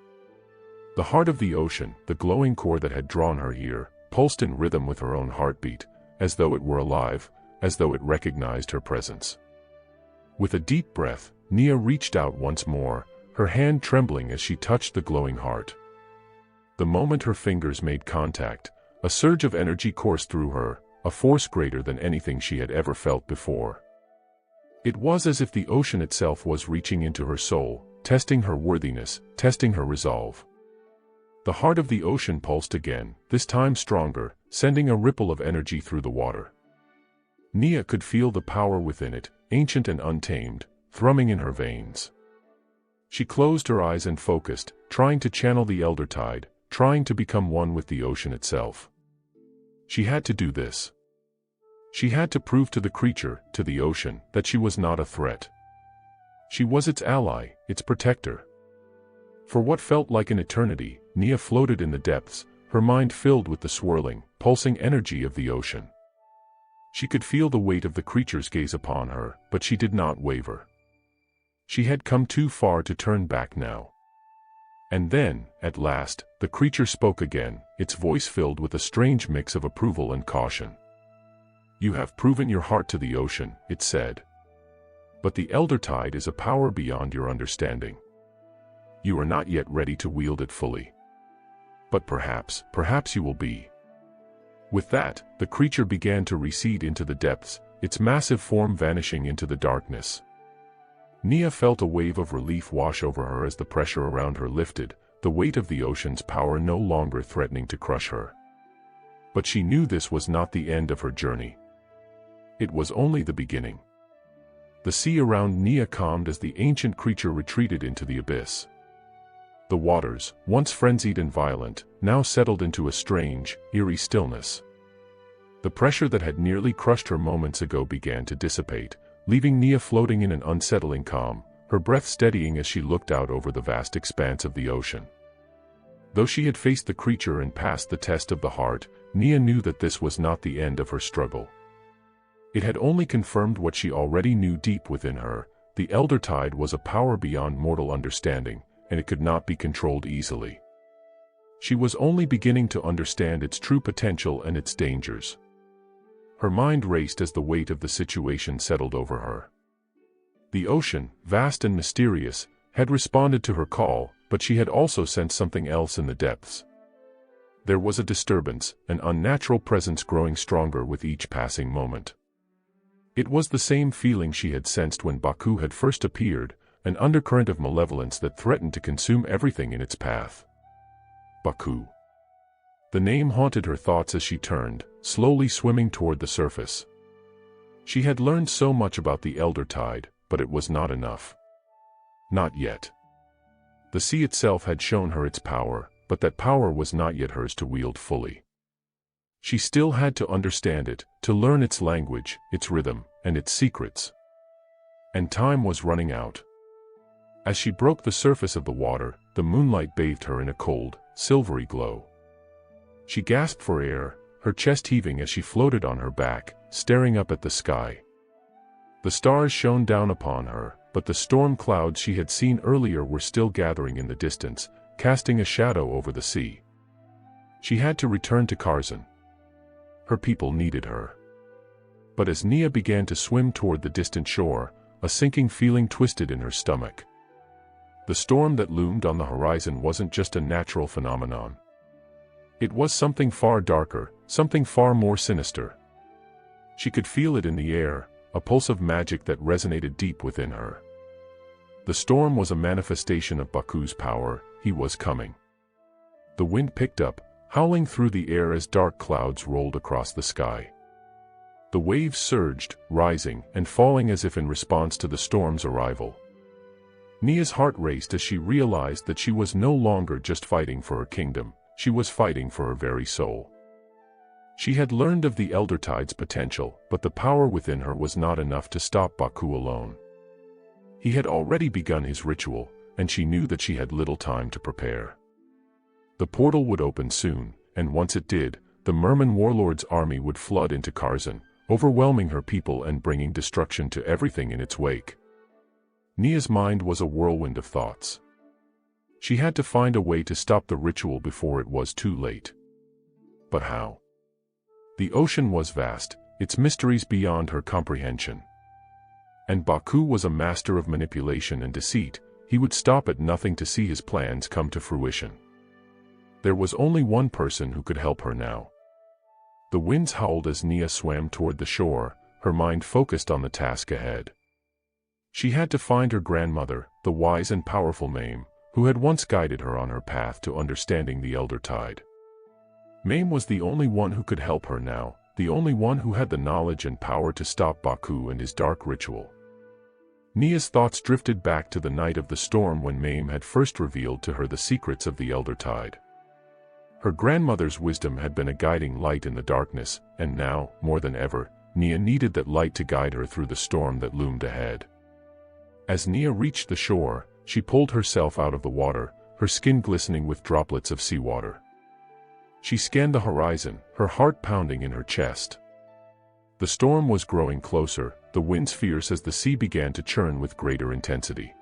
The heart of the ocean, the glowing core that had drawn her here, pulsed in rhythm with her own heartbeat, as though it were alive, as though it recognized her presence. With a deep breath, Nia reached out once more, her hand trembling as she touched the glowing heart. The moment her fingers made contact, a surge of energy coursed through her, a force greater than anything she had ever felt before. It was as if the ocean itself was reaching into her soul, testing her worthiness, testing her resolve. The heart of the ocean pulsed again, this time stronger, sending a ripple of energy through the water. Nia could feel the power within it, ancient and untamed, thrumming in her veins. She closed her eyes and focused, trying to channel the elder tide, trying to become one with the ocean itself. She had to do this. She had to prove to the creature, to the ocean, that she was not a threat. She was its ally, its protector. For what felt like an eternity, Nia floated in the depths, her mind filled with the swirling, pulsing energy of the ocean. She could feel the weight of the creature's gaze upon her, but she did not waver. She had come too far to turn back now. And then, at last, the creature spoke again, its voice filled with a strange mix of approval and caution. "You have proven your heart to the ocean," it said. "But the elder tide is a power beyond your understanding. You are not yet ready to wield it fully. But perhaps you will be." With that, the creature began to recede into the depths, its massive form vanishing into the darkness. Nia felt a wave of relief wash over her as the pressure around her lifted, the weight of the ocean's power no longer threatening to crush her. But she knew this was not the end of her journey. It was only the beginning. The sea around Nia calmed as the ancient creature retreated into the abyss. The waters, once frenzied and violent, now settled into a strange, eerie stillness. The pressure that had nearly crushed her moments ago began to dissipate, leaving Nia floating in an unsettling calm, her breath steadying as she looked out over the vast expanse of the ocean. Though she had faced the creature and passed the test of the heart, Nia knew that this was not the end of her struggle. It had only confirmed what she already knew deep within her: the elder tide was a power beyond mortal understanding, and it could not be controlled easily. She was only beginning to understand its true potential and its dangers. Her mind raced as the weight of the situation settled over her. The ocean, vast and mysterious, had responded to her call, but she had also sensed something else in the depths. There was a disturbance, an unnatural presence growing stronger with each passing moment. It was the same feeling she had sensed when Baku had first appeared, an undercurrent of malevolence that threatened to consume everything in its path. Baku. The name haunted her thoughts as she turned, slowly swimming toward the surface. She had learned so much about the elder tide, but it was not enough. Not yet. The sea itself had shown her its power, but that power was not yet hers to wield fully. She still had to understand it, to learn its language, its rhythm, and its secrets. And time was running out. As she broke the surface of the water, the moonlight bathed her in a cold, silvery glow. She gasped for air, her chest heaving as she floated on her back, staring up at the sky. The stars shone down upon her, but the storm clouds she had seen earlier were still gathering in the distance, casting a shadow over the sea. She had to return to Kharzan. Her people needed her. But as Nia began to swim toward the distant shore, a sinking feeling twisted in her stomach. The storm that loomed on the horizon wasn't just a natural phenomenon. It was something far darker, something far more sinister. She could feel it in the air, a pulse of magic that resonated deep within her. The storm was a manifestation of Baku's power. He was coming. The wind picked up, howling through the air as dark clouds rolled across the sky. The waves surged, rising and falling as if in response to the storm's arrival. Nia's heart raced as she realized that she was no longer just fighting for her kingdom, she was fighting for her very soul. She had learned of the elder tide's potential, but the power within her was not enough to stop Baku alone. He had already begun his ritual, and she knew that she had little time to prepare. The portal would open soon, and once it did, the Merman warlord's army would flood into Kharzan, overwhelming her people and bringing destruction to everything in its wake. Nia's mind was a whirlwind of thoughts. She had to find a way to stop the ritual before it was too late. But how? The ocean was vast, its mysteries beyond her comprehension. And Baku was a master of manipulation and deceit. He would stop at nothing to see his plans come to fruition. There was only one person who could help her now. The winds howled as Nia swam toward the shore, her mind focused on the task ahead. She had to find her grandmother, the wise and powerful Mame, who had once guided her on her path to understanding the elder tide. Mame was the only one who could help her now, the only one who had the knowledge and power to stop Baku and his dark ritual. Nia's thoughts drifted back to the night of the storm when Mame had first revealed to her the secrets of the elder tide. Her grandmother's wisdom had been a guiding light in the darkness, and now, more than ever, Nia needed that light to guide her through the storm that loomed ahead. As Nia reached the shore, she pulled herself out of the water, her skin glistening with droplets of seawater. She scanned the horizon, her heart pounding in her chest. The storm was growing closer, the winds fierce as the sea began to churn with greater intensity.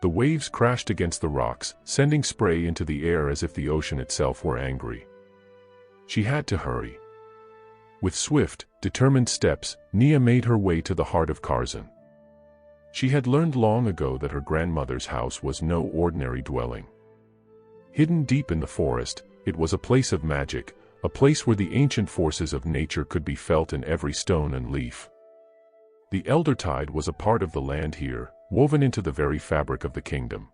The waves crashed against the rocks, sending spray into the air as if the ocean itself were angry. She had to hurry. With swift, determined steps, Nia made her way to the heart of Kharzan. She had learned long ago that her grandmother's house was no ordinary dwelling. Hidden deep in the forest, it was a place of magic, a place where the ancient forces of nature could be felt in every stone and leaf. The elder tide was a part of the land here, woven into the very fabric of the kingdom.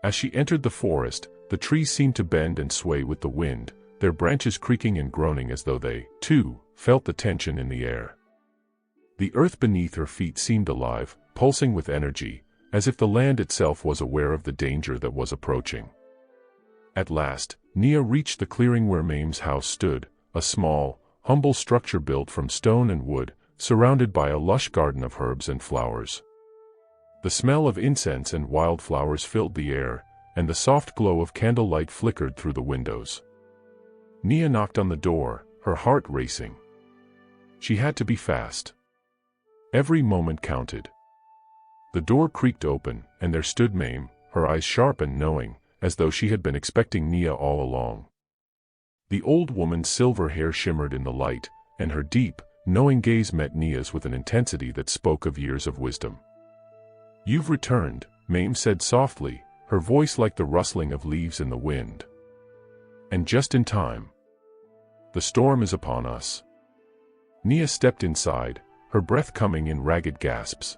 As she entered the forest, the trees seemed to bend and sway with the wind, their branches creaking and groaning as though they, too, felt the tension in the air. The earth beneath her feet seemed alive, pulsing with energy, as if the land itself was aware of the danger that was approaching. At last, Nia reached the clearing where Mame's house stood, a small, humble structure built from stone and wood, surrounded by a lush garden of herbs and flowers. The smell of incense and wildflowers filled the air, and the soft glow of candlelight flickered through the windows. Nia knocked on the door, her heart racing. She had to be fast. Every moment counted. The door creaked open, and there stood Mame, her eyes sharp and knowing, as though she had been expecting Nia all along. The old woman's silver hair shimmered in the light, and her deep, knowing gaze met Nia's with an intensity that spoke of years of wisdom. "You've returned," Mame said softly, her voice like the rustling of leaves in the wind. "And just in time. The storm is upon us." Nia stepped inside, her breath coming in ragged gasps.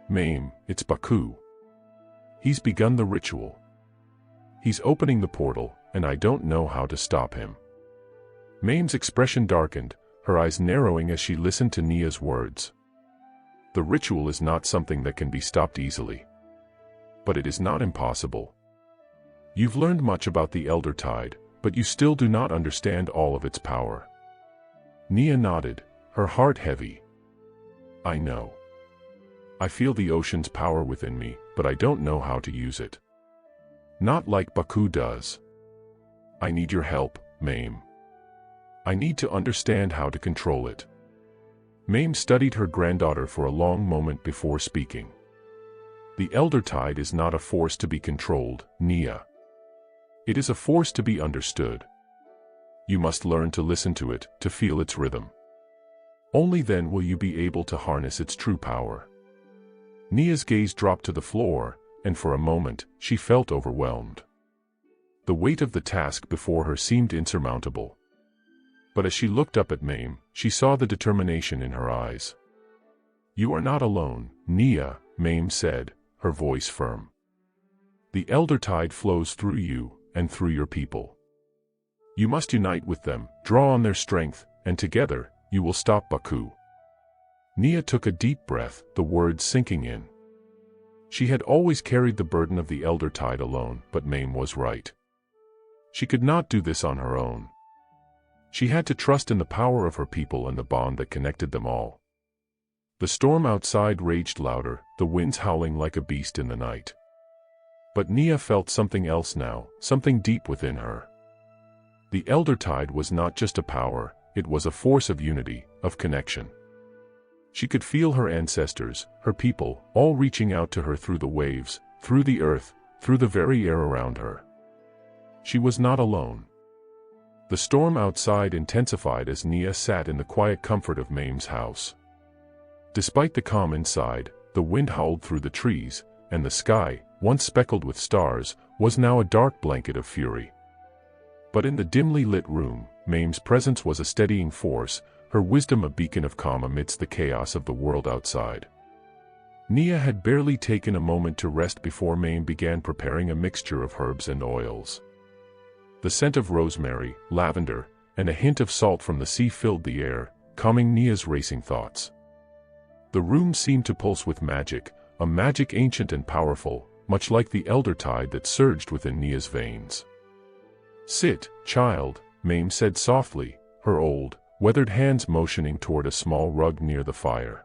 "Mame, it's Baku. He's begun the ritual. He's opening the portal, and I don't know how to stop him." Mame's expression darkened, her eyes narrowing as she listened to Nia's words. "The ritual is not something that can be stopped easily. But it is not impossible. You've learned much about the Elder Tide, but you still do not understand all of its power." Nia nodded, her heart heavy. "I know. I feel the ocean's power within me, but I don't know how to use it. Not like Baku does. I need your help, Mame. I need to understand how to control it." Mame studied her granddaughter for a long moment before speaking. "The Elder Tide is not a force to be controlled, Nia. It is a force to be understood. You must learn to listen to it, to feel its rhythm. Only then will you be able to harness its true power." Nia's gaze dropped to the floor, and for a moment, she felt overwhelmed. The weight of the task before her seemed insurmountable. But as she looked up at Mame, she saw the determination in her eyes. "You are not alone, Nia," Mame said, her voice firm. "The Elder Tide flows through you, and through your people. You must unite with them, draw on their strength, and together, you will stop Baku." Nia took a deep breath, the words sinking in. She had always carried the burden of the Elder Tide alone, but Mame was right. She could not do this on her own. She had to trust in the power of her people and the bond that connected them all. The storm outside raged louder, the winds howling like a beast in the night. But Nia felt something else now, something deep within her. The Elder Tide was not just a power, it was a force of unity, of connection. She could feel her ancestors, her people, all reaching out to her through the waves, through the earth, through the very air around her. She was not alone. The storm outside intensified as Nia sat in the quiet comfort of Mame's house. Despite the calm inside, the wind howled through the trees, and the sky, once speckled with stars, was now a dark blanket of fury. But in the dimly lit room, Mame's presence was a steadying force, her wisdom a beacon of calm amidst the chaos of the world outside. Nia had barely taken a moment to rest before Mame began preparing a mixture of herbs and oils. The scent of rosemary, lavender, and a hint of salt from the sea filled the air, calming Nia's racing thoughts. The room seemed to pulse with magic, a magic ancient and powerful, much like the Elder Tide that surged within Nia's veins. "Sit, child," Mame said softly, her old, weathered hands motioning toward a small rug near the fire.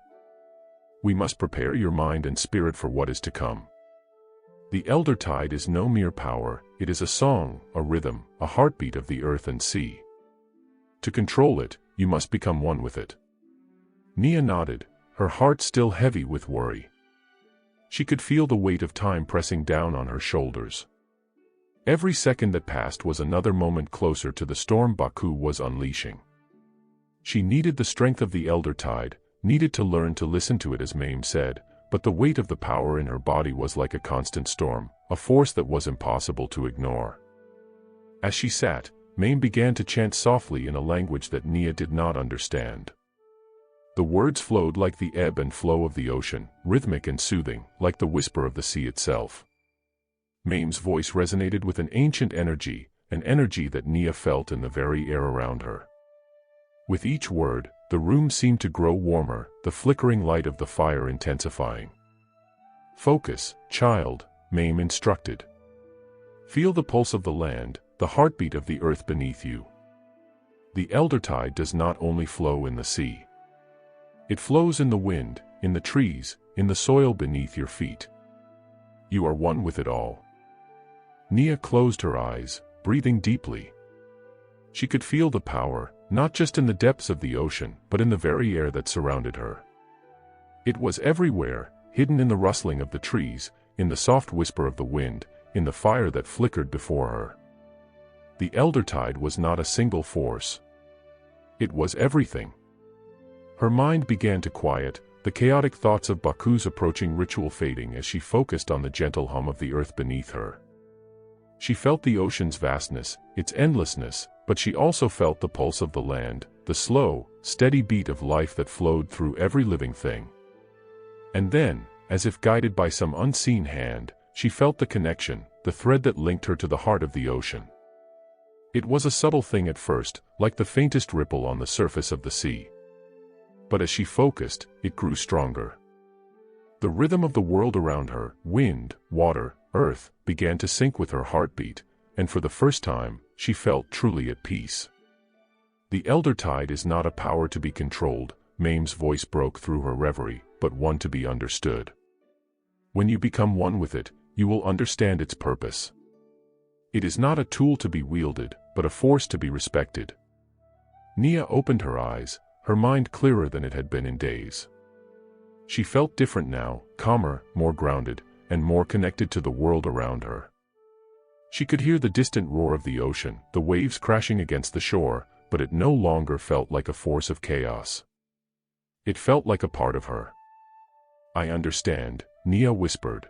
"We must prepare your mind and spirit for what is to come. The Elder Tide is no mere power, it is a song, a rhythm, a heartbeat of the earth and sea. To control it, you must become one with it." Nia nodded, her heart still heavy with worry. She could feel the weight of time pressing down on her shoulders. Every second that passed was another moment closer to the storm Baku was unleashing. She needed the strength of the Elder Tide, needed to learn to listen to it as Mame said, but the weight of the power in her body was like a constant storm, a force that was impossible to ignore. As she sat, Mame began to chant softly in a language that Nia did not understand. The words flowed like the ebb and flow of the ocean, rhythmic and soothing, like the whisper of the sea itself. Mame's voice resonated with an ancient energy, an energy that Nia felt in the very air around her. With each word, the room seemed to grow warmer, the flickering light of the fire intensifying. "Focus, child," Mame instructed. "Feel the pulse of the land, the heartbeat of the earth beneath you. The Elder Tide does not only flow in the sea. It flows in the wind, in the trees, in the soil beneath your feet. You are one with it all." Nia closed her eyes, breathing deeply. She could feel the power, not just in the depths of the ocean, but in the very air that surrounded her. It was everywhere, hidden in the rustling of the trees, in the soft whisper of the wind, in the fire that flickered before her. The elder tide was not a single force. It was everything. Her mind began to quiet, the chaotic thoughts of Baku's approaching ritual fading as she focused on the gentle hum of the earth beneath her. She felt the ocean's vastness, its endlessness, but she also felt the pulse of the land, the slow, steady beat of life that flowed through every living thing. And then, as if guided by some unseen hand, she felt the connection, the thread that linked her to the heart of the ocean. It was a subtle thing at first, like the faintest ripple on the surface of the sea. But as she focused, it grew stronger. The rhythm of the world around her, wind, water, earth, began to sync with her heartbeat, and for the first time, she felt truly at peace. The elder tide is not a power to be controlled, Mame's voice broke through her reverie, but one to be understood. When you become one with it, you will understand its purpose. It is not a tool to be wielded, but a force to be respected. Nia opened her eyes, her mind clearer than it had been in days. She felt different now, calmer, more grounded, and more connected to the world around her. She could hear the distant roar of the ocean, the waves crashing against the shore, but it no longer felt like a force of chaos. It felt like a part of her. "I understand," Nia whispered.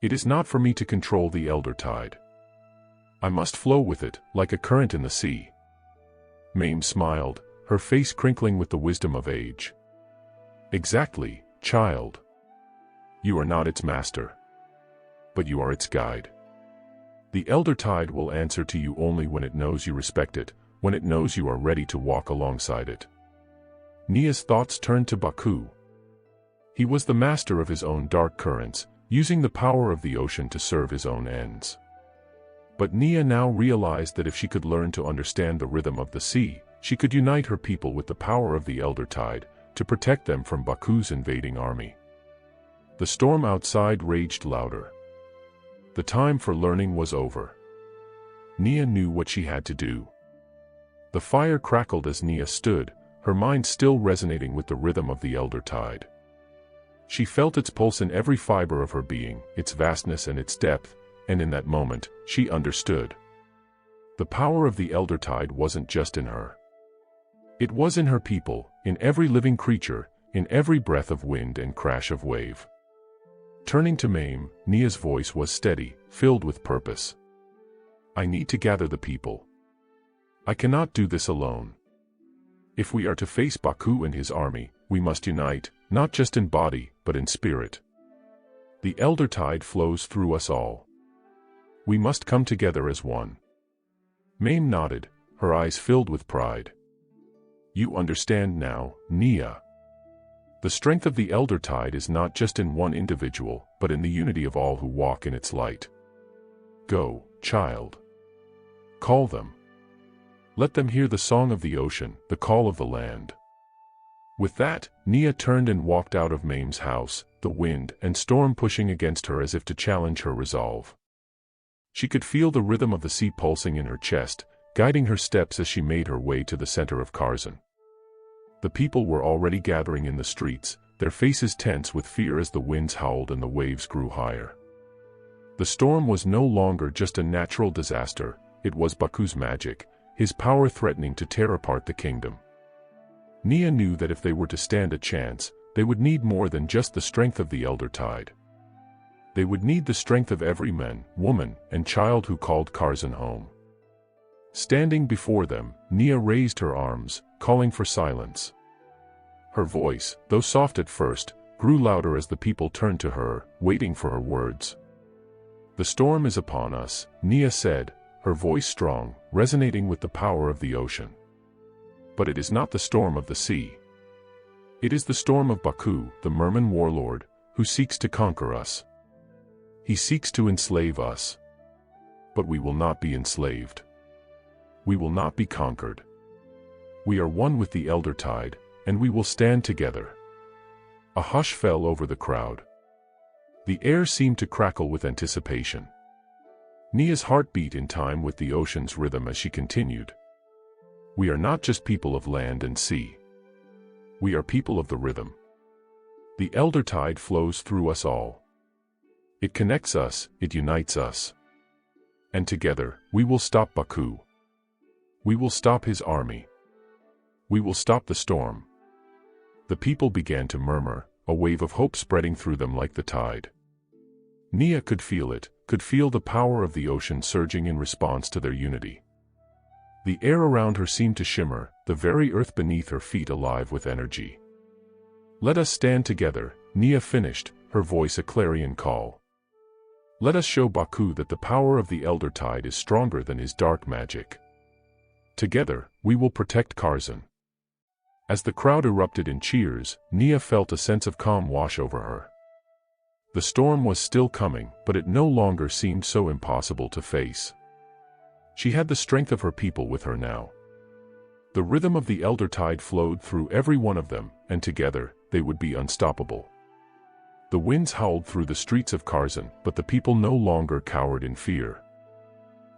"It is not for me to control the elder tide. I must flow with it, like a current in the sea." Mame smiled, her face crinkling with the wisdom of age. "Exactly, child. You are not its master. But you are its guide. The elder tide will answer to you only when it knows you respect it, when it knows you are ready to walk alongside it." Nia's thoughts turned to Baku. He was the master of his own dark currents, using the power of the ocean to serve his own ends. But Nia now realized that if she could learn to understand the rhythm of the sea, she could unite her people with the power of the elder tide, to protect them from Baku's invading army. The storm outside raged louder. The time for learning was over. Nia knew what she had to do. The fire crackled as Nia stood, her mind still resonating with the rhythm of the elder tide. She felt its pulse in every fiber of her being, its vastness and its depth, and in that moment, she understood. The power of the elder tide wasn't just in her. It was in her people, in every living creature, in every breath of wind and crash of wave. Turning to Mame, Nia's voice was steady, filled with purpose. "I need to gather the people. I cannot do this alone. If we are to face Baku and his army, we must unite, not just in body, but in spirit. The elder tide flows through us all. We must come together as one." Mame nodded, her eyes filled with pride. "You understand now, Nia. The strength of the elder tide is not just in one individual, but in the unity of all who walk in its light. Go, child. Call them. Let them hear the song of the ocean, the call of the land." With that, Nia turned and walked out of Mame's house, the wind and storm pushing against her as if to challenge her resolve. She could feel the rhythm of the sea pulsing in her chest, guiding her steps as she made her way to the center of Kharzan. The people were already gathering in the streets, their faces tense with fear as the winds howled and the waves grew higher. The storm was no longer just a natural disaster, it was Baku's magic, his power threatening to tear apart the kingdom. Nia knew that if they were to stand a chance, they would need more than just the strength of the elder tide. They would need the strength of every man, woman, and child who called Kharzan home. Standing before them, Nia raised her arms, calling for silence. Her voice, though soft at first, grew louder as the people turned to her, waiting for her words. "The storm is upon us," Nia said, her voice strong, resonating with the power of the ocean. "But it is not the storm of the sea. It is the storm of Baku, the merman warlord, who seeks to conquer us. He seeks to enslave us. But we will not be enslaved. We will not be conquered. We are one with the elder tide, and we will stand together." A hush fell over the crowd. The air seemed to crackle with anticipation. Nia's heart beat in time with the ocean's rhythm as she continued. "We are not just people of land and sea. We are people of the rhythm. The elder tide flows through us all. It connects us, it unites us. And together, we will stop Baku. We will stop his army. We will stop the storm. The people began to murmur, a wave of hope spreading through them like the tide. Nia could feel it, could feel the power of the ocean surging in response to their unity. The air around her seemed to shimmer, the very earth beneath her feet alive with energy. Let us stand together, Nia finished, her voice a clarion call. Let us show Baku that the power of the Elder Tide is stronger than his dark magic. Together, we will protect Karzan. As the crowd erupted in cheers, Nia felt a sense of calm wash over her. The storm was still coming, but it no longer seemed so impossible to face. She had the strength of her people with her now. The rhythm of the Elder Tide flowed through every one of them, and together, they would be unstoppable. The winds howled through the streets of Karzan, but the people no longer cowered in fear.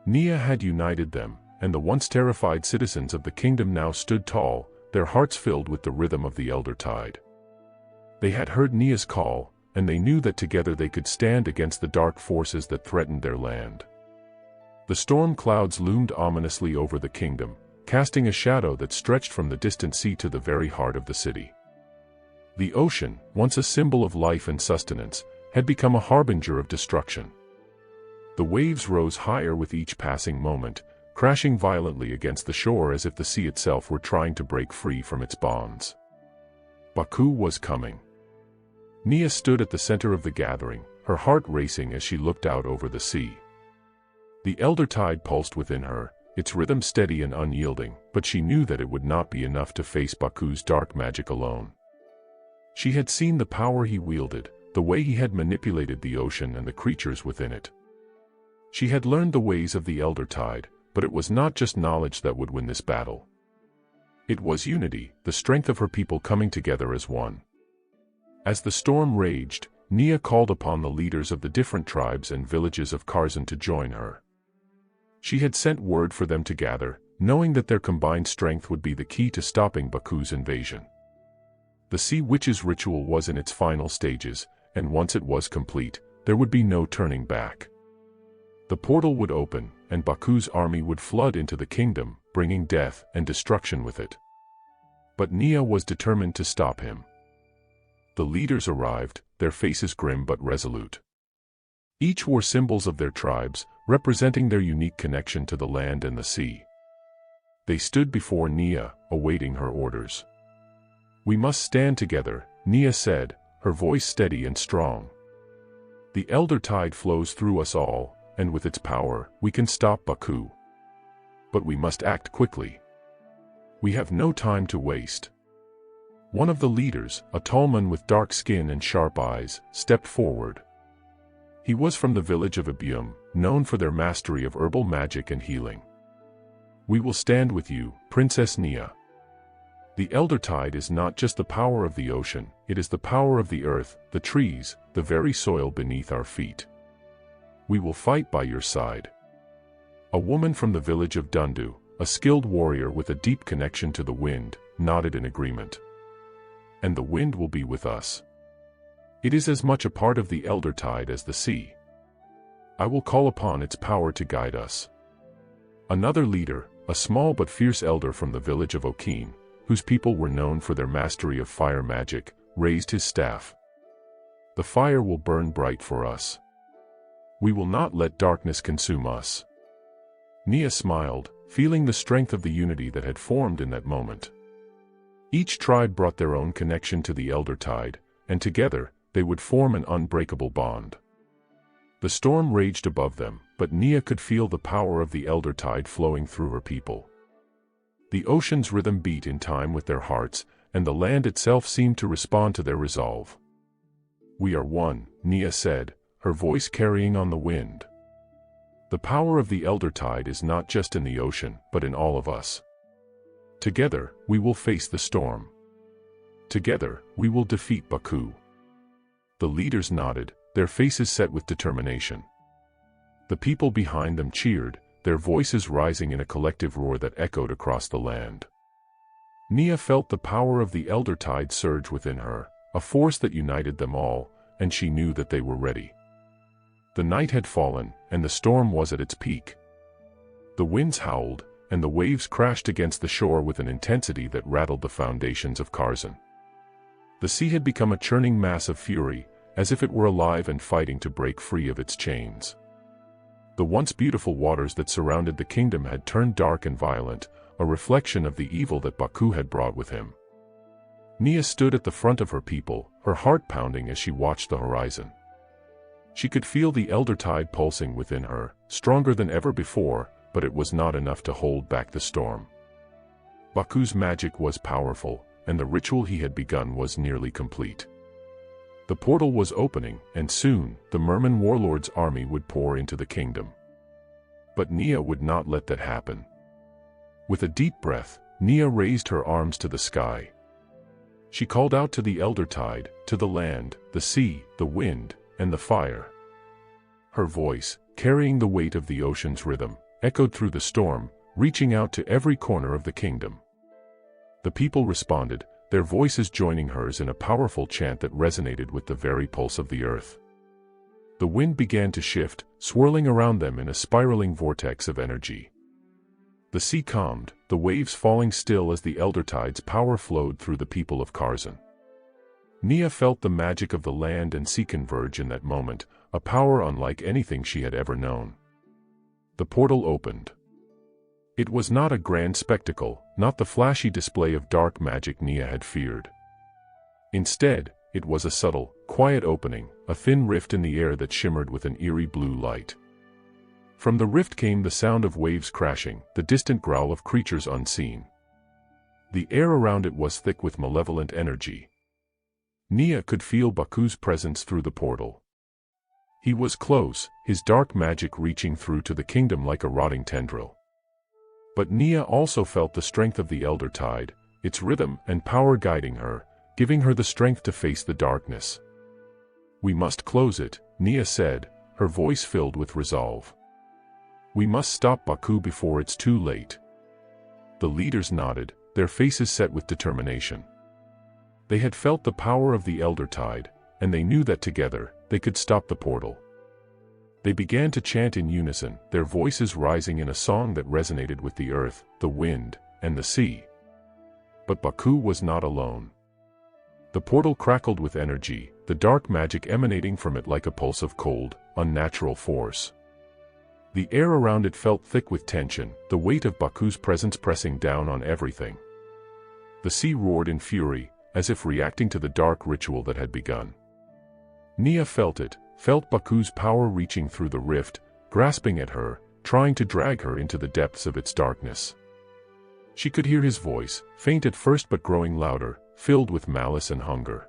Nia had united them, and the once terrified citizens of the kingdom now stood tall, their hearts filled with the rhythm of the Elder Tide. They had heard Nia's call, and they knew that together they could stand against the dark forces that threatened their land. The storm clouds loomed ominously over the kingdom, casting a shadow that stretched from the distant sea to the very heart of the city. The ocean, once a symbol of life and sustenance, had become a harbinger of destruction. The waves rose higher with each passing moment, crashing violently against the shore as if the sea itself were trying to break free from its bonds. Baku was coming. Nia stood at the center of the gathering, her heart racing as she looked out over the sea. The Elder Tide pulsed within her, its rhythm steady and unyielding, but she knew that it would not be enough to face Baku's dark magic alone. She had seen the power he wielded, the way he had manipulated the ocean and the creatures within it. She had learned the ways of the Elder Tide, but it was not just knowledge that would win this battle. It was unity, the strength of her people coming together as one. As the storm raged, Nia called upon the leaders of the different tribes and villages of Karzan to join her. She had sent word for them to gather, knowing that their combined strength would be the key to stopping Baku's invasion. The Sea Witch's ritual was in its final stages, and once it was complete, there would be no turning back. The portal would open, and Baku's army would flood into the kingdom, bringing death and destruction with it. But Nia was determined to stop him. The leaders arrived, their faces grim but resolute. Each wore symbols of their tribes, representing their unique connection to the land and the sea. They stood before Nia, awaiting her orders. "We must stand together," Nia said, her voice steady and strong. "The Elder Tide flows through us all, and with its power, we can stop Baku. But we must act quickly. We have no time to waste." One of the leaders, a tall man with dark skin and sharp eyes, stepped forward. He was from the village of Ibum, known for their mastery of herbal magic and healing. "We will stand with you, Princess Nia. The Elder Tide is not just the power of the ocean, it is the power of the earth, the trees, the very soil beneath our feet. We will fight by your side." A woman from the village of Dundu, a skilled warrior with a deep connection to the wind, nodded in agreement. "And the wind will be with us. It is as much a part of the Elder Tide as the sea. I will call upon its power to guide us." Another leader, a small but fierce elder from the village of Okeen, whose people were known for their mastery of fire magic, raised his staff. "The fire will burn bright for us. We will not let darkness consume us." Nia smiled, feeling the strength of the unity that had formed in that moment. Each tribe brought their own connection to the Elder Tide, and together, they would form an unbreakable bond. The storm raged above them, but Nia could feel the power of the Elder Tide flowing through her people. The ocean's rhythm beat in time with their hearts, and the land itself seemed to respond to their resolve. "We are one," Nia said, her voice carrying on the wind. "The power of the Elder Tide is not just in the ocean, but in all of us. Together, we will face the storm. Together, we will defeat Baku." The leaders nodded, their faces set with determination. The people behind them cheered, their voices rising in a collective roar that echoed across the land. Nia felt the power of the Elder Tide surge within her, a force that united them all, and she knew that they were ready. The night had fallen, and the storm was at its peak. The winds howled, and the waves crashed against the shore with an intensity that rattled the foundations of Kharzen. The sea had become a churning mass of fury, as if it were alive and fighting to break free of its chains. The once beautiful waters that surrounded the kingdom had turned dark and violent, a reflection of the evil that Baku had brought with him. Nia stood at the front of her people, her heart pounding as she watched the horizon. She could feel the elder tide pulsing within her, stronger than ever before, but it was not enough to hold back the storm. Baku's magic was powerful, and the ritual he had begun was nearly complete. The portal was opening, and soon, the merman warlord's army would pour into the kingdom. But Nia would not let that happen. With a deep breath, Nia raised her arms to the sky. She called out to the elder tide, to the land, the sea, the wind, and the fire. Her voice, carrying the weight of the ocean's rhythm, echoed through the storm, reaching out to every corner of the kingdom. The people responded, their voices joining hers in a powerful chant that resonated with the very pulse of the earth. The wind began to shift, swirling around them in a spiraling vortex of energy. The sea calmed, the waves falling still as the elder tide's power flowed through the people of Kharzen. Nia felt the magic of the land and sea converge in that moment, a power unlike anything she had ever known. The portal opened. It was not a grand spectacle, not the flashy display of dark magic Nia had feared. Instead, it was a subtle, quiet opening, a thin rift in the air that shimmered with an eerie blue light. From the rift came the sound of waves crashing, the distant growl of creatures unseen. The air around it was thick with malevolent energy. Nia could feel Baku's presence through the portal. He was close, his dark magic reaching through to the kingdom like a rotting tendril. But Nia also felt the strength of the elder tide, its rhythm and power guiding her, giving her the strength to face the darkness. "We must close it," Nia said, her voice filled with resolve. "We must stop Baku before it's too late." The leaders nodded, their faces set with determination. They had felt the power of the elder tide, and they knew that together, they could stop the portal. They began to chant in unison, their voices rising in a song that resonated with the earth, the wind, and the sea. But Baku was not alone. The portal crackled with energy, the dark magic emanating from it like a pulse of cold, unnatural force. The air around it felt thick with tension, the weight of Baku's presence pressing down on everything. The sea roared in fury, as if reacting to the dark ritual that had begun. Nia felt it, felt Baku's power reaching through the rift, grasping at her, trying to drag her into the depths of its darkness. She could hear his voice, faint at first but growing louder, filled with malice and hunger.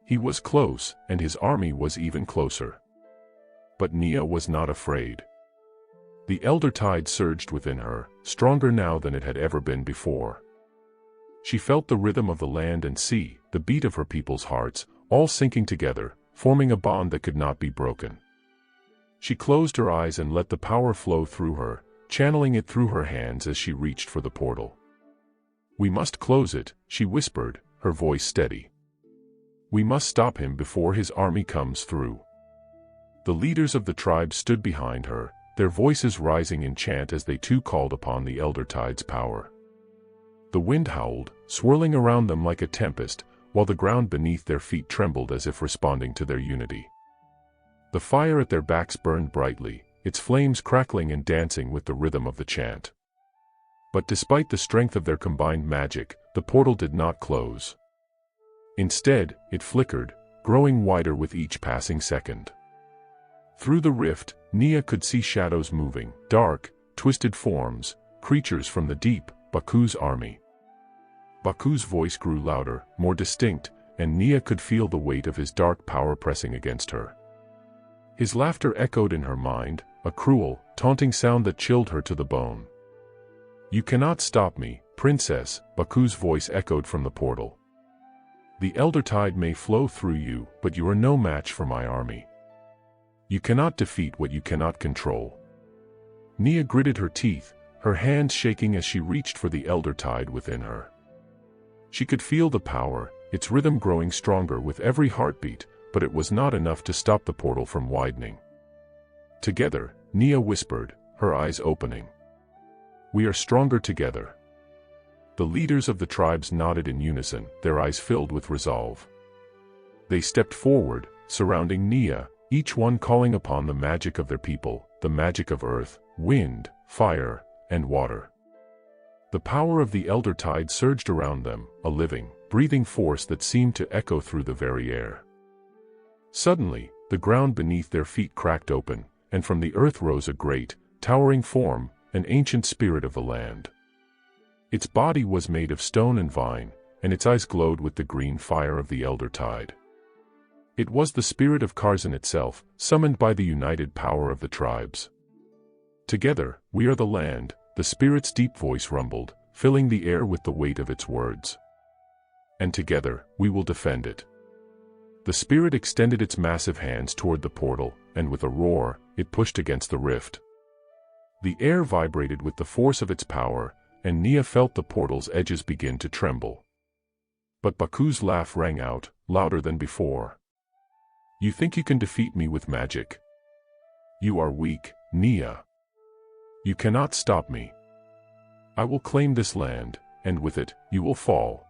He was close, and his army was even closer. But Nia was not afraid. The elder tide surged within her, stronger now than it had ever been before. She felt the rhythm of the land and sea, the beat of her people's hearts, all sinking together, forming a bond that could not be broken. She closed her eyes and let the power flow through her, channeling it through her hands as she reached for the portal. "We must close it," she whispered, her voice steady. "We must stop him before his army comes through." The leaders of the tribe stood behind her, their voices rising in chant as they too called upon the elder tide's power. The wind howled, swirling around them like a tempest, while the ground beneath their feet trembled as if responding to their unity. The fire at their backs burned brightly, its flames crackling and dancing with the rhythm of the chant. But despite the strength of their combined magic, the portal did not close. Instead, it flickered, growing wider with each passing second. Through the rift, Nia could see shadows moving, dark, twisted forms, creatures from the deep, Baku's army. Baku's voice grew louder, more distinct, and Nia could feel the weight of his dark power pressing against her. His laughter echoed in her mind, a cruel, taunting sound that chilled her to the bone. "You cannot stop me, princess," Baku's voice echoed from the portal. "The elder tide may flow through you, but you are no match for my army. You cannot defeat what you cannot control." Nia gritted her teeth, her hands shaking as she reached for the elder tide within her. She could feel the power, its rhythm growing stronger with every heartbeat, but it was not enough to stop the portal from widening. Together, Nia whispered, her eyes opening. We are stronger together. The leaders of the tribes nodded in unison, their eyes filled with resolve. They stepped forward, surrounding Nia, each one calling upon the magic of their people, the magic of earth, wind, fire, and water. The power of the elder tide surged around them, a living, breathing force that seemed to echo through the very air. Suddenly, the ground beneath their feet cracked open, and from the earth rose a great, towering form, an ancient spirit of the land. Its body was made of stone and vine, and its eyes glowed with the green fire of the elder tide. It was the spirit of Karzan itself, summoned by the united power of the tribes. Together, we are the land, the spirit's deep voice rumbled, filling the air with the weight of its words. And together, we will defend it. The spirit extended its massive hands toward the portal, and with a roar, it pushed against the rift. The air vibrated with the force of its power, and Nia felt the portal's edges begin to tremble. But Baku's laugh rang out, louder than before. You think you can defeat me with magic? You are weak, Nia. You cannot stop me. I will claim this land, and with it, you will fall.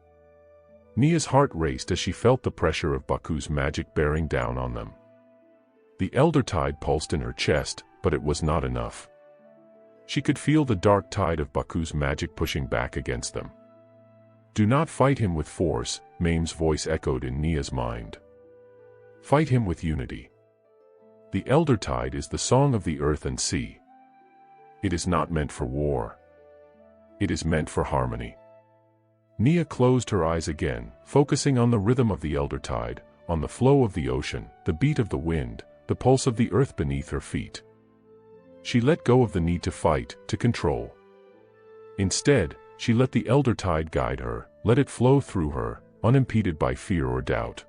Nia's heart raced as she felt the pressure of Baku's magic bearing down on them. The elder tide pulsed in her chest, but it was not enough. She could feel the dark tide of Baku's magic pushing back against them. Do not fight him with force, Mame's voice echoed in Nia's mind. Fight him with unity. The elder tide is the song of the earth and sea. It is not meant for war. It is meant for harmony. Nia closed her eyes again, focusing on the rhythm of the elder tide, on the flow of the ocean, the beat of the wind, the pulse of the earth beneath her feet. She let go of the need to fight, to control. Instead, she let the elder tide guide her, let it flow through her, unimpeded by fear or doubt.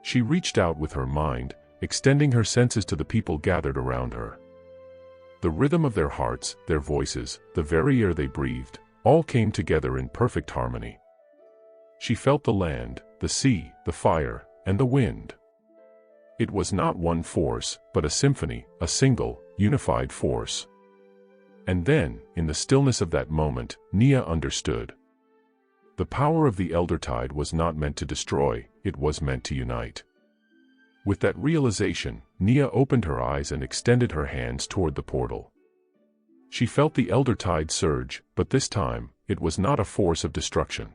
She reached out with her mind, extending her senses to the people gathered around her. The rhythm of their hearts, their voices, the very air they breathed, all came together in perfect harmony. She felt the land, the sea, the fire, and the wind. It was not one force, but a symphony, a single, unified force. And then, in the stillness of that moment, Nia understood. The power of the elder tide was not meant to destroy, it was meant to unite. With that realization, Nia opened her eyes and extended her hands toward the portal. She felt the elder tide surge, but this time, it was not a force of destruction.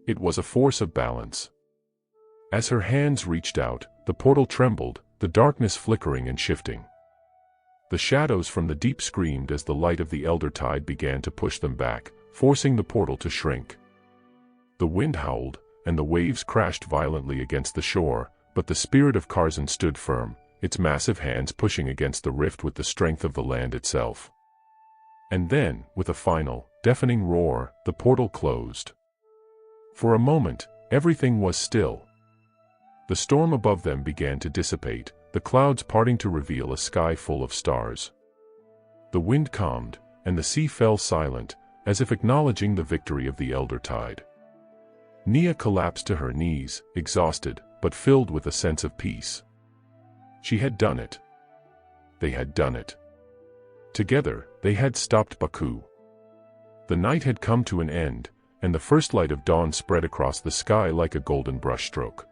It was a force of balance. As her hands reached out, the portal trembled, the darkness flickering and shifting. The shadows from the deep screamed as the light of the elder tide began to push them back, forcing the portal to shrink. The wind howled, and the waves crashed violently against the shore, but the spirit of Karzan stood firm, its massive hands pushing against the rift with the strength of the land itself. And then, with a final, deafening roar, the portal closed. For a moment, everything was still. The storm above them began to dissipate, the clouds parting to reveal a sky full of stars. The wind calmed, and the sea fell silent, as if acknowledging the victory of the elder tide. Nia collapsed to her knees, exhausted, but filled with a sense of peace. She had done it. They had done it. Together, they had stopped Baku. The night had come to an end, and the first light of dawn spread across the sky like a golden brushstroke.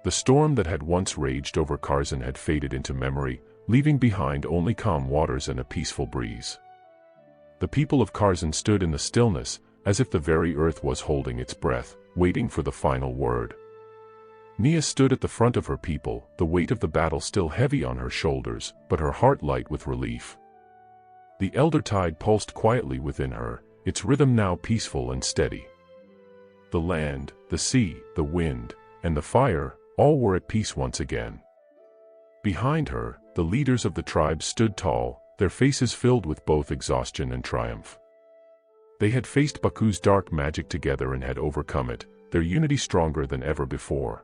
The storm that had once raged over Karzan had faded into memory, leaving behind only calm waters and a peaceful breeze. The people of Karzan stood in the stillness, as if the very earth was holding its breath, waiting for the final word. Nia stood at the front of her people, the weight of the battle still heavy on her shoulders, but her heart light with relief. The elder tide pulsed quietly within her, its rhythm now peaceful and steady. The land, the sea, the wind, and the fire, all were at peace once again. Behind her, the leaders of the tribes stood tall, their faces filled with both exhaustion and triumph. They had faced Baku's dark magic together and had overcome it, their unity stronger than ever before.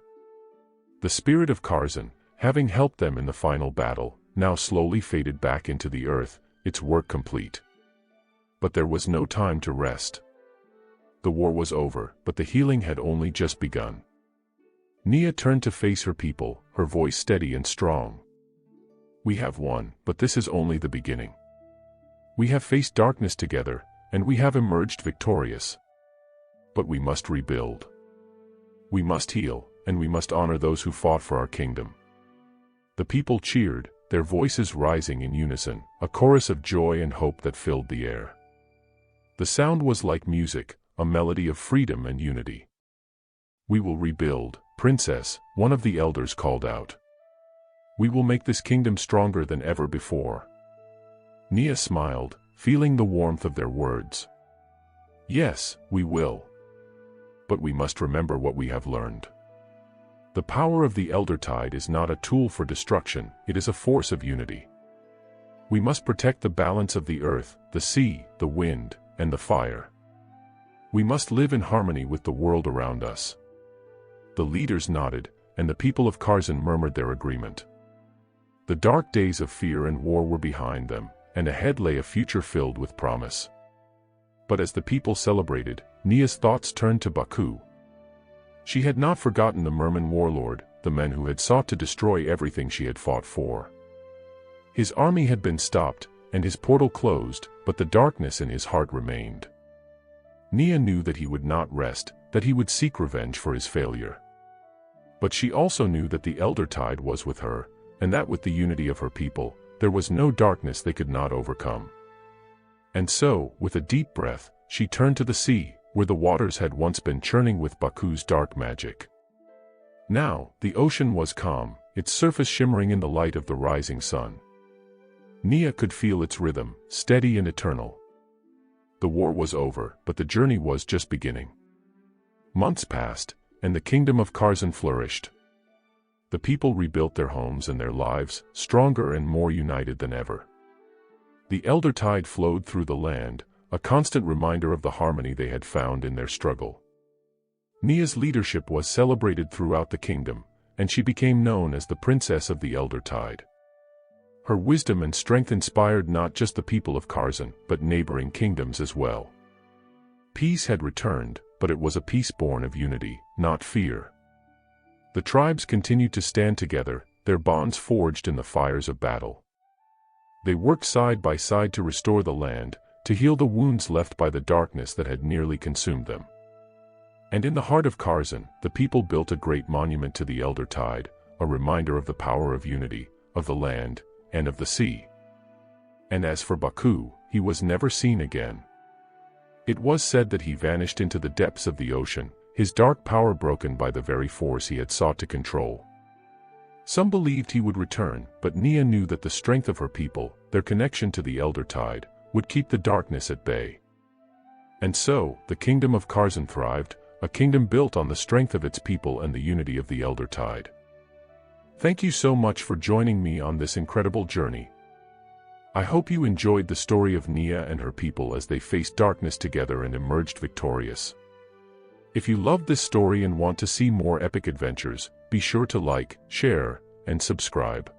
The spirit of Karzan, having helped them in the final battle, now slowly faded back into the earth, its work complete. But there was no time to rest. The war was over, but the healing had only just begun. Nia turned to face her people, her voice steady and strong. We have won, but this is only the beginning. We have faced darkness together, and we have emerged victorious. But we must rebuild. We must heal, and we must honor those who fought for our kingdom." The people cheered, their voices rising in unison, a chorus of joy and hope that filled the air. The sound was like music, a melody of freedom and unity. "We will rebuild, princess," one of the elders called out. "We will make this kingdom stronger than ever before." Nia smiled, feeling the warmth of their words. "Yes, we will. But we must remember what we have learned. The power of the elder tide is not a tool for destruction, it is a force of unity. We must protect the balance of the earth, the sea, the wind, and the fire. We must live in harmony with the world around us." The leaders nodded, and the people of Karzan murmured their agreement. The dark days of fear and war were behind them, and ahead lay a future filled with promise. But as the people celebrated, Nia's thoughts turned to Baku. She had not forgotten the Merman warlord, the men who had sought to destroy everything she had fought for. His army had been stopped, and his portal closed, but the darkness in his heart remained. Nia knew that he would not rest, that he would seek revenge for his failure. But she also knew that the elder tide was with her, and that with the unity of her people, there was no darkness they could not overcome. And so, with a deep breath, she turned to the sea, where the waters had once been churning with Baku's dark magic. Now, the ocean was calm, its surface shimmering in the light of the rising sun. Nia could feel its rhythm, steady and eternal. The war was over, but the journey was just beginning. Months passed, and the kingdom of Karzan flourished. The people rebuilt their homes and their lives, stronger and more united than ever. The elder tide flowed through the land, a constant reminder of the harmony they had found in their struggle. Nia's leadership was celebrated throughout the kingdom, and she became known as the Princess of the Elder Tide. Her wisdom and strength inspired not just the people of Karzan, but neighboring kingdoms as well. Peace had returned, but it was a peace born of unity, not fear. The tribes continued to stand together, their bonds forged in the fires of battle. They worked side by side to restore the land, to heal the wounds left by the darkness that had nearly consumed them. And in the heart of Karzan, the people built a great monument to the Elder Tide, a reminder of the power of unity, of the land, and of the sea. And as for Baku, he was never seen again. It was said that he vanished into the depths of the ocean, his dark power broken by the very force he had sought to control. Some believed he would return, but Nia knew that the strength of her people, their connection to the Elder Tide, would keep the darkness at bay. And so, the kingdom of Karzan thrived, a kingdom built on the strength of its people and the unity of the Elder Tide. Thank you so much for joining me on this incredible journey. I hope you enjoyed the story of Nia and her people as they faced darkness together and emerged victorious. If you loved this story and want to see more epic adventures, be sure to like, share, and subscribe.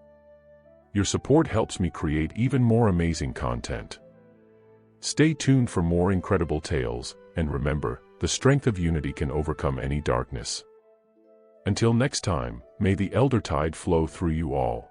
Your support helps me create even more amazing content. Stay tuned for more incredible tales, and remember, the strength of unity can overcome any darkness. Until next time, may the Elder Tide flow through you all.